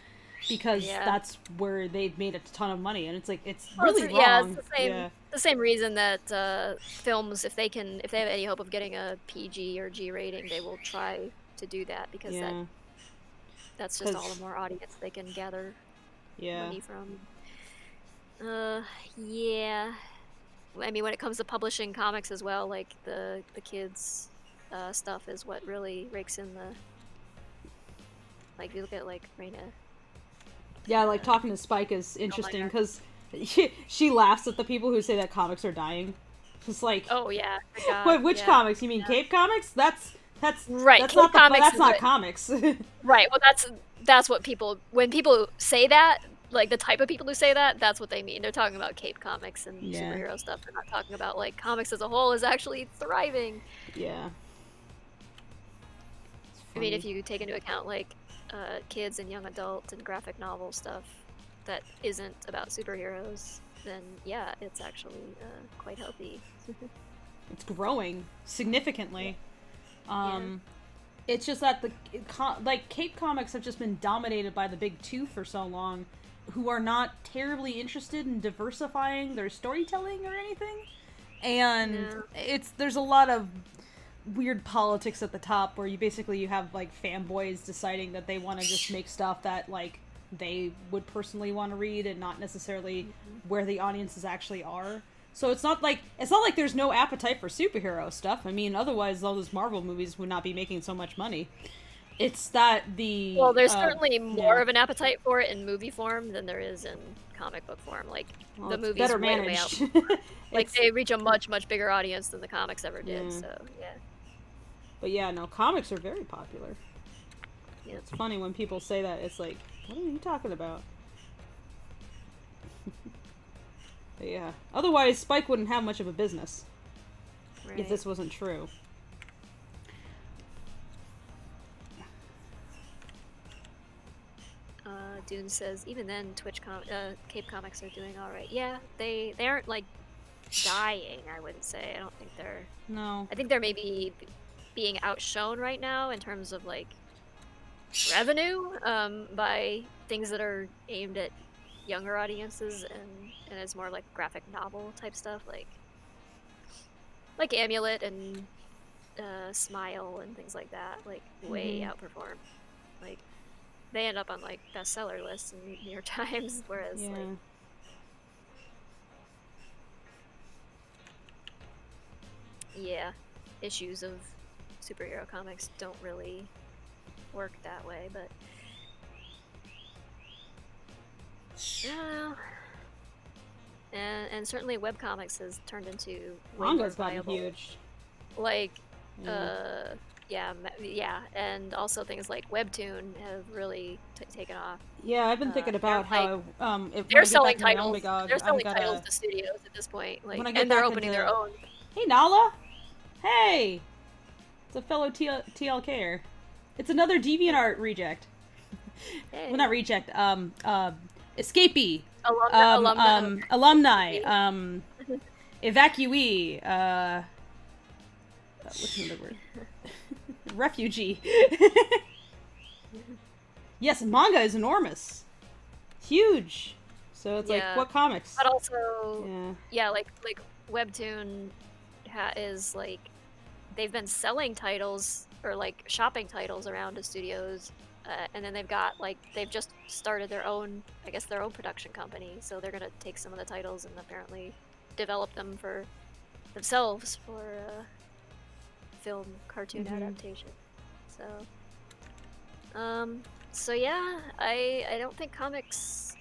because Yeah. that's where they've made a ton of money, and it's like it's well, really it's, wrong. it's the same reason that films, if they have any hope of getting a PG or G rating, they will try to do that, because Yeah. that's just all 'Cause- the more audience they can gather Yeah. money from. Yeah. I mean, when it comes to publishing comics as well, like the kids stuff is what really rakes in the. Like, you look at like Raina. Yeah, like talking to Spike is interesting because she laughs at the people who say that comics are dying. It's like, Oh yeah. wait, which comics? You mean Cape Comics? That's right. That's Cape not Comics that's is not what- comics. Right. Well, that's what people when people say that, like the type of people who say that, that's what they mean. They're talking about Cape Comics and Yeah. superhero stuff. They're not talking about like comics as a whole is actually thriving. Yeah. I mean, if you take into account like kids and young adult and graphic novel stuff that isn't about superheroes, then yeah, it's actually quite healthy. It's growing significantly. It's just that like Cape Comics have just been dominated by the big two for so long, who are not terribly interested in diversifying their storytelling or anything, and there's a lot of weird politics at the top where you have like fanboys deciding that they want to just make stuff that like they would personally want to read and not necessarily where the audiences actually are. So it's not like there's no appetite for superhero stuff. I mean, otherwise all those Marvel movies would not be making so much money. It's that well, there's certainly more of an appetite for it in movie form than there is in comic book form. Like the movies better way managed. out. Like they reach a much bigger audience than the comics ever did. Yeah. So yeah. But yeah, no, comics are very popular. Yeah. It's funny when people say that. It's like, what are you talking about? But yeah. Otherwise, Spike wouldn't have much of a business if this wasn't true. Dune says, even then, Cape Comics are doing all right. Yeah, they aren't like dying. I wouldn't say. I don't think they're. No. I think they're maybe being outshone right now in terms of like revenue by things that are aimed at younger audiences and it's more like graphic novel type stuff like Amulet and Smile and things like that, like way outperform. Like they end up on like bestseller lists in New York Times, whereas like issues of superhero comics don't really work that way, but yeah. And certainly webcomics has turned into way Manga's more gotten viable. huge. Like and also things like Webtoon have really taken off. Yeah, I've been thinking about how they're selling titles. They're selling titles to studios at this point, like, and they're opening their own. Hey, Nala. Hey, it's a fellow TLKer. It's another DeviantArt reject. Hey. Well, not reject. Escapee. Alumni. Evacuee. What's another word? Refugee. Yes, manga is enormous. Huge. So it's like, what comics? But also, like Webtoon is like, they've been selling titles or like shopping titles around to studios, and then they've just started their own production company. So they're gonna take some of the titles and apparently develop them for themselves for film cartoon adaptation. So yeah, I don't think comics.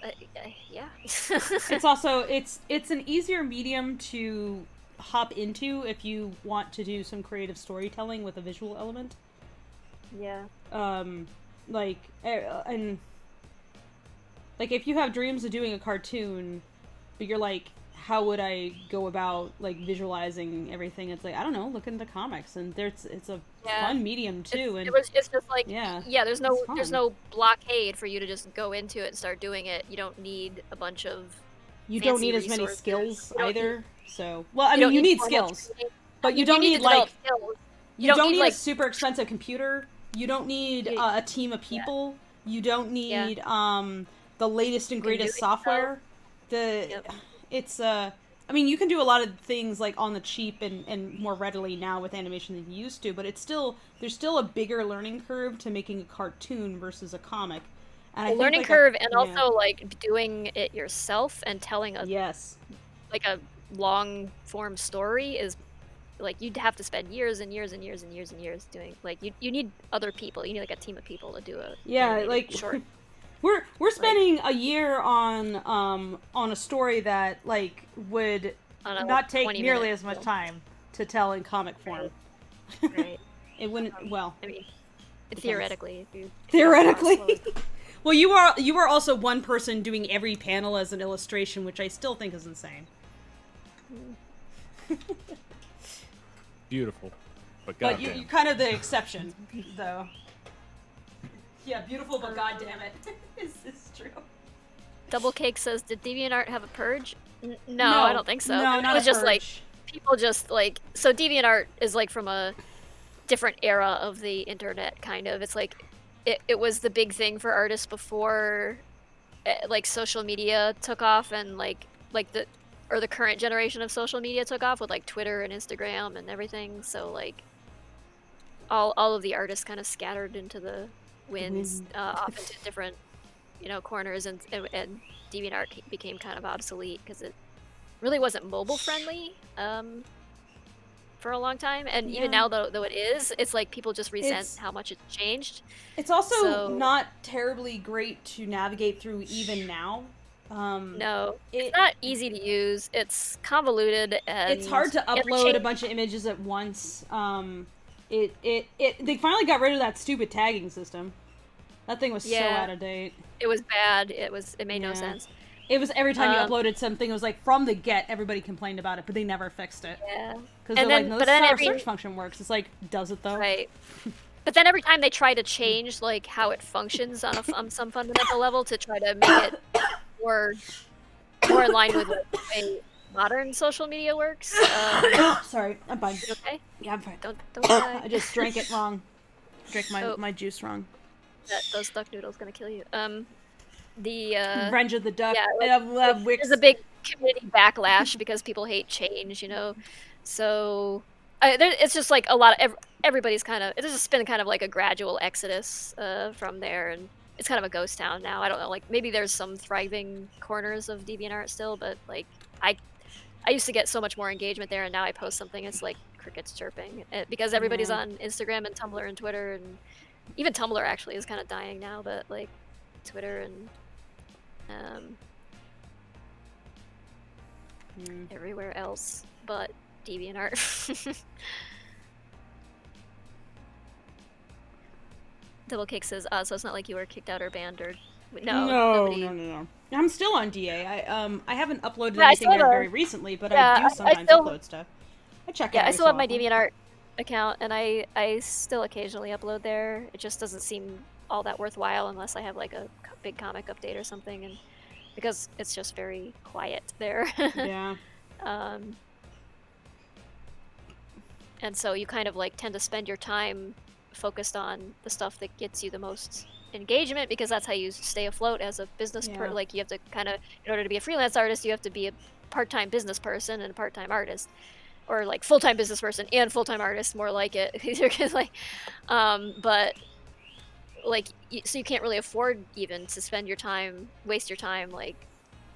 It's also it's an easier medium to hop into if you want to do some creative storytelling with a visual element. Yeah. Like if you have dreams of doing a cartoon, but you're like, how would I go about like visualizing everything? It's like, I don't know, look into comics, and it's a fun medium too. It's just like there's no blockade for you to just go into it and start doing it. You don't need a bunch of you don't need as many skills either. So you need skills, but you don't need like skills. You don't need a super expensive computer. You don't need a team of people. You don't need the latest and greatest software. It's I mean, you can do a lot of things like on the cheap and more readily now with animation than you used to, but there's still a bigger learning curve to making a cartoon versus a comic. And learning curve, and also like doing it yourself and telling a long form story is like you'd have to spend years and years and years and years and years doing like you need other people. You need like a team of people to do a animated short. We're spending a year on a story that like would not take nearly as much time to tell in comic form. Right. It wouldn't. Well, I mean, theoretically, if you theoretically. Well, you are also one person doing every panel as an illustration, which I still think is insane. Beautiful, but But goddamn. you're kind of the exception, though. Yeah, beautiful, but goddamn it, it's true. Double Cake says, "Did DeviantArt have a purge?" No, I don't think so. No, it not was a just like purge. people just like so. DeviantArt is like from a different era of the internet, kind of. It's like it was the big thing for artists before, like social media took off and like the current generation of social media took off with like Twitter and Instagram and everything. So like all of the artists kind of scattered into the winds, off into different corners, and DeviantArt became kind of obsolete because it really wasn't mobile friendly for a long time, and even now though it is, it's like people just resent how much it's changed. It's also not terribly great to navigate through even now. No, it's not easy to use. It's convoluted and it's hard to upload a bunch of images at once. They finally got rid of that stupid tagging system. That thing was so out of date. It was bad. It made no sense. It was every time you uploaded something, it was like from the get, everybody complained about it, but they never fixed it. Yeah. Because they're like, no, this is how our search function works. It's like, does it though? Right. But then every time they try to change like how it functions on some fundamental level to try to make it more in line with like, the way modern social media works. Sorry, I'm fine. You okay? Yeah, I'm fine. Don't die. I just drank it wrong. Drank my juice wrong. Those duck noodles gonna kill you. The Revenge of the Duck. Yeah, Wix. there's a big community backlash because people hate change, So it's just like a lot of everybody's kind of. It's just been kind of like a gradual exodus from there, and it's kind of a ghost town now. I don't know, like maybe there's some thriving corners of DeviantArt still, but like I used to get so much more engagement there, and now I post something, it's like crickets chirping because everybody's on Instagram and Tumblr and Twitter, and even Tumblr actually is kind of dying now, but like Twitter and everywhere else but DeviantArt. Double Cake says, so it's not like you were kicked out or banned or No. I'm still on DA. I haven't uploaded anything there very recently, but I do sometimes upload stuff. I check it. Yeah, I still have my DeviantArt account, and I still occasionally upload there. It just doesn't seem all that worthwhile unless I have like a big comic update or something, and because it's just very quiet there. Yeah. And so you kind of like tend to spend your time focused on the stuff that gets you the most engagement, because that's how you stay afloat as a business like you have to kind of, in order to be a freelance artist, you have to be a part-time business person and a part-time artist, or like full-time business person and full-time artist, more like it. Like but like so you can't really afford even to waste your time like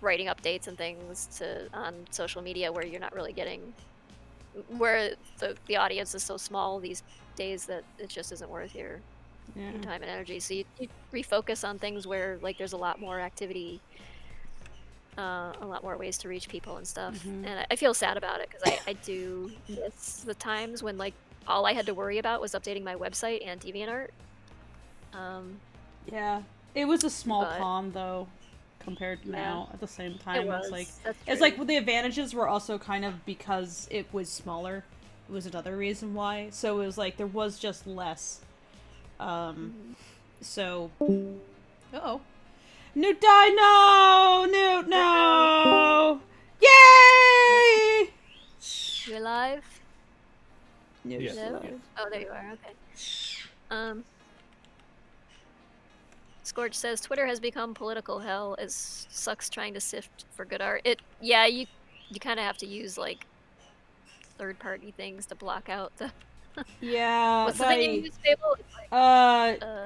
writing updates and things on social media where you're not really getting, where the audience is so small these days that it just isn't worth your time and energy. So you refocus on things where like there's a lot more activity, a lot more ways to reach people and stuff. And I feel sad about it because I do miss the times when like all I had to worry about was updating my website and DeviantArt. Yeah, it was a small pond though compared to now. At the same time, it's like the advantages were also kind of because it was smaller. It was another reason why. So it was like there was just less. So. Uh-oh. Newt died! No! Newt, no! Yay! You alive? Newt is alive. Oh, there you are. Okay. Scorch says Twitter has become political hell. It sucks trying to sift for good art. You kind of have to use like third-party things to block out the. Yeah. What's the thing in Newsfable?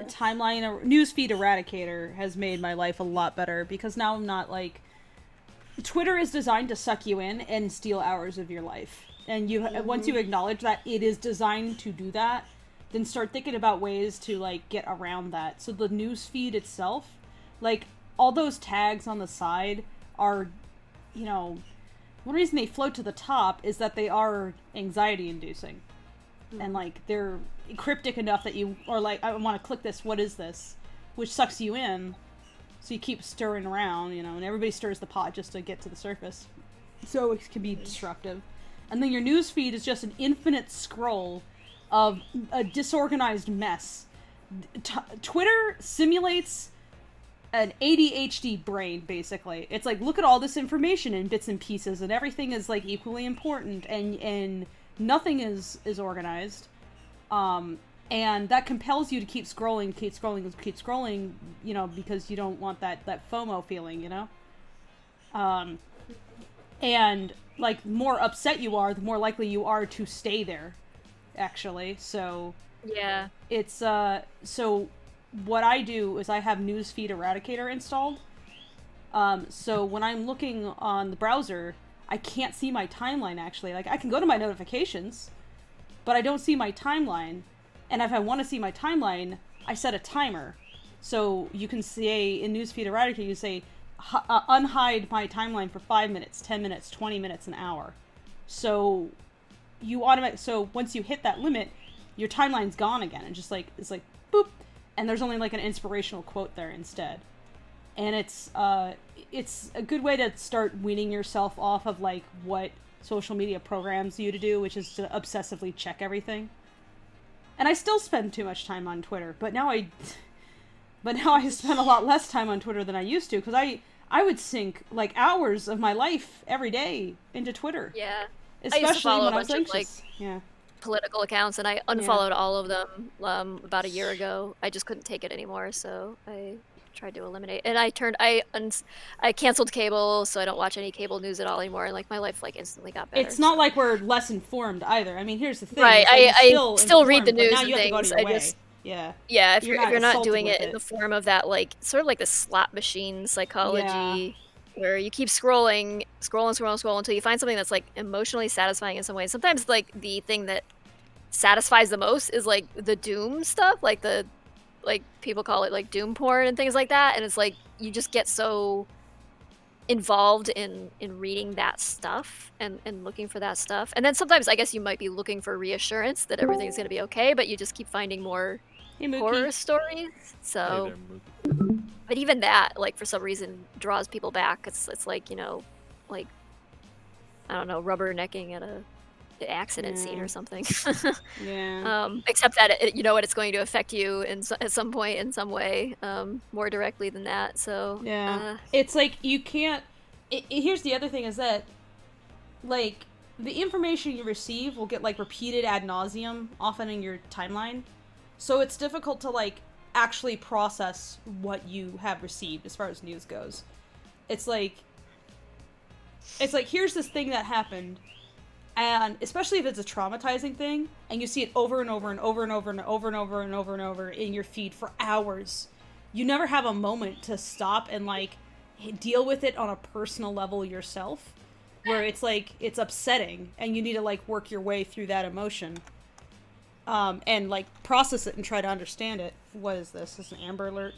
Timeline Newsfeed Eradicator has made my life a lot better because now I'm not like Twitter is designed to suck you in and steal hours of your life. And once you acknowledge that it is designed to do that, then start thinking about ways to, like, get around that. So the news feed itself, like, all those tags on the side are, you know, one reason they float to the top is that they are anxiety inducing. And, like, they're cryptic enough that you are like, I want to click this, what is this? Which sucks you in. So you keep stirring around, you know, and everybody stirs the pot just to get to the surface. So it can be disruptive. And then your news feed is just an infinite scroll of a disorganized mess. Twitter simulates an ADHD brain, basically. It's like, look at all this information in bits and pieces, and everything is, like, equally important, and nothing is organized. And that compels you to keep scrolling, you know, because you don't want that FOMO feeling, you know? And, like, the more upset you are, the more likely you are to stay there, actually. So, Yeah. it's, so what I do is I have Newsfeed Eradicator installed. So when I'm looking on the browser, I can't see my timeline, actually. Like, I can go to my notifications, but I don't see my timeline. And if I want to see my timeline, I set a timer. So you can say in Newsfeed Eradicator, you say, unhide my timeline for 5 minutes, 10 minutes, 20 minutes, an hour. So so once you hit that limit, your timeline's gone again. And just, like, it's like, boop. And there's only, like, an inspirational quote there instead. And it's a good way to start weaning yourself off of, like, what social media programs you to do, which is to obsessively check everything. And I still spend too much time on Twitter, but now I spend a lot less time on Twitter than I used to, because I would sink, like, hours of my life every day into Twitter. Yeah. Especially when I was a bunch of, anxious. Yeah. political accounts, and I unfollowed all of them about a year ago. I just couldn't take it anymore, so I tried to eliminate. And I canceled cable, so I don't watch any cable news at all anymore. And, like, my life, like, instantly got better. It's not like we're less informed either. I mean, here's the thing. Right. Like, I still read the informed, but news now and you have to go things. to your way. Yeah. Yeah, if you're not assaulted doing with it in the form of that, like, sort of like the slot machine psychology, where you keep scrolling until you find something that's, like, emotionally satisfying in some way. Sometimes, like, the thing that satisfies the most is, like, the doom stuff, like people call it, like, doom porn and things like that. And it's like, you just get so involved in reading that stuff and looking for that stuff. And then sometimes I guess you might be looking for reassurance that everything's going to be okay, but you just keep finding more horror stories. So, Hey there, Mookie. but even that, like, for some reason draws people back. It's like, you know, like, I don't know, rubbernecking at a accident scene or something. Yeah. Except that you know what, it's going to affect you at some point in some way, more directly than that. So it's like you can't. Here's the other thing is that, like, the information you receive will get, like, repeated ad nauseum often in your timeline, so it's difficult to, like, actually process what you have received as far as news goes. It's like here's this thing that happened. And especially if it's a traumatizing thing, and you see it over and over and over and over and over and over and over and over in your feed for hours, you never have a moment to stop and, like, deal with it on a personal level yourself, where it's like, it's upsetting, and you need to, like, work your way through that emotion, and, like, process it and try to understand it. What is this? This is an Amber Alert?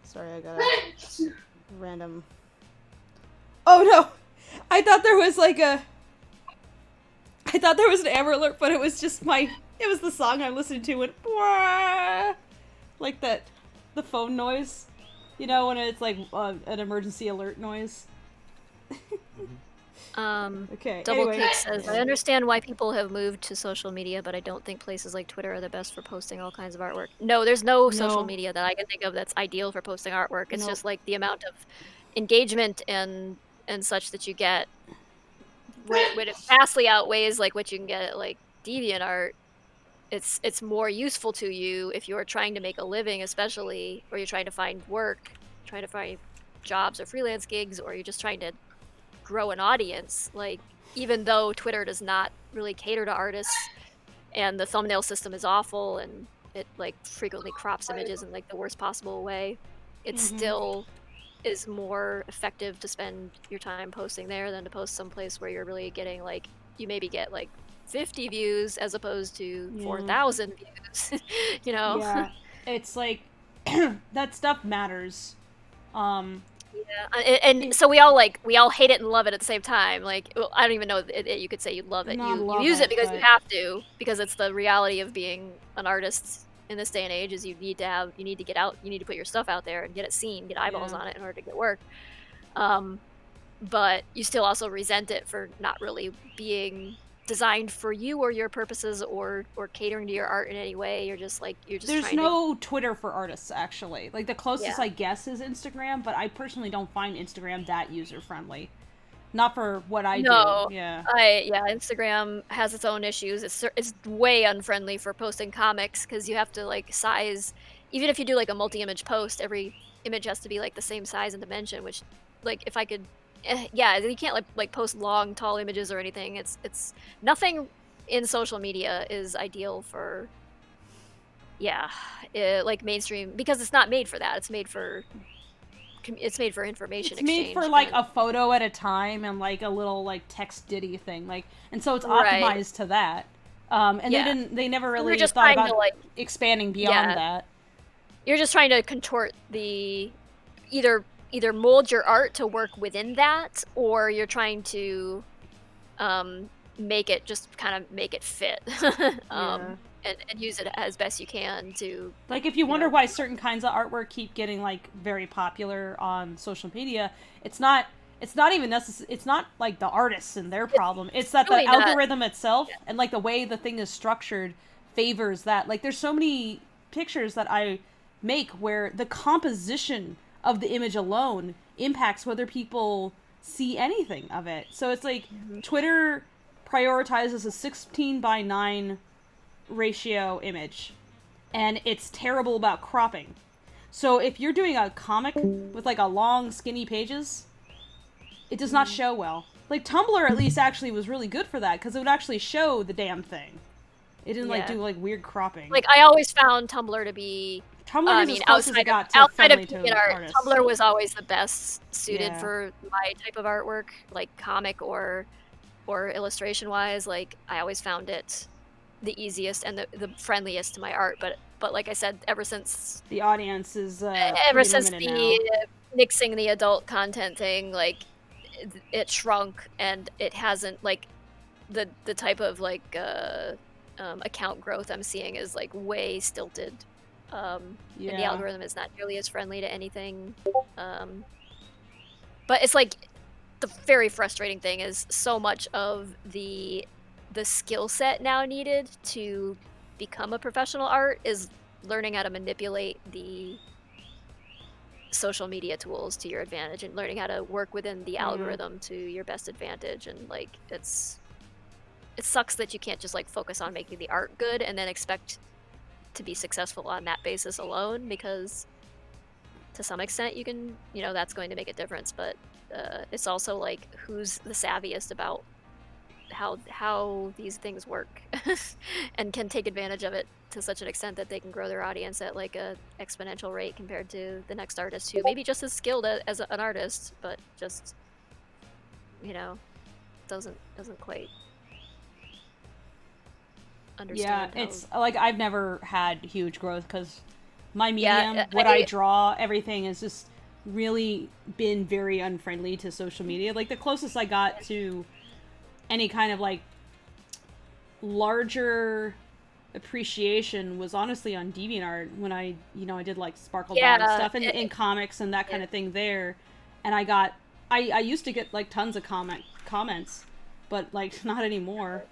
Sorry, I got a random... Oh no! I thought there was, like, an Amber Alert, but it was just it was the song I listened to went, Wah! Like that, the phone noise, you know, when it's like an emergency alert noise. Okay. Double anyway. Kick says, I understand why people have moved to social media, but I don't think places like Twitter are the best for posting all kinds of artwork. No, there's no social media that I can think of that's ideal for posting artwork. It's just, like, the amount of engagement and such that you get, when it vastly outweighs, like, what you can get at, like, DeviantArt. It's more useful to you if you're trying to make a living, especially, or you're trying to find work, trying to find jobs or freelance gigs, or you're just trying to grow an audience. Like, even though Twitter does not really cater to artists, and the thumbnail system is awful, and it, like, frequently crops images in, like, the worst possible way, it's still is more effective to spend your time posting there than to post someplace where you're really getting like, you maybe get like 50 views as opposed to 4,000 views. You know? Yeah, it's like that stuff matters. Yeah, and so we all hate it and love it at the same time. Like, well, I don't even know you could say you love it. Not You love use it it, because but- you have to, because it's the reality of being an artist in this day and age. Is you need to get out, you need to put your stuff out there and get it seen, get eyeballs Yeah. on it in order to get work. But you still also resent it for not really being designed for you or your purposes or catering to your art in any way. There's There's no Twitter for artists, actually. Like, the closest Yeah. I guess is Instagram, but I personally don't find Instagram that user-friendly. Not for what I No, do. Yeah. Instagram has its own issues. It's way unfriendly for posting comics because you have to like size. Even if you do like a multi-image post, every image has to be like the same size and dimension. Which, like, if I could, you can't like post long, tall images or anything. It's nothing in social media is ideal for, like mainstream, because it's not made for that. It's made for information It's exchange. made for, like, a photo at a time and, like, a little, like, text ditty thing. Like, and so it's Right. optimized to that. And Yeah. they never We're really just thought trying about to, like, expanding beyond Yeah. that. You're just trying to contort the either mold your art to work within that, or you're trying to make it fit. And use it as best you can to, Like, if you wonder why certain kinds of artwork keep getting, like, very popular on social media, it's not even necessary. It's not like the artists and their problem. It's that really the not. algorithm itself and, like, the way the thing is structured favors that. Like, there's so many pictures that I make where the composition of the image alone impacts whether people see anything of it. So it's like Twitter prioritizes a 16:9 ratio image, and it's terrible about cropping. So if you're doing a comic with like a long skinny pages, it does not show well. Like, Tumblr at least actually was really good for that, because it would actually show the damn thing. It didn't like Yeah. do like weird cropping. like, I always found Tumblr to be, Tumblr is as close as it got to friendly to DeviantArt, artists. Tumblr was always the best suited Yeah. for my type of artwork, like comic or illustration wise. Like, I always found it the easiest and the friendliest to my art. But like I said, ever since The audience is ever since limited the mixing the adult content thing, like, it shrunk, and it hasn't, like, the type of like account growth I'm seeing is like way stilted. And the Yeah. algorithm is not nearly as friendly to anything. But it's like, the very frustrating thing is so much of the skill set now needed to become a professional art is learning how to manipulate the social media tools to your advantage and learning how to work within the algorithm to your best advantage. And like, it sucks that you can't just like focus on making the art good and then expect to be successful on that basis alone, because to some extent you can, that's going to make a difference. But it's also like, who's the savviest about how these things work and can take advantage of it to such an extent that they can grow their audience at like a exponential rate compared to the next artist who may be just as skilled as an artist, but just doesn't quite understand. Yeah, it's like, I've never had huge growth because my medium, what I draw, everything has just really been very unfriendly to social media. Like, the closest I got to any kind of like larger appreciation was honestly on DeviantArt when I did like Sparkle Bob stuff and in comics and that kind of thing there. And I used to get like tons of comments, but like not anymore.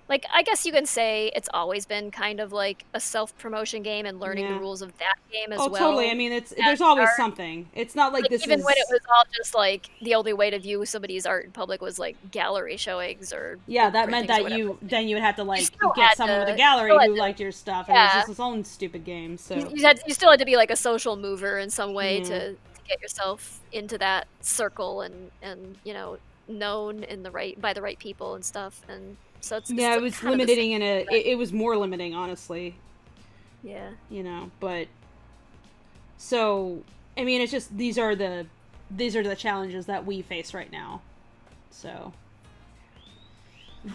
Like, I guess you can say it's always been kind of like a self-promotion game and learning the rules of that game as well. Oh, totally. I mean, there's always something. It's not like this even is... when it was all just like the only way to view somebody's art in public was like gallery showings or that meant that you would have to like get someone with a gallery who liked your stuff, and it was just its own stupid game. So you still had to be like a social mover in some way to get yourself into that circle and known by the right people and stuff. And so it was limiting it was more limiting, honestly. Yeah. But so I mean, it's just these are the challenges that we face right now. So,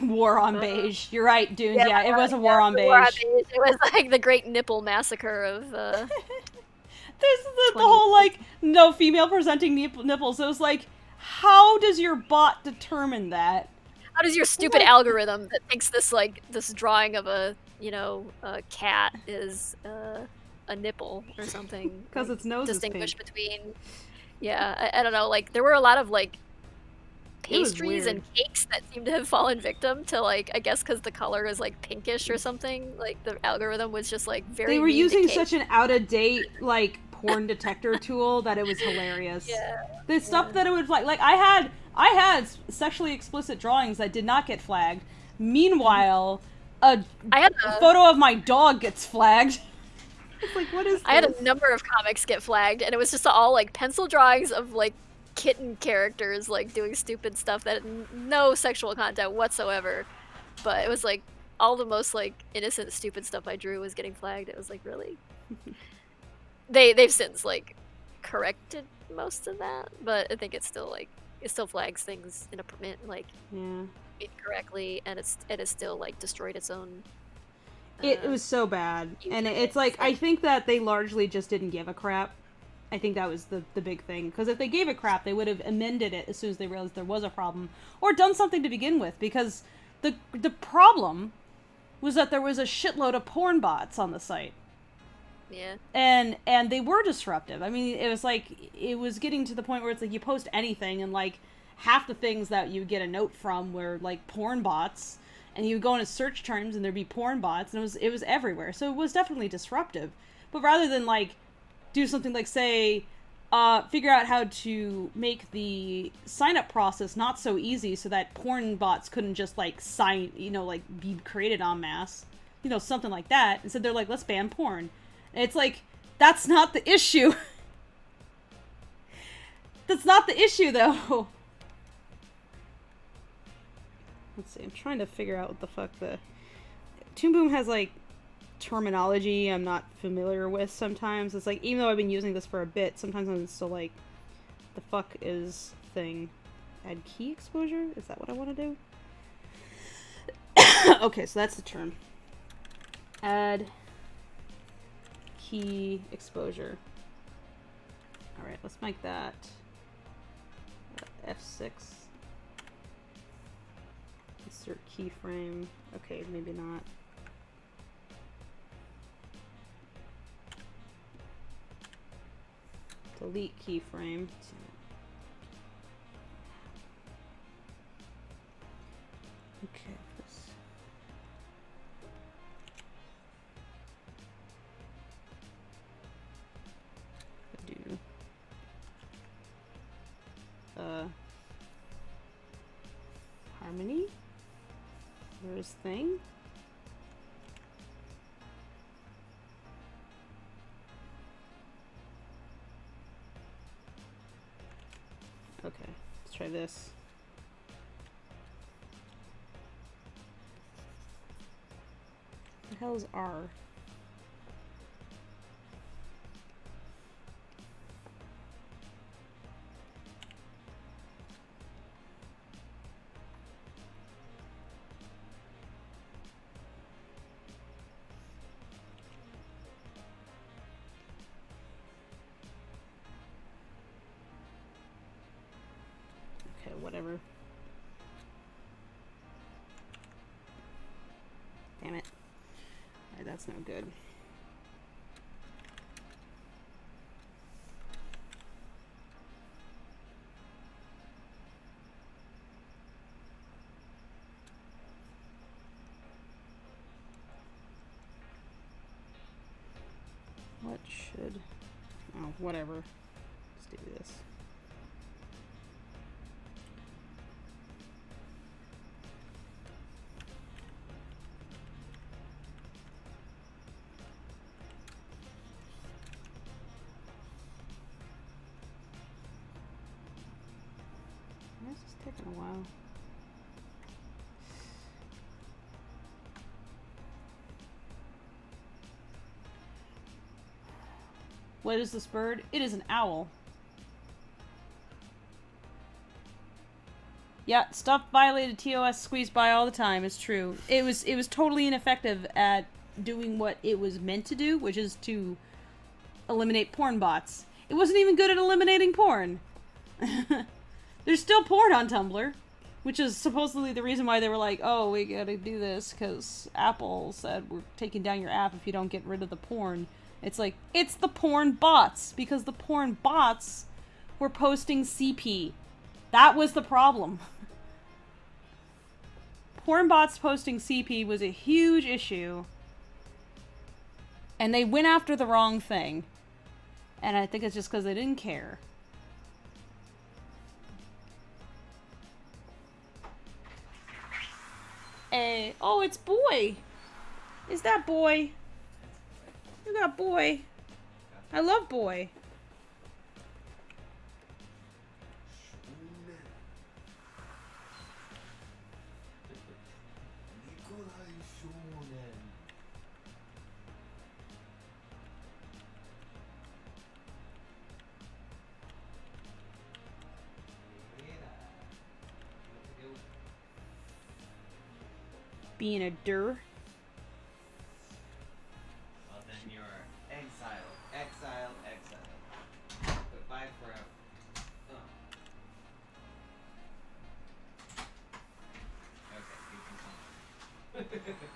war on beige. You're right, Dunes. Yeah, it was a war on beige. It was like the Great Nipple Massacre of. There's the whole like no female presenting nipples. It was like, how does your bot determine that? How does your stupid algorithm that thinks this drawing of a cat is a nipple or something? Because its nose distinguish is pink. between. Yeah, I don't know. Like there were a lot of like pastries weird. and cakes that seemed to have fallen victim to like I guess because the color is like pinkish or something. Like the algorithm was just like very. They were mean to using cake. such an out of date like porn detector tool that it was hilarious. Yeah. The stuff that it would flag, like I had sexually explicit drawings that did not get flagged. Meanwhile, I had a photo of my dog gets flagged. It's like, what is this? I had a number of comics get flagged, and it was just all like pencil drawings of like kitten characters like doing stupid stuff that had no sexual content whatsoever. But it was like all the most like innocent, stupid stuff I drew was getting flagged. It was like really. They've since like corrected most of that, but I think it still flags things in a like incorrectly, and it has still like destroyed its own. It was so bad, and it's like I think that they largely just didn't give a crap. I think that was the big thing, because if they gave a crap, they would have amended it as soon as they realized there was a problem, or done something to begin with. Because the problem was that there was a shitload of porn bots on the site. Yeah. And they were disruptive. I mean, it was getting to the point where it's like you post anything, and like half the things that you get a note from were like porn bots, and you would go into search terms and there'd be porn bots, and it was everywhere. So it was definitely disruptive. But rather than like do something like say figure out how to make the sign up process not so easy so that porn bots couldn't just like like be created en masse, something like that. Instead they're like, let's ban porn. It's like, that's not the issue. That's not the issue, though. Let's see, I'm trying to figure out what the fuck Toon Boom has, like, terminology I'm not familiar with sometimes. It's like, even though I've been using this for a bit, sometimes I'm still like, the fuck is thing? Add key exposure? Is that what I want to do? Okay, so that's the term. Add key exposure. Alright, let's make that F6. Insert keyframe. Okay, maybe not. Delete keyframe. Okay, this. Do harmony. There's thing. Okay, let's try this. What the hell is R? Whatever. Damn it. Alright, that's no good. What should... Oh, whatever. Let's do this. This is taking a while. What is this bird? It is an owl. Yeah, stuff violated TOS squeezed by all the time. It's true. It was totally ineffective at doing what it was meant to do, which is to eliminate porn bots. It wasn't even good at eliminating porn. There's still porn on Tumblr, which is supposedly the reason why they were like, oh, we gotta do this because Apple said we're taking down your app if you don't get rid of the porn. It's like, it's the porn bots, because the porn bots were posting CP. That was the problem. Porn bots posting CP was a huge issue. And they went after the wrong thing. And I think it's just because they didn't care. Oh, it's Boy. Is that Boy? You got Boy. I love Boy. Being a dir. Well, then you're exiled. Goodbye forever. Okay, you can come.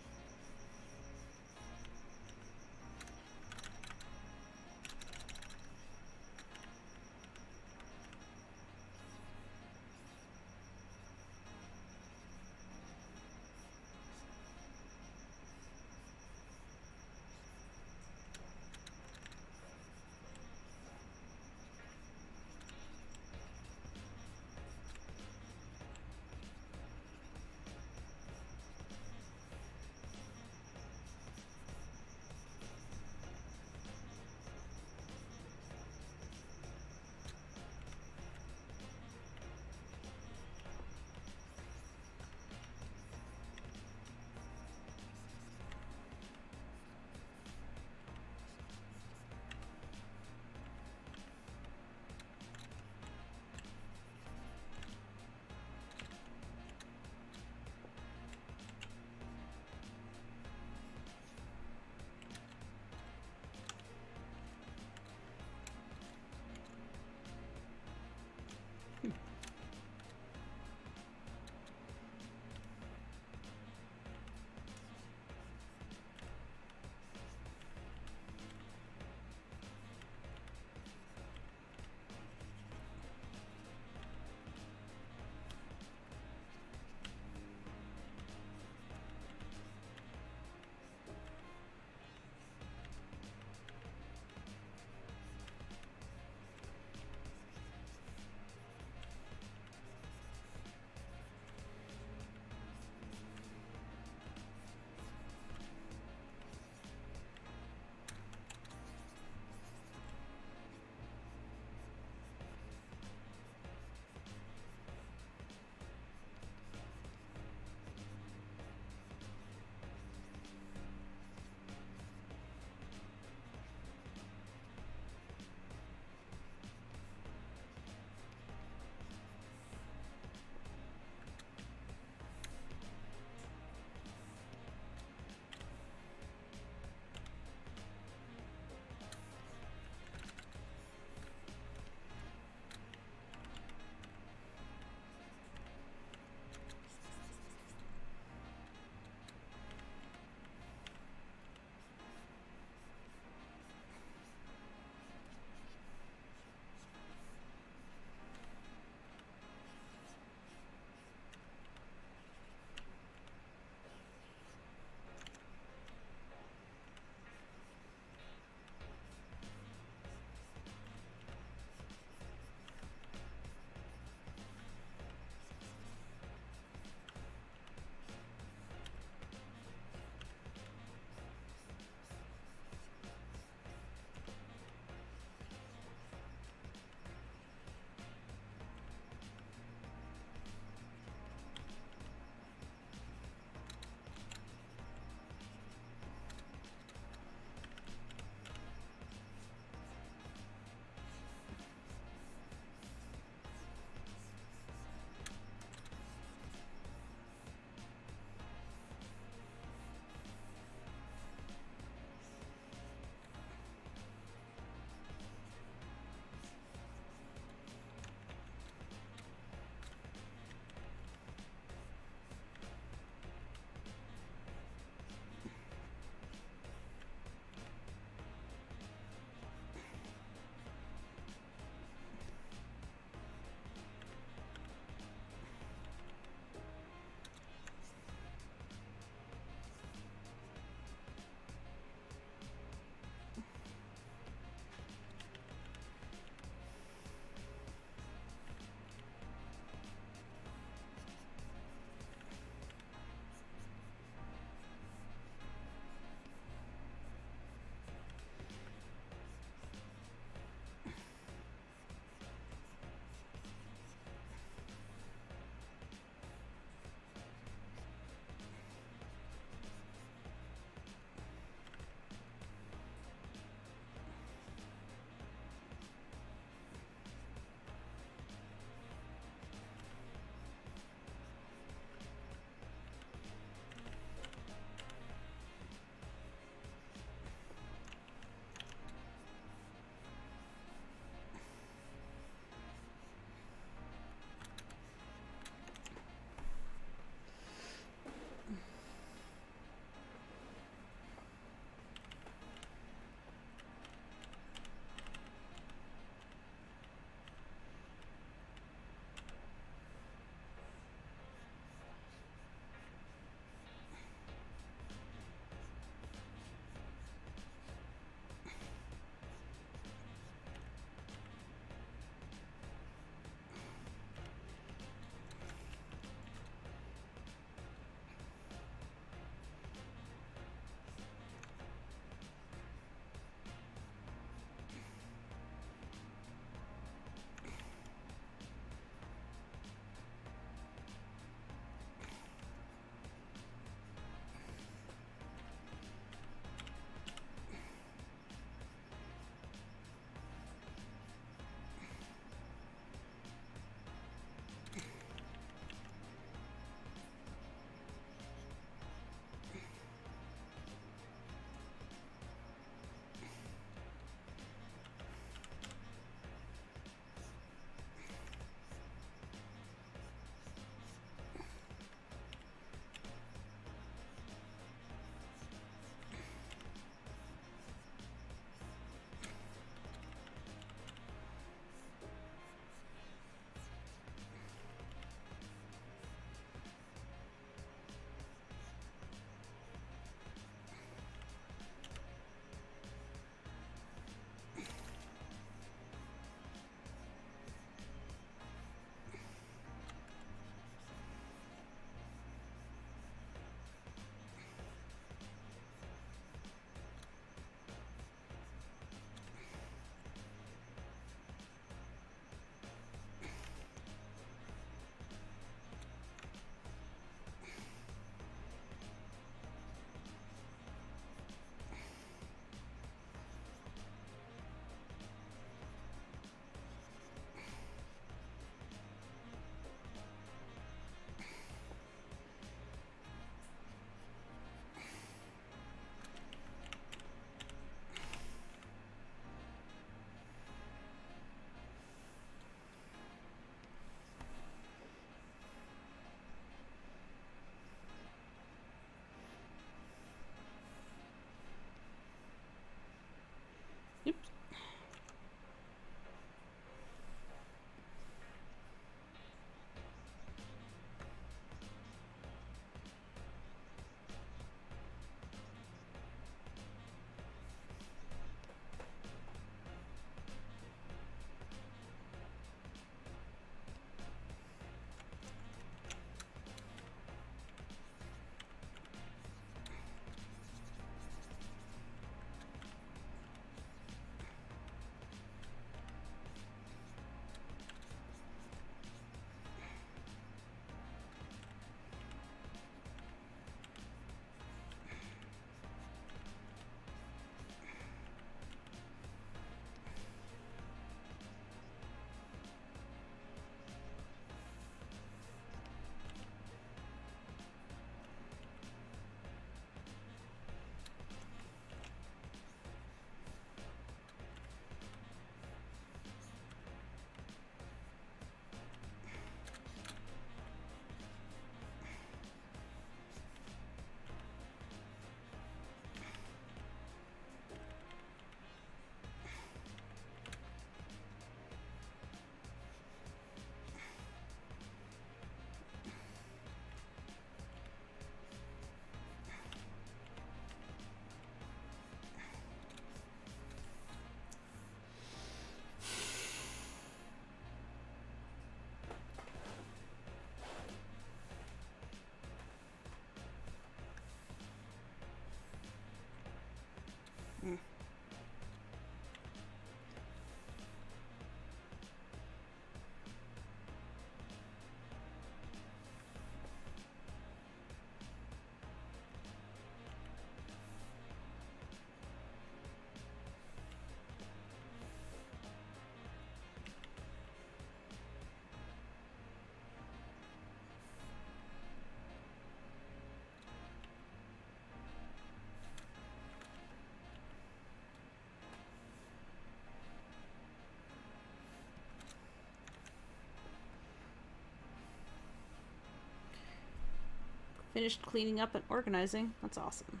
finished cleaning up and organizing. That's awesome.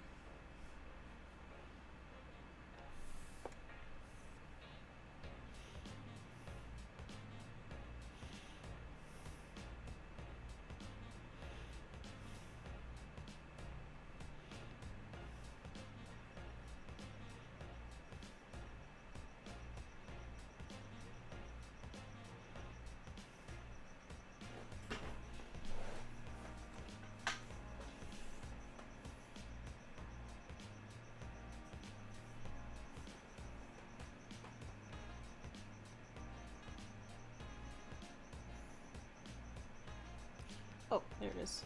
Oh, there it is.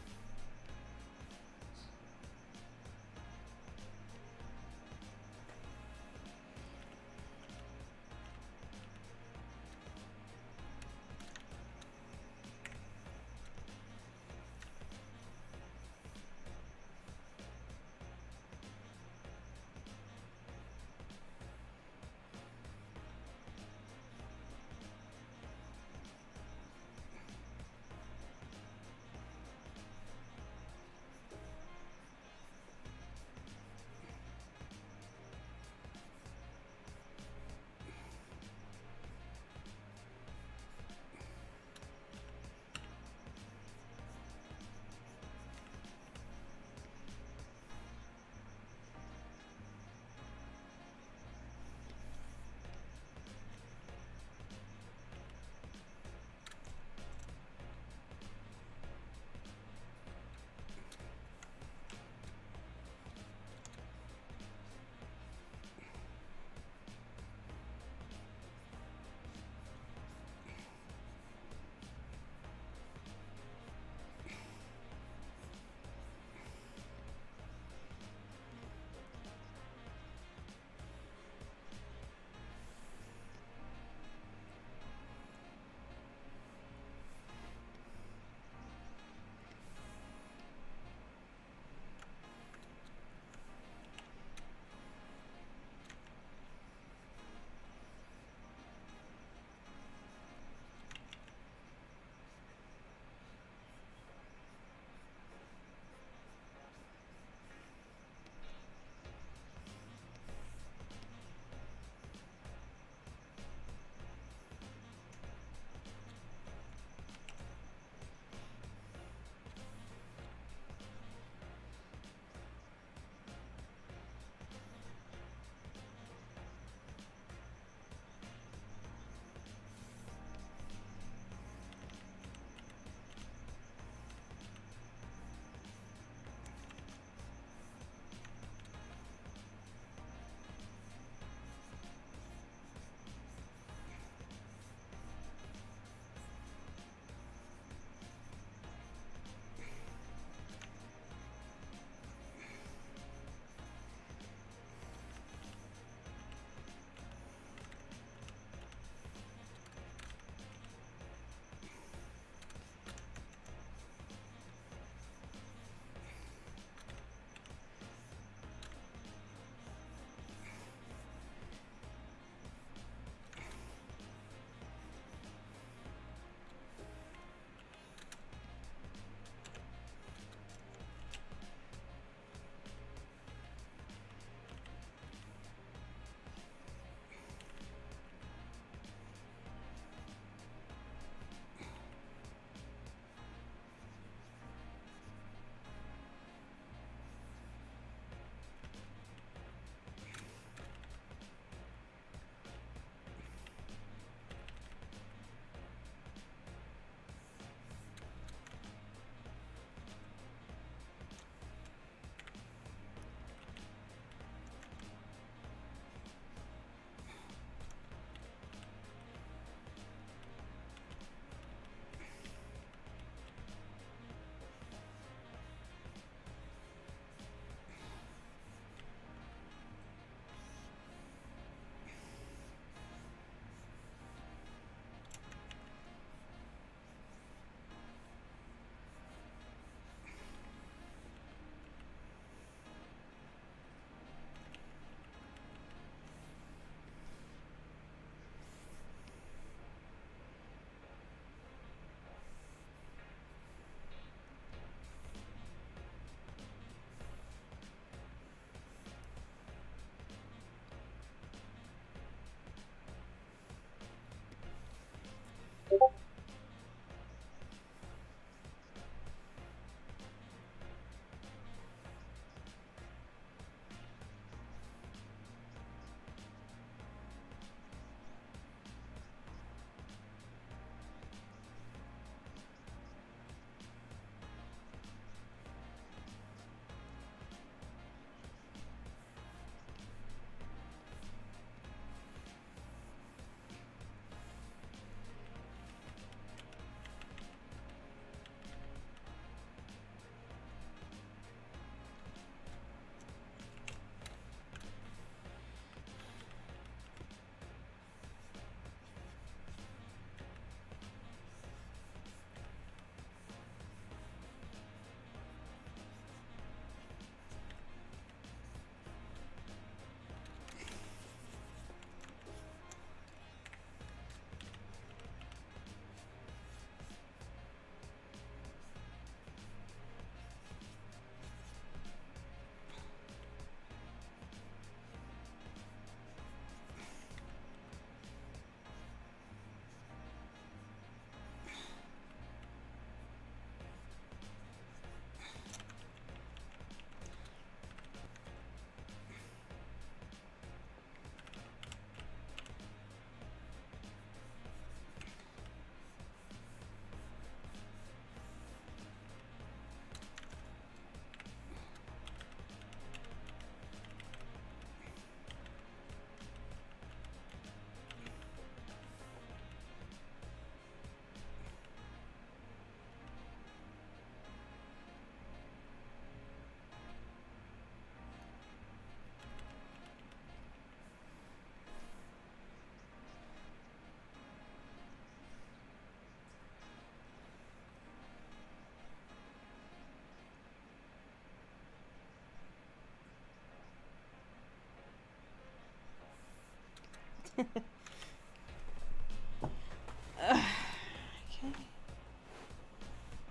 Okay.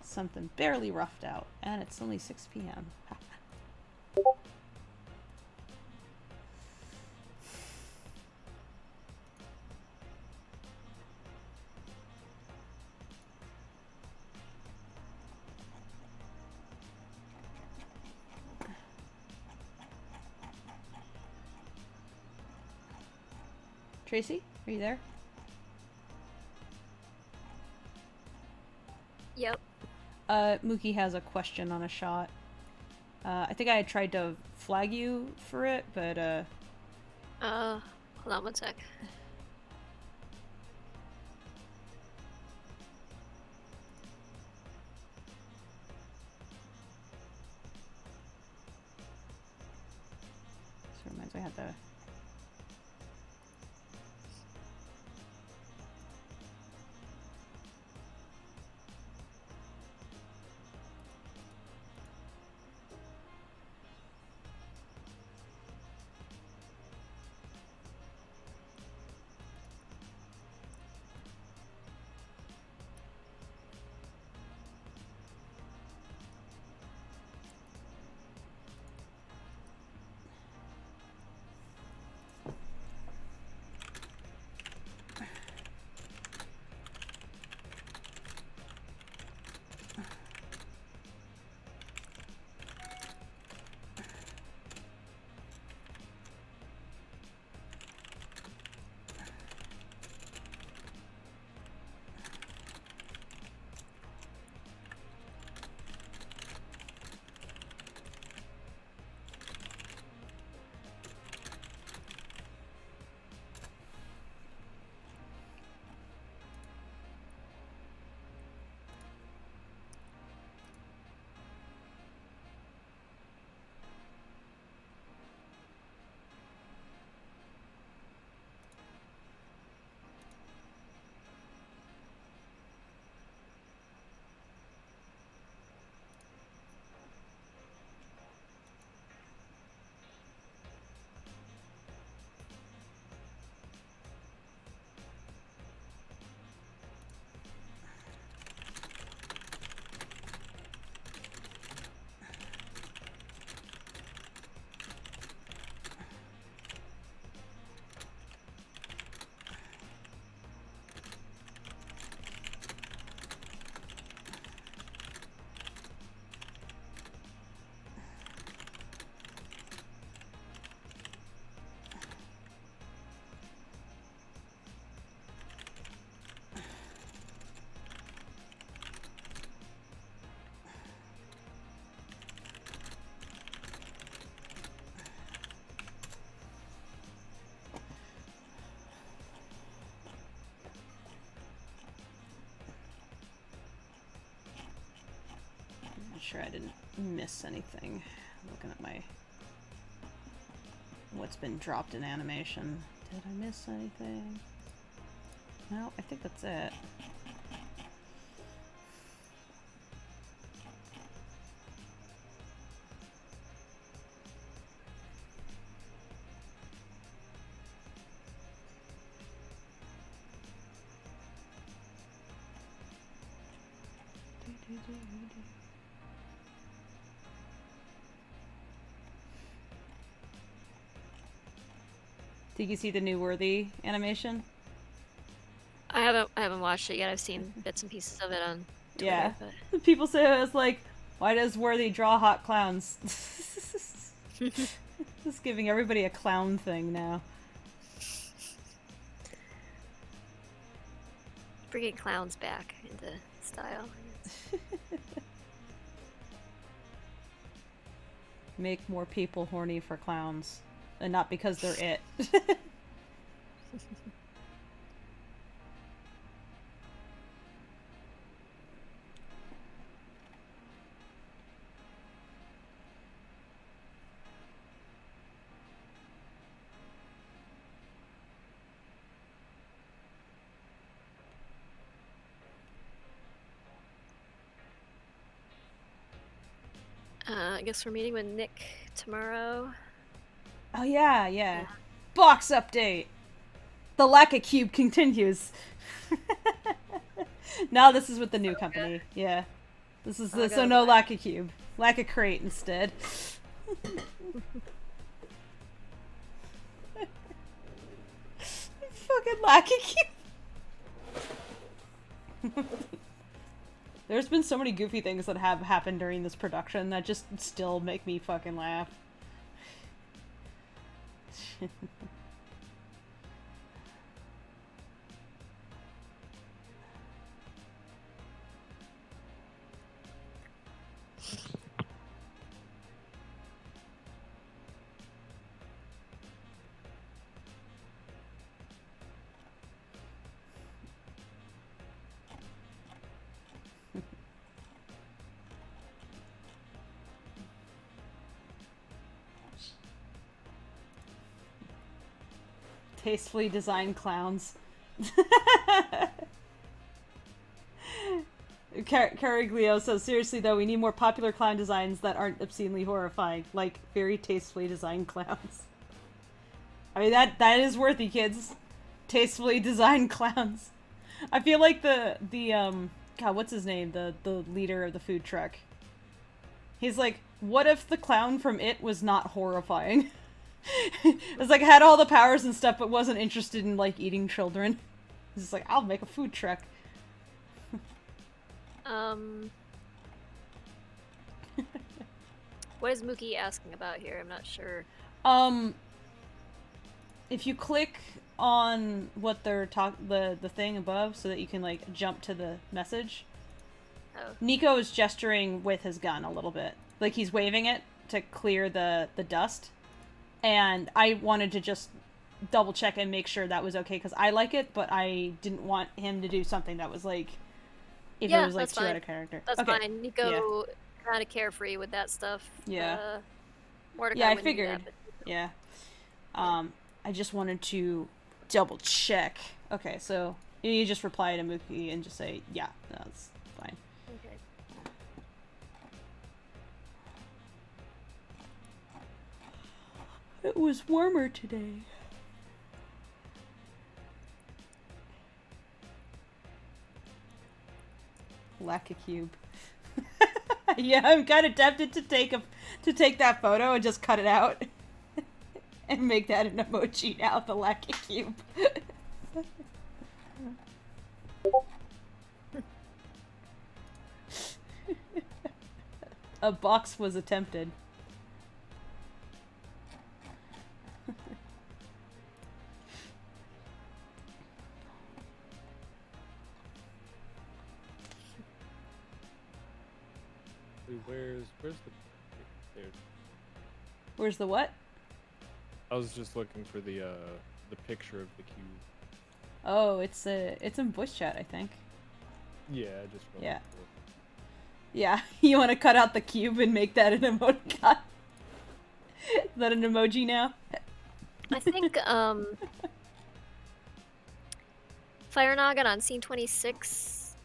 Something barely roughed out, and it's only 6 p.m. Tracy, are you there? Yep. Mookie has a question on a shot. I think I had tried to flag you for it, but Hold on one sec. this reminds me I had to. Sure I didn't miss anything. Looking at my what's been dropped in animation. Did I miss anything? No, I think that's it. Did you see the new Worthy animation? I haven't watched it yet. I've seen bits and pieces of it on Twitter. Yeah. But... People say it's like, why does Worthy draw hot clowns? Just giving everybody a clown thing now. Bringing clowns back into style. Make more people horny for clowns. And not because they're it. I guess we're meeting with Nick tomorrow. Oh yeah. Box update! The Lackacube continues. Now this is with the new company. Yeah. This is the, so no Lackacube. Lackacrate instead. Fucking Lackacube. There's been so many goofy things that have happened during this production that just still make me fucking laugh. Tastefully designed clowns. Caraglio says, seriously though, we need more popular clown designs that aren't obscenely horrifying. Like, very tastefully designed clowns. I mean, that is worthy, kids. Tastefully designed clowns. I feel like the God, what's his name? The leader of the food truck. He's like, what if the clown from It was not horrifying? It's like, had all the powers and stuff, but wasn't interested in, like, eating children. He's just like, I'll make a food truck. What is Mookie asking about here? I'm not sure. If you click on what they're the thing above so that you can, like, jump to the message. Oh. Nico is gesturing with his gun a little bit. Like, he's waving it to clear the dust. And I wanted to just double check and make sure that was okay, because I like it, but I didn't want him to do something that was like, if it was like too out of character. That's okay. fine. Nico kind of carefree with that stuff. Yeah. Mordecai yeah, I wouldn't do figured. that, but... Yeah. I just wanted to double check. Okay, so you just reply to Mookie and just say, yeah, that's fine. Okay. It was warmer today. Lackacube. Yeah, I'm kind of tempted to take that photo and just cut it out and make that an emoji now, the Lackacube. A box was attempted. Where's the there? Where's the what? I was just looking for the picture of the cube. Oh, it's in voice chat, I think. Yeah, I just yeah. Yeah, you want to cut out the cube and make that an emoticon? Is that an emoji now? I think Fire Noggin on scene 26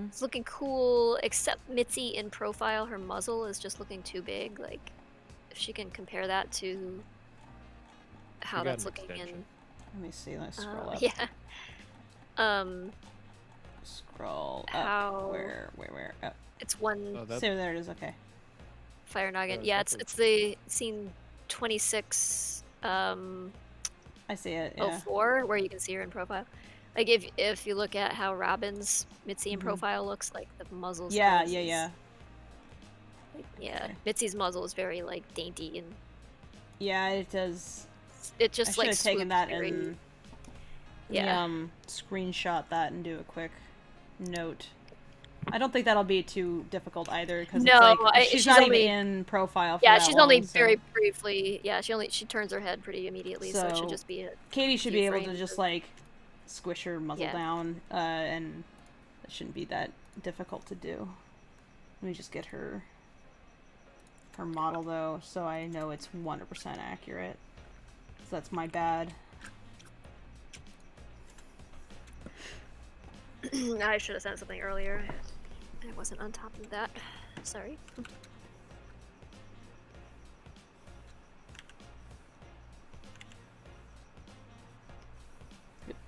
it's looking cool, except Mitzi in profile, her muzzle is just looking too big. Like, if she can compare that to how that's looking in... Let me see, let's scroll up. Yeah. Scroll up. How... Where? Oh. It's one... Oh, so there it is, okay. Fire Noggin. Yeah, it's the scene 26, I see it, yeah. 04, where you can see her in profile. Like, if you look at how Robin's Mitzi in profile looks, like, the muzzle's... Yeah. Like, yeah, okay. Mitzi's muzzle is very, like, dainty and... Yeah, it does... It just, like, I should have taken that very... and... Yeah. Screenshot that and do a quick note. I don't think that'll be too difficult either, because no, it's like, she's not only, even in profile for yeah, that she's long, only so. very briefly... Yeah, she turns her head pretty immediately, so it should just be... Katie should be able to just, like... squish her muzzle down, and it shouldn't be that difficult to do. Let me just get her model though, so I know it's 100% accurate. So that's my bad. I should have sent something earlier. I wasn't on top of that. Sorry.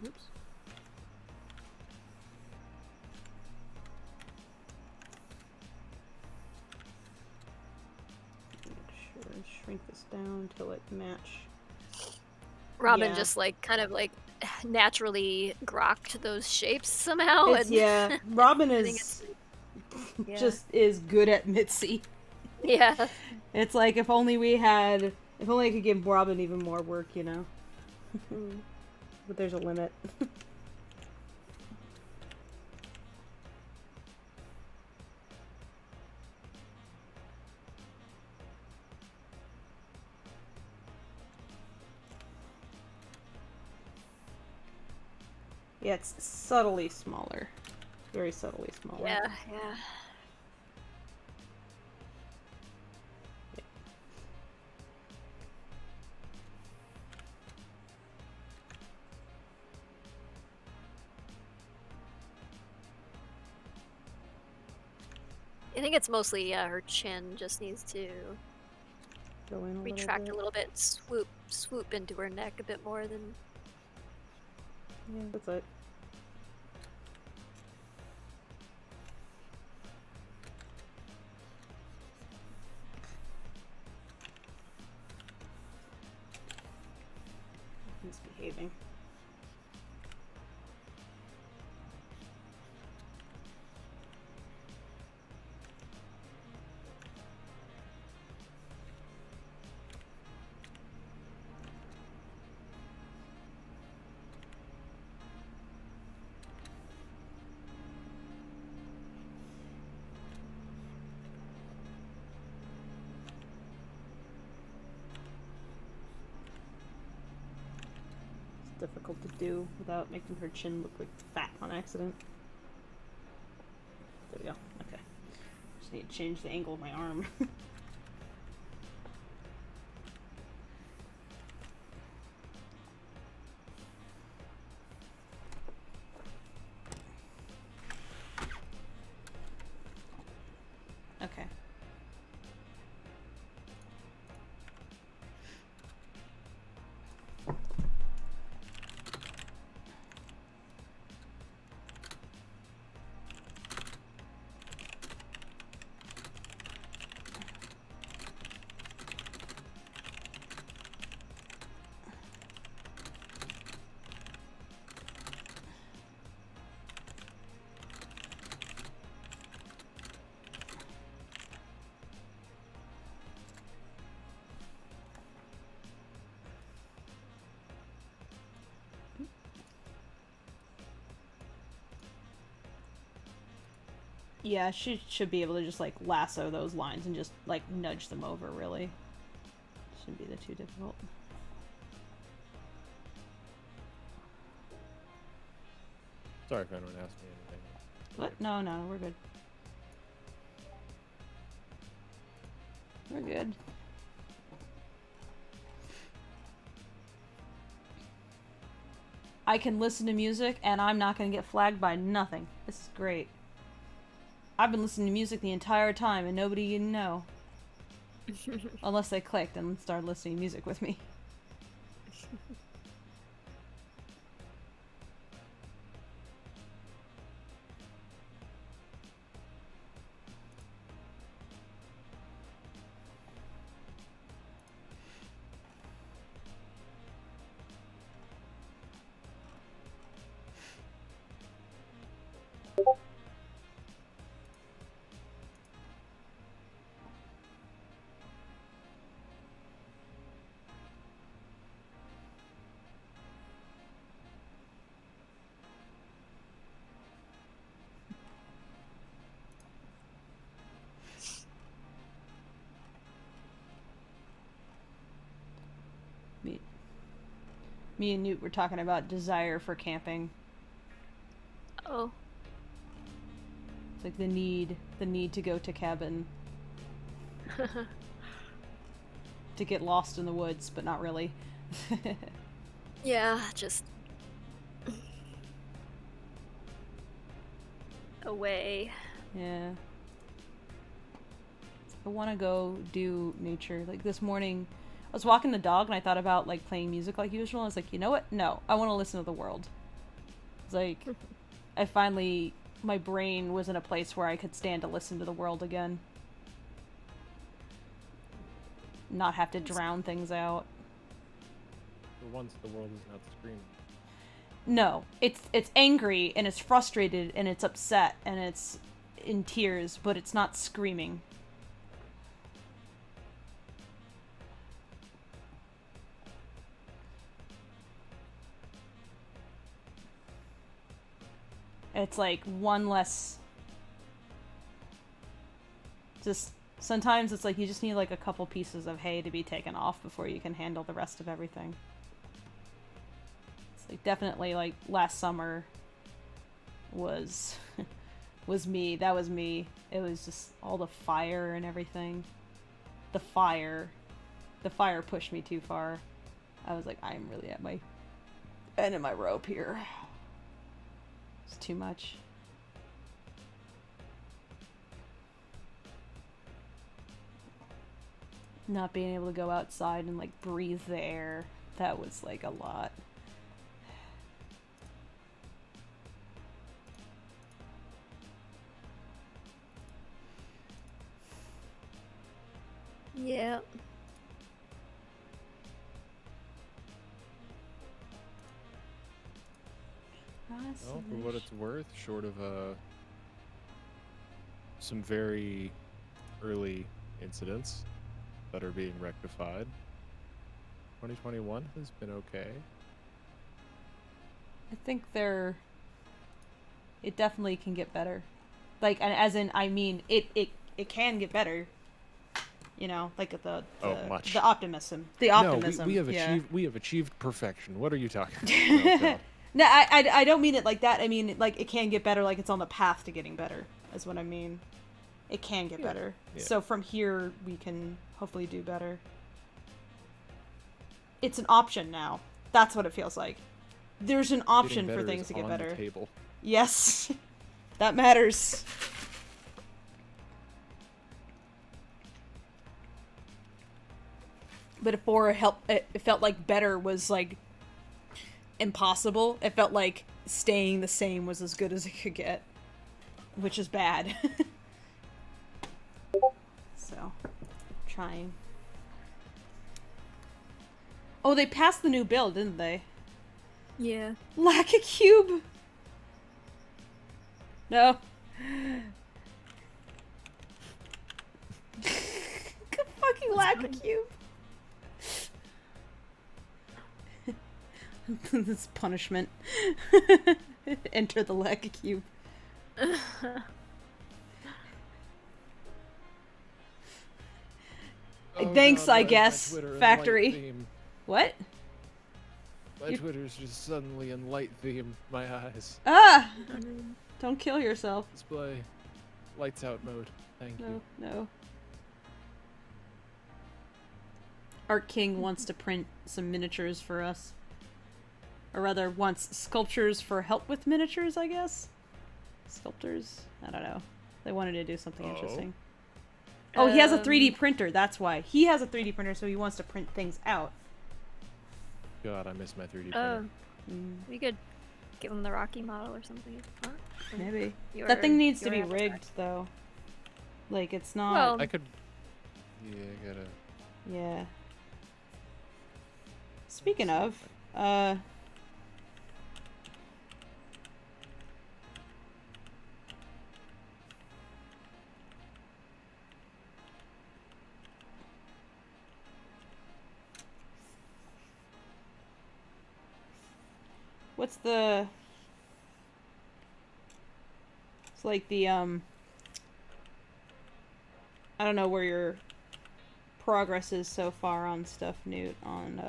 Oops. Make sure and shrink this down till it match. Robin Yeah. just like kind of like naturally grokked those shapes somehow. It's, and yeah, Robin I think is yeah. just is good at Mitzi. yeah. It's like if only I could give Robin even more work, you know. Mm. But there's a limit. Yeah, it's subtly smaller. Very subtly smaller. Yeah, yeah. I think it's mostly her chin just needs to Go in a retract little a little bit, swoop into her neck a bit more than. Yeah, that's it. Misbehaving. It's difficult to do without making her chin look like fat on accident. There we go. Okay. Just need to change the angle of my arm. Okay. Yeah, she should be able to just, like, lasso those lines and just, like, nudge them over, really. Shouldn't be too difficult. Sorry if anyone asked me anything. What? No, no, we're good. We're good. I can listen to music and I'm not gonna get flagged by nothing. This is great. I've been listening to music the entire time and nobody even know. Unless they clicked and started listening to music with me. Me and Newt were talking about desire for camping. Oh. It's like the need to go to cabin. To get lost in the woods, but not really. Yeah, just away. Yeah. I want to go do nature. Like this morning, I was walking the dog and I thought about like playing music like usual. I was like, you know what? No, I want to listen to the world. It's like, I finally, my brain was in a place where I could stand to listen to the world again. Not have to drown things out. For once, the world is not screaming. No, it's angry and it's frustrated and it's upset and it's in tears, but it's not screaming. It's like one less. Just sometimes it's like you just need like a couple pieces of hay to be taken off before you can handle the rest of everything. It's like definitely like last summer was was me. That was me. It was just all the fire and everything. The fire pushed me too far. I was like, I'm really at my end of my rope here. It's too much. Not being able to go outside and like breathe the air, that was like a lot. Yeah. Well, for what it's worth, short of some very early incidents that are being rectified, 2021 has been okay. I think it definitely can get better. Like, and as in, I mean, it can get better. You know, like Much. the optimism. The optimism. No, yeah. we have achieved perfection. What are you talking about? No. No, I don't mean it like that. I mean, like, it can get better, like it's on the path to getting better, is what I mean. It can get better. Yeah. So from here, we can hopefully do better. It's an option now. That's what it feels like. There's an option for things to get better. Table. Yes. That matters. But before it felt like better was like impossible. It felt like staying the same was as good as it could get, which is bad. So, trying. Oh, they passed the new bill, didn't they? Yeah. Lackacube. No. Fucking Lackacube. This is punishment. Enter the Lackacube. Thanks, I guess. Factory. What? My Twitter's just suddenly in light theme. My eyes. Ah! Don't kill yourself. Display. Lights out mode. Thank you. No. Art King wants to print some miniatures for us. Or rather, wants sculptures for help with miniatures, I guess? Sculptors? I don't know. They wanted to do something interesting. Oh, he has a 3D printer, that's why. He has a 3D printer, so he wants to print things out. God, I miss my 3D printer. We could give him the Rocky model or something. Huh? Maybe. That thing needs to be rigged, though. Like, it's not... Well, I could... Yeah, I gotta... Yeah. Speaking of, what's the... It's like the, I don't know where your progress is so far on stuff, Newt, on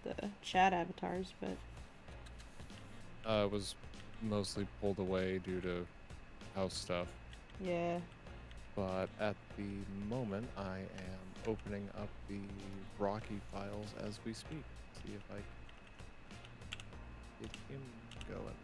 the chat avatars, but... was mostly pulled away due to house stuff. Yeah. But at the moment, I am opening up the Rocky files as we speak. See if I can get him going.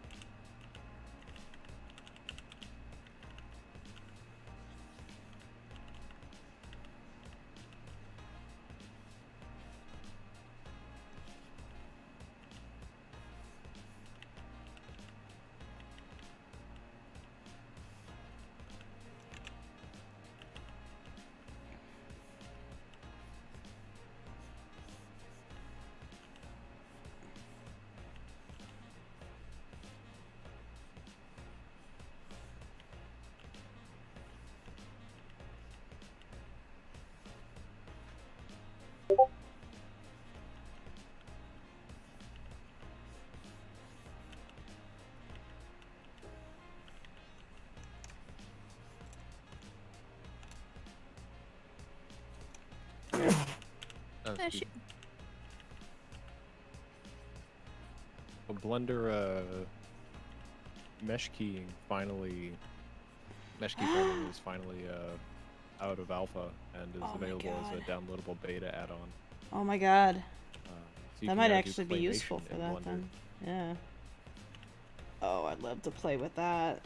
Yeah, speak. So Blender mesh key framing is finally out of alpha and is Oh my available as a God. downloadable beta add-on. Oh my god. So you That can might now do actually be useful claymation for in that Blender. then. Yeah. Oh, I'd love to play with that.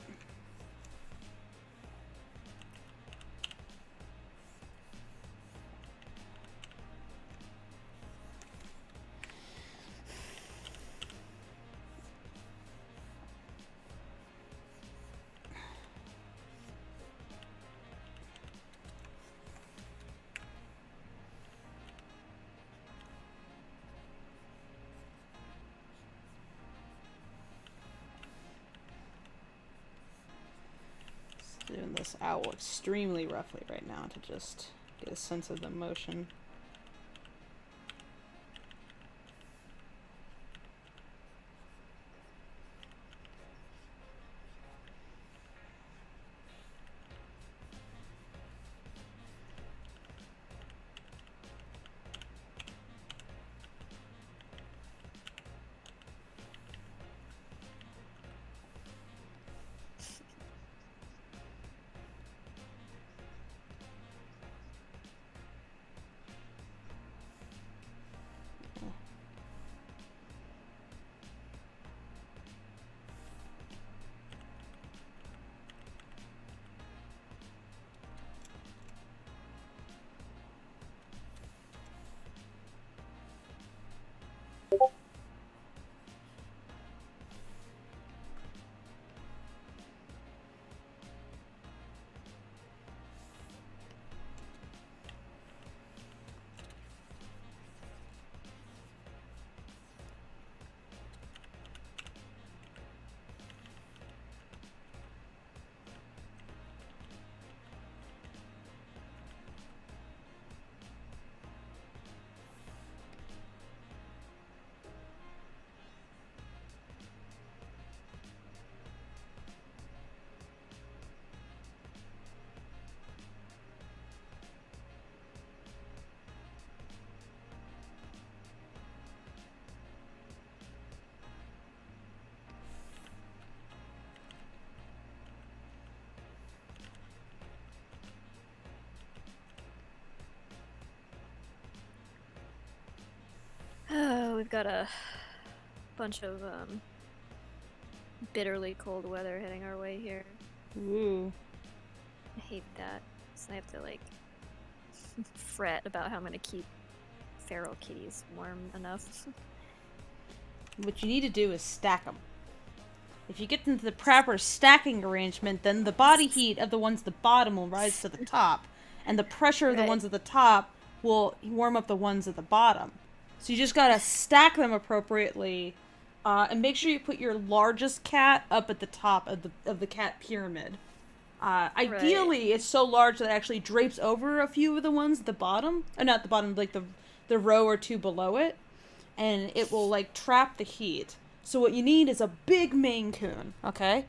Doing this owl extremely roughly right now to just get a sense of the motion. Oh, we've got a bunch of bitterly cold weather heading our way here. Ooh. I hate that. So I have to like fret about how I'm gonna keep feral kitties warm enough. What you need to do is stack them. If you get into the proper stacking arrangement, then the body heat of the ones at the bottom will rise to the top, and the pressure of the Right. ones at the top will warm up the ones at the bottom. So you just gotta stack them appropriately, and make sure you put your largest cat up at the top of the cat pyramid. Ideally, it's so large that it actually drapes over a few of the ones at the bottom, or not the bottom, like the row or two below it, and it will like trap the heat. So what you need is a big Maine Coon, okay?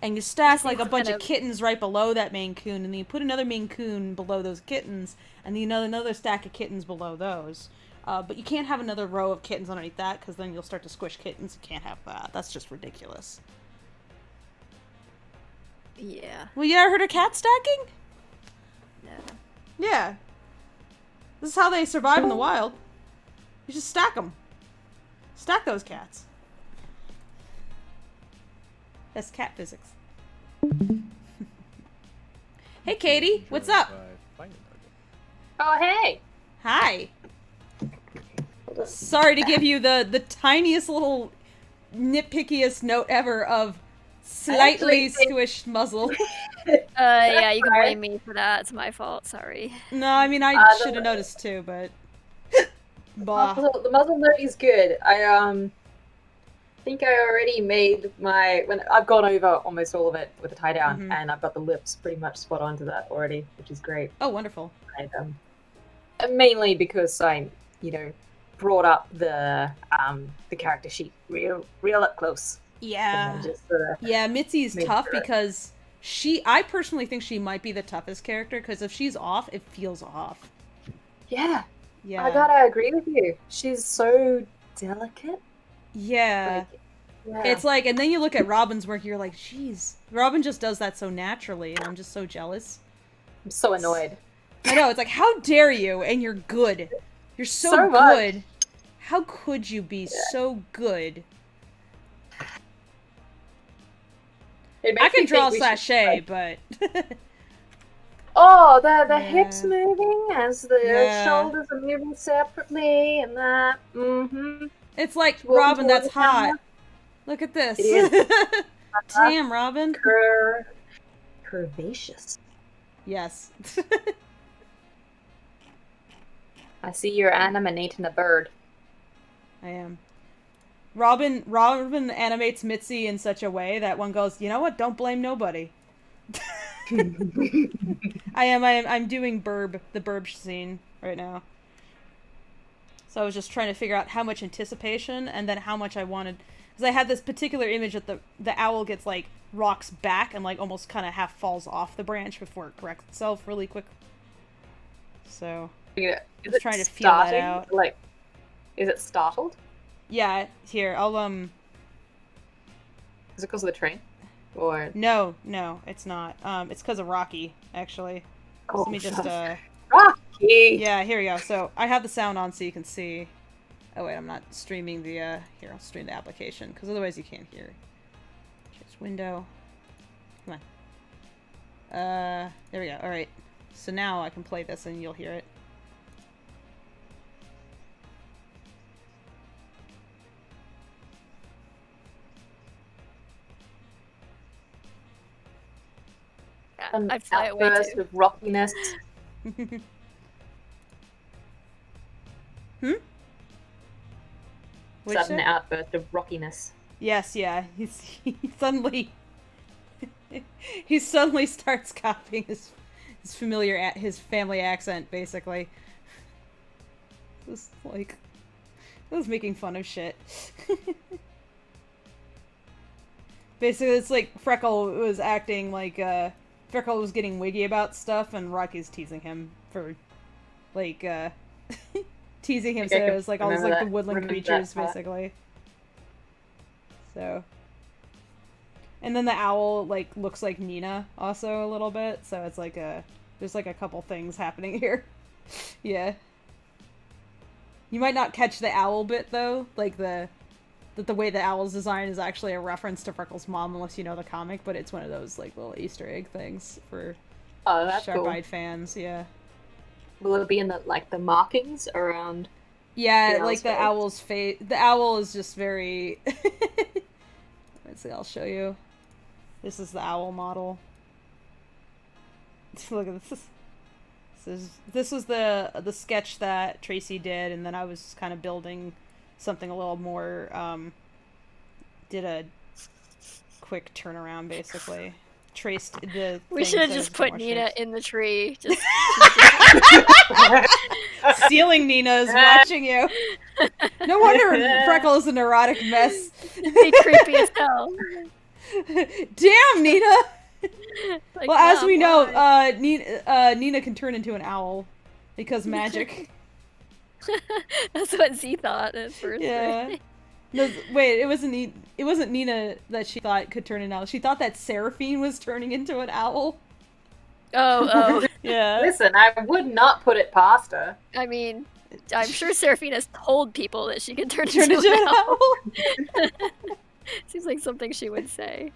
And you stack like a bunch of kittens right below that Maine Coon, and then you put another Maine Coon below those kittens, and then another stack of kittens below those. But you can't have another row of kittens underneath that, because then you'll start to squish kittens. You can't have that. That's just ridiculous. Yeah. Well, you ever heard of cat stacking? No. Yeah. This is how they survive in the wild. You just stack them. Stack those cats. That's cat physics. Hey, Katie. What's up? Oh, hey. Hi. Sorry to give you the tiniest little nitpickiest note ever of slightly squished muzzle. Yeah, you can blame me for that. It's my fault. Sorry. No, I mean, I should have noticed too, but... Bah. The muzzle note is good. I think I already made when I've gone over almost all of it with a tie down, and I've got the lips pretty much spot on to that already, which is great. Oh, wonderful. And mainly because I, brought up the character sheet real up close. Yeah. And then just, yeah, Mitzi's made tough sure. because I personally think she might be the toughest character, because if she's off, it feels off. Yeah. Yeah. I gotta agree with you. She's so delicate. Yeah. Like, yeah. It's like, and then you look at Robin's work, you're like, jeez. Robin just does that so naturally, and I'm just so jealous. I'm so annoyed. I know, it's like, how dare you, and you're good. You're so So much. good. How could you be so good? It I makes can me draw think we should, sachet, like- but... Oh, the Yeah. hips moving as the Yeah. shoulders are moving separately, and that. Mm-hmm. It's like, Walking Robin, towards that's the camera. hot. Look at this. It is. Damn, Robin. Curvaceous. Yes. I see you're animating a bird. I am. Robin animates Mitzi in such a way that one goes, you know what? Don't blame nobody. I'm doing the burb scene right now. So I was just trying to figure out how much anticipation and then how much I wanted, because I had this particular image that the owl gets like rocks back and like almost kind of half falls off the branch before it corrects itself really quick. So Is just it trying to feel that starting? out. Like, is it startled? Yeah, here I'll Is it because of the train? Or No, it's not. It's because of Rocky, actually. So let me just, Rocky! yeah, here we go. So, I have the sound on so you can see. Oh, wait, I'm not streaming the, here, I'll stream the application, because otherwise you can't hear. Just window. Come on. There we go. Alright. So now I can play this and you'll hear it. An I'd fly away outburst too. of rockiness. What'd you Sudden say? outburst of rockiness. Yes, yeah. He suddenly he suddenly starts copying his his family accent, basically. It was like, it was making fun of shit. Basically, it's like Freckle was acting like Freckle was getting wiggy about stuff, and Rocky's teasing him for like teasing him. So it was like all those like the woodland creatures, basically. So, and then the owl like looks like Nina also a little bit. So it's like there's like a couple things happening here. Yeah. You might not catch the owl bit though, like the way the owl's design is actually a reference to Freckle's mom, unless you know the comic. But it's one of those like little Easter egg things for That's cool. sharp-eyed fans. Yeah. Will it be in the markings around? Yeah, The like the owl's face. The owl is just very. Let's see. I'll show you. This is the owl model. Look at this. This was the sketch that Tracy did, and then I was kind of building something a little more. Did a quick turnaround, basically. Traced the. We should have things just that put more Nina shapes. in the tree. Just Stealing Nina is watching you. No wonder Freckle is a neurotic mess. be creepy as hell. Damn, Nina! Like, Well, as we know, why? Nina can turn into an owl because magic. That's what Z thought at first. Yeah. Right? No, wait, it wasn't Nina that she thought could turn an owl. She thought that Seraphine was turning into an owl. Oh. Yeah. Listen, I would not put it past her. I mean, I'm sure Seraphine has told people that she can turn Turn into into an an owl. owl. Seems like something she would say.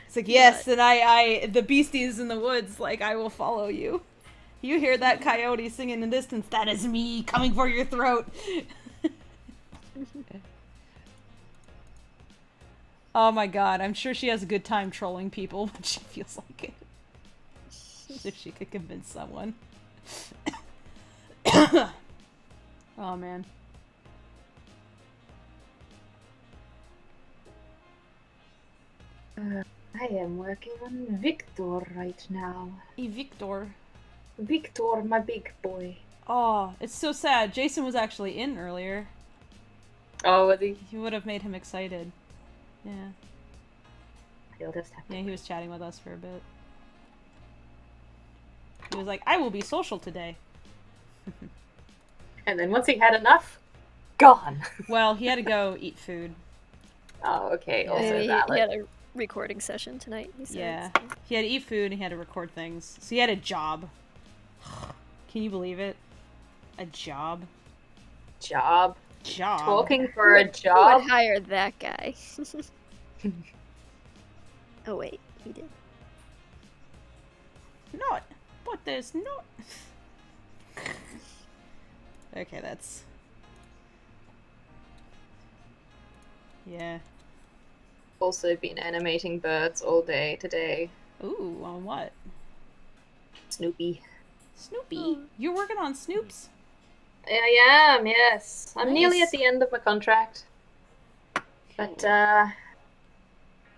It's like, yes, and I the beasties in the woods, like, I will follow you. You hear that coyote singing in the distance, that is me coming for your throat. Oh my god, I'm sure she has a good time trolling people when she feels like it. If she could convince someone. Oh man. I am working on Victor right now. Victor. Victor, my big boy. Oh, it's so sad. Jason was actually in earlier. Oh, was he? You would have made him excited. Yeah. He'll just have to. Yeah, he was chatting with us for a bit. He was like, I will be social today. And then once he had enough, gone. Well, he had to go eat food. Oh, okay. Yeah. Also Maybe he valid. had a recording session tonight. He said, Yeah. so. He had to eat food and he had to record things. So he had a job. Can you believe it? A job? Job. Job. Talking for a Who job. would hire that guy? Oh wait, he did. Not. But there's not. Okay, that's... Yeah. Also been animating birds all day today. Ooh, on what? Snoopy. Snoopy? You're working on Snoops? I am, yes. I'm nearly Nice. at the end of my contract. But,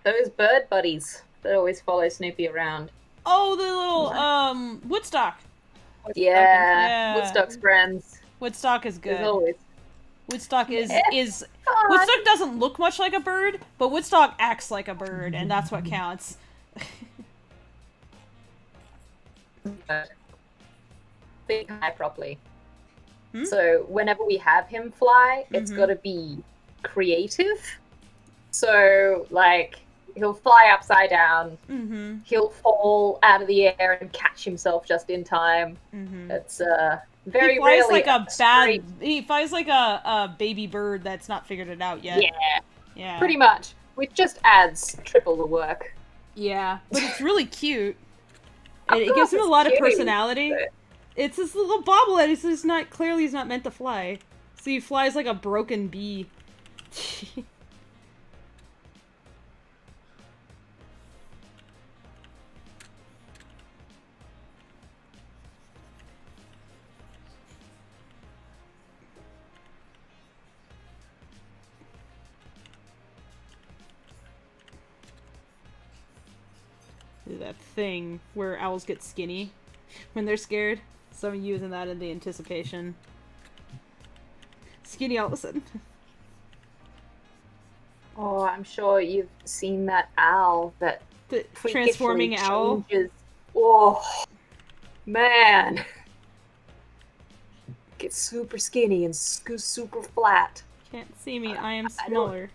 those bird buddies that always follow Snoopy around. Oh, the little, Woodstock. Yeah, Yeah. Woodstock's friends. Woodstock is As good. always. Woodstock is God. Woodstock doesn't look much like a bird, but Woodstock acts like a bird, and that's what counts. But think high properly. Hmm? So whenever we have him fly, it's Mhm. got to be creative. So like he'll fly upside down, Mm-hmm. he'll fall out of the air and catch himself just in time. Mm-hmm. It's very He flies rarely like a straight- He flies like a baby bird that's not figured it out yet. Yeah, Yeah. pretty much. Which just adds triple the work. Yeah, but it's really cute. Of It course gives him a it's lot of cute, personality. but- It's this little bobblehead. He's not clearly he's not meant to fly. So he flies like a broken bee. That thing where owls get skinny when they're scared. So I'm using that in the anticipation. Skinny all of a sudden. Oh, I'm sure you've seen that owl that The freakishly transforming owl. changes. Oh, man. Gets super skinny and super flat. Can't see me, I am I don't- smaller.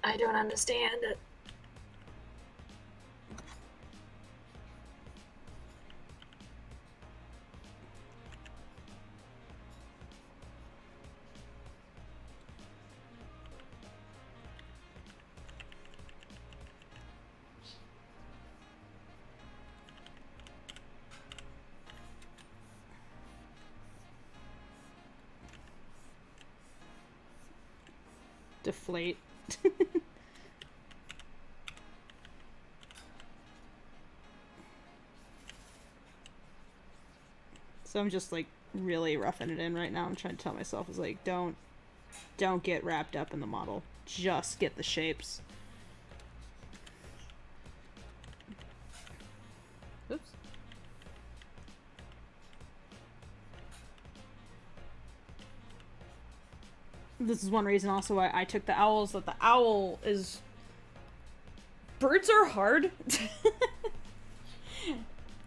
I don't understand it. Deflate. So I'm just like really roughing it in right now. I'm trying to tell myself is like don't get wrapped up in the model. Just get the shapes. Oops. This is one reason also why I took the owls, that the owl is... Birds are hard.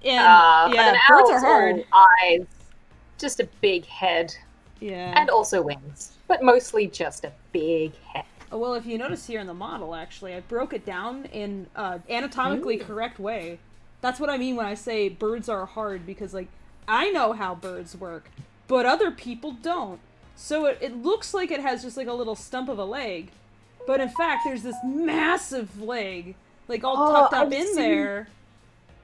And, But yeah, an birds are owl's hard. all eyes, just a big head, Yeah. and also wings, but mostly just a big head. Oh, well, if you notice here in the model, actually, I broke it down in anatomically correct way. That's what I mean when I say birds are hard, because, like, I know how birds work, but other people don't. So it looks like it has just, like, a little stump of a leg, but in fact, there's this massive leg, like, all tucked up I've in seen- there,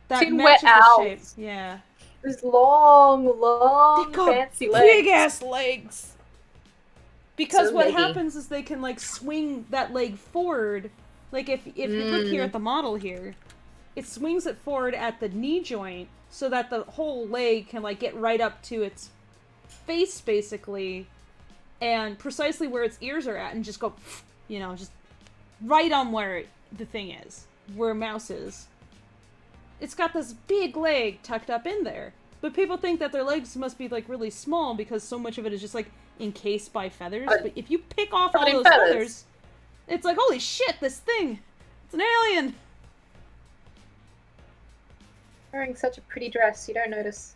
that seen matches wet the owls. shape. Yeah. These long, They got fancy legs. big-ass legs! Because So what leggy. happens is they can, like, swing that leg forward. Like, if you look here at the model here, it swings it forward at the knee joint so that the whole leg can, like, get right up to its face, basically, and precisely where its ears are at, and just go, you know, just right on where the thing is, where a mouse is. It's got this big leg tucked up in there. But people think that their legs must be, like, really small because so much of it is just, like, encased by feathers. But if you pick off all But in those feathers. feathers, it's like, holy shit, this thing! It's an alien! Wearing such a pretty dress, you don't notice.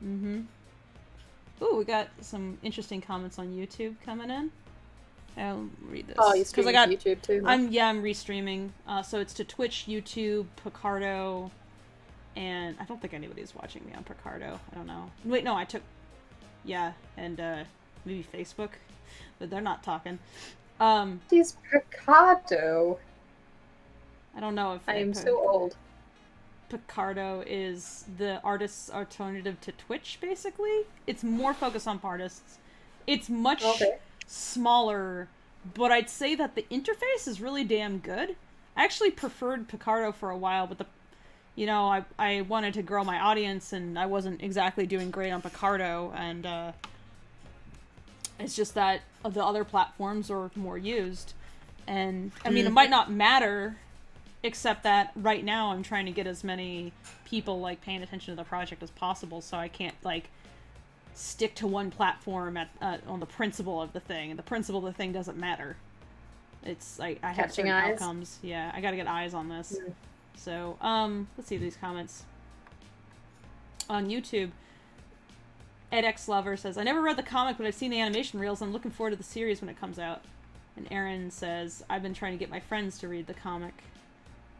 Mm-hmm. Ooh, we got some interesting comments on YouTube coming in. I'll read this. Oh, you're 'Cause streaming to YouTube too? Huh? I'm restreaming. So it's to Twitch, YouTube, Picardo, and I don't think anybody's watching me on Picardo. I don't know. Wait, no, I took, and maybe Facebook, but they're not talking. She's Picardo. I don't know if I am so old. Picardo is the artist's alternative to Twitch, basically. It's more focused on artists. It's much smaller, but I'd say that the interface is really damn good. I actually preferred Picardo for a while, but I wanted to grow my audience, and I wasn't exactly doing great on Picardo, and it's just that the other platforms are more used. And, I mean, it might not matter, except that right now I'm trying to get as many people, like, paying attention to the project as possible, so I can't, like, stick to one platform on the principle of the thing, and the principle of the thing doesn't matter. It's, I have certain outcomes. Yeah, I gotta get eyes on this. Mm. So, let's see these comments. On YouTube, EdX Lover says, I never read the comic, but I've seen the animation reels. I'm looking forward to the series when it comes out. And Aaron says, I've been trying to get my friends to read the comic.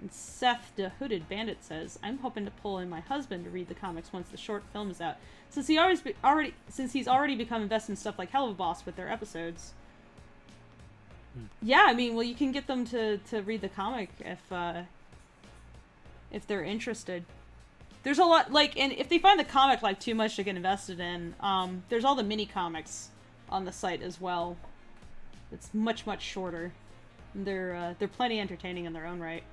And Seth the Hooded Bandit says, I'm hoping to pull in my husband to read the comics once the short film is out. Since he's already become invested in stuff like Hell of a Boss with their episodes. Yeah, I mean, well, you can get them to read the comic if they're interested. There's a lot, like, and if they find the comic, like, too much to get invested in, there's all the mini comics on the site as well. It's much, much shorter. They're plenty entertaining in their own right.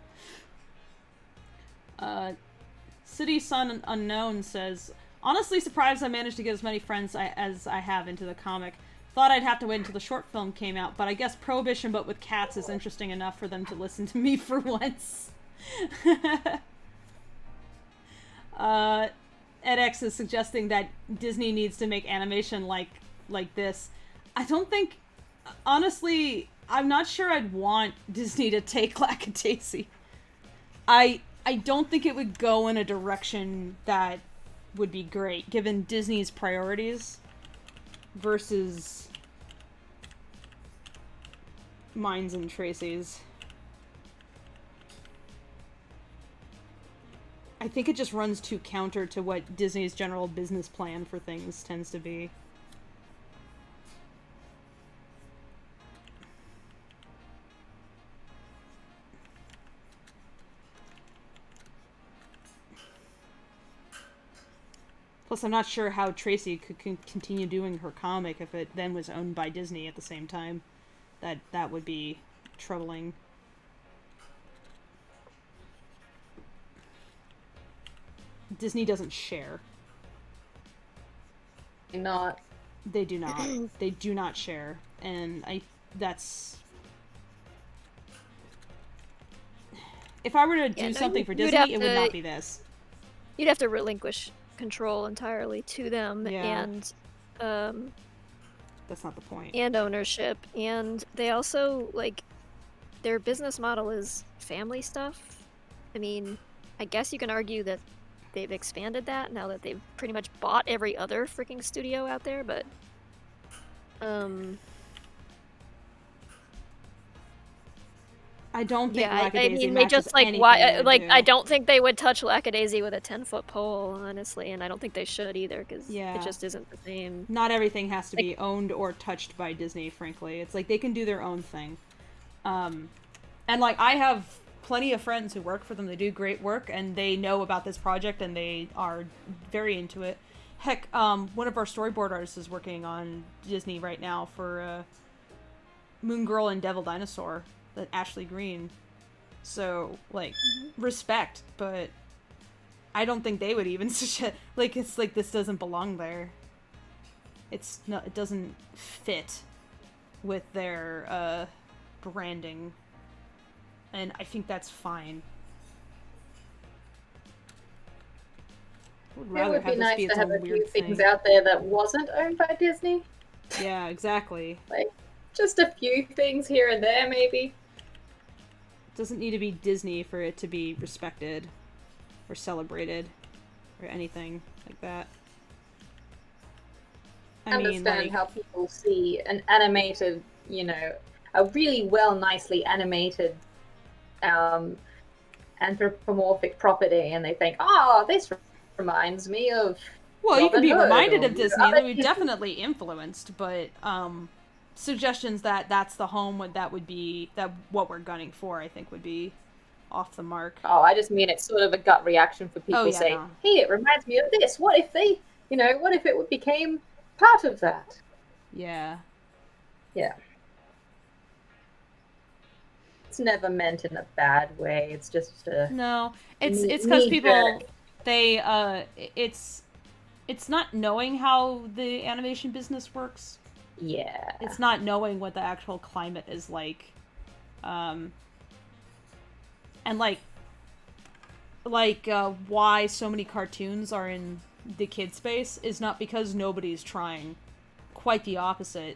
City Sun Unknown says, honestly surprised I managed to get as many friends as I have into the comic. Thought I'd have to wait until the short film came out, but I guess Prohibition but with cats is interesting enough for them to listen to me for once. EdX is suggesting that Disney needs to make animation like this. I don't think, honestly, I'm not sure I'd want Disney to take Lackadaisy. I don't think it would go in a direction that would be great, given Disney's priorities versus mine's and Tracy's. I think it just runs too counter to what Disney's general business plan for things tends to be. Plus, I'm not sure how Tracy could continue doing her comic if it then was owned by Disney at the same time. That would be troubling. Disney doesn't share. Not. They do not. They do not share. And that's... If I were to do something for Disney, it would not be this. You'd have to relinquish control entirely to them, and that's not the point. And ownership, and they also, like, their business model is family stuff. I mean, I guess you can argue that they've expanded that now that they've pretty much bought every other freaking studio out there, but I don't think I mean, they just, like, why, like, I don't think they would touch Lackadaisy with a 10-foot pole, honestly, and I don't think they should either, because it just isn't the same. Not everything has to be owned or touched by Disney, frankly. It's like, they can do their own thing. And, like, I have plenty of friends who work for them. They do great work, and they know about this project, and they are very into it. Heck, one of our storyboard artists is working on Disney right now for Moon Girl and Devil Dinosaur. That Ashley Green. So, like, respect, but I don't think they would even suggest, like, it's like, this doesn't belong there. It's not, it doesn't fit with their branding, and I think that's fine. It would be nice to have a few things out there that wasn't owned by Disney. Yeah, exactly. Like, just a few things here and there, maybe. It doesn't need to be Disney for it to be respected or celebrated or anything like that. I mean, understand like, how people see an animated, a really nicely animated anthropomorphic property, and they think, oh, this reminds me of well, you can Robin be Hood reminded or of Disney. other They're definitely influenced, but suggestions that that's the home that would be that what we're gunning for, I think, would be off the mark. Oh, I just mean it's sort of a gut reaction for people yeah, say, no. hey, it reminds me of this. What if they, what if it became part of that? Yeah. Yeah. It's never meant in a bad way. It's just no. It's because people it's not knowing how the animation business works. Yeah. It's not knowing what the actual climate is like. And why so many cartoons are in the kid space is not because nobody's trying. Quite the opposite.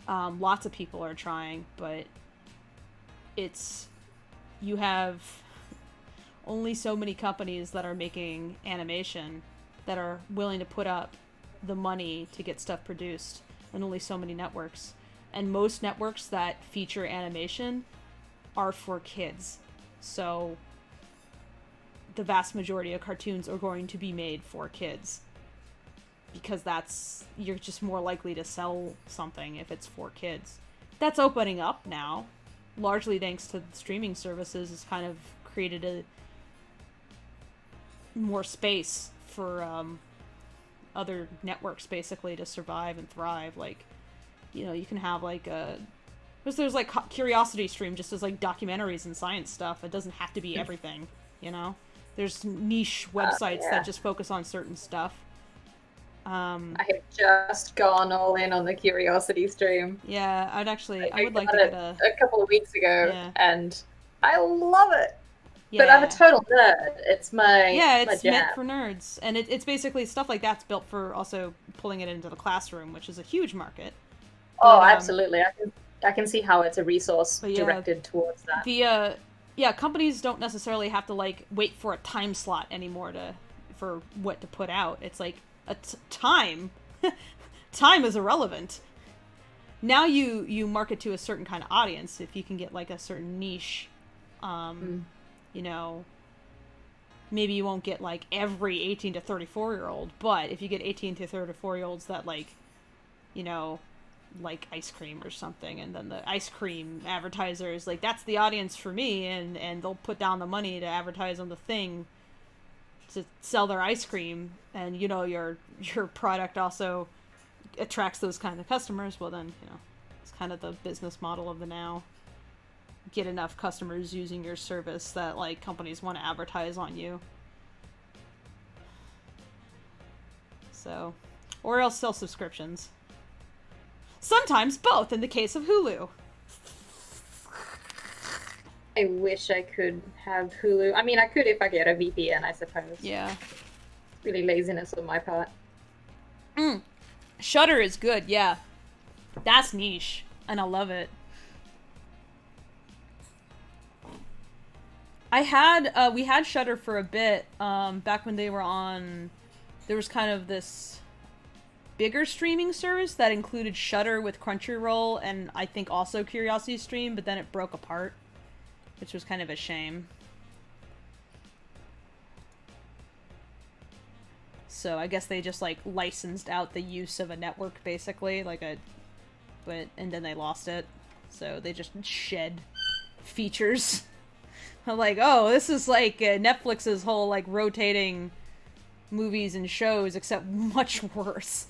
Lots of people are trying, but you have only so many companies that are making animation that are willing to put up the money to get stuff produced, and only so many networks. And most networks that feature animation are for kids. So the vast majority of cartoons are going to be made for kids. Because you're just more likely to sell something if it's for kids. That's opening up now. Largely thanks to streaming services, has kind of created a more space for other networks basically to survive and thrive. Like, you can have like there's like Curiosity Stream just as like documentaries and science stuff. It doesn't have to be everything, There's niche websites that just focus on certain stuff. I have just gone all in on the Curiosity Stream. Yeah, I would like to get a couple of weeks ago, and I love it. Yeah. But I'm a total nerd. It's it's jam. meant for nerds, and it's basically stuff like that's built for also pulling it into the classroom, which is a huge market. Oh, absolutely. I can see how it's a resource directed towards that. Companies don't necessarily have to like wait for a time slot anymore for what to put out. It's like time is irrelevant. Now you market to a certain kind of audience if you can get like a certain niche. Maybe you won't get like every 18 to 34-year-old, but if you get 18 to 34-year-olds that like ice cream or something, and then the ice cream advertiser is like, that's the audience for me, and they'll put down the money to advertise on the thing to sell their ice cream, and your product also attracts those kind of customers. Well, then it's kind of the business model of the now. Get enough customers using your service that like companies want to advertise on you. So, or else sell subscriptions. Sometimes both in the case of Hulu. I wish I could have Hulu. I mean, I could if I get a VPN, I suppose. Yeah. It's really laziness on my part. Shudder is good, yeah. That's niche, and I love it. We had Shudder for a bit, back when they were on. There was kind of this bigger streaming service that included Shudder with Crunchyroll and I think also Curiosity Stream, but then it broke apart, which was kind of a shame. So I guess they just like licensed out the use of a network basically, and then they lost it. So they just shed features. I'm like, oh, this is like Netflix's whole like rotating movies and shows, except much worse.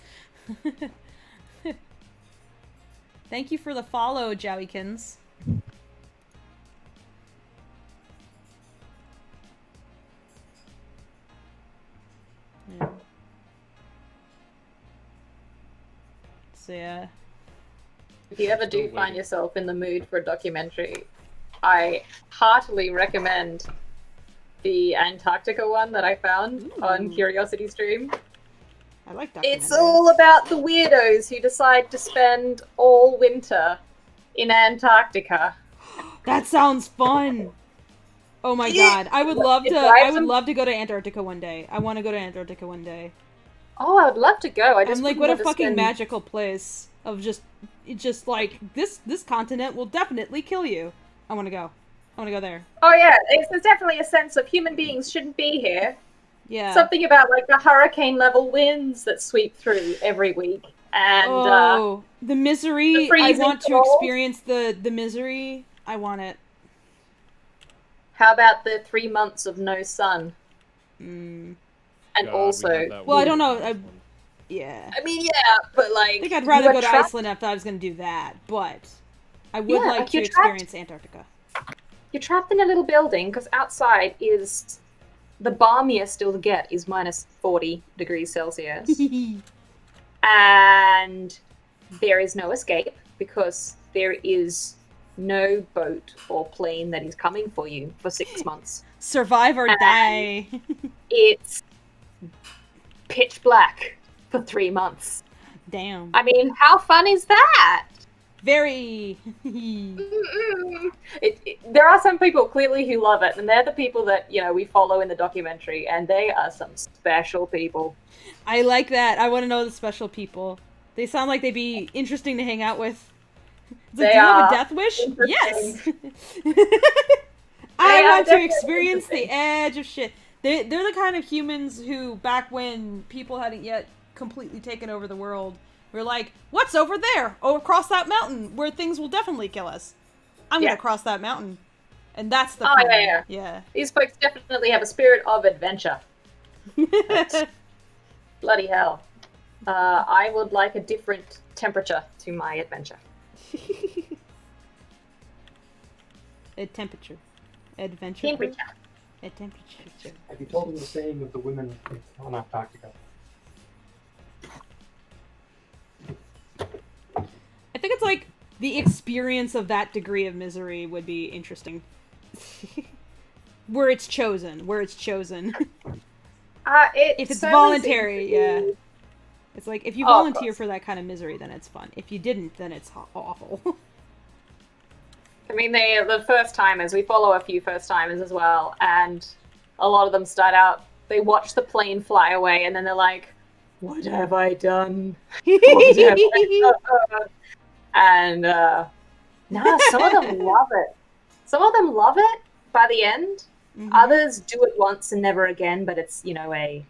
Thank you for the follow, Jowykins. Yeah. So yeah. If you ever do find yourself in the mood for a documentary, I heartily recommend the Antarctica one that I found on Curiosity Stream. I like that. It's all about the weirdos who decide to spend all winter in Antarctica. That sounds fun. Oh my god, I would love to go to Antarctica one day. I want to go to Antarctica one day. Oh, I would love to go. I'm like, what a fucking magical place of just like, this continent will definitely kill you. I want to go. I want to go there. Oh yeah, there's definitely a sense of human beings shouldn't be here. Yeah. Something about like the hurricane level winds that sweep through every week, and the misery. the I freezing want to cold. experience the misery. I want it. How about the 3 months of no sun? Mm. And God, we also, had that Well, I weird don't know. last one. Yeah. I mean, yeah, but like, I think I'd rather you go to attract- Iceland if I was going to do that, but I would Yeah, like like to you're trapped- experience Antarctica. You're trapped in a little building because outside is the balmiest you'll get is minus 40 degrees Celsius, and there is no escape because there is no boat or plane that is coming for you for 6 months. Survive or die. It's pitch black for 3 months. Damn. I mean, how fun is that? Very. There are some people clearly who love it, and they're the people that we follow in the documentary, and they are some special people. I like that. I want to know the special people. They sound like they'd be interesting to hang out with. It's like, They do you have are a death wish? Yes. interesting. I are want to definitely experience the interesting. edge of shit. They're the kind of humans who, back when people hadn't yet completely taken over the world, were like, what's over there? Oh, across that mountain, where things will definitely kill us. I'm Yeah. gonna cross that mountain. And that's the Oh, plan. yeah. These folks definitely have a spirit of adventure. Bloody hell. I would like a different temperature to my adventure. A temperature. Adventure. Temperature. A temperature. Have you told them the saying of the women on Antarctica? I think it's like the experience of that degree of misery would be interesting. Where it's chosen. If it's voluntary, yeah. It's like, if you Oh, of volunteer course. for that kind of misery, then it's fun. If you didn't, then it's awful. I mean, the first timers, we follow a few first timers as well, and a lot of them start out, they watch the plane fly away, and then they're like, what have I done? What have I done? And, some of them love it. Some of them love it by the end. Mhm. Others do it once and never again, but it's, a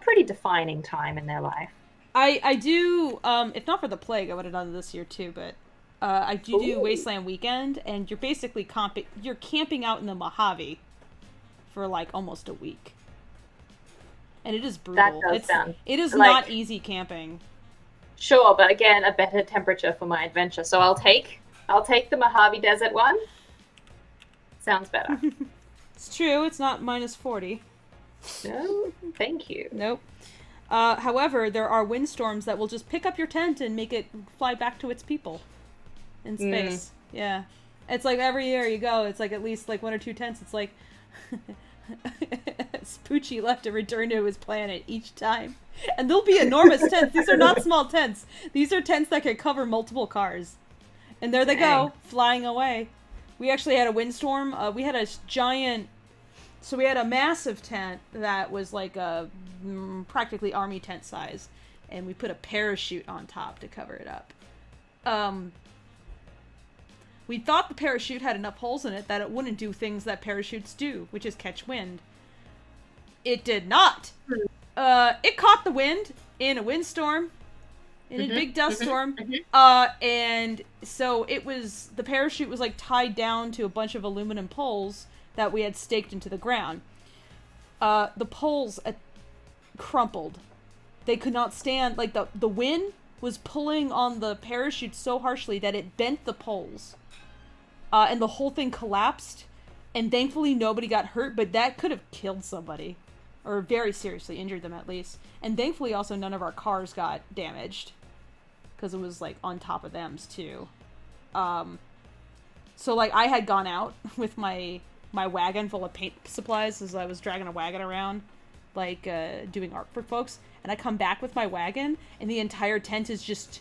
pretty defining time in their life. I do, if not for the plague, I would have done it this year too, but I do Ooh. Wasteland Weekend, and you're basically you're camping out in the Mojave for like almost a week. And it is brutal. It is like- not easy camping. Sure, but again, a better temperature for my adventure. So I'll take the Mojave Desert one. Sounds better. It's true, it's not minus 40. No, thank you. Nope. However, there are windstorms that will just pick up your tent and make it fly back to its people in space. Yeah. It's like every year you go, it's like at least like 1 or 2 tents. It's like Spoochie left to return to his planet each time. And they'll be enormous tents. These are not small tents. These are tents that can cover multiple cars. And there they go, flying away. We actually had a windstorm. We had a giant... So we had a massive tent that was like a practically army tent size. And we put a parachute on top to cover it up. We thought the parachute had enough holes in it that it wouldn't do things that parachutes do, which is catch wind. It did not. It caught the wind in a windstorm, in a big dust storm, and so the parachute was like tied down to a bunch of aluminum poles that we had staked into the ground. The poles crumpled. They could not stand, like the wind was pulling on the parachute so harshly that it bent the poles. And the whole thing collapsed, and thankfully nobody got hurt, but that could have killed somebody. Or very seriously injured them, at least. And thankfully also none of our cars got damaged. Because it was, like, on top of them, too. So, like, I had gone out with my wagon full of paint supplies as I was dragging a wagon around, like, doing art for folks. And I come back with my wagon, and the entire tent is just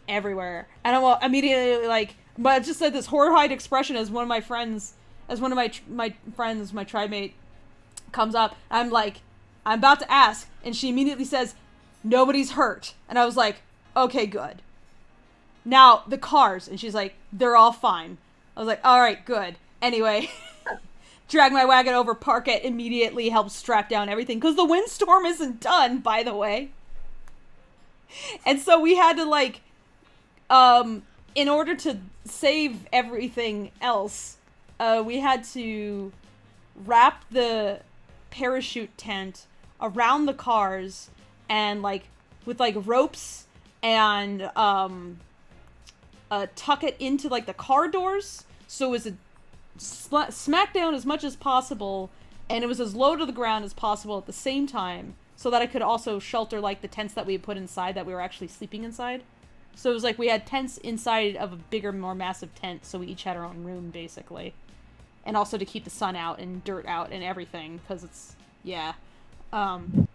everywhere. And I'm immediately, like... But I just said this horrified expression as one of my friends, my friends, my tribe mate, comes up. I'm like, I'm about to ask. And she immediately says, nobody's hurt. And I was like, okay, good. Now, the cars. And she's like, they're all fine. I was like, all right, good. Anyway, drag my wagon over, park it, immediately help strap down everything. Because the windstorm isn't done, by the way. And so we had to, like, in order to save everything else, we had to wrap the parachute tent around the cars and, like, with, like, ropes and, tuck it into, like, the car doors. So it was a smack down as much as possible, and it was as low to the ground as possible at the same time, so that I could also shelter, like, the tents that we had put inside that we were actually sleeping inside. So it was like we had tents inside of a bigger, more massive tent, so we each had our own room, basically. And also to keep the sun out and dirt out and everything, because it's, yeah. And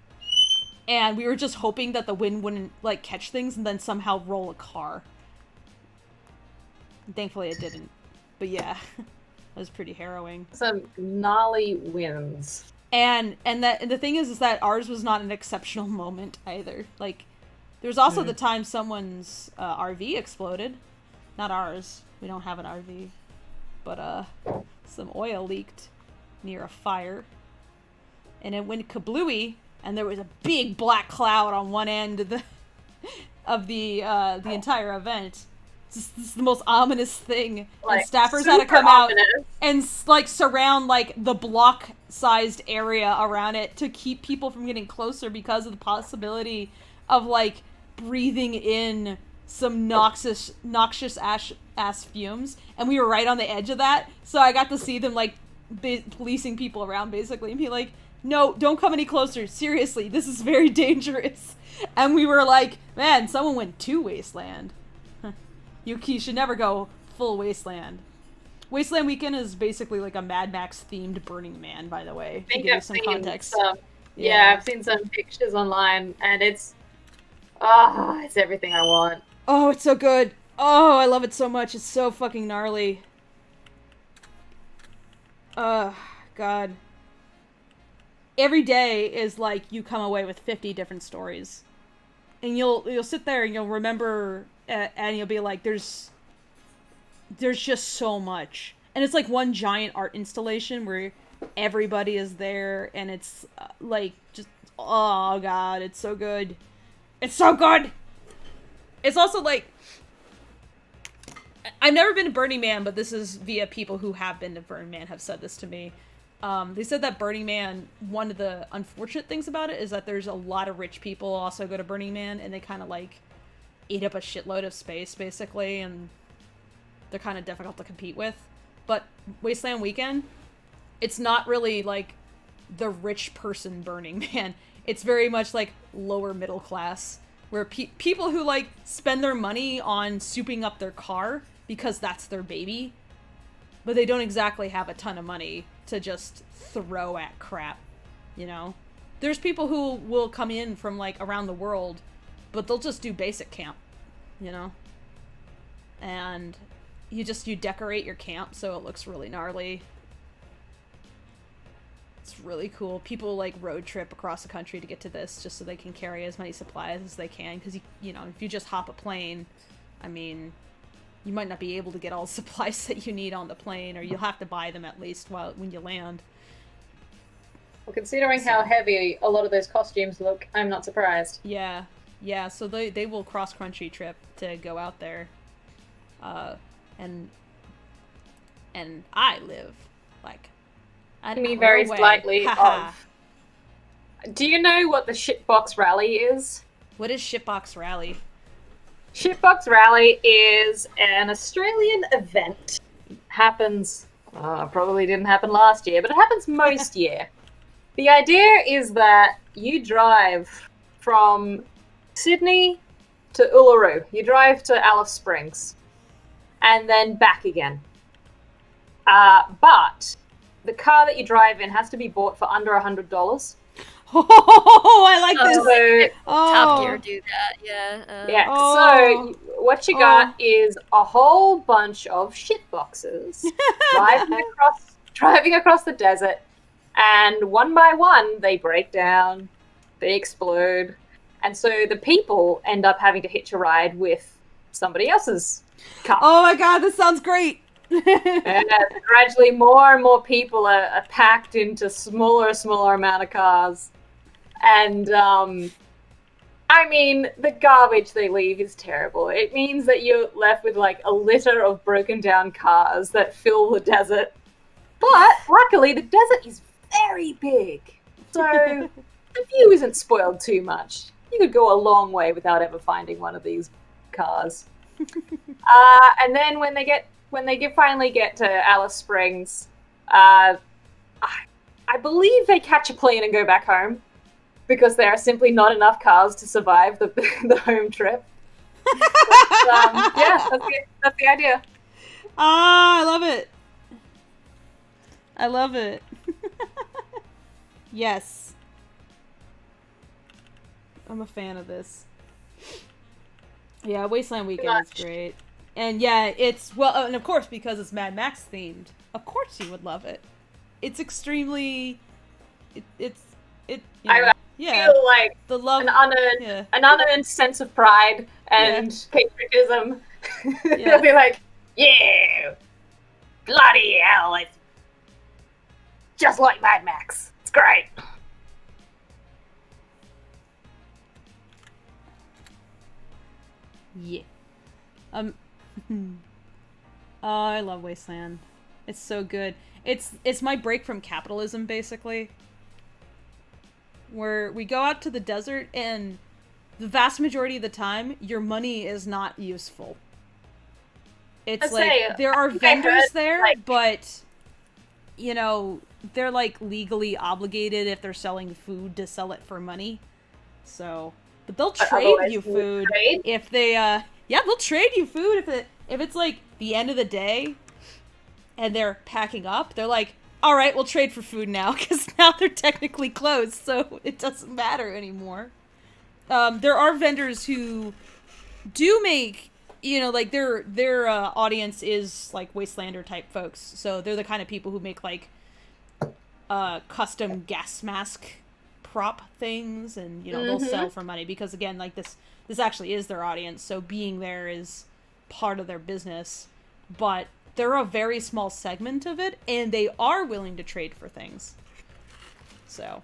we were just hoping that the wind wouldn't, like, catch things and then somehow roll a car. Thankfully it didn't. But yeah, it was pretty harrowing. Some gnarly winds. And the thing is that ours was not an exceptional moment either. Like, there was also the time someone's RV exploded. Not ours. We don't have an RV. But some oil leaked near a fire. And it went kablooey, and there was a big black cloud on one end of the entire event. This is the most ominous thing. Like, and staffers had to come ominous. out and, like, surround, like, the block-sized area around it to keep people from getting closer because of the possibility of, like, breathing in some noxious ass fumes. And we were right on the edge of that, so I got to see them, like, policing people around, basically, and be like, no, don't come any closer. Seriously, this is very dangerous. And we were like, man, someone went to Wasteland. You should never go full Wasteland. Wasteland Weekend is basically like a Mad Max themed Burning Man, by the way. I think to give you I've some seen context. Yeah, I've seen some pictures online, and it's everything I want. Oh, it's so good. Oh, I love it so much. It's so fucking gnarly. God. Every day is like you come away with 50 different stories. And you'll sit there and you'll remember, and you'll be like, there's just so much. And it's like one giant art installation where everybody is there, and it's like, just, oh god, it's so good. It's so good! It's also like, I've never been to Burning Man, but this is via people who have been to Burning Man have said this to me. They said that Burning Man, one of the unfortunate things about it is that there's a lot of rich people also go to Burning Man, and they kind of, like, eat up a shitload of space, basically, and they're kind of difficult to compete with. But Wasteland Weekend, it's not really, like, the rich person Burning Man. It's very much, like, lower middle class, where people who, like, spend their money on souping up their car because that's their baby, but they don't exactly have a ton of money to just throw at crap, you know? There's people who will come in from, like, around the world, but they'll just do basic camp, you know? And you decorate your camp so it looks really gnarly. It's really cool. People, like, road trip across the country to get to this just so they can carry as many supplies as they can, because, you know, if you just hop a plane, I mean, you might not be able to get all the supplies that you need on the plane, or you'll have to buy them at least when you land. Well, considering how heavy a lot of those costumes look, I'm not surprised. Yeah, so they will cross-country trip to go out there. And I live, like, Me very slightly of... Do you know what the Shitbox Rally is? What is Shitbox Rally? Shitbox Rally is an Australian event. Happens, probably didn't happen last year, but it happens most year. The idea is that you drive from Sydney to Uluru. You drive to Alice Springs. And then back again. But the car that you drive in has to be bought for under $100. Oh, I like this. Top Gear do that, yeah. So what you got is a whole bunch of shit boxes driving across the desert, And one by one, they break down, they explode, and so the people end up having to hitch a ride with somebody else's car. Oh my god, this sounds great! And gradually more and more people are packed into smaller and smaller amount of cars. And, I mean, the garbage they leave is terrible. It means that you're left with, like, a litter of broken down cars that fill the desert. But, luckily, the desert is very big. So, the view isn't spoiled too much. You could go a long way without ever finding one of these cars. And then when they finally get to Alice Springs, I believe they catch a plane and go back home because there are simply not enough cars to survive the home trip. But, yeah, that's the idea. Ah, I love it. I love it. Yes. I'm a fan of this. Yeah, Wasteland Weekend is great. And yeah, it's, well, and of course, because it's Mad Max themed, of course you would love it. It's extremely, you know, I feel like the love, an unearned sense of pride and patriotism. They'll be like, yeah, bloody hell, it's just like Mad Max. It's great. Yeah. Oh, I love Wasteland. It's so good. It's my break from capitalism, basically. Where we go out to the desert and the vast majority of the time, your money is not useful. It's there are vendors there, but, you know, they're, like, legally obligated if they're selling food to sell it for money. So, but they'll trade you food if they, they'll trade you food if it's, like, the end of the day and they're packing up. They're like, all right, we'll trade for food now, because now they're technically closed, so it doesn't matter anymore. There are vendors who do make, you know, like, their audience is, like, Wastelander type folks, so they're the kind of people who make, like, custom gas mask prop things, and, you know, they'll sell for money, because, again, like, this actually is their audience, so being there is part of their business, but they're a very small segment of it, and they are willing to trade for things. So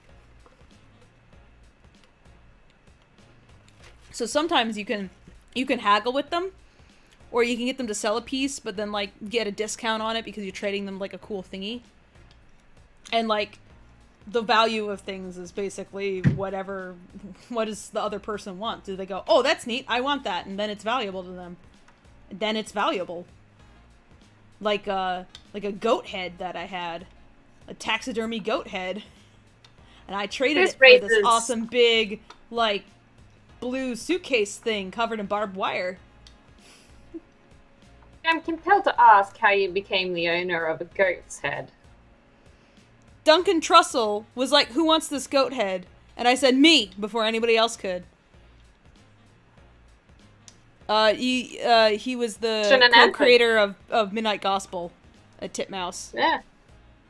sometimes you can haggle with them, or you can get them to sell a piece, but then, like, get a discount on it because you're trading them, like, a cool thingy. And, like, the value of things is basically what does the other person want? Do they go, oh, that's neat, I want that, and then it's valuable to them. Then it's valuable. Like a goat head that I had. A taxidermy goat head. And I traded it for this awesome big, like, blue suitcase thing covered in barbed wire. I'm compelled to ask how you became the owner of a goat's head. Duncan Trussell was like, who wants this goat head? And I said, me, before anybody else could. He was the co-creator of Midnight Gospel at Titmouse. Yeah.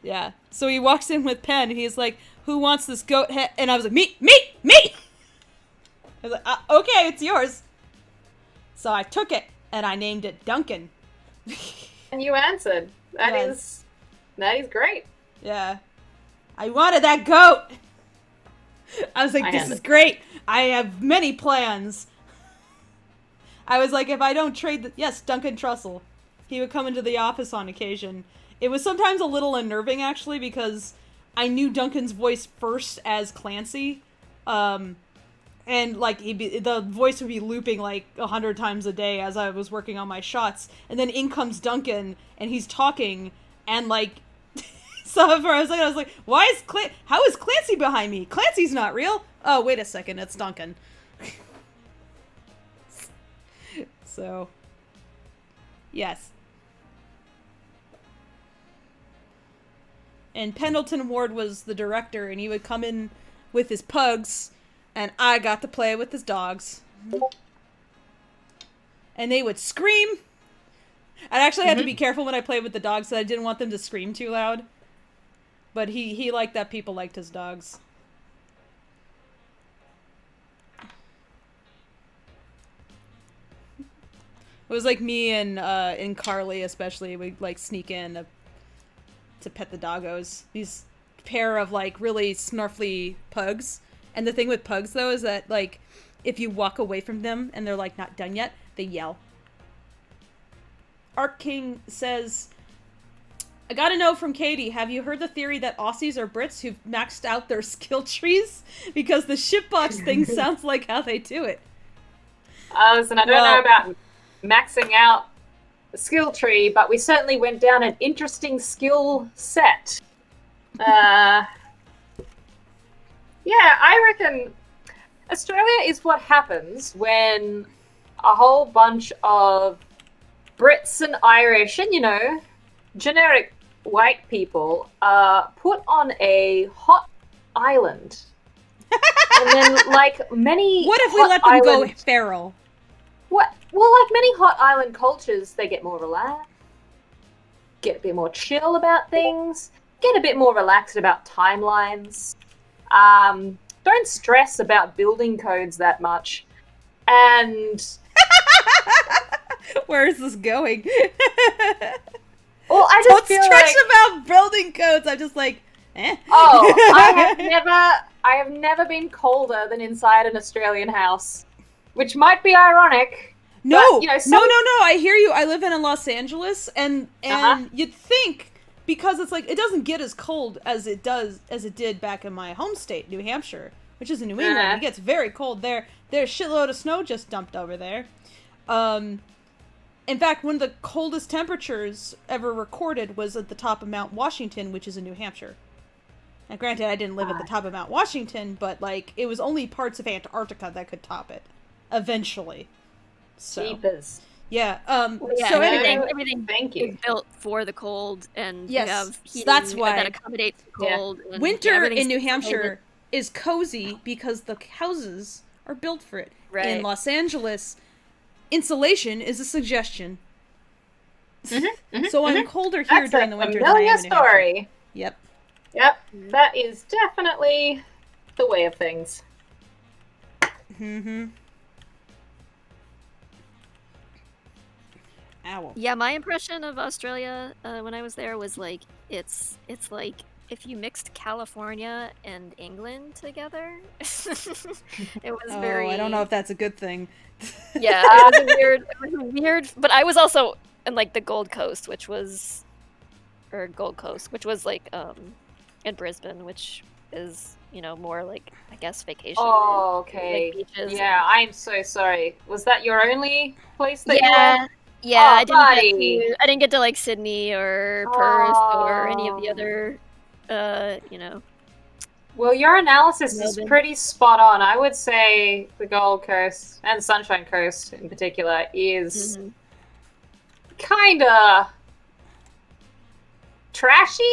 Yeah. So he walks in with pen, and he's like, who wants this goat head? And I was like, me! I was like, okay, it's yours. So I took it, and I named it Duncan. And you answered. That is great. Yeah. I wanted that goat! I was like, this is great! I have many plans. I was like, if I don't trade yes, Duncan Trussell. He would come into the office on occasion. It was sometimes a little unnerving, actually, because I knew Duncan's voice first as Clancy. And, like, the voice would be looping, like, 100 times a day as I was working on my shots. And then in comes Duncan, and he's talking, and, like, so I was like, how is Clancy behind me? Clancy's not real. Oh, wait a second, it's Duncan. So, yes. And Pendleton Ward was the director, and he would come in with his pugs, and I got to play with his dogs. And they would scream. I actually had to be careful when I played with the dogs, so I didn't want them to scream too loud. But he liked that people liked his dogs. It was like me and Carly especially, we like sneak in to pet the doggos. These pair of like really snarfly pugs. And the thing with pugs though is that like if you walk away from them and they're like not done yet, they yell. Arc King says, I gotta know from Katie, have you heard the theory that Aussies are Brits who've maxed out their skill trees? Because the shitbox thing sounds like how they do it. Listen, I don't know about maxing out the skill tree, but we certainly went down an interesting skill set. Yeah, I reckon Australia is what happens when a whole bunch of Brits and Irish and, you know, generic white people put on a hot island. And then, like, many What if we let them go feral? Well, like many hot island cultures, they get more relaxed, get a bit more chill about things, get a bit more relaxed about timelines, don't stress about building codes that much, and... Where is this going? Well, I just feel stress like... about building codes. I'm just like, eh. Oh, I have never been colder than inside an Australian house, which might be ironic. No, but, you know, no. I hear you. I live in Los Angeles, and Uh-huh. you'd think because it's like it doesn't get as cold as it did back in my home state, New Hampshire, which is in New England. Uh-huh. It gets very cold there. There's a shitload of snow just dumped over there. In fact, one of the coldest temperatures ever recorded was at the top of Mount Washington, which is in New Hampshire. Now, granted, I didn't live at the top of Mount Washington, but, like, it was only parts of Antarctica that could top it. Eventually. So. Jeepers. Yeah, Yeah, so anyway. everything Thank you. is built for the cold, and Yes, you have heating that's why. that accommodates the cold. And Winter everything's in New cold. Hampshire is cozy because the houses are built for it. Right. In Los Angeles, insulation is a suggestion. So I'm colder here That's during a the winter than I familiar am in New Hampshire. story. Yep. Yep, that is definitely the way of things. Mm-hmm. Ow. Yeah, my impression of Australia when I was there was like it's like if you mixed California and England together. It was very. I don't know if that's a good thing. Yeah, it was weird. But I was also in like the Gold Coast, which was like in Brisbane, which is, you know, more like, I guess, vacation. Oh, and, okay. like, beaches Yeah, and... I'm so sorry. Was that your only place that you Yeah, went? yeah. Oh, I didn't get to like Sydney or Perth or any of the other, you know. Well, your analysis is Melbourne. pretty spot on. I would say the Gold Coast and Sunshine Coast in particular is kind of trashy.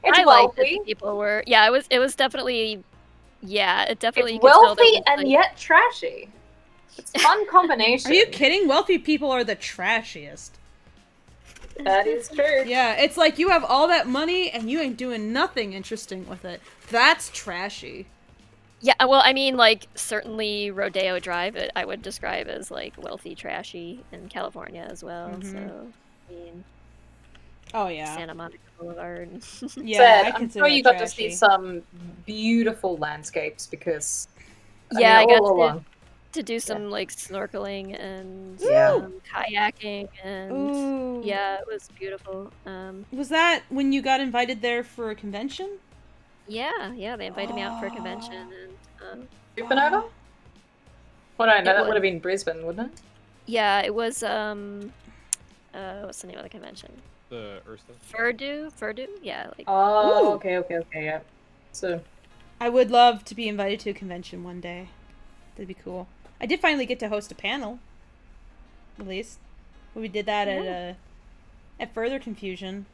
It's I liked wealthy. it. People were, yeah. It was definitely, yeah. It definitely. It's you could tell there wealthy was, and like- yet trashy. It's a fun combination. Are you kidding? Wealthy people are the trashiest. That is true. Yeah, it's like you have all that money and you ain't doing nothing interesting with it. That's trashy. Yeah, well, I mean, like, certainly Rodeo Drive, I would describe as, like, wealthy, trashy in California as well, so, I mean, Oh, yeah. Santa Monica Boulevard. Yeah, Said, I I'm consider sure you that got to see trashy. some beautiful landscapes because Yeah, I got all along. to do some, like, snorkeling and Yeah. kayaking, and, Ooh. yeah, it was beautiful. Was that when you got invited there for a convention? Yeah, they invited me out for a convention, and, Supernova? What I know, It that was. would have been Brisbane, wouldn't it? yeah, it was, what's the name of the convention? The Ursa. Furdu? Yeah, like, Oh, Ooh. okay, yeah. So, I would love to be invited to a convention one day. That'd be cool. I did finally get to host a panel. At least. We did that at Further Confusion.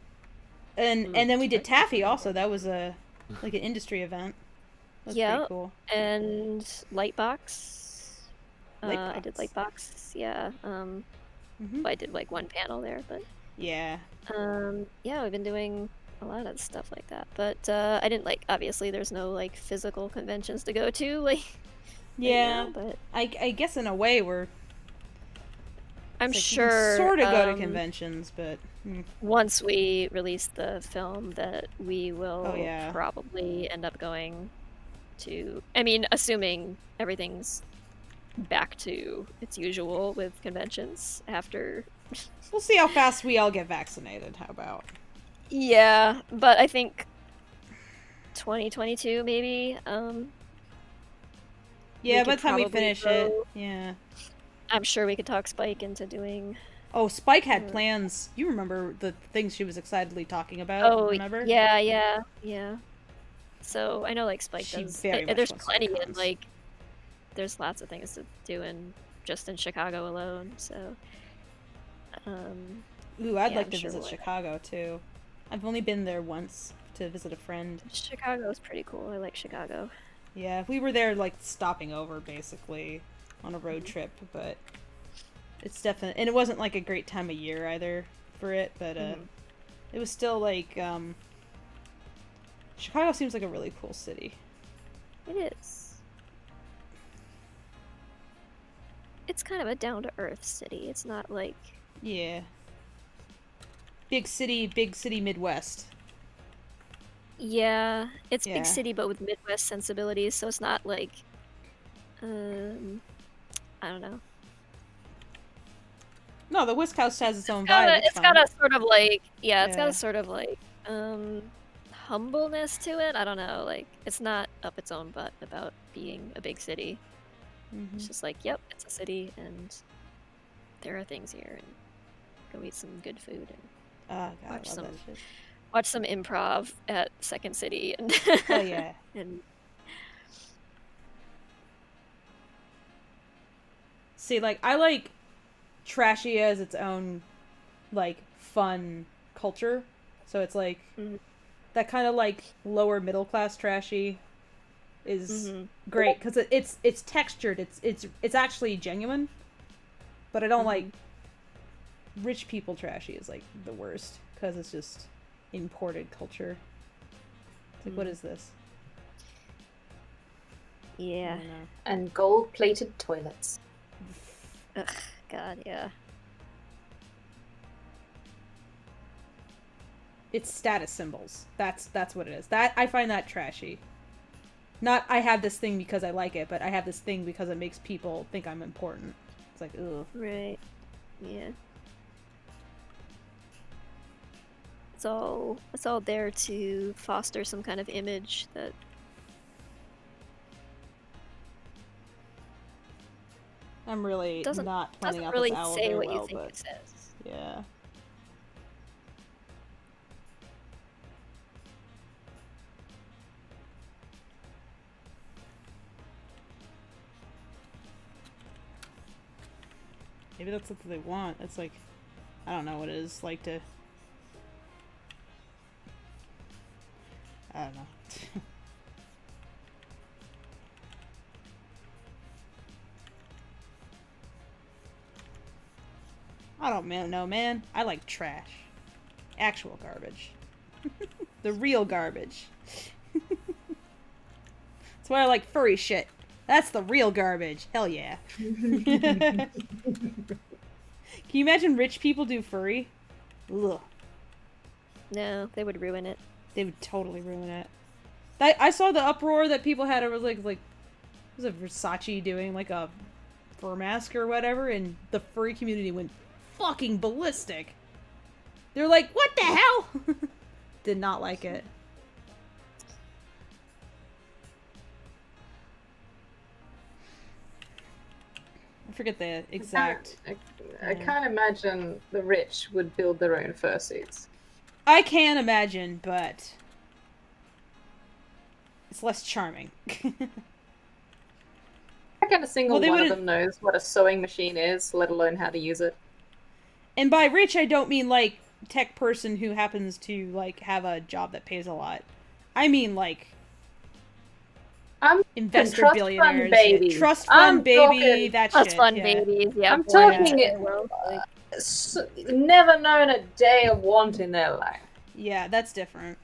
And then we did Taffy also. That was like an industry event. That's Yeah. pretty cool. and Lightbox. I did Lightbox. Lightbox, yeah. Mhm. I did like one panel there, but Yeah. Yeah, we've been doing a lot of stuff like that, but I didn't like. Obviously, there's no like physical conventions to go to, like. Yeah. Right now, but I guess in a way we're. I'm it's like sure you can sort of go to conventions, but. Once we release the film, that we will Oh, yeah. probably end up going to. I mean, assuming everything's back to its usual with conventions after. We'll see how fast we all get vaccinated. How about? Yeah, but I think 2022 maybe. Yeah, we by could the time we probably finish it. go- Yeah. I'm sure we could talk Spike into doing. Oh, Spike had Mm. plans. You remember the things she was excitedly talking about? Oh, remember? yeah. So I know like Spike She does. very much There's wants to go to plenty in cons. like. There's lots of things to do just in Chicago alone. So. Ooh, I'd Yeah, like I'm to sure visit we'll- Chicago too. I've only been there once to visit a friend. Chicago's pretty cool. I like Chicago. Yeah, we were there like stopping over basically on a road trip, but it's definitely, and it wasn't like a great time of year either for it, but it was still like Chicago seems like a really cool city. It is. It's kind of a down-to-earth city. It's not like. Yeah. Big city Midwest. Yeah, it's Yeah. big city, but with Midwest sensibilities, so it's not like. I don't know. No, the West Coast has its own vibe. It's got a sort of like it's got Yeah. a sort of like humbleness to it. I don't know, like it's not up its own butt about being a big city. It's just like, yep, it's a city and there are things here and go eat some good food and Oh god, I watch love some that shit. watch some improv at Second City and Oh yeah. and See, like, I like trashy as its own, like, fun culture. So it's like, that kind of, like, lower middle class trashy is great. Because it's textured. It's actually genuine. But I don't like, rich people trashy is, like, the worst. Because it's just imported culture. It's like, what is this? I yeah. don't know. And gold-plated toilets. Ugh, God, yeah. It's status symbols. That's what it is. That I find that trashy. Not I have this thing because I like it, but I have this thing because it makes people think I'm important. It's like, ugh. Right. Yeah. It's all there to foster some kind of image that I'm really doesn't not planning doesn't out really this owl say very what well, you think but it says. yeah. Maybe that's what they want. It's like, I don't know what it is like to. I don't know. I don't know, man. I like trash. Actual garbage. The real garbage. That's why I like furry shit. That's the real garbage. Hell yeah. Can you imagine rich people do furry? Ugh. No, they would ruin it. They would totally ruin it. I saw the uproar that people had. It was like was it Versace doing like a fur mask or whatever, and the furry community went fucking ballistic. They're like, what the hell? Did not like it. I forget the exact. I can't imagine the rich would build their own fursuits. I can imagine, but it's less charming. I reckon a single Well, they one of wouldn't- them knows what a sewing machine is, let alone how to use it. And by rich, I don't mean like tech person who happens to like have a job that pays a lot. I mean like I'm investor trust billionaires, fund baby. trust I'm fund baby, talking that Plus shit. fun yeah. babies, yeah. I'm boy, talking yeah. it. Well, like, never known a day of want in their life. Yeah, that's different.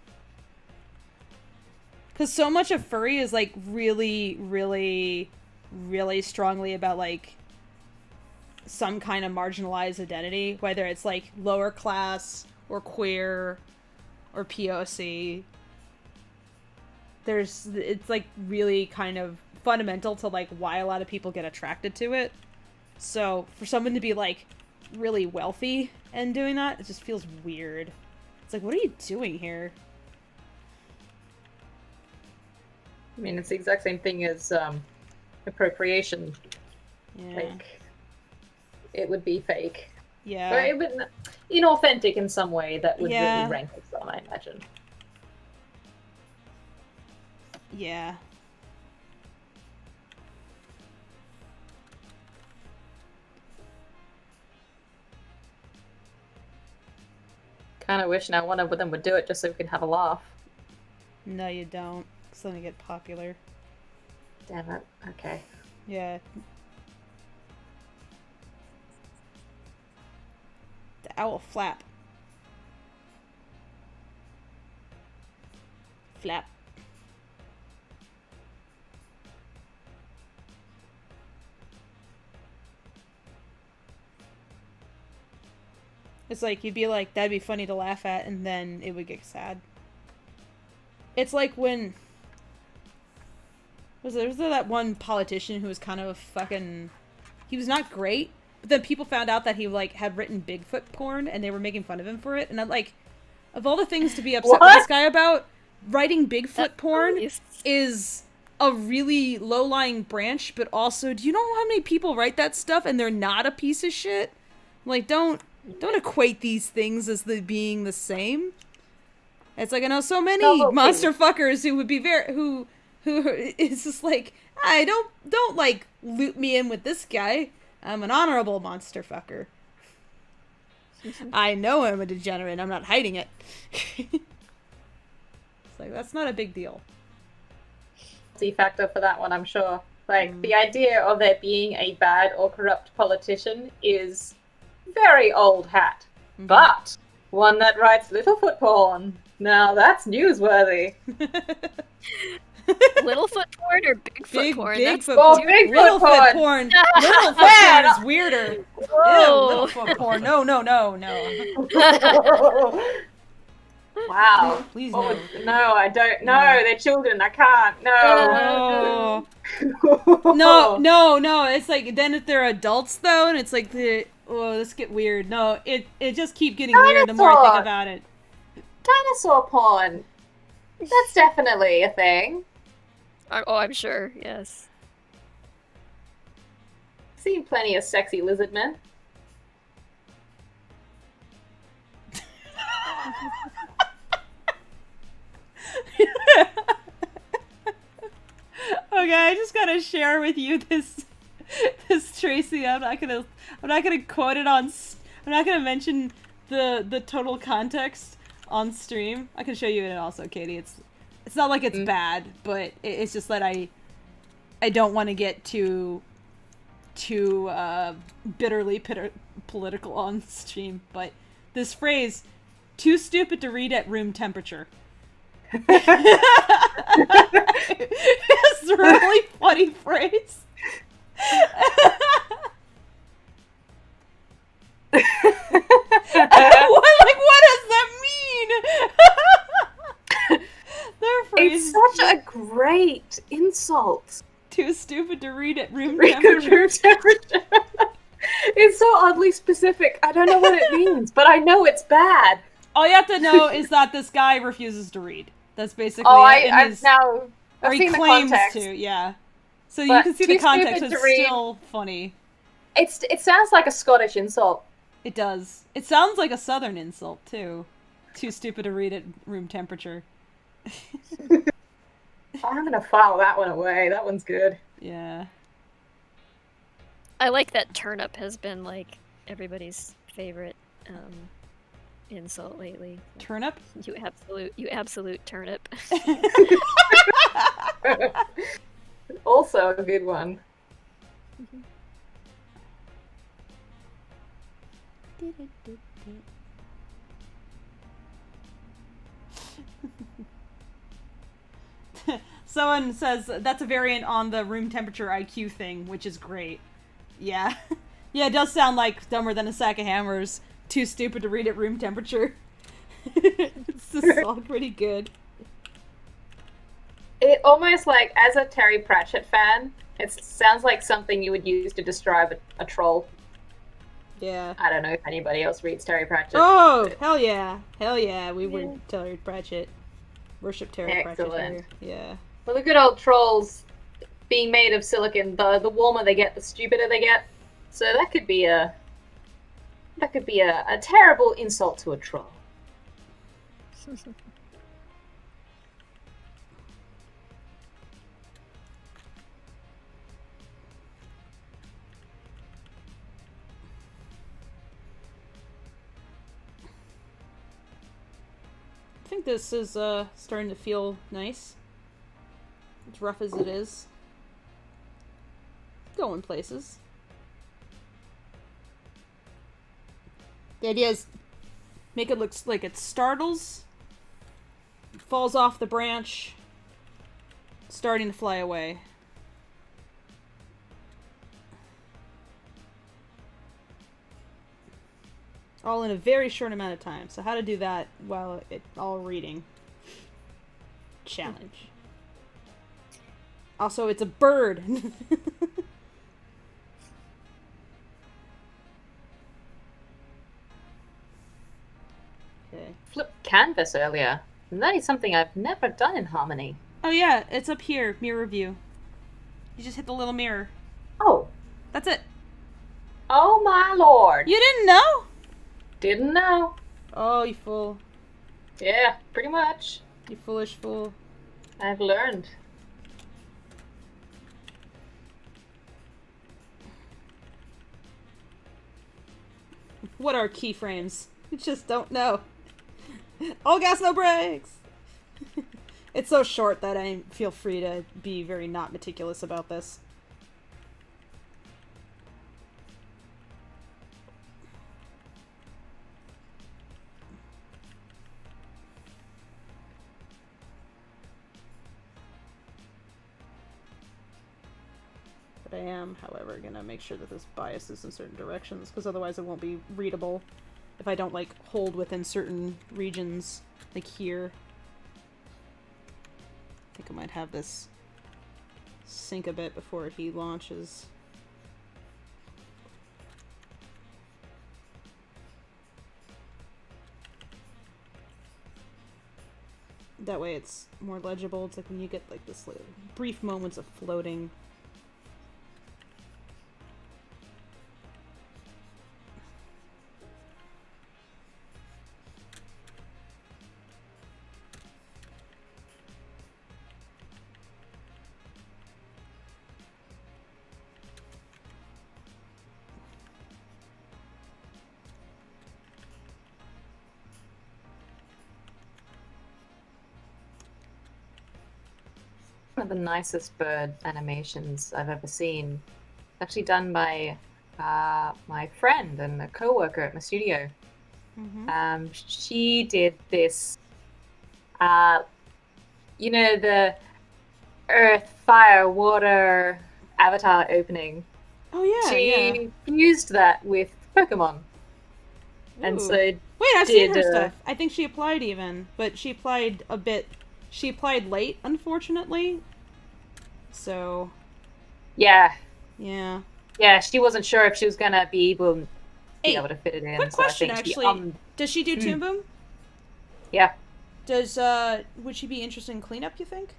Because so much of furry is, like, really, really, really strongly about, like, some kind of marginalized identity, whether it's, like, lower class, or queer, or POC. It's, like, really kind of fundamental to, like, why a lot of people get attracted to it. So, for someone to be, like, really wealthy and doing that, it just feels weird. It's like, what are you doing here? I mean, it's the exact same thing as appropriation. Yeah. Like, it would be fake. Yeah. But it would inauthentic in some way that would Yeah. really rankle some, I imagine. Yeah. Kind of wish now one of them would do it just so we can have a laugh. No, you don't. Because then they get popular. Damn it. Okay. Yeah. The owl flap. Flap. It's like, you'd be like, that'd be funny to laugh at, and then it would get sad. It's like when... Was there that one politician who was kind of fucking... He was not great, but then people found out that he, like, had written Bigfoot porn, and they were making fun of him for it, and I'm like, of all the things to be upset with this guy about, writing Bigfoot porn is a really low-lying branch, but also, do you know how many people write that stuff, and they're not a piece of shit? Like, don't equate these things as being the same. It's like, I know so many monster fuckers who would be who is just like, I don't like loop me in with this guy. I'm an honorable monster fucker. I know I'm a degenerate. I'm not hiding it. It's like, that's not a big deal. C factor for that one, I'm sure. Like, the idea of there being a bad or corrupt politician is very old hat. Mm-hmm. But one that writes Littlefoot porn, now that's newsworthy. Littlefoot porn or Bigfoot porn? Bigfoot porn. Bigfoot Littlefoot porn. porn. Littlefoot porn is weirder. Whoa. Ew, Littlefoot porn. No. Wow. Please What no. would- no, I don't. No, No. they're children. I can't. No. No. It's like, then if they're adults though, and it's like this get weird. No, it just keep getting weird the more I think about it. Dinosaur porn. That's definitely a thing. Oh, I'm sure. Yes. Seen plenty of sexy lizard men. Okay, I just gotta share with you this Tracy. I'm not gonna quote it on. I'm not gonna mention the total context on stream. I can show you it also, Katie. It's not like it's bad, but it's just that I don't want to get too bitterly political on stream. But this phrase, "too stupid to read at room temperature." It's a really funny phrase. What does that mean? Their phrase It's such a great insult. too stupid to read at room Read at temperature. room temperature. It's so oddly specific. I don't know what it means, but I know it's bad. All you have to know is that this guy refuses to read. That's basically Oh, it. I've He seen the claims context. to, yeah. So you But can see too the context, stupid it's to read. still funny. It sounds like a Scottish insult. It does. It sounds like a southern insult, too. Too stupid to read at room temperature. I'm gonna file that one away. That one's good. Yeah. I like that turnip has been like everybody's favorite insult lately. Turnip? You absolute turnip. Also a good one. Someone says that's a variant on the room temperature IQ thing, which is great. Yeah. Yeah, it does sound like Dumber Than a Sack of Hammers. Too stupid to read at room temperature. It's just all pretty good. It almost like, as a Terry Pratchett fan, it sounds like something you would use to describe a troll. Yeah. I don't know if anybody else reads Terry Pratchett. Oh, but... hell yeah. Hell yeah. We were Terry Pratchett. Worship Terry Pratchett here. Yeah. Well, the good old trolls being made of silicon, the warmer they get, the stupider they get. So that could be a terrible insult to a troll. I think this is starting to feel nice. As rough as it is. Going places. The idea is make it look like it startles, falls off the branch, starting to fly away. All in a very short amount of time. So how to do that while all reading. Challenge. Also, it's a bird. Okay. Flip canvas earlier. And that is something I've never done in Harmony. Oh yeah, it's up here, mirror view. You just hit the little mirror. Oh. That's it. Oh my lord. You didn't know? Didn't know. Oh, you fool. Yeah, pretty much. You foolish fool. I've learned. What are keyframes? You just don't know. All gas, no brakes! It's so short that I feel free to be very not meticulous about this. But I am, however, gonna make sure that this biases in certain directions, because otherwise it won't be readable if I don't, like, hold within certain regions, like here. I think I might have this sink a bit before he launches. That way it's more legible. It's like when you get, like, this like, brief moments of floating. One of the nicest bird animations I've ever seen. Actually done by my friend and a co-worker at my studio. Mm-hmm. She did this, you know, the earth, fire, water avatar opening. Oh yeah, She fused that with Pokemon. And Ooh. so Wait, I've seen her did, stuff. I think she applied even, but she applied a bit. She applied late, unfortunately. So. Yeah. Yeah. Yeah, she wasn't sure if she was gonna be able Hey, to fit it in. Quick so I question, think actually. Does she do Toon Boom? Yeah. Does would she be interested in cleanup? You think?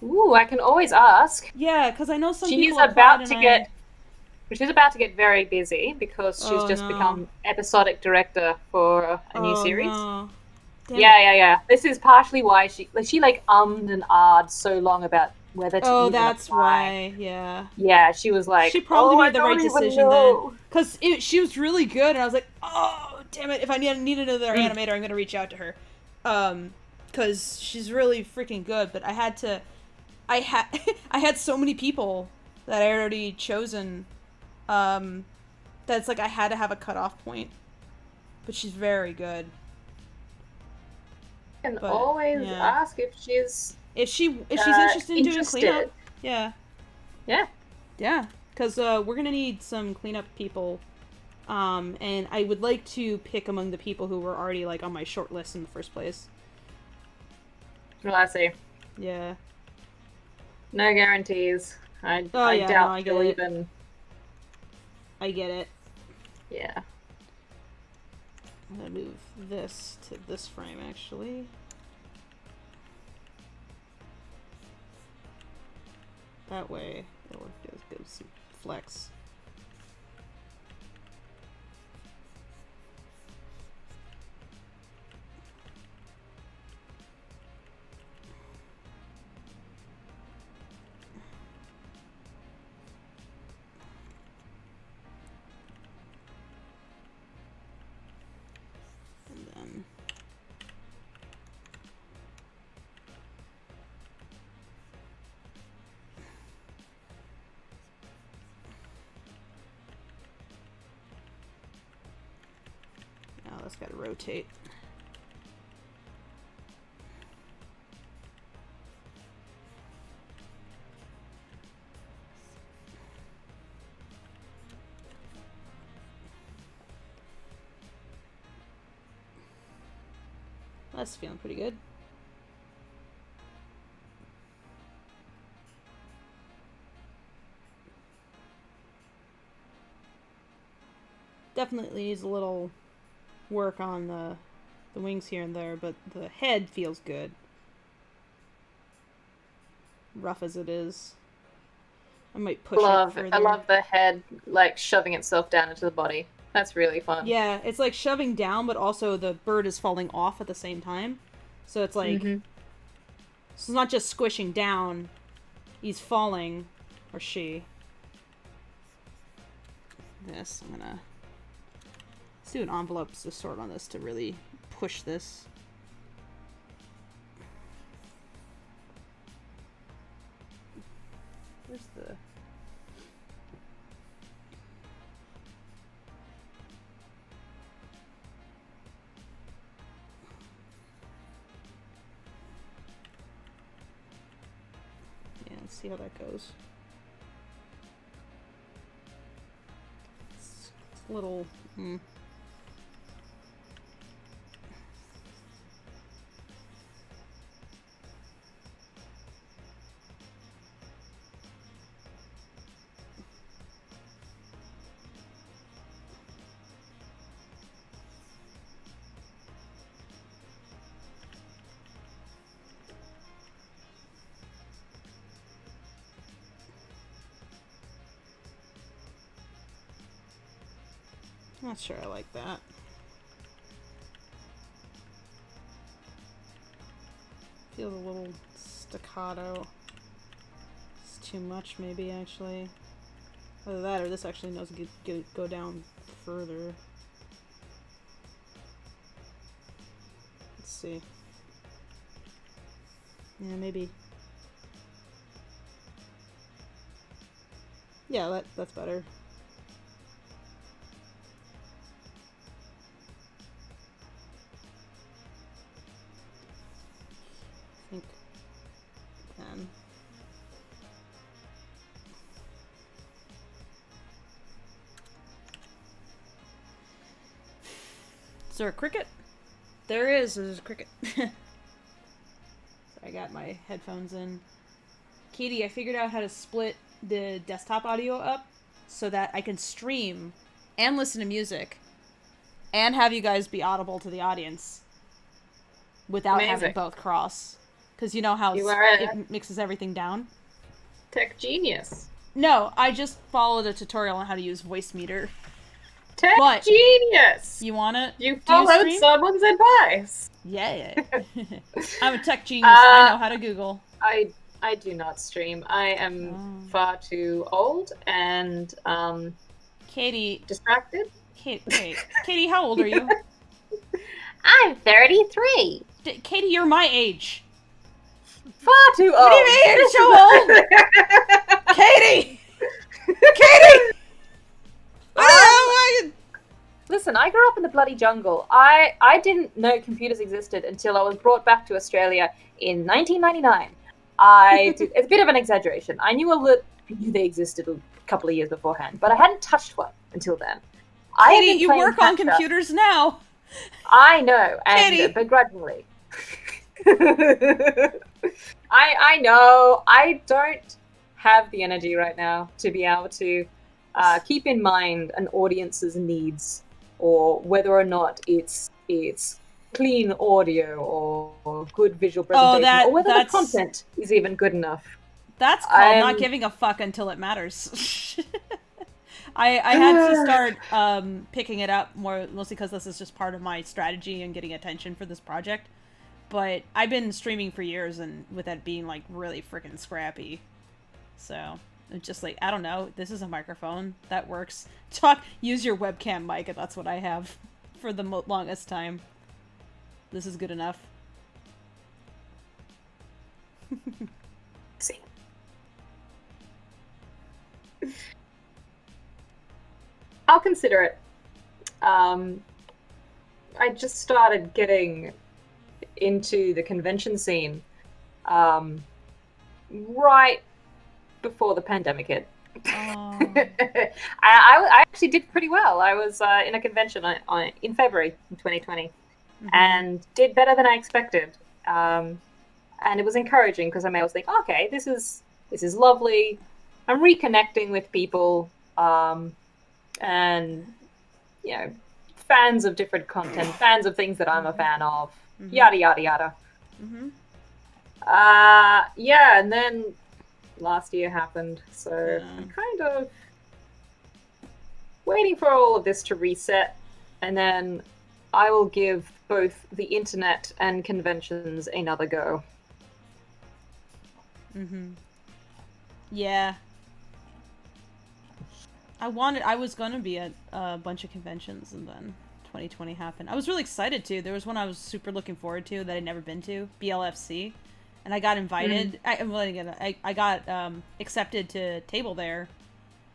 Ooh, I can always ask. Yeah, because I know some She's people about to get. She's about to get very busy because she's Oh, just no. become episodic director for a new series. No. Damn it. Yeah. This is partially why she ummed and ahed so long about whether to Oh, even that's apply. why. Yeah. Yeah, she was like, She probably "Oh, I made the don't right even decision know." then. Because she was really good, and I was like, oh, damn it. If I need another animator, I'm going to reach out to her. Because she's really freaking good, but I had I had so many people that I had already chosen, that's like I had to have a cutoff point. But she's very good. Can But, always yeah. ask if she's If she's interested in doing interested. cleanup, yeah. Yeah. Yeah, because we're gonna need some cleanup people, and I would like to pick among the people who were already like on my short list in the first place. Well, I see. Yeah. No guarantees. I yeah, doubt no, I get she'll it. even. I get it. Yeah. I'm gonna move this to this frame actually. That way it'll give some flex. And then now that's got to rotate. That's feeling pretty good. Definitely needs a little work on the wings here and there, but the head feels good. Rough as it is. I might push it further. I love the head like shoving itself down into the body. That's really fun. Yeah, it's like shoving down, but also the bird is falling off at the same time. So it's like, so it's not just squishing down, he's falling, or she. This, I'm gonna, let's do an envelope to sort on this to really push this. Where's the... Yeah, let's see how that goes. It's a little... Not sure I like that. Feels a little staccato. It's too much, maybe, actually. Either that or this actually knows to go down further. Let's see. Yeah, maybe. Yeah, that's better. I think then. Is there a cricket? There is. There's a cricket. So I got my headphones in. Katie, I figured out how to split the desktop audio up so that I can stream and listen to music and have you guys be audible to the audience without having both cross. Because you know how it mixes everything down? Tech genius. No, I just followed a tutorial on how to use Voice Meter. Tech genius! You want it? You followed someone's advice. Yeah. I'm a tech genius. I know how to Google. I do not stream. I am far too old and Katie, distracted. Katie, how old are you? I'm 33. Katie, you're my age. Far too old. What do you mean you're so old? Katie! Katie! What Listen, I grew up in the bloody jungle. I didn't know computers existed until I was brought back to Australia in 1999. It's a bit of an exaggeration. I knew they existed a couple of years beforehand, but I hadn't touched one until then. Katie, you work on computers now. I know, and Katie. begrudgingly. I know. I don't have the energy right now to be able to keep in mind an audience's needs, or whether or not it's clean audio or good visual presentation, or whether the content is even good enough. That's called not giving a fuck until it matters. I had to start picking it up more, mostly because this is just part of my strategy and getting attention for this project. But I've been streaming for years, and with that being like really freaking scrappy. So it's just like, I don't know, this is a microphone that works. Use your webcam mic, and that's what I have for the longest time. This is good enough. See. I'll consider it. I just started getting into the convention scene right before the pandemic hit. Oh. I actually did pretty well. I was in a convention in February 2020 and did better than I expected. And it was encouraging because I was thinking, okay, this is lovely. I'm reconnecting with people, and fans of different content, fans of things that I'm a fan of, yada yada yada. And then last year happened, so I'm kind of waiting for all of this to reset, and then I will give both the internet and conventions another go. Yeah. I was gonna be at a bunch of conventions, and then 2020 happened. I was really excited too. There was one I was super looking forward to that I'd never been to, BLFC, and I got invited. I got accepted to table there,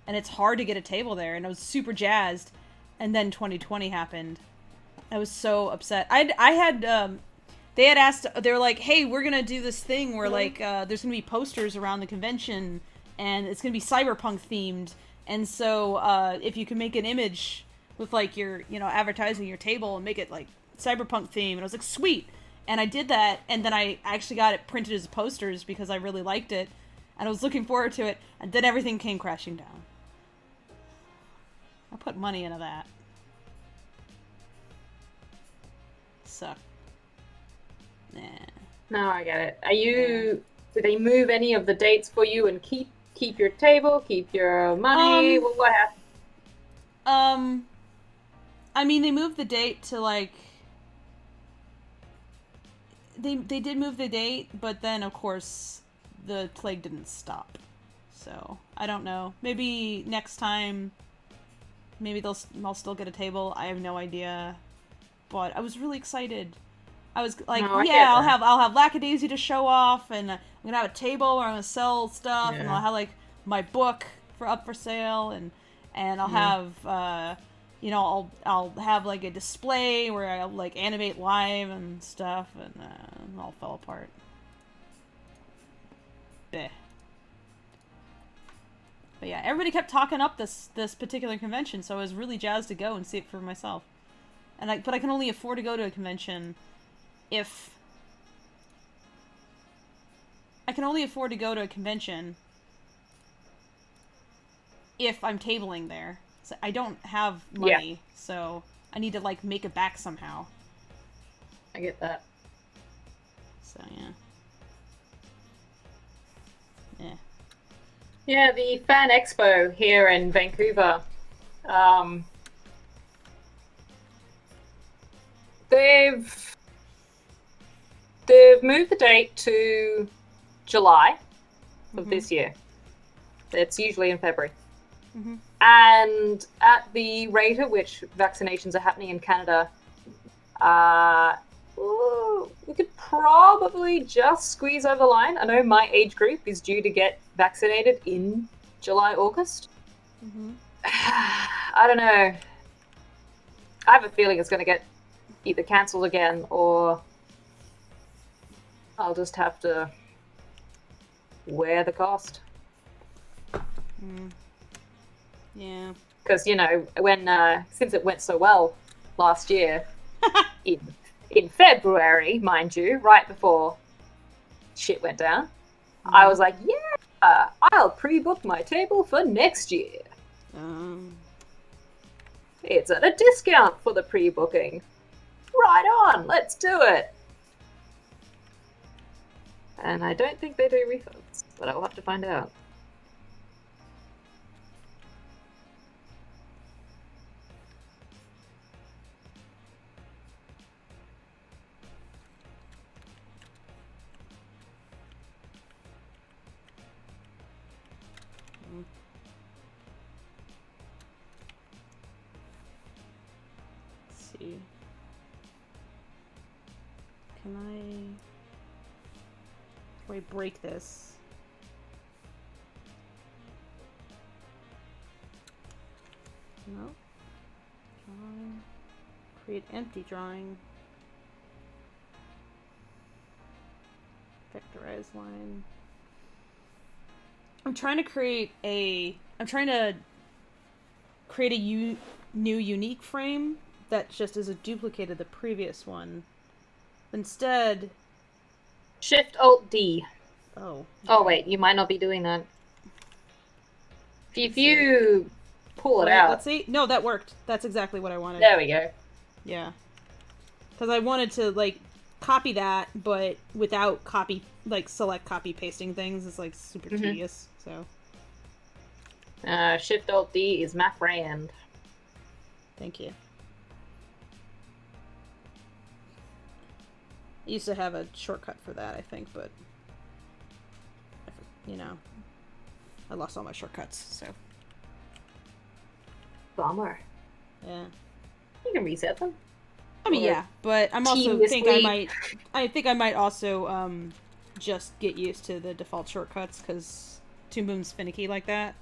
and it's hard to get a table there, and I was super jazzed. And then 2020 happened. I was so upset. They had asked, they were like, hey, we're gonna do this thing where like there's gonna be posters around the convention, and it's gonna be cyberpunk themed. And so, if you can make an image with, like, your, advertising your table and make it, like, cyberpunk theme. And I was like, sweet. And I did that, and then I actually got it printed as posters because I really liked it. And I was looking forward to it, and then everything came crashing down. I put money into that. Sucked. Nah. No, I get it. Did they move any of the dates for you and keep your table, keep your money? What happened? I mean, they moved the date to, like... They did move the date, but then, of course, the plague didn't stop. So, I don't know. Maybe next time, maybe I'll still get a table. I have no idea. But I was really excited. I was like, I'll have Lackadaisy to show off, and I'm gonna have a table where I'm gonna sell stuff, and I'll have like my book up for sale, and I'll have I'll have like a display where I'll like animate live and stuff, and it all fell apart. Bleh. But yeah, everybody kept talking up this particular convention, so I was really jazzed to go and see it for myself. But I can only afford to go to a convention if I'm tabling there. So I don't have money, so I need to like make it back somehow. I get that. So yeah. Yeah, the Fan Expo here in Vancouver. They've moved the date to July of this year. It's usually in February. And at the rate at which vaccinations are happening in Canada, we could probably just squeeze over the line. I know my age group is due to get vaccinated in July, August. I don't know. I have a feeling it's going to get either cancelled again or I'll just have to wear the cost. Yeah. Because, you know, when since it went so well last year, in February, mind you, right before shit went down, I was like, yeah, I'll pre-book my table for next year. It's at a discount for the pre-booking. Right on, let's do it. And I don't think they do refunds, but I'll have to find out. Let's see. Can I break this? No. Drawing. Create empty drawing. Vectorize line. I'm trying to create a new unique frame that just is a duplicate of the previous one. Instead, Shift-Alt-D. oh. Oh wait, you might not be doing that. If you pull it Wait, out. let's see. No, that worked. That's exactly what I wanted. There we go. Yeah. Because I wanted to, like, copy that, but without select copy pasting things. It's, like, super tedious, so. Shift-Alt-D is my friend. Thank you. I used to have a shortcut for that, I think, but, you know, I lost all my shortcuts, so. Bummer. Yeah. You can reset them. I mean, Or yeah, but I'm also think I might also just get used to the default shortcuts because Toon Boom's finicky like that.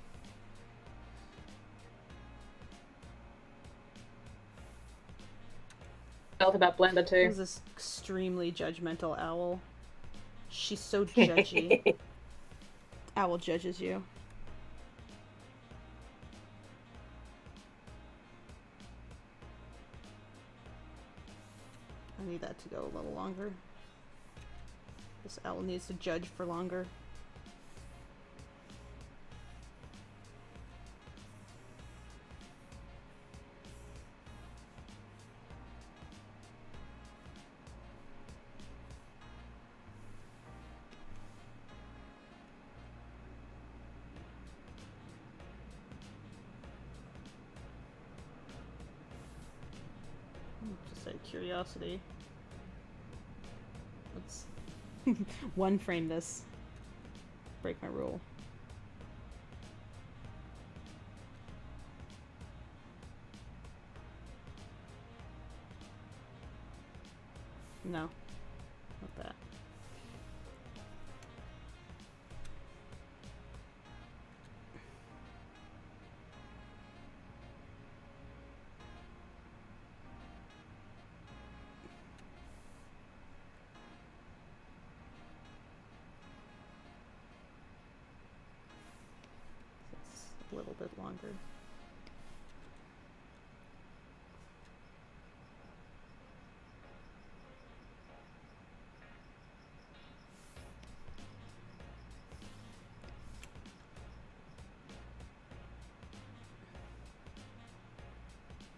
Felt about Blender too. There's this extremely judgmental owl. She's so judgy. Owl judges you. I need that to go a little longer. This owl needs to judge for longer. Just out of curiosity. Let's one frame this. Break my rule. No. Not that. It's a little bit longer.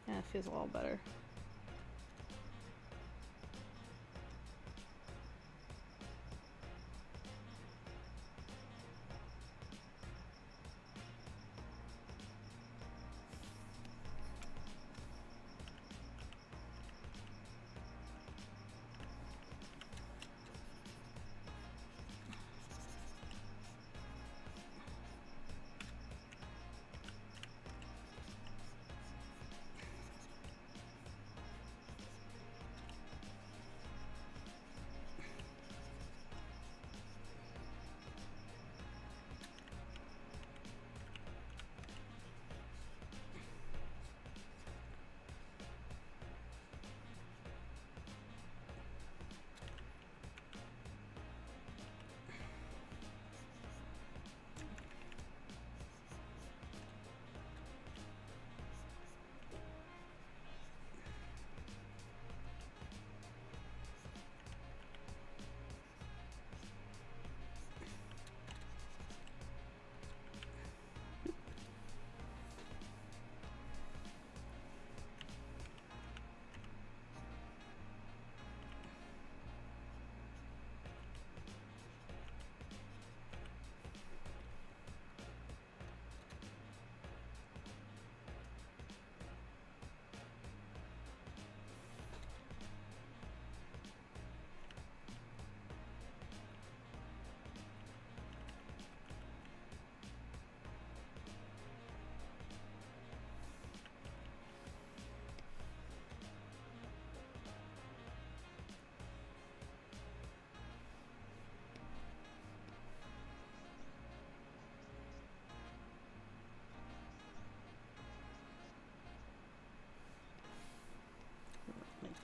Yeah, it feels a little better.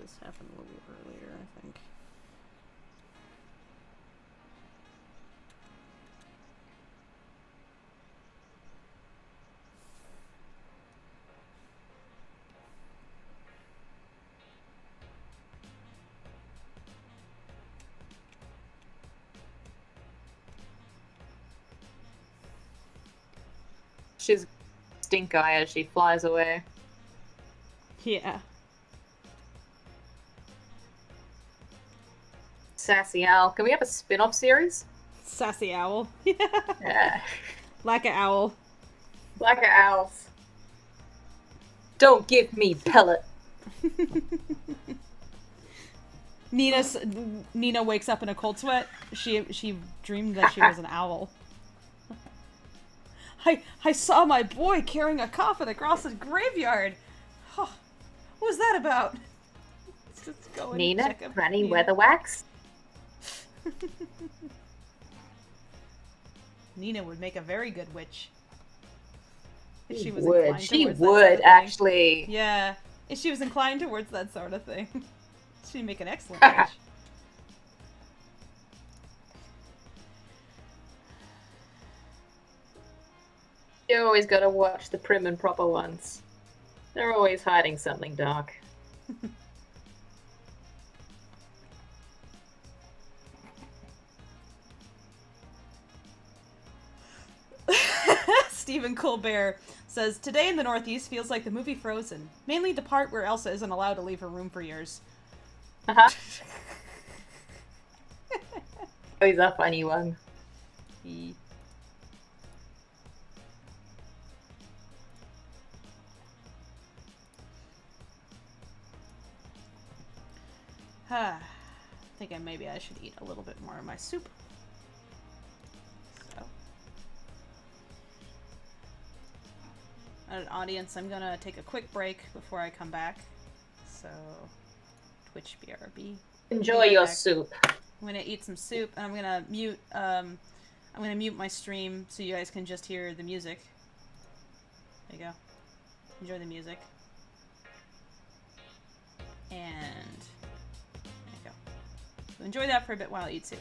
this happened a little earlier, I think. She's stink eye as she flies away. Yeah. Sassy Owl. Can we have a spin-off series? Sassy owl. Yeah. Like an owl. Like owls. Don't give me pellet. Nina wakes up in a cold sweat. She dreamed that she was an owl. I saw my boy carrying a coffin across the graveyard. Huh. What was that about? Let's just go and Nina, check up Granny Nina. Weatherwax. Nina would make a very good witch. If she was would. inclined She towards that sort would of thing. actually. Yeah. If she was inclined towards that sort of thing. She'd make an excellent witch. You always gotta watch the prim and proper ones. They're always hiding something dark. Stephen Colbert says, today in the Northeast feels like the movie Frozen. Mainly the part where Elsa isn't allowed to leave her room for years. Uh-huh. Always a funny one. I think maybe I should eat a little bit more of my soup. So. Audience, I'm gonna take a quick break before I come back. So, Twitch BRB. Enjoy your soup. I'm gonna eat some soup, and I'm gonna mute my stream so you guys can just hear the music. There you go. Enjoy the music. And there you go. So enjoy that for a bit while I eat soup.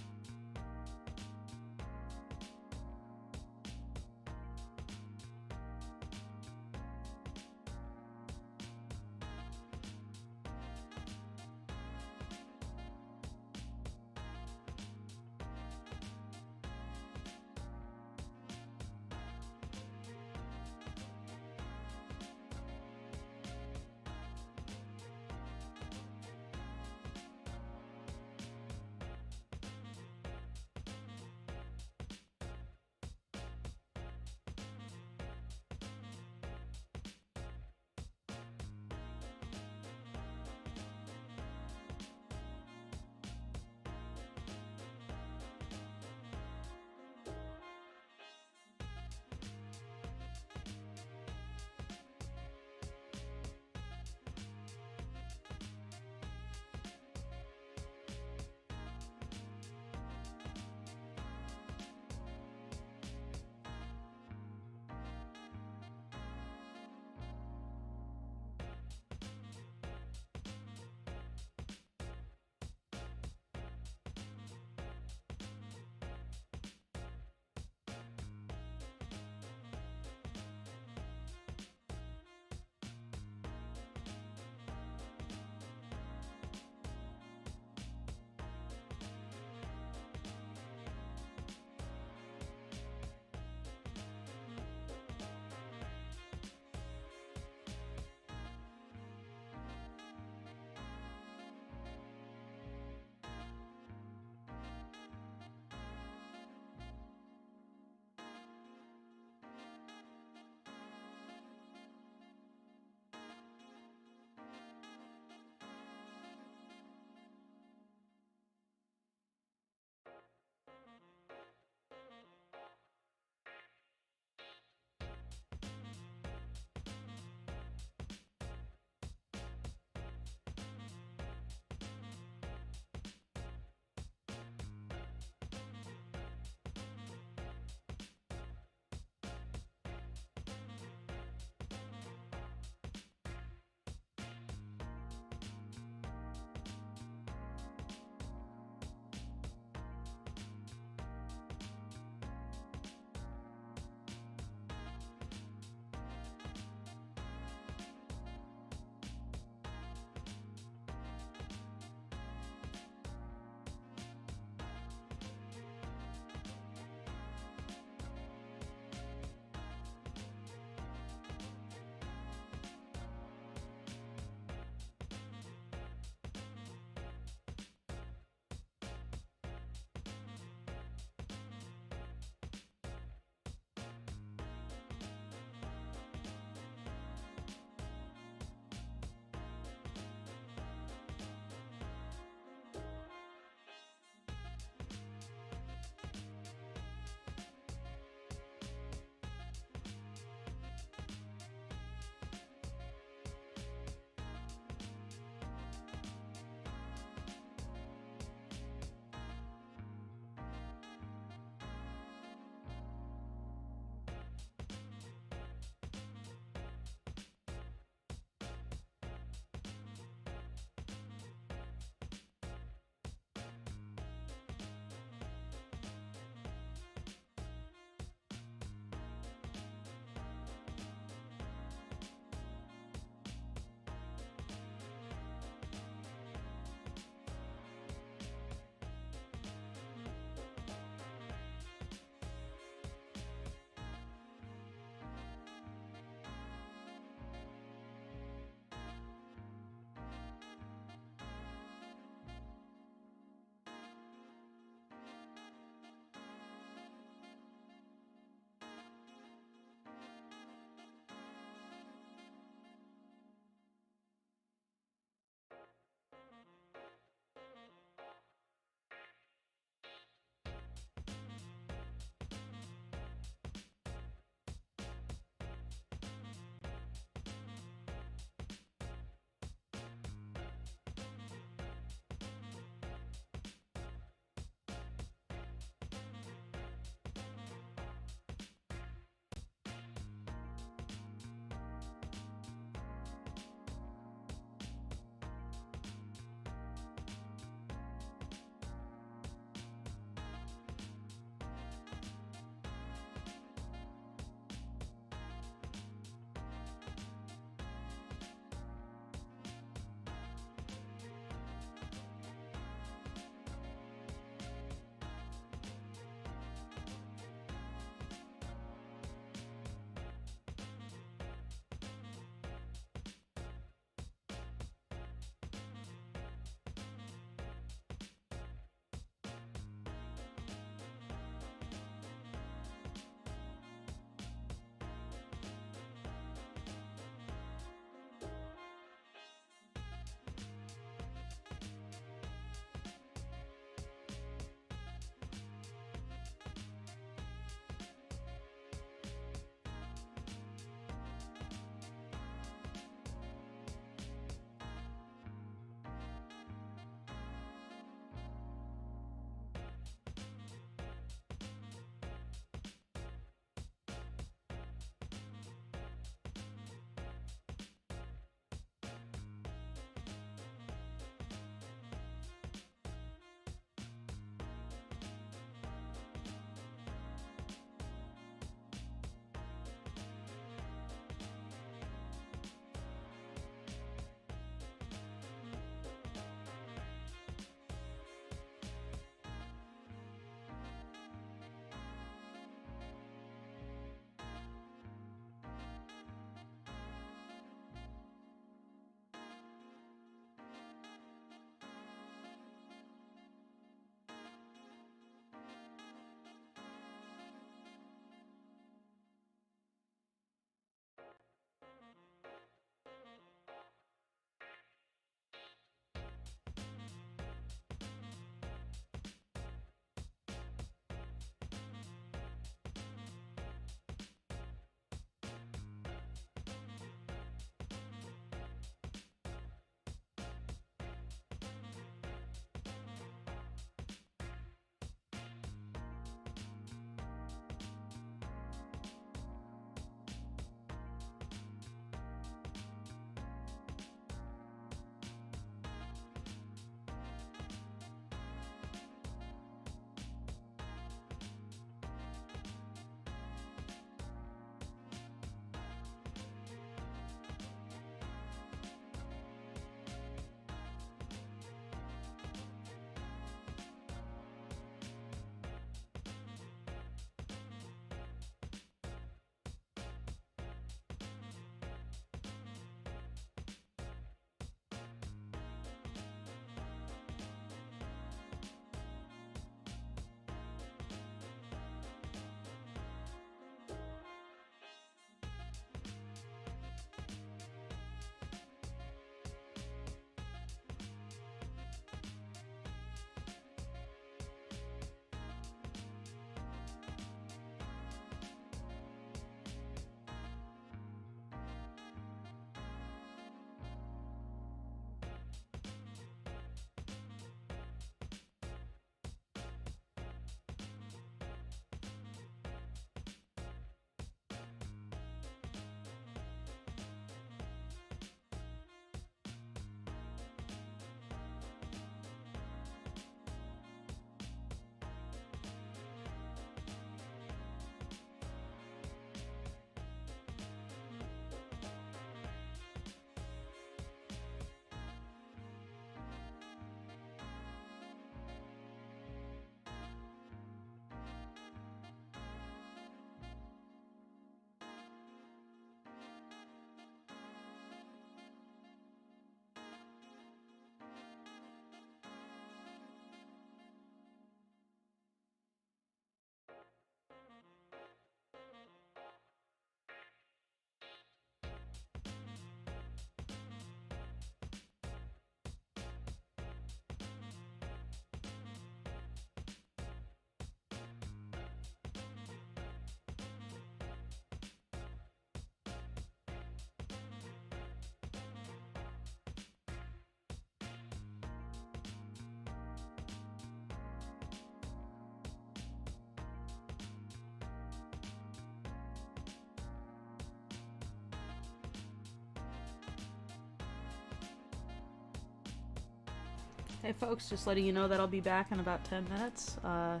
Hey folks, just letting you know that I'll be back in about 10 minutes. I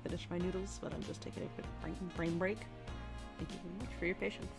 finished my noodles, but I'm just taking a quick brain break. Thank you very much for your patience.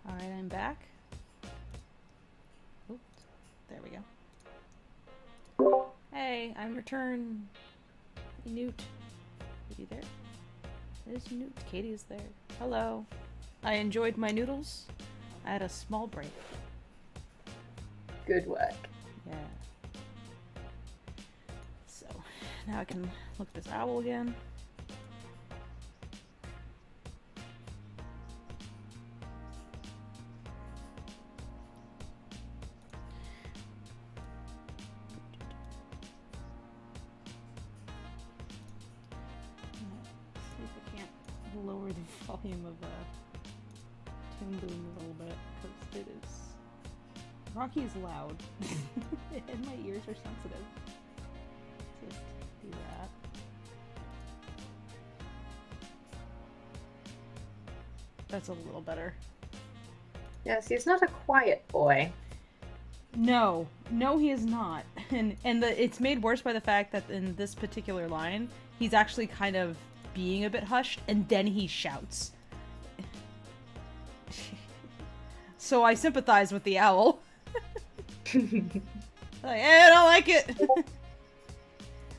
Alright, I'm back. Oops. There we go. Hey, I'm returned. Hey, Newt. Are you there? There's Newt. Katie is there. Hello. I enjoyed my noodles. I had a small break. Good work. Yeah. So, now I can look at this owl again. See if I can't lower the volume of Toon Boom a little bit, because it is... Rocky is loud, and my ears are sensitive. Just do that. That's a little better. Yes, he's not a quiet boy. No, he is not, and it's made worse by the fact that in this particular line, he's actually kind of being a bit hushed, and then he shouts. So I sympathize with the owl. Like, I don't like it.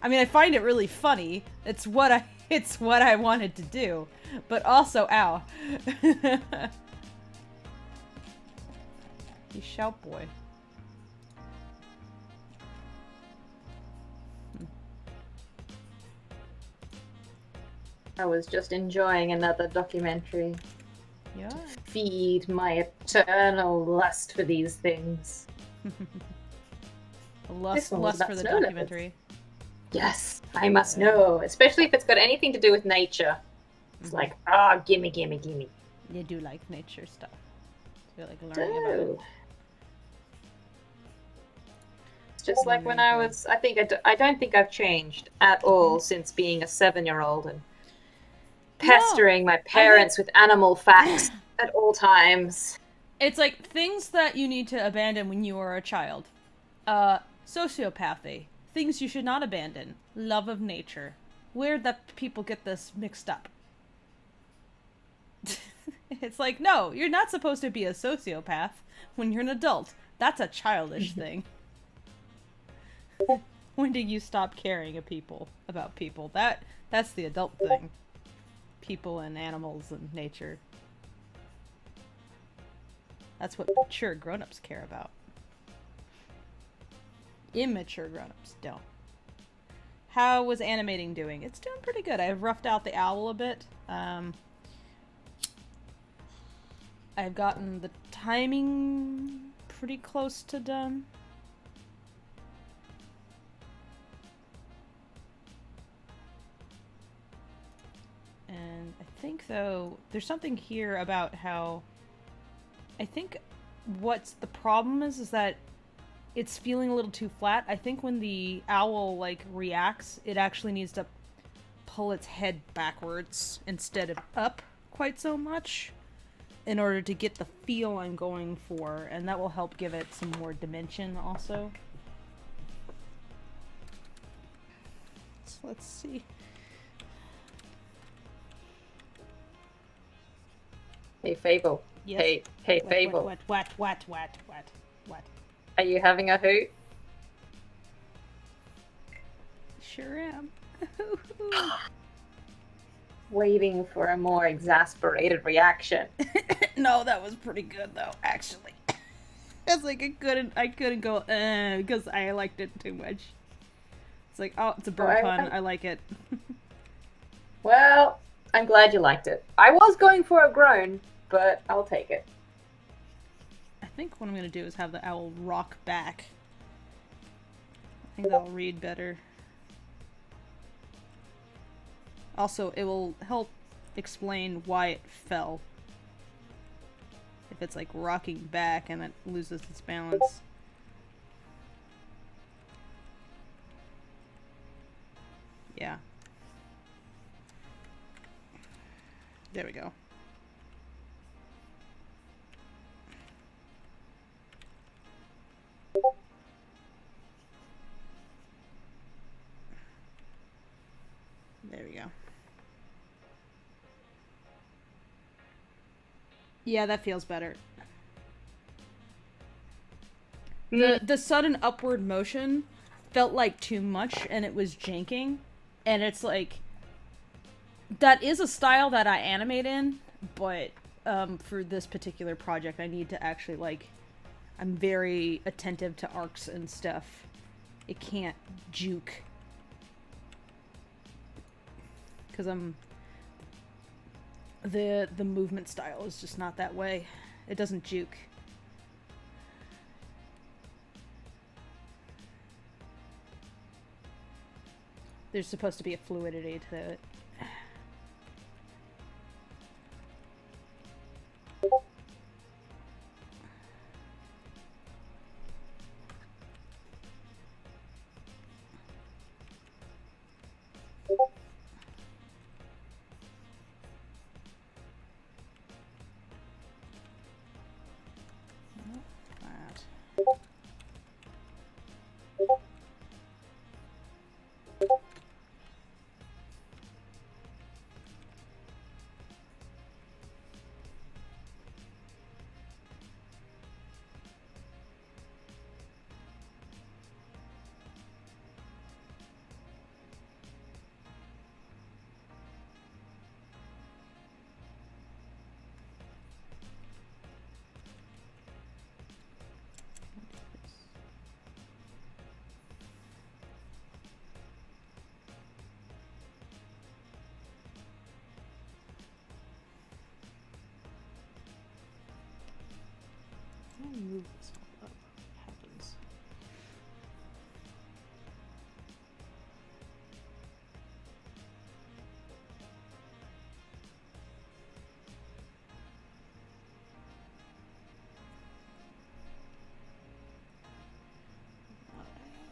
I mean, I find it really funny. It's what I wanted to do, but also, ow. You shout, boy. I was just enjoying another documentary. Yeah. Feed my eternal lust for these things. Lust one was for about the snow leopards. documentary. Yes, I must know, especially if it's got anything to do with nature. It's like, gimme. You do like nature stuff. You like learning about it. It's just like when I was, I don't think I've changed at all since being a 7-year-old and pestering my parents with animal facts at all times. It's like things that you need to abandon when you are a child. Sociopathy. Things you should not abandon. Love of nature. Weird that people get this mixed up. It's like, no, you're not supposed to be a sociopath when you're an adult. That's a childish thing. When did you stop caring about people? That's the adult thing. People and animals and nature. That's what mature grown-ups care about. Immature grown-ups don't. How was Animating doing? It's doing pretty good. I've roughed out the owl a bit. I've gotten the timing pretty close to done. And I think, though, there's something here about how... I think what's the problem is that it's feeling a little too flat. I think when the owl, like, reacts, it actually needs to pull its head backwards instead of up quite so much in order to get the feel I'm going for, and that will help give it some more dimension also. So let's see. Hey, Fable. Yes. Hey, Fable. What? Are you having a hoot? Sure am. Waiting for a more exasperated reaction. No, that was pretty good though, actually. It's like I couldn't go because I liked it too much. It's like, oh, it's a bird pun. I like it. Well, I'm glad you liked it. I was going for a groan, but I'll take it. I think what I'm gonna do is have the owl rock back. I think that'll read better. Also, it will help explain why it fell. If it's like rocking back and it loses its balance. Yeah. There we go. There we go. Yeah, that feels better. Mm. The sudden upward motion felt like too much, and it was janking. And it's like, that is a style that I animate in, but for this particular project, I need to actually, like, I'm very attentive to arcs and stuff. It can't juke. Because the movement style is just not that way. It doesn't juke. There's supposed to be a fluidity to it. Move this one up. What happens?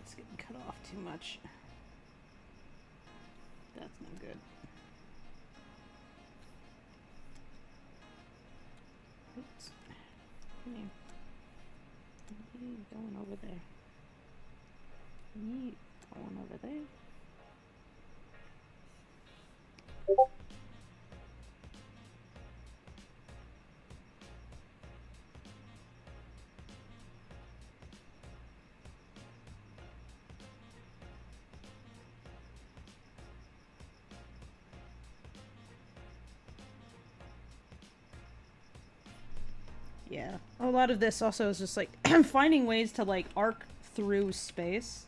It's getting cut off too much. That's no good. Oops. Come here. You going over there. You going over there. Yeah. A lot of this also is just like finding ways to like arc through space.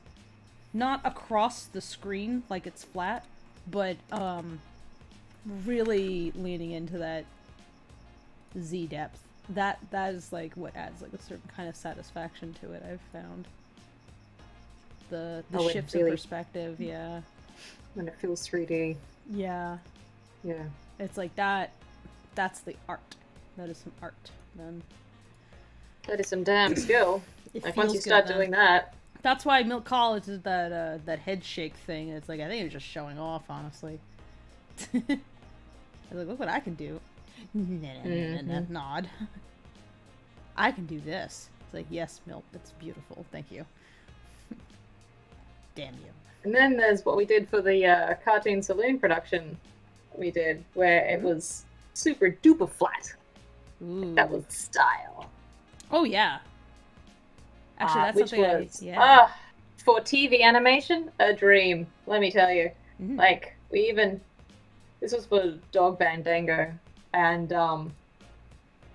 Not across the screen like it's flat, but really leaning into that Z depth. That is like what adds like a certain kind of satisfaction to it, I've found. The shifts really, of perspective, yeah. When it feels 3D. Yeah. Yeah. It's like that's the art. That is some art, then. That is some damn skill. It Like once feels you start good, doing that. That's why Milk College did that head shake thing. It's like, I think it was just showing off, honestly. I was like, look what I can do. Nod. I can do this. It's like, yes, Milk, it's beautiful. Thank you. Damn you. And then there's what we did for the cartoon saloon production we did, where it was super duper flat. Ooh. That was style. Oh, yeah. Actually, that's which something was, yeah. For TV animation, a dream, let me tell you. Mm-hmm. Like, this was for Dog Bandango, and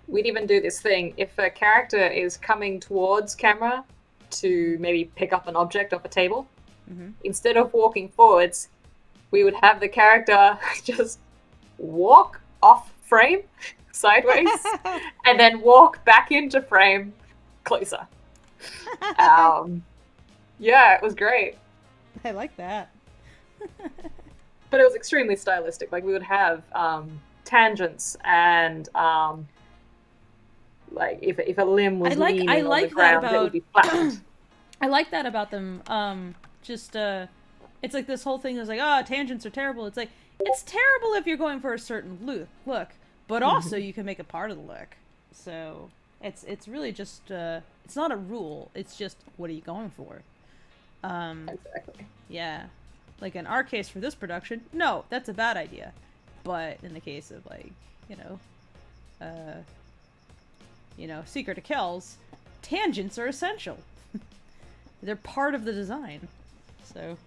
we'd even do this thing. If a character is coming towards camera to maybe pick up an object off a table, instead of walking forwards, we would have the character just walk off frame sideways and then walk back into frame closer. Yeah, it was great. I like that. But it was extremely stylistic. Like, we would have tangents and like if a limb was leaning on the ground, it would be flattened. I like that about them. It's like this whole thing is like, oh, tangents are terrible. It's like, it's terrible if you're going for a certain look, but also you can make it part of the look. So it's really just it's not a rule. It's just, what are you going for? Exactly. Yeah, like in our case for this production, no, that's a bad idea. But in the case of, like, you know, you know, Secret of Kells, tangents are essential. They're part of the design. So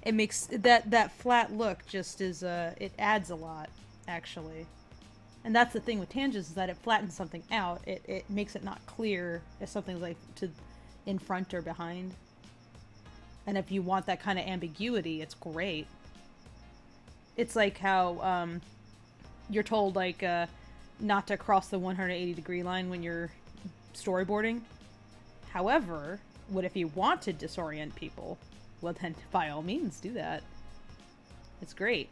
it makes that flat look just is it adds a lot, actually. And that's the thing with tangents, is that it flattens something out. It makes it not clear if something's like to in front or behind. And if you want that kind of ambiguity, it's great. It's like how you're told like not to cross the 180-degree line when you're storyboarding. However, what if you want to disorient people? Well, then by all means do that. It's great.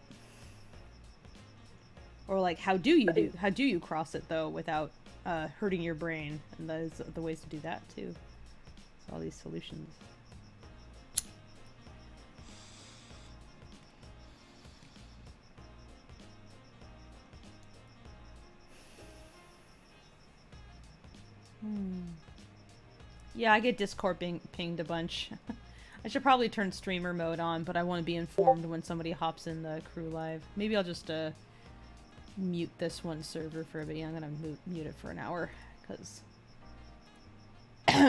Or like, how do you cross it though without hurting your brain? And there's the ways to do that too. So all these solutions. Yeah, I get Discord pinged a bunch. I should probably turn streamer mode on, but I want to be informed when somebody hops in the crew live. Maybe I'll just mute this one server for everybody. I'm gonna mute it for an hour because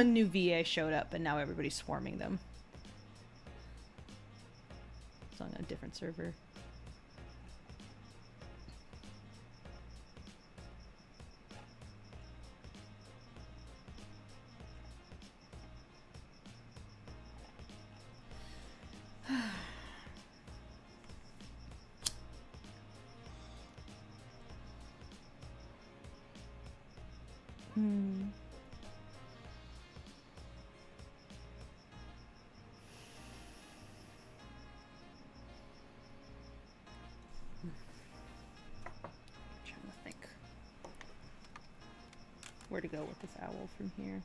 new VA showed up and now everybody's swarming them. So I'm on a different server. Trying to think where to go with this owl from here.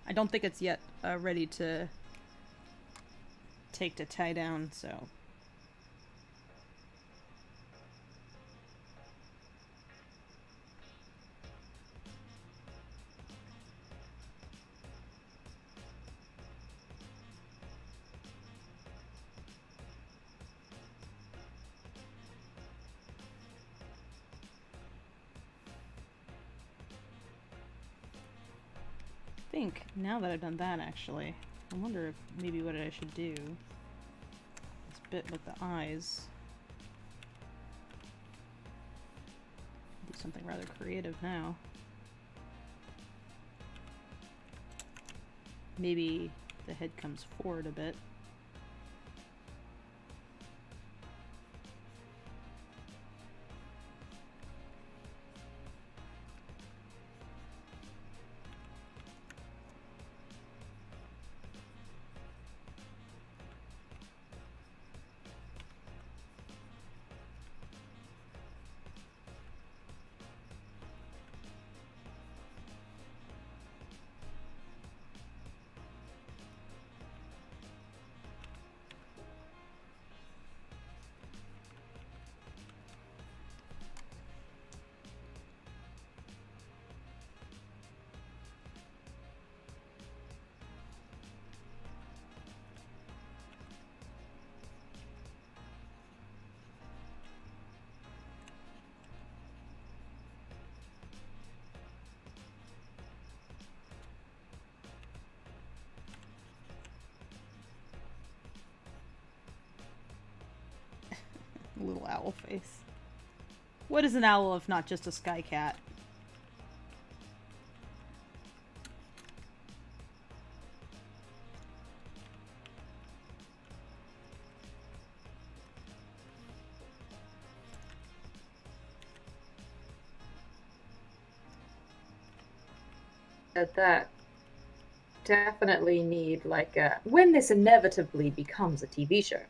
I don't think it's yet ready to take to tie down, so. I think now that I've done that, actually, I wonder if maybe what I should do this bit with the eyes. Do something rather creative now. Maybe the head comes forward a bit. Little owl face. What is an owl if not just a sky cat? That definitely need like a when this inevitably becomes a TV show.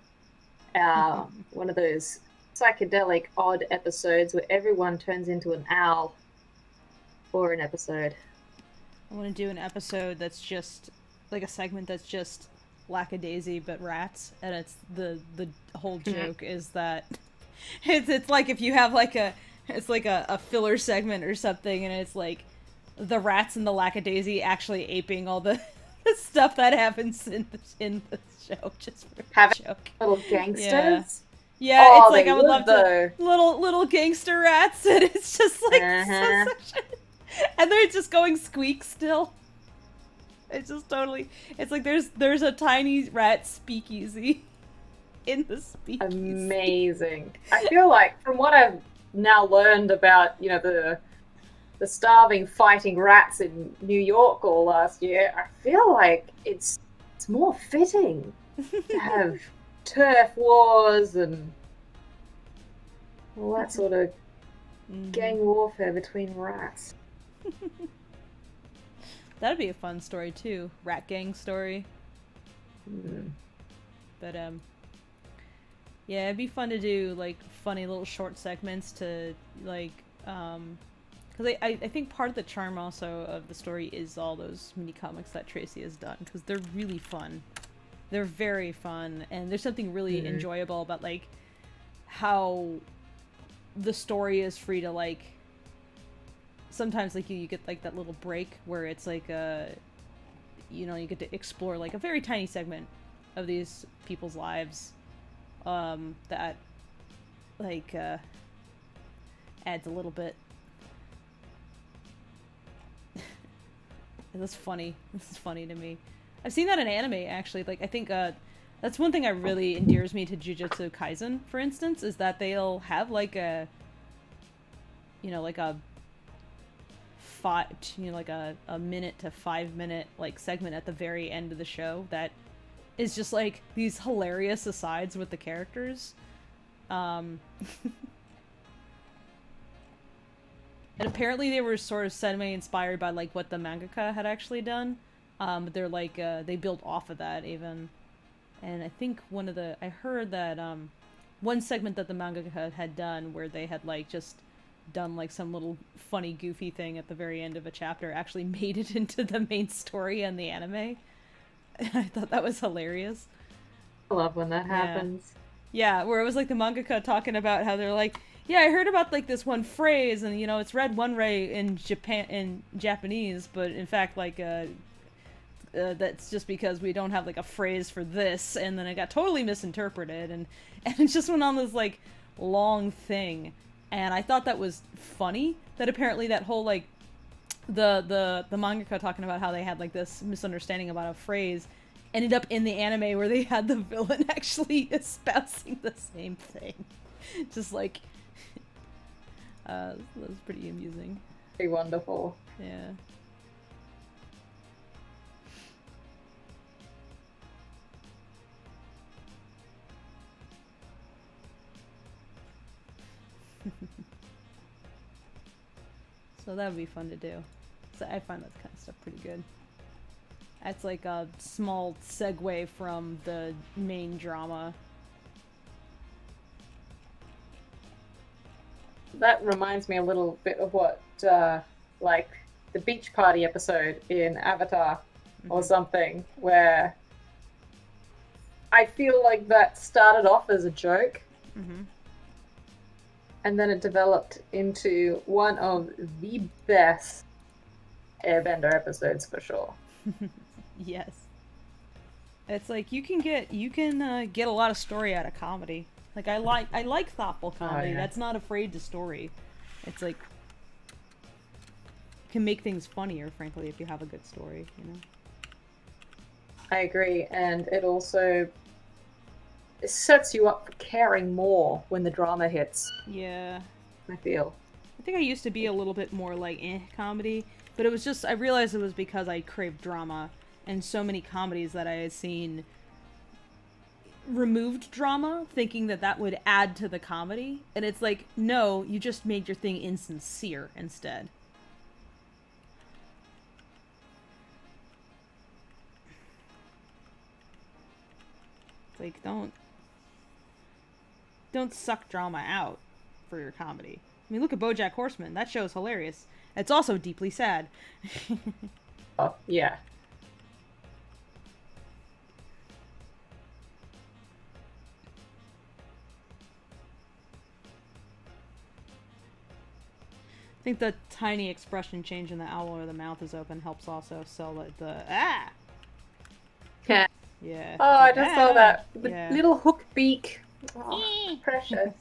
One of those psychedelic odd episodes where everyone turns into an owl for an episode. I want to do an episode that's just like a segment that's just Lackadaisy but rats, and it's the whole joke is that it's like if you have like a filler segment or something, and it's like the rats and the Lackadaisy actually aping all the stuff that happens in the show just for a Having joke. little gangsters. Yeah, Oh, it's like they I would love though. to little gangster rats, and it's just like Uh-huh. and they're just going squeak still. It's just totally. It's like there's a tiny rat speakeasy in the speakeasy. Amazing. I feel like from what I've now learned about, the starving fighting rats in New York all last year, I feel like it's more fitting to have turf wars and all that sort of gang warfare between rats. That'd be a fun story too, rat gang story. But yeah, it'd be fun to do like funny little short segments to like because I think part of the charm also of the story is all those mini comics that Tracy has done, because they're really fun. They're very fun, and there's something really enjoyable about like how the story is free to like. Sometimes like you get like that little break where it's like you get to explore like a very tiny segment of these people's lives that like adds a little bit. That's funny. This is funny to me. I've seen that in anime actually. Like I think that's one thing that really endears me to Jujutsu Kaisen, for instance, is that they'll have like a like a a minute to 5 minute like segment at the very end of the show that is just like these hilarious asides with the characters. And apparently they were sort of semi-inspired by like what the mangaka had actually done. But they're like they built off of that even. And I think I heard that one segment that the mangaka had done where they had like just done like some little funny goofy thing at the very end of a chapter actually made it into the main story and the anime. I thought that was hilarious. I love when that happens. Yeah, where it was like the mangaka talking about how they're like, yeah, I heard about like this one phrase and it's read one way in Japanese, but in fact like that's just because we don't have like a phrase for this, and then it got totally misinterpreted and it just went on this like long thing. And I thought that was funny that apparently that whole like the mangaka talking about how they had like this misunderstanding about a phrase ended up in the anime where they had the villain actually espousing the same thing. Just like that was pretty amusing. Pretty wonderful. Yeah. So that would be fun to do. So I find that kind of stuff pretty good. That's like a small segue from the main drama. That reminds me a little bit of what, like, the beach party episode in Avatar or something, where I feel like that started off as a joke. And then it developed into one of the best Airbender episodes for sure. Yes. It's like you can get a lot of story out of comedy. Like I like thoughtful comedy. yeah. That's not afraid to story. It's like can make things funnier, frankly, if you have a good story, I agree, and it also sets you up for caring more when the drama hits. Yeah. I feel. I think I used to be a little bit more like comedy, but it was just I realized it was because I craved drama, and so many comedies that I had seen removed drama, thinking that would add to the comedy, and it's like, no, you just made your thing insincere instead. It's like, don't suck drama out for your comedy. I mean, look at BoJack Horseman. That show is hilarious. It's also deeply sad. Oh, yeah. I think the tiny expression change in the owl or the mouth is open helps also sell the Yeah. Yeah. Oh, I just saw that. The Yeah. little hook beak Oh, precious.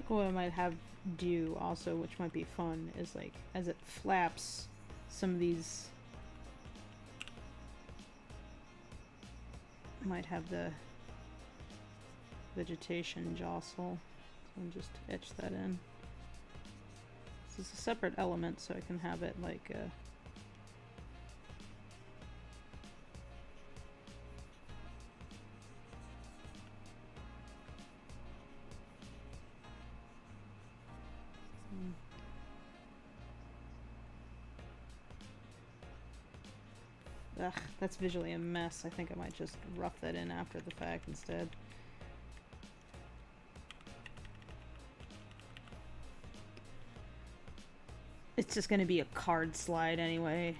What I might have do also, which might be fun, is like as it flaps, some of these might have the vegetation jostle. So I'll just etch that in. This is a separate element, so I can have it like a Ugh, that's visually a mess. I think I might just rough that in after the fact instead. It's just gonna be a card slide anyway.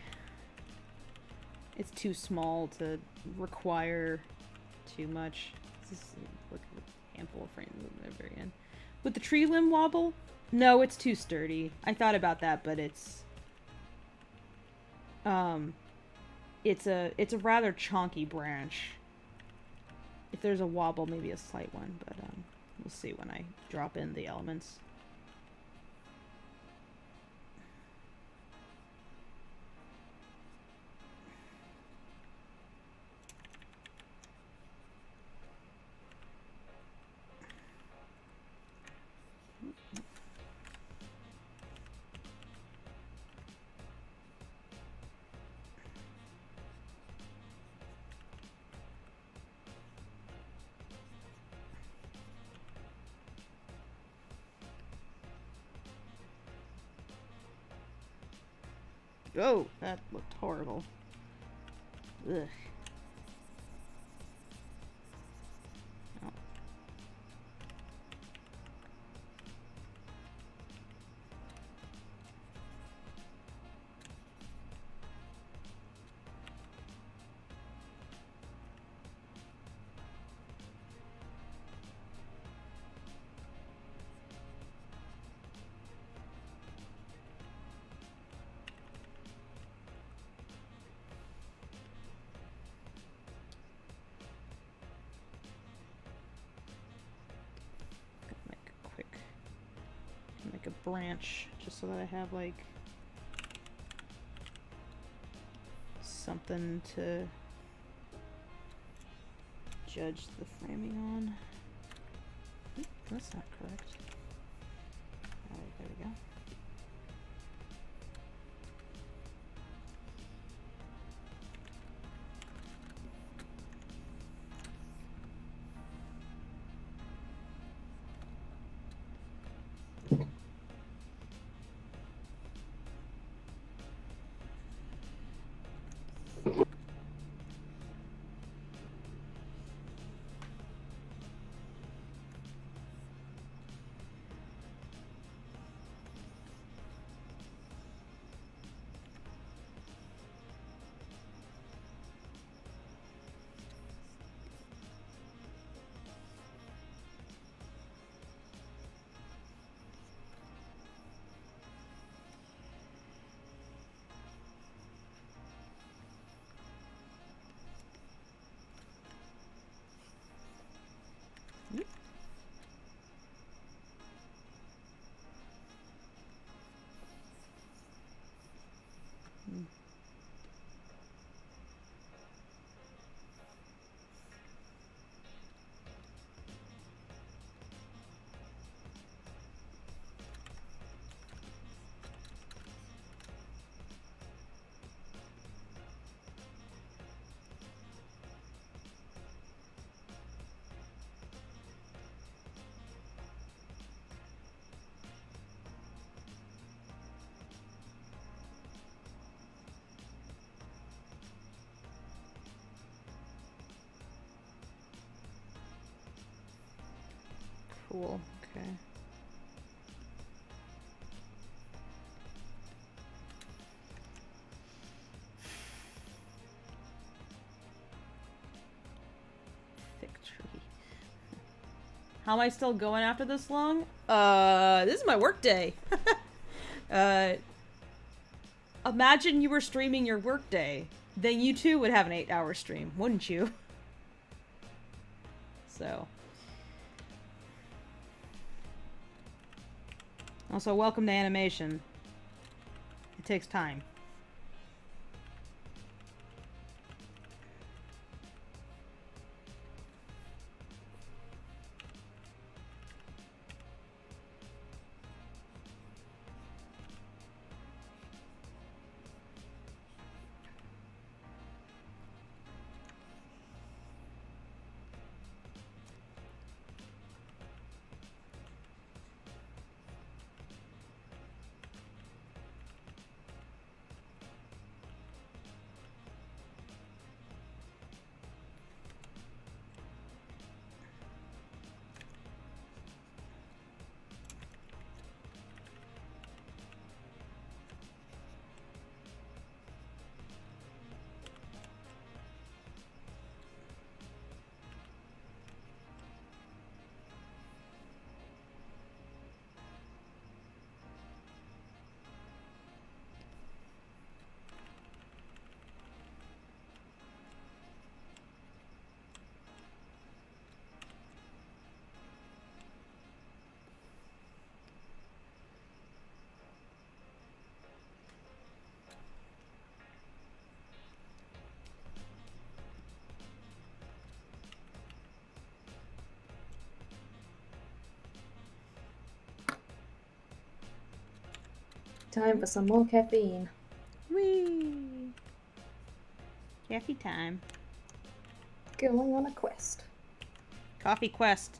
It's too small to require too much. This is, look at the handful of frames at the very end. With the tree limb wobble? No, it's too sturdy. I thought about that, but it's a rather chonky branch. If there's a wobble, maybe a slight one, but we'll see when I drop in the elements. Oh, that looked horrible. Ugh. Oh. Make a branch just so that I have like something to judge the framing on. Oop, that's not correct. Alright, there we go. Cool. Okay. Thick tree. How am I still going after this long? This is my work day. Imagine you were streaming your work day. Then you too would have an 8-hour stream, wouldn't you? So. Also, welcome to animation. It takes time. Time for some more caffeine. Whee! Coffee time. Going on a quest. Coffee quest.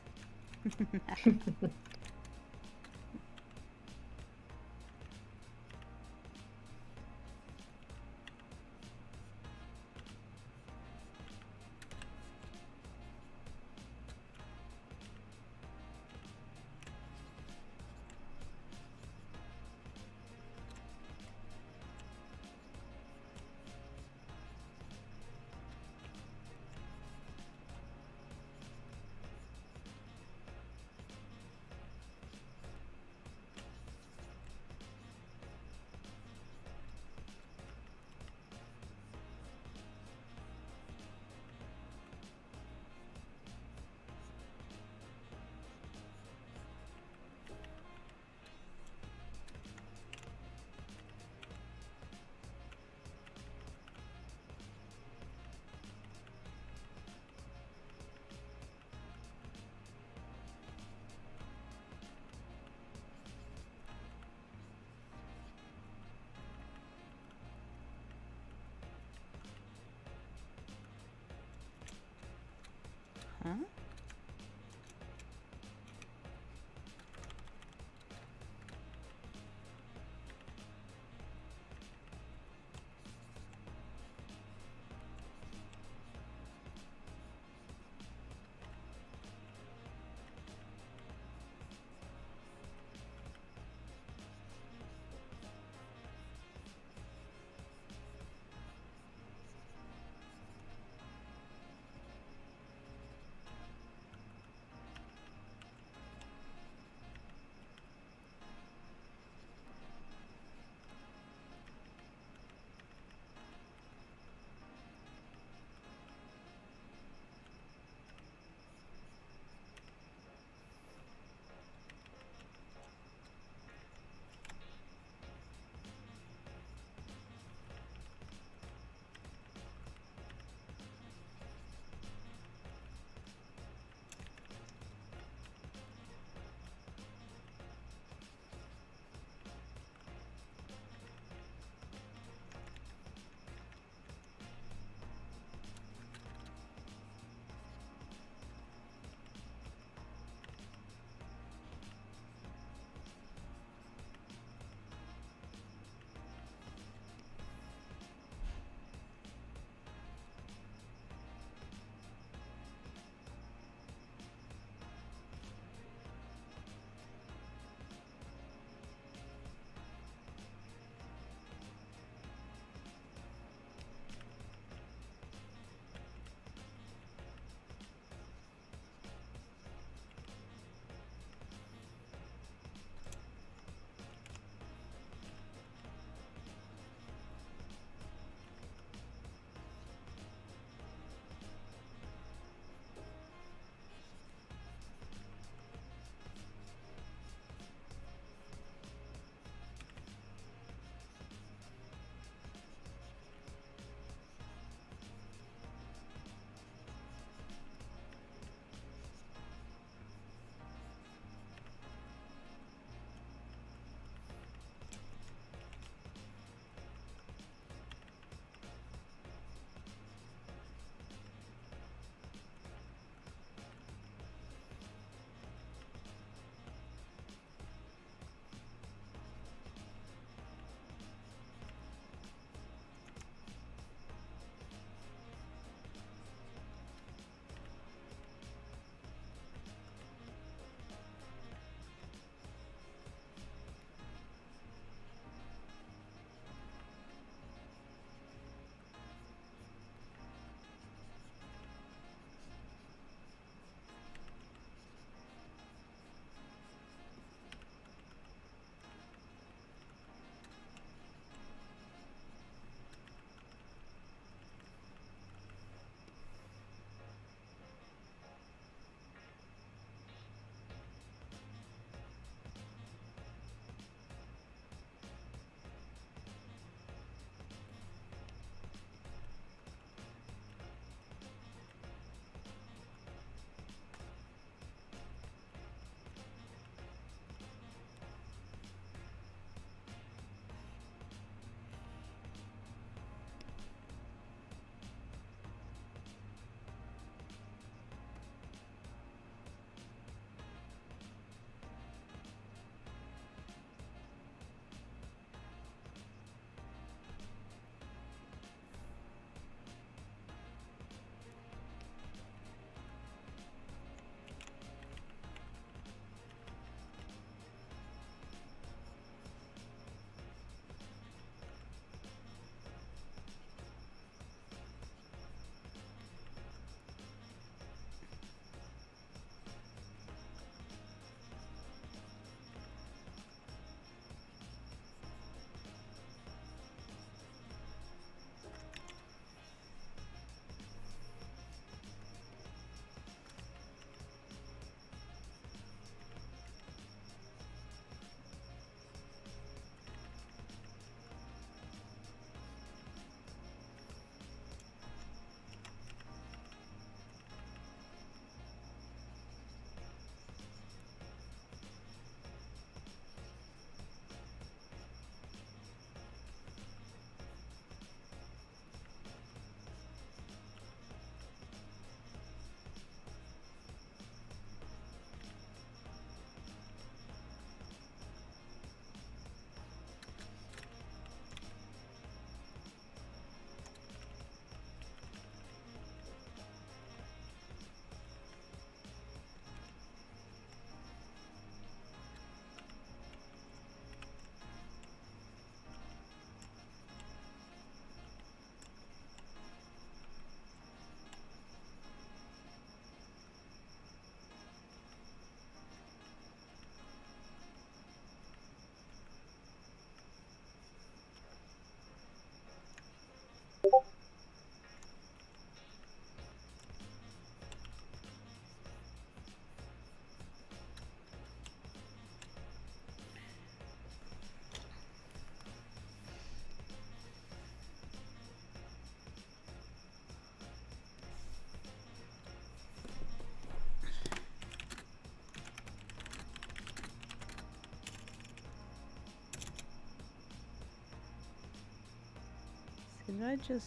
Did I just...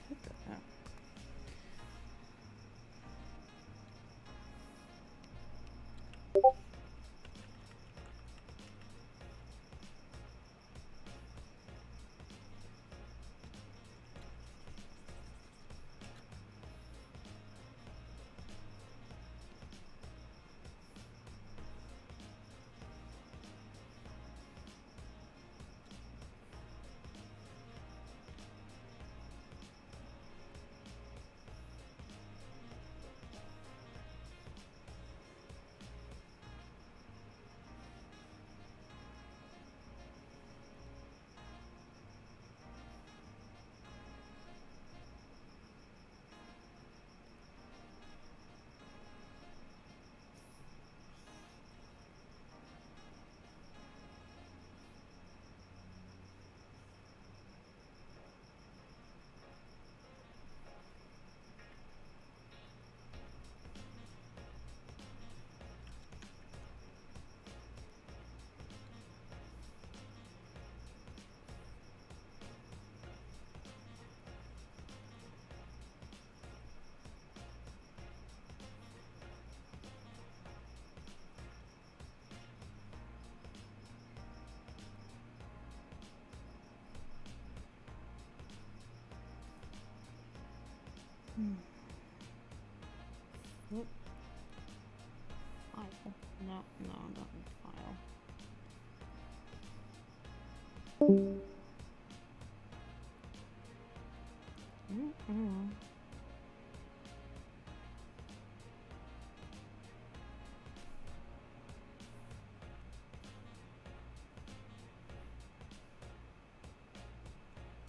What the hell? Whoop. File. No, not file.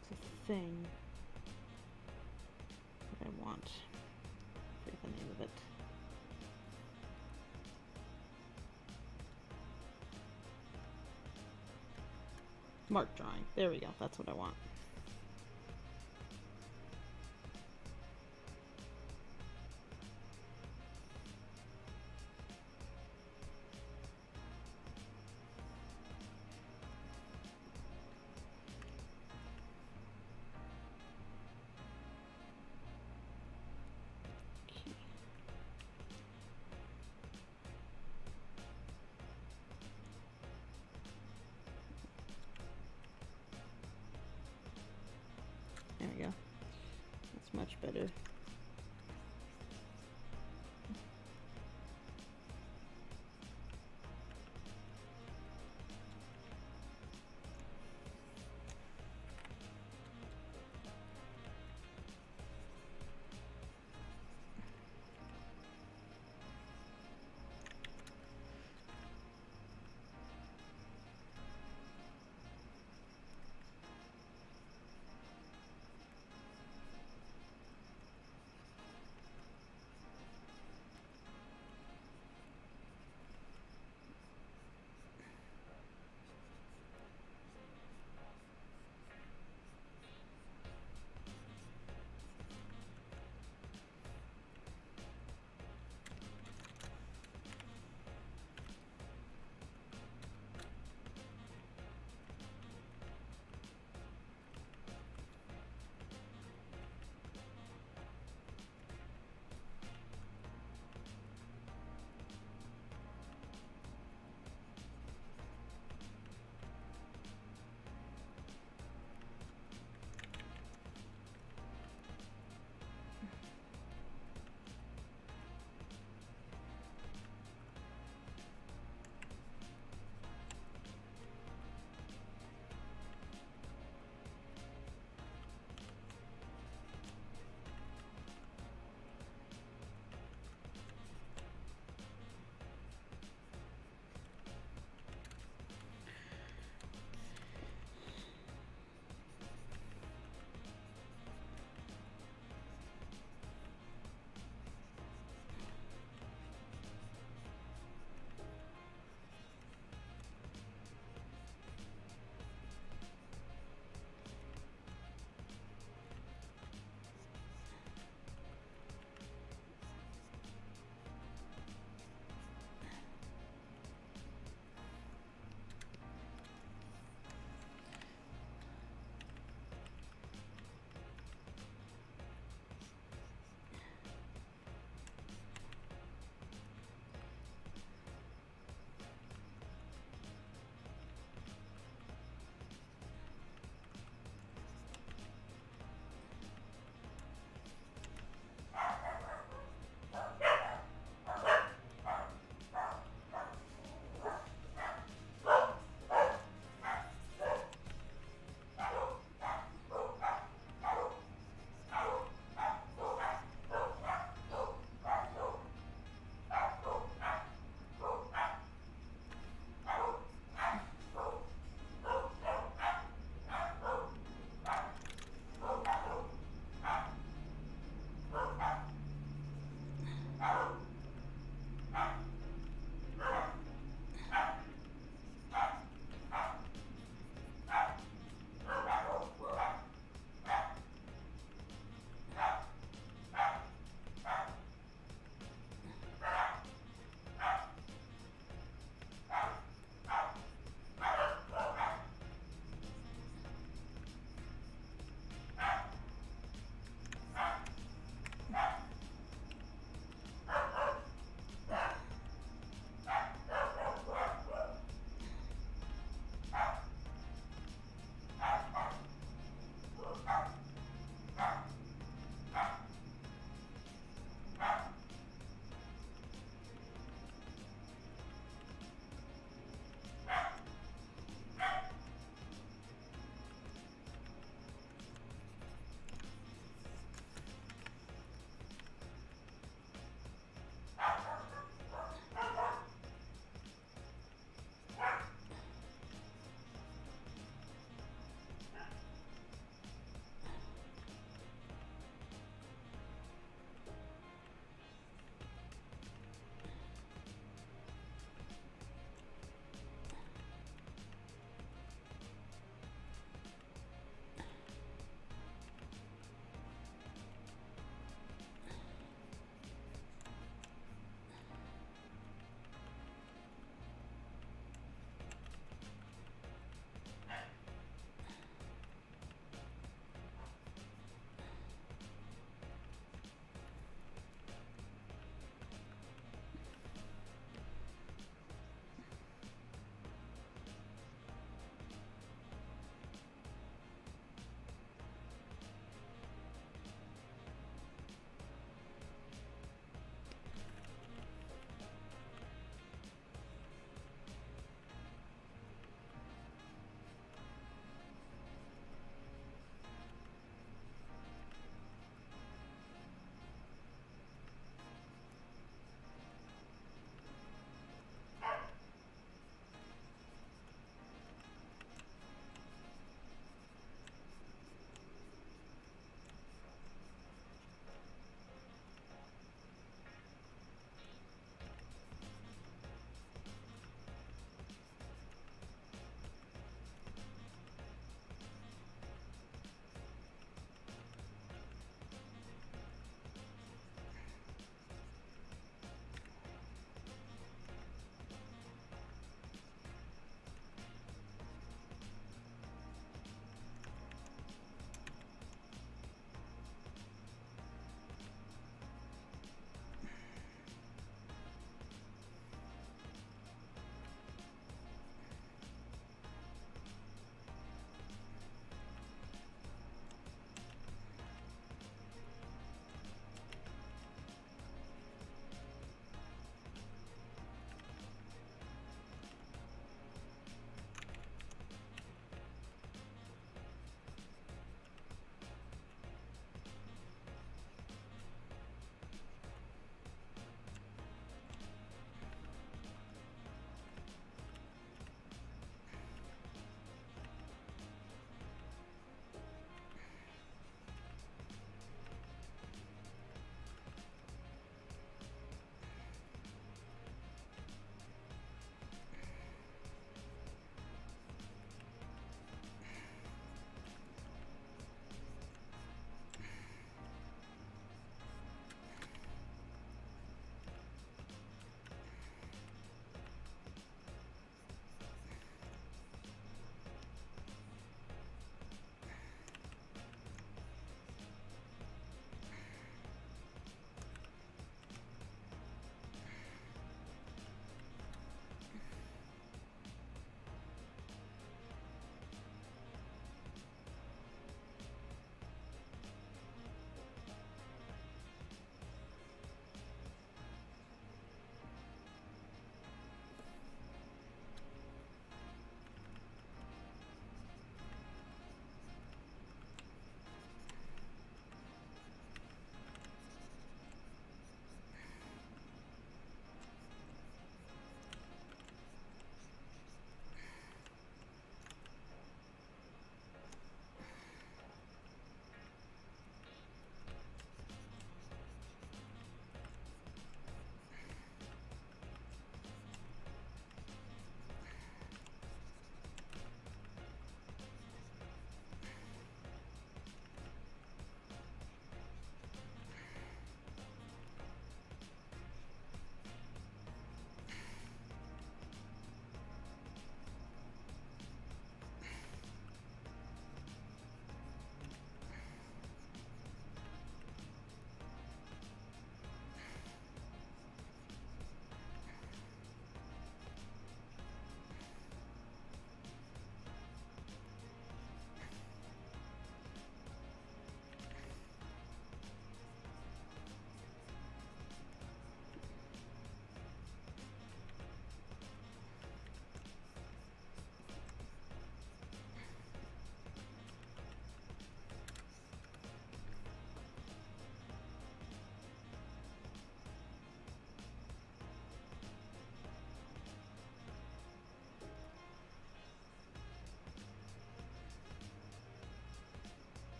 It's a thing that I want. Forget the name of it. Mark drawing. There we go. That's what I want. There we go. That's much better.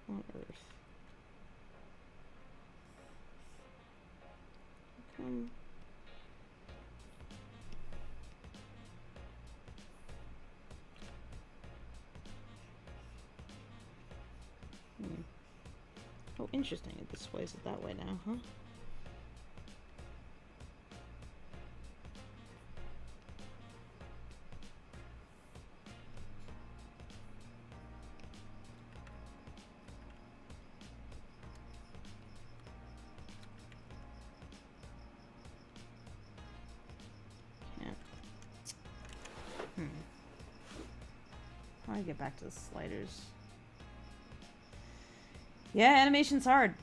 on earth? Come. Oh, interesting. It displays it that way now, huh? Can't. How do I get back to the sliders? Yeah, animation's hard.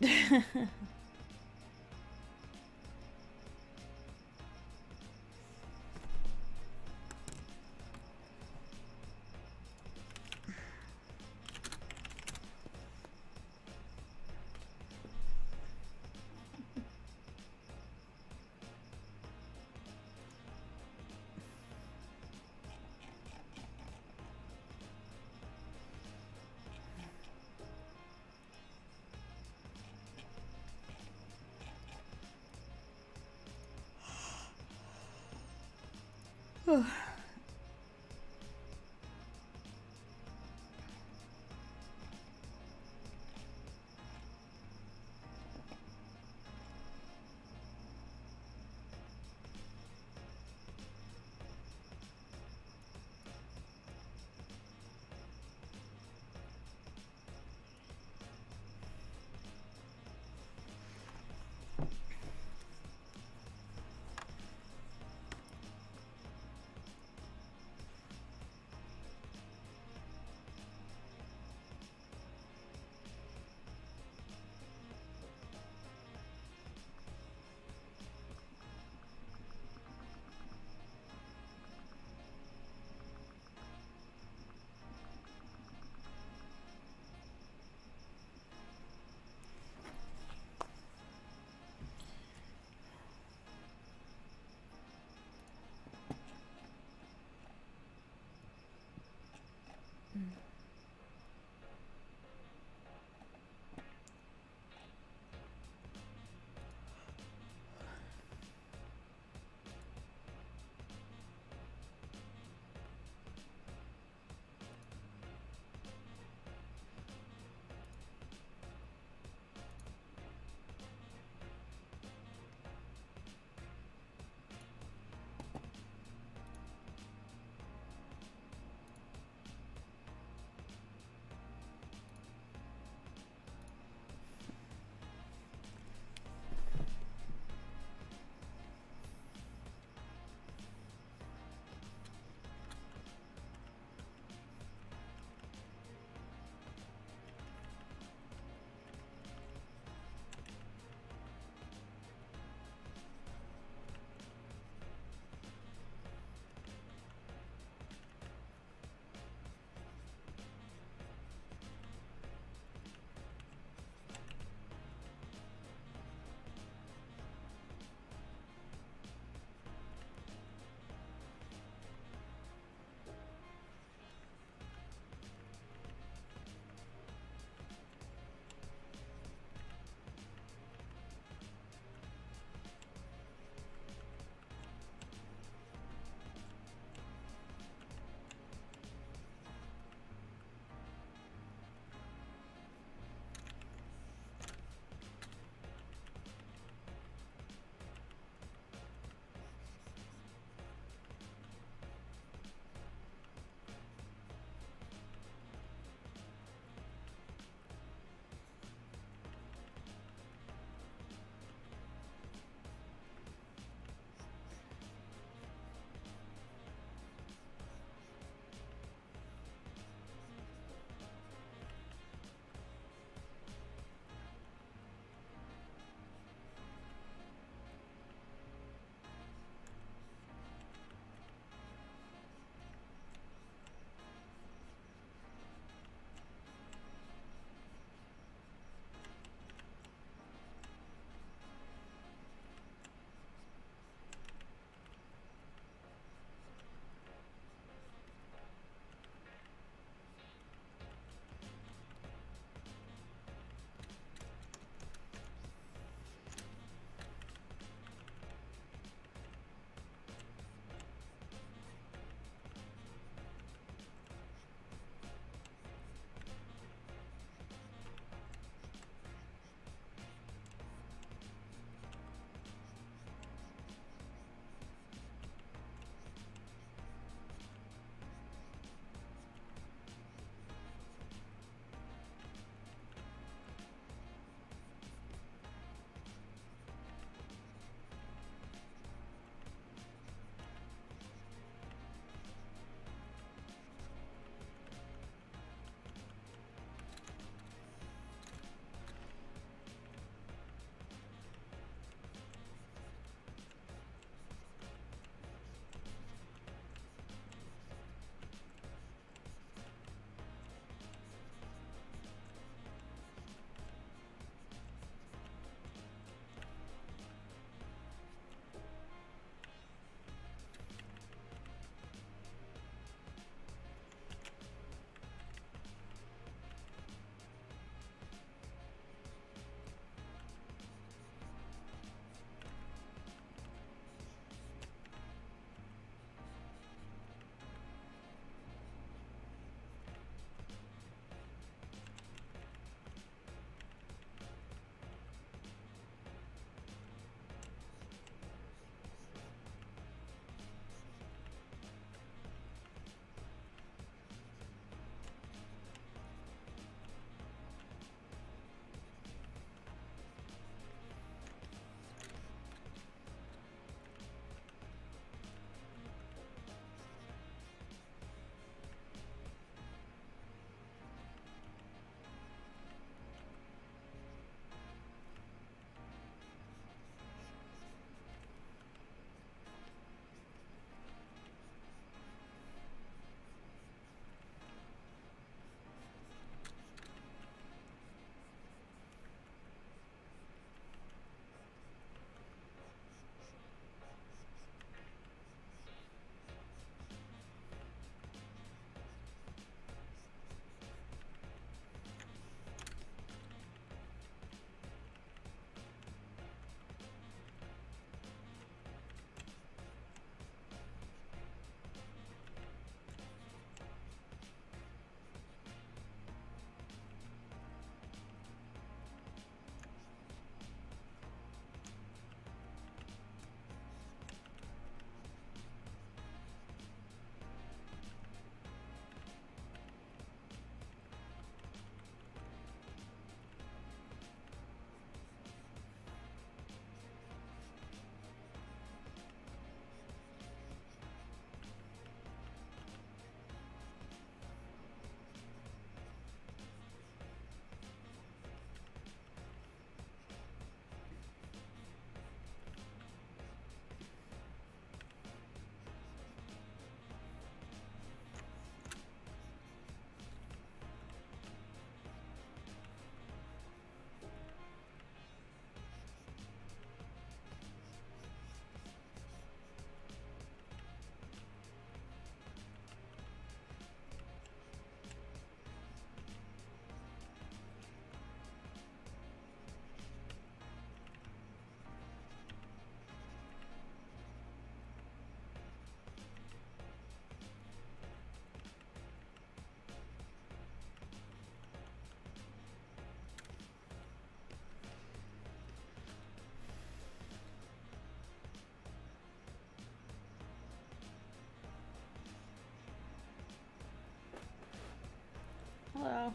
Hello.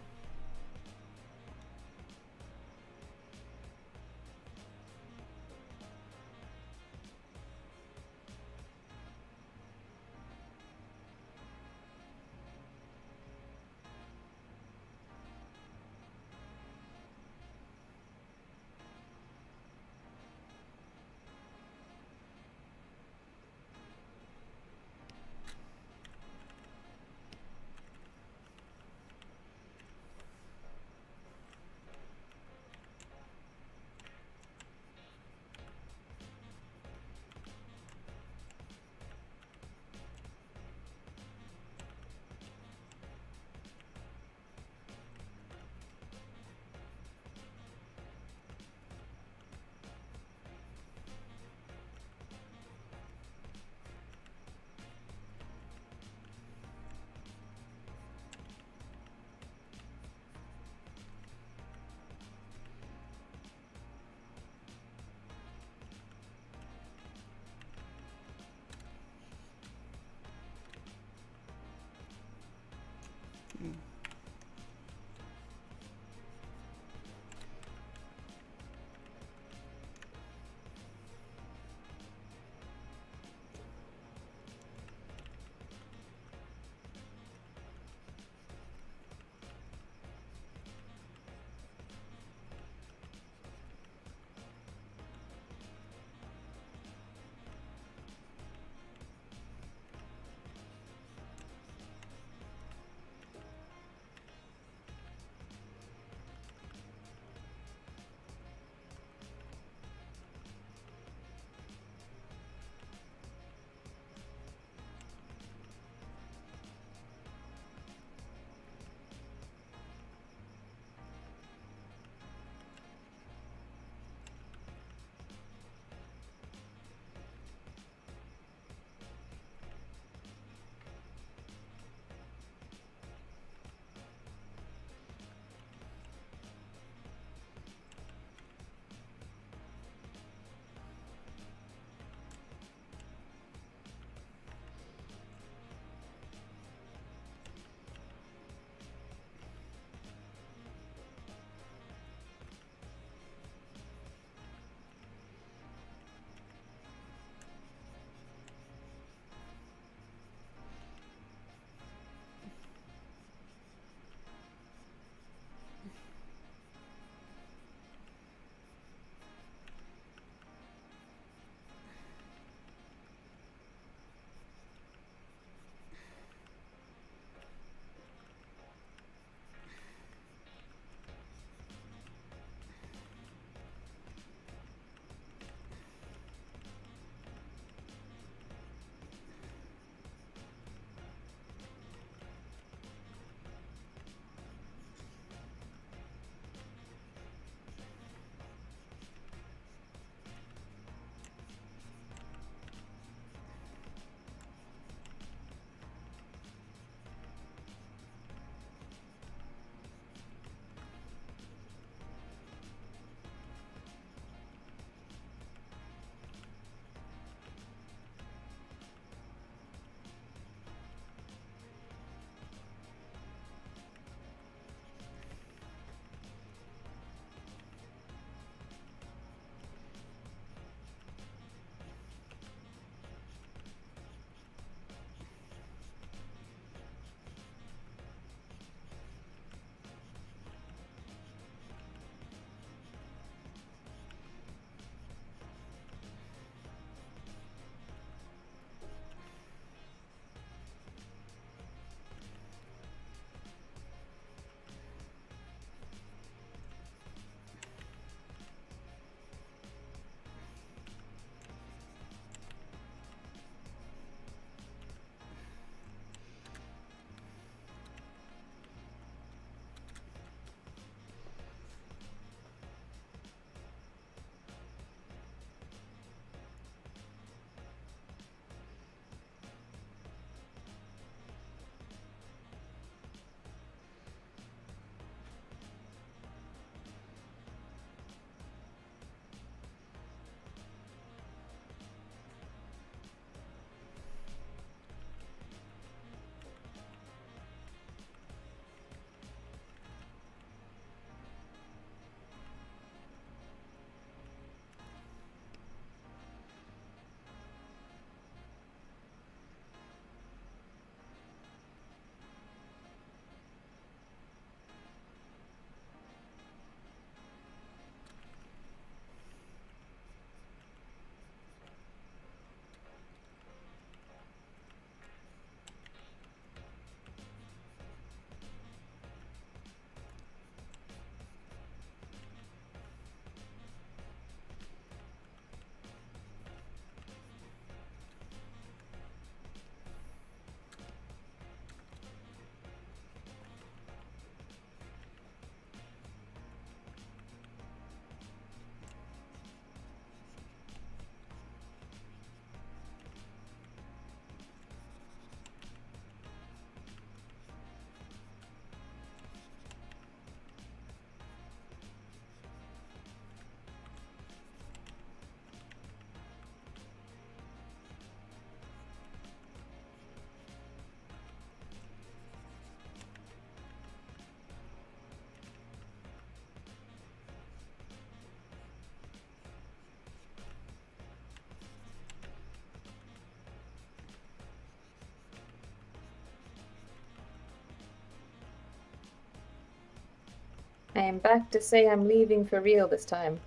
I am back to say I'm leaving for real this time.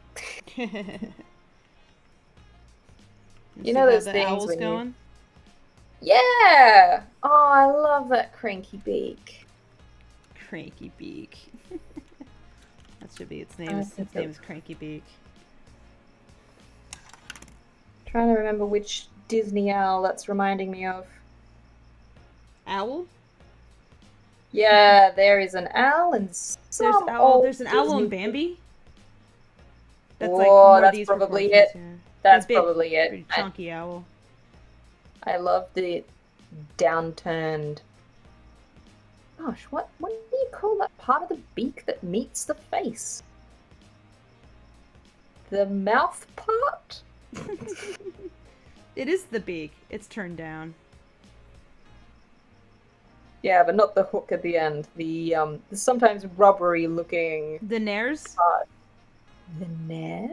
You You see know how those the things owl's when you... going? Yeah! Oh, I love that cranky beak. Cranky Beak. That should be its name. I Its think name it- is Cranky Beak. Trying to remember which Disney owl that's reminding me of. Owl? Yeah, there is an owl and some old There's an owl in Disney... Bambi. That's Oh, like more that's these probably proportions, it. yeah. That's They're big, probably it. pretty chunky owl. I love the downturned... Gosh, what do you call that part of the beak that meets the face? The mouth part? It is the beak. It's turned down. Yeah, but not the hook at the end. The sometimes rubbery looking The nares? part. The nares?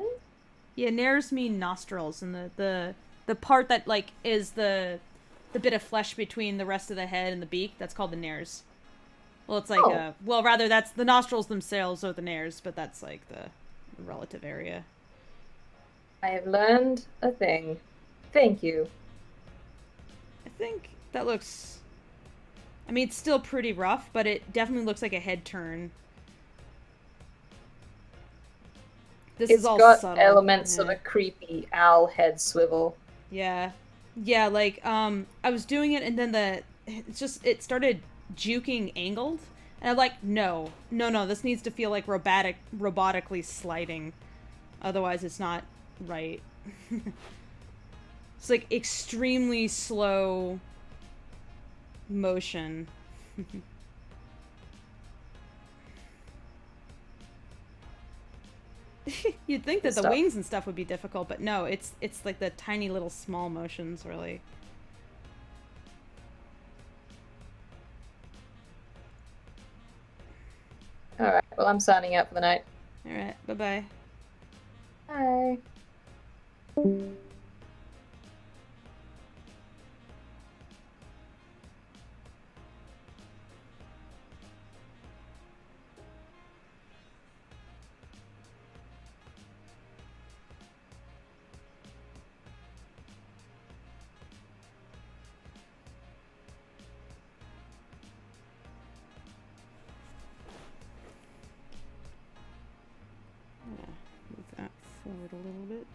Yeah, nares mean nostrils, and the part that like is the bit of flesh between the rest of the head and the beak. That's called the nares. Well, it's like Oh. well, rather that's the nostrils themselves are the nares, but that's like the relative area. I have learned a thing. Thank you. I think that looks. I mean, it's still pretty rough, but it definitely looks like a head turn. This It's is all got subtle. elements Yeah. of a creepy owl head swivel. Yeah. Yeah, like, I was doing it and then it started juking angled. And I'm like, no, this needs to feel like robotically sliding. Otherwise, it's not right. It's like extremely slow motion. You'd think that Good the stuff. wings and stuff would be difficult, but no, it's like the tiny little small motions, really. Alright, well, I'm signing out for the night. All right, bye-bye. Bye. Move that forward a little bit.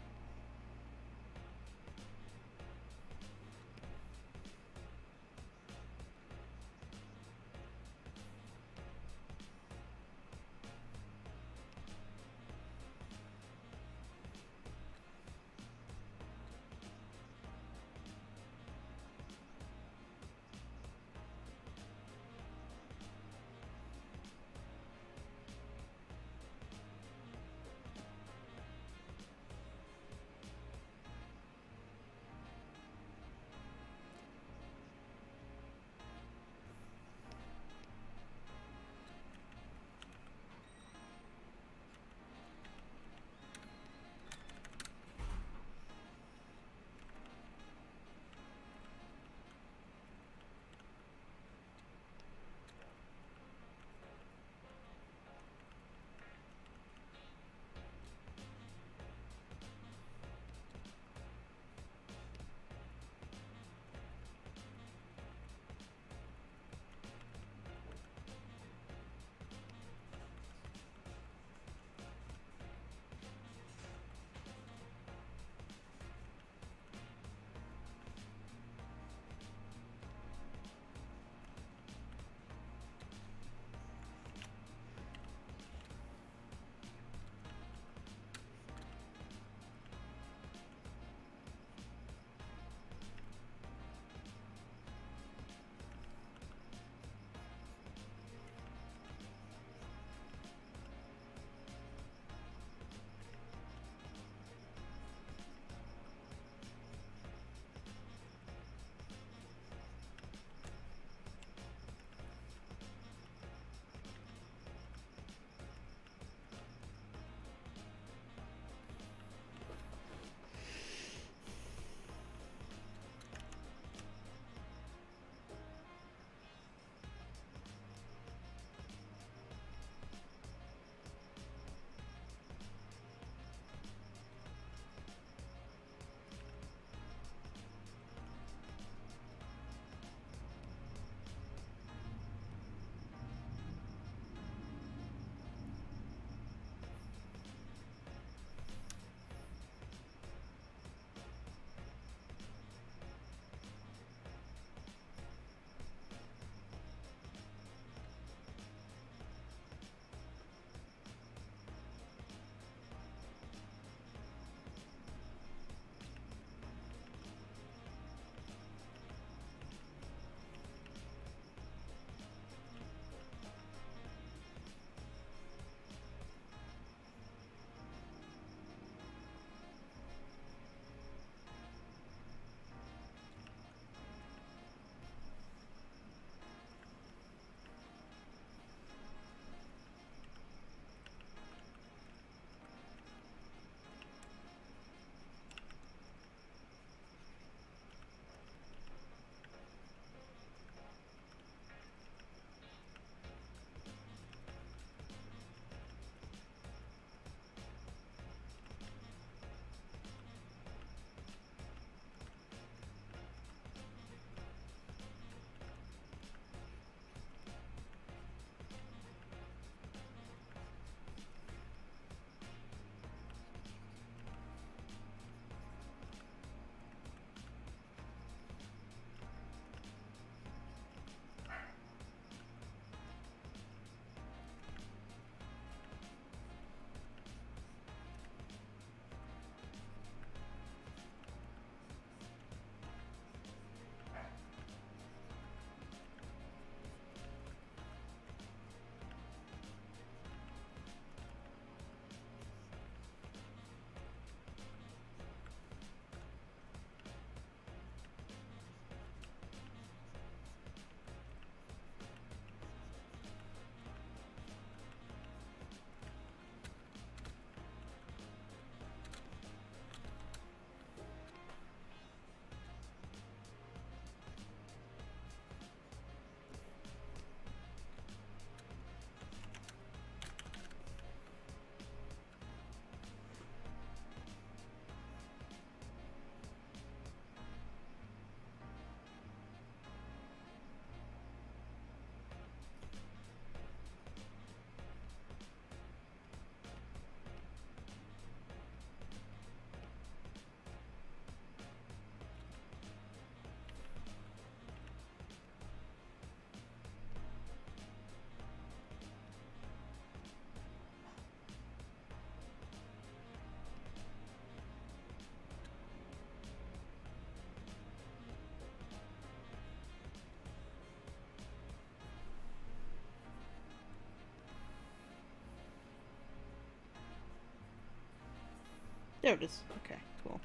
There it is. Okay, cool.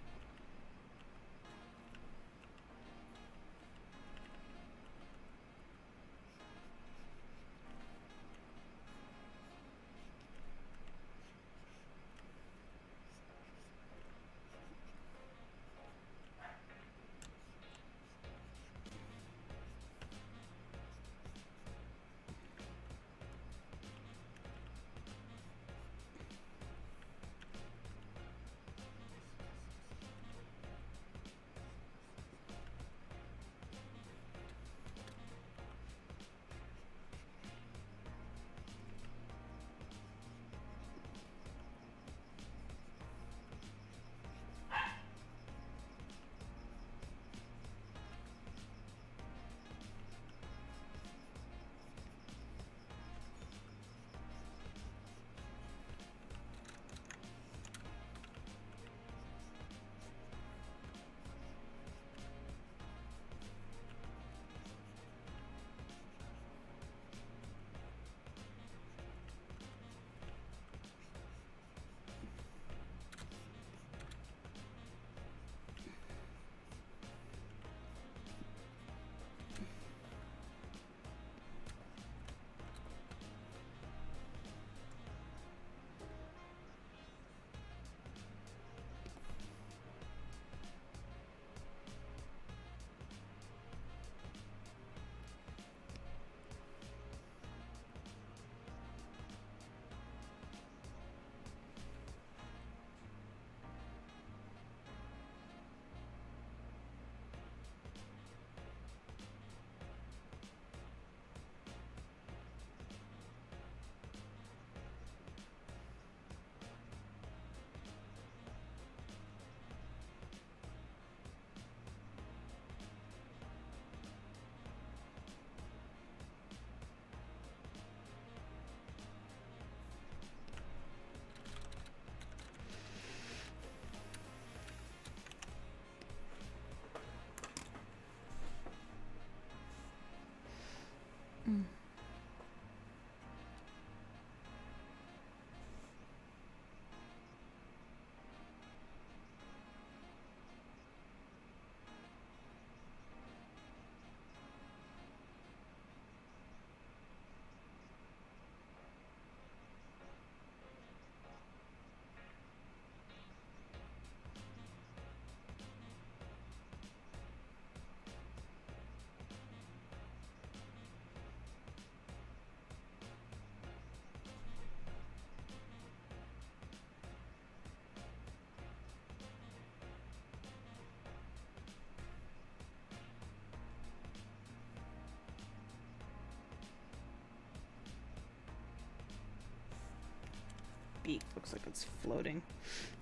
Beak looks like it's floating.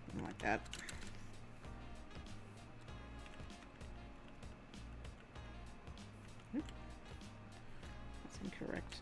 I don't like that. Oop. That's incorrect.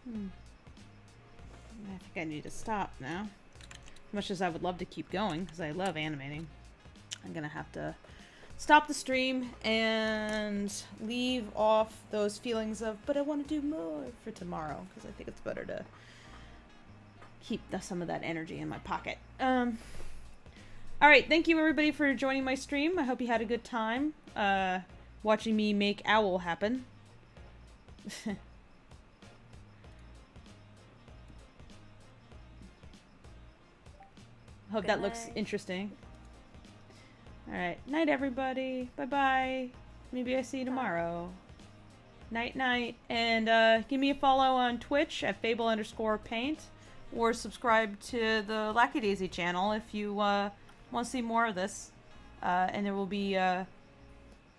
I think I need to stop now. As much as I would love to keep going, because I love animating, I'm gonna have to stop the stream and leave off those feelings of, but I want to do more for tomorrow, because I think it's better to keep some of that energy in my pocket. Alright, thank you everybody for joining my stream. I hope you had a good time watching me make owl happen. Hope that looks interesting. Alright, night everybody. Bye-bye. Maybe I see you tomorrow. Night night. And give me a follow on Twitch at Fable_Paint. Or subscribe to the Lackadaisy channel if you want to see more of this. And there will be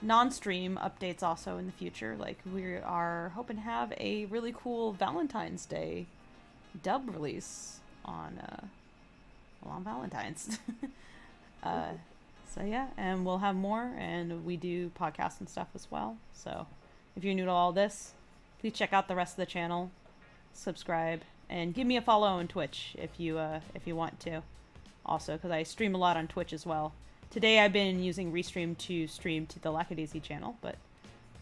non-stream updates also in the future. Like, we are hoping to have a really cool Valentine's Day dub release on Valentine's. So yeah, and we'll have more, and we do podcasts and stuff as well. So if you're new to all this, please check out the rest of the channel, subscribe, and give me a follow on Twitch if you want to. Also, because I stream a lot on Twitch as well. Today I've been using Restream to stream to the Lackadaisy channel, but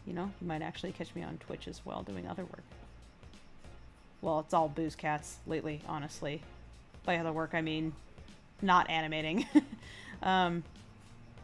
you know, you might actually catch me on Twitch as well doing other work. Well, it's all booze cats lately, honestly. By other work, I mean not animating.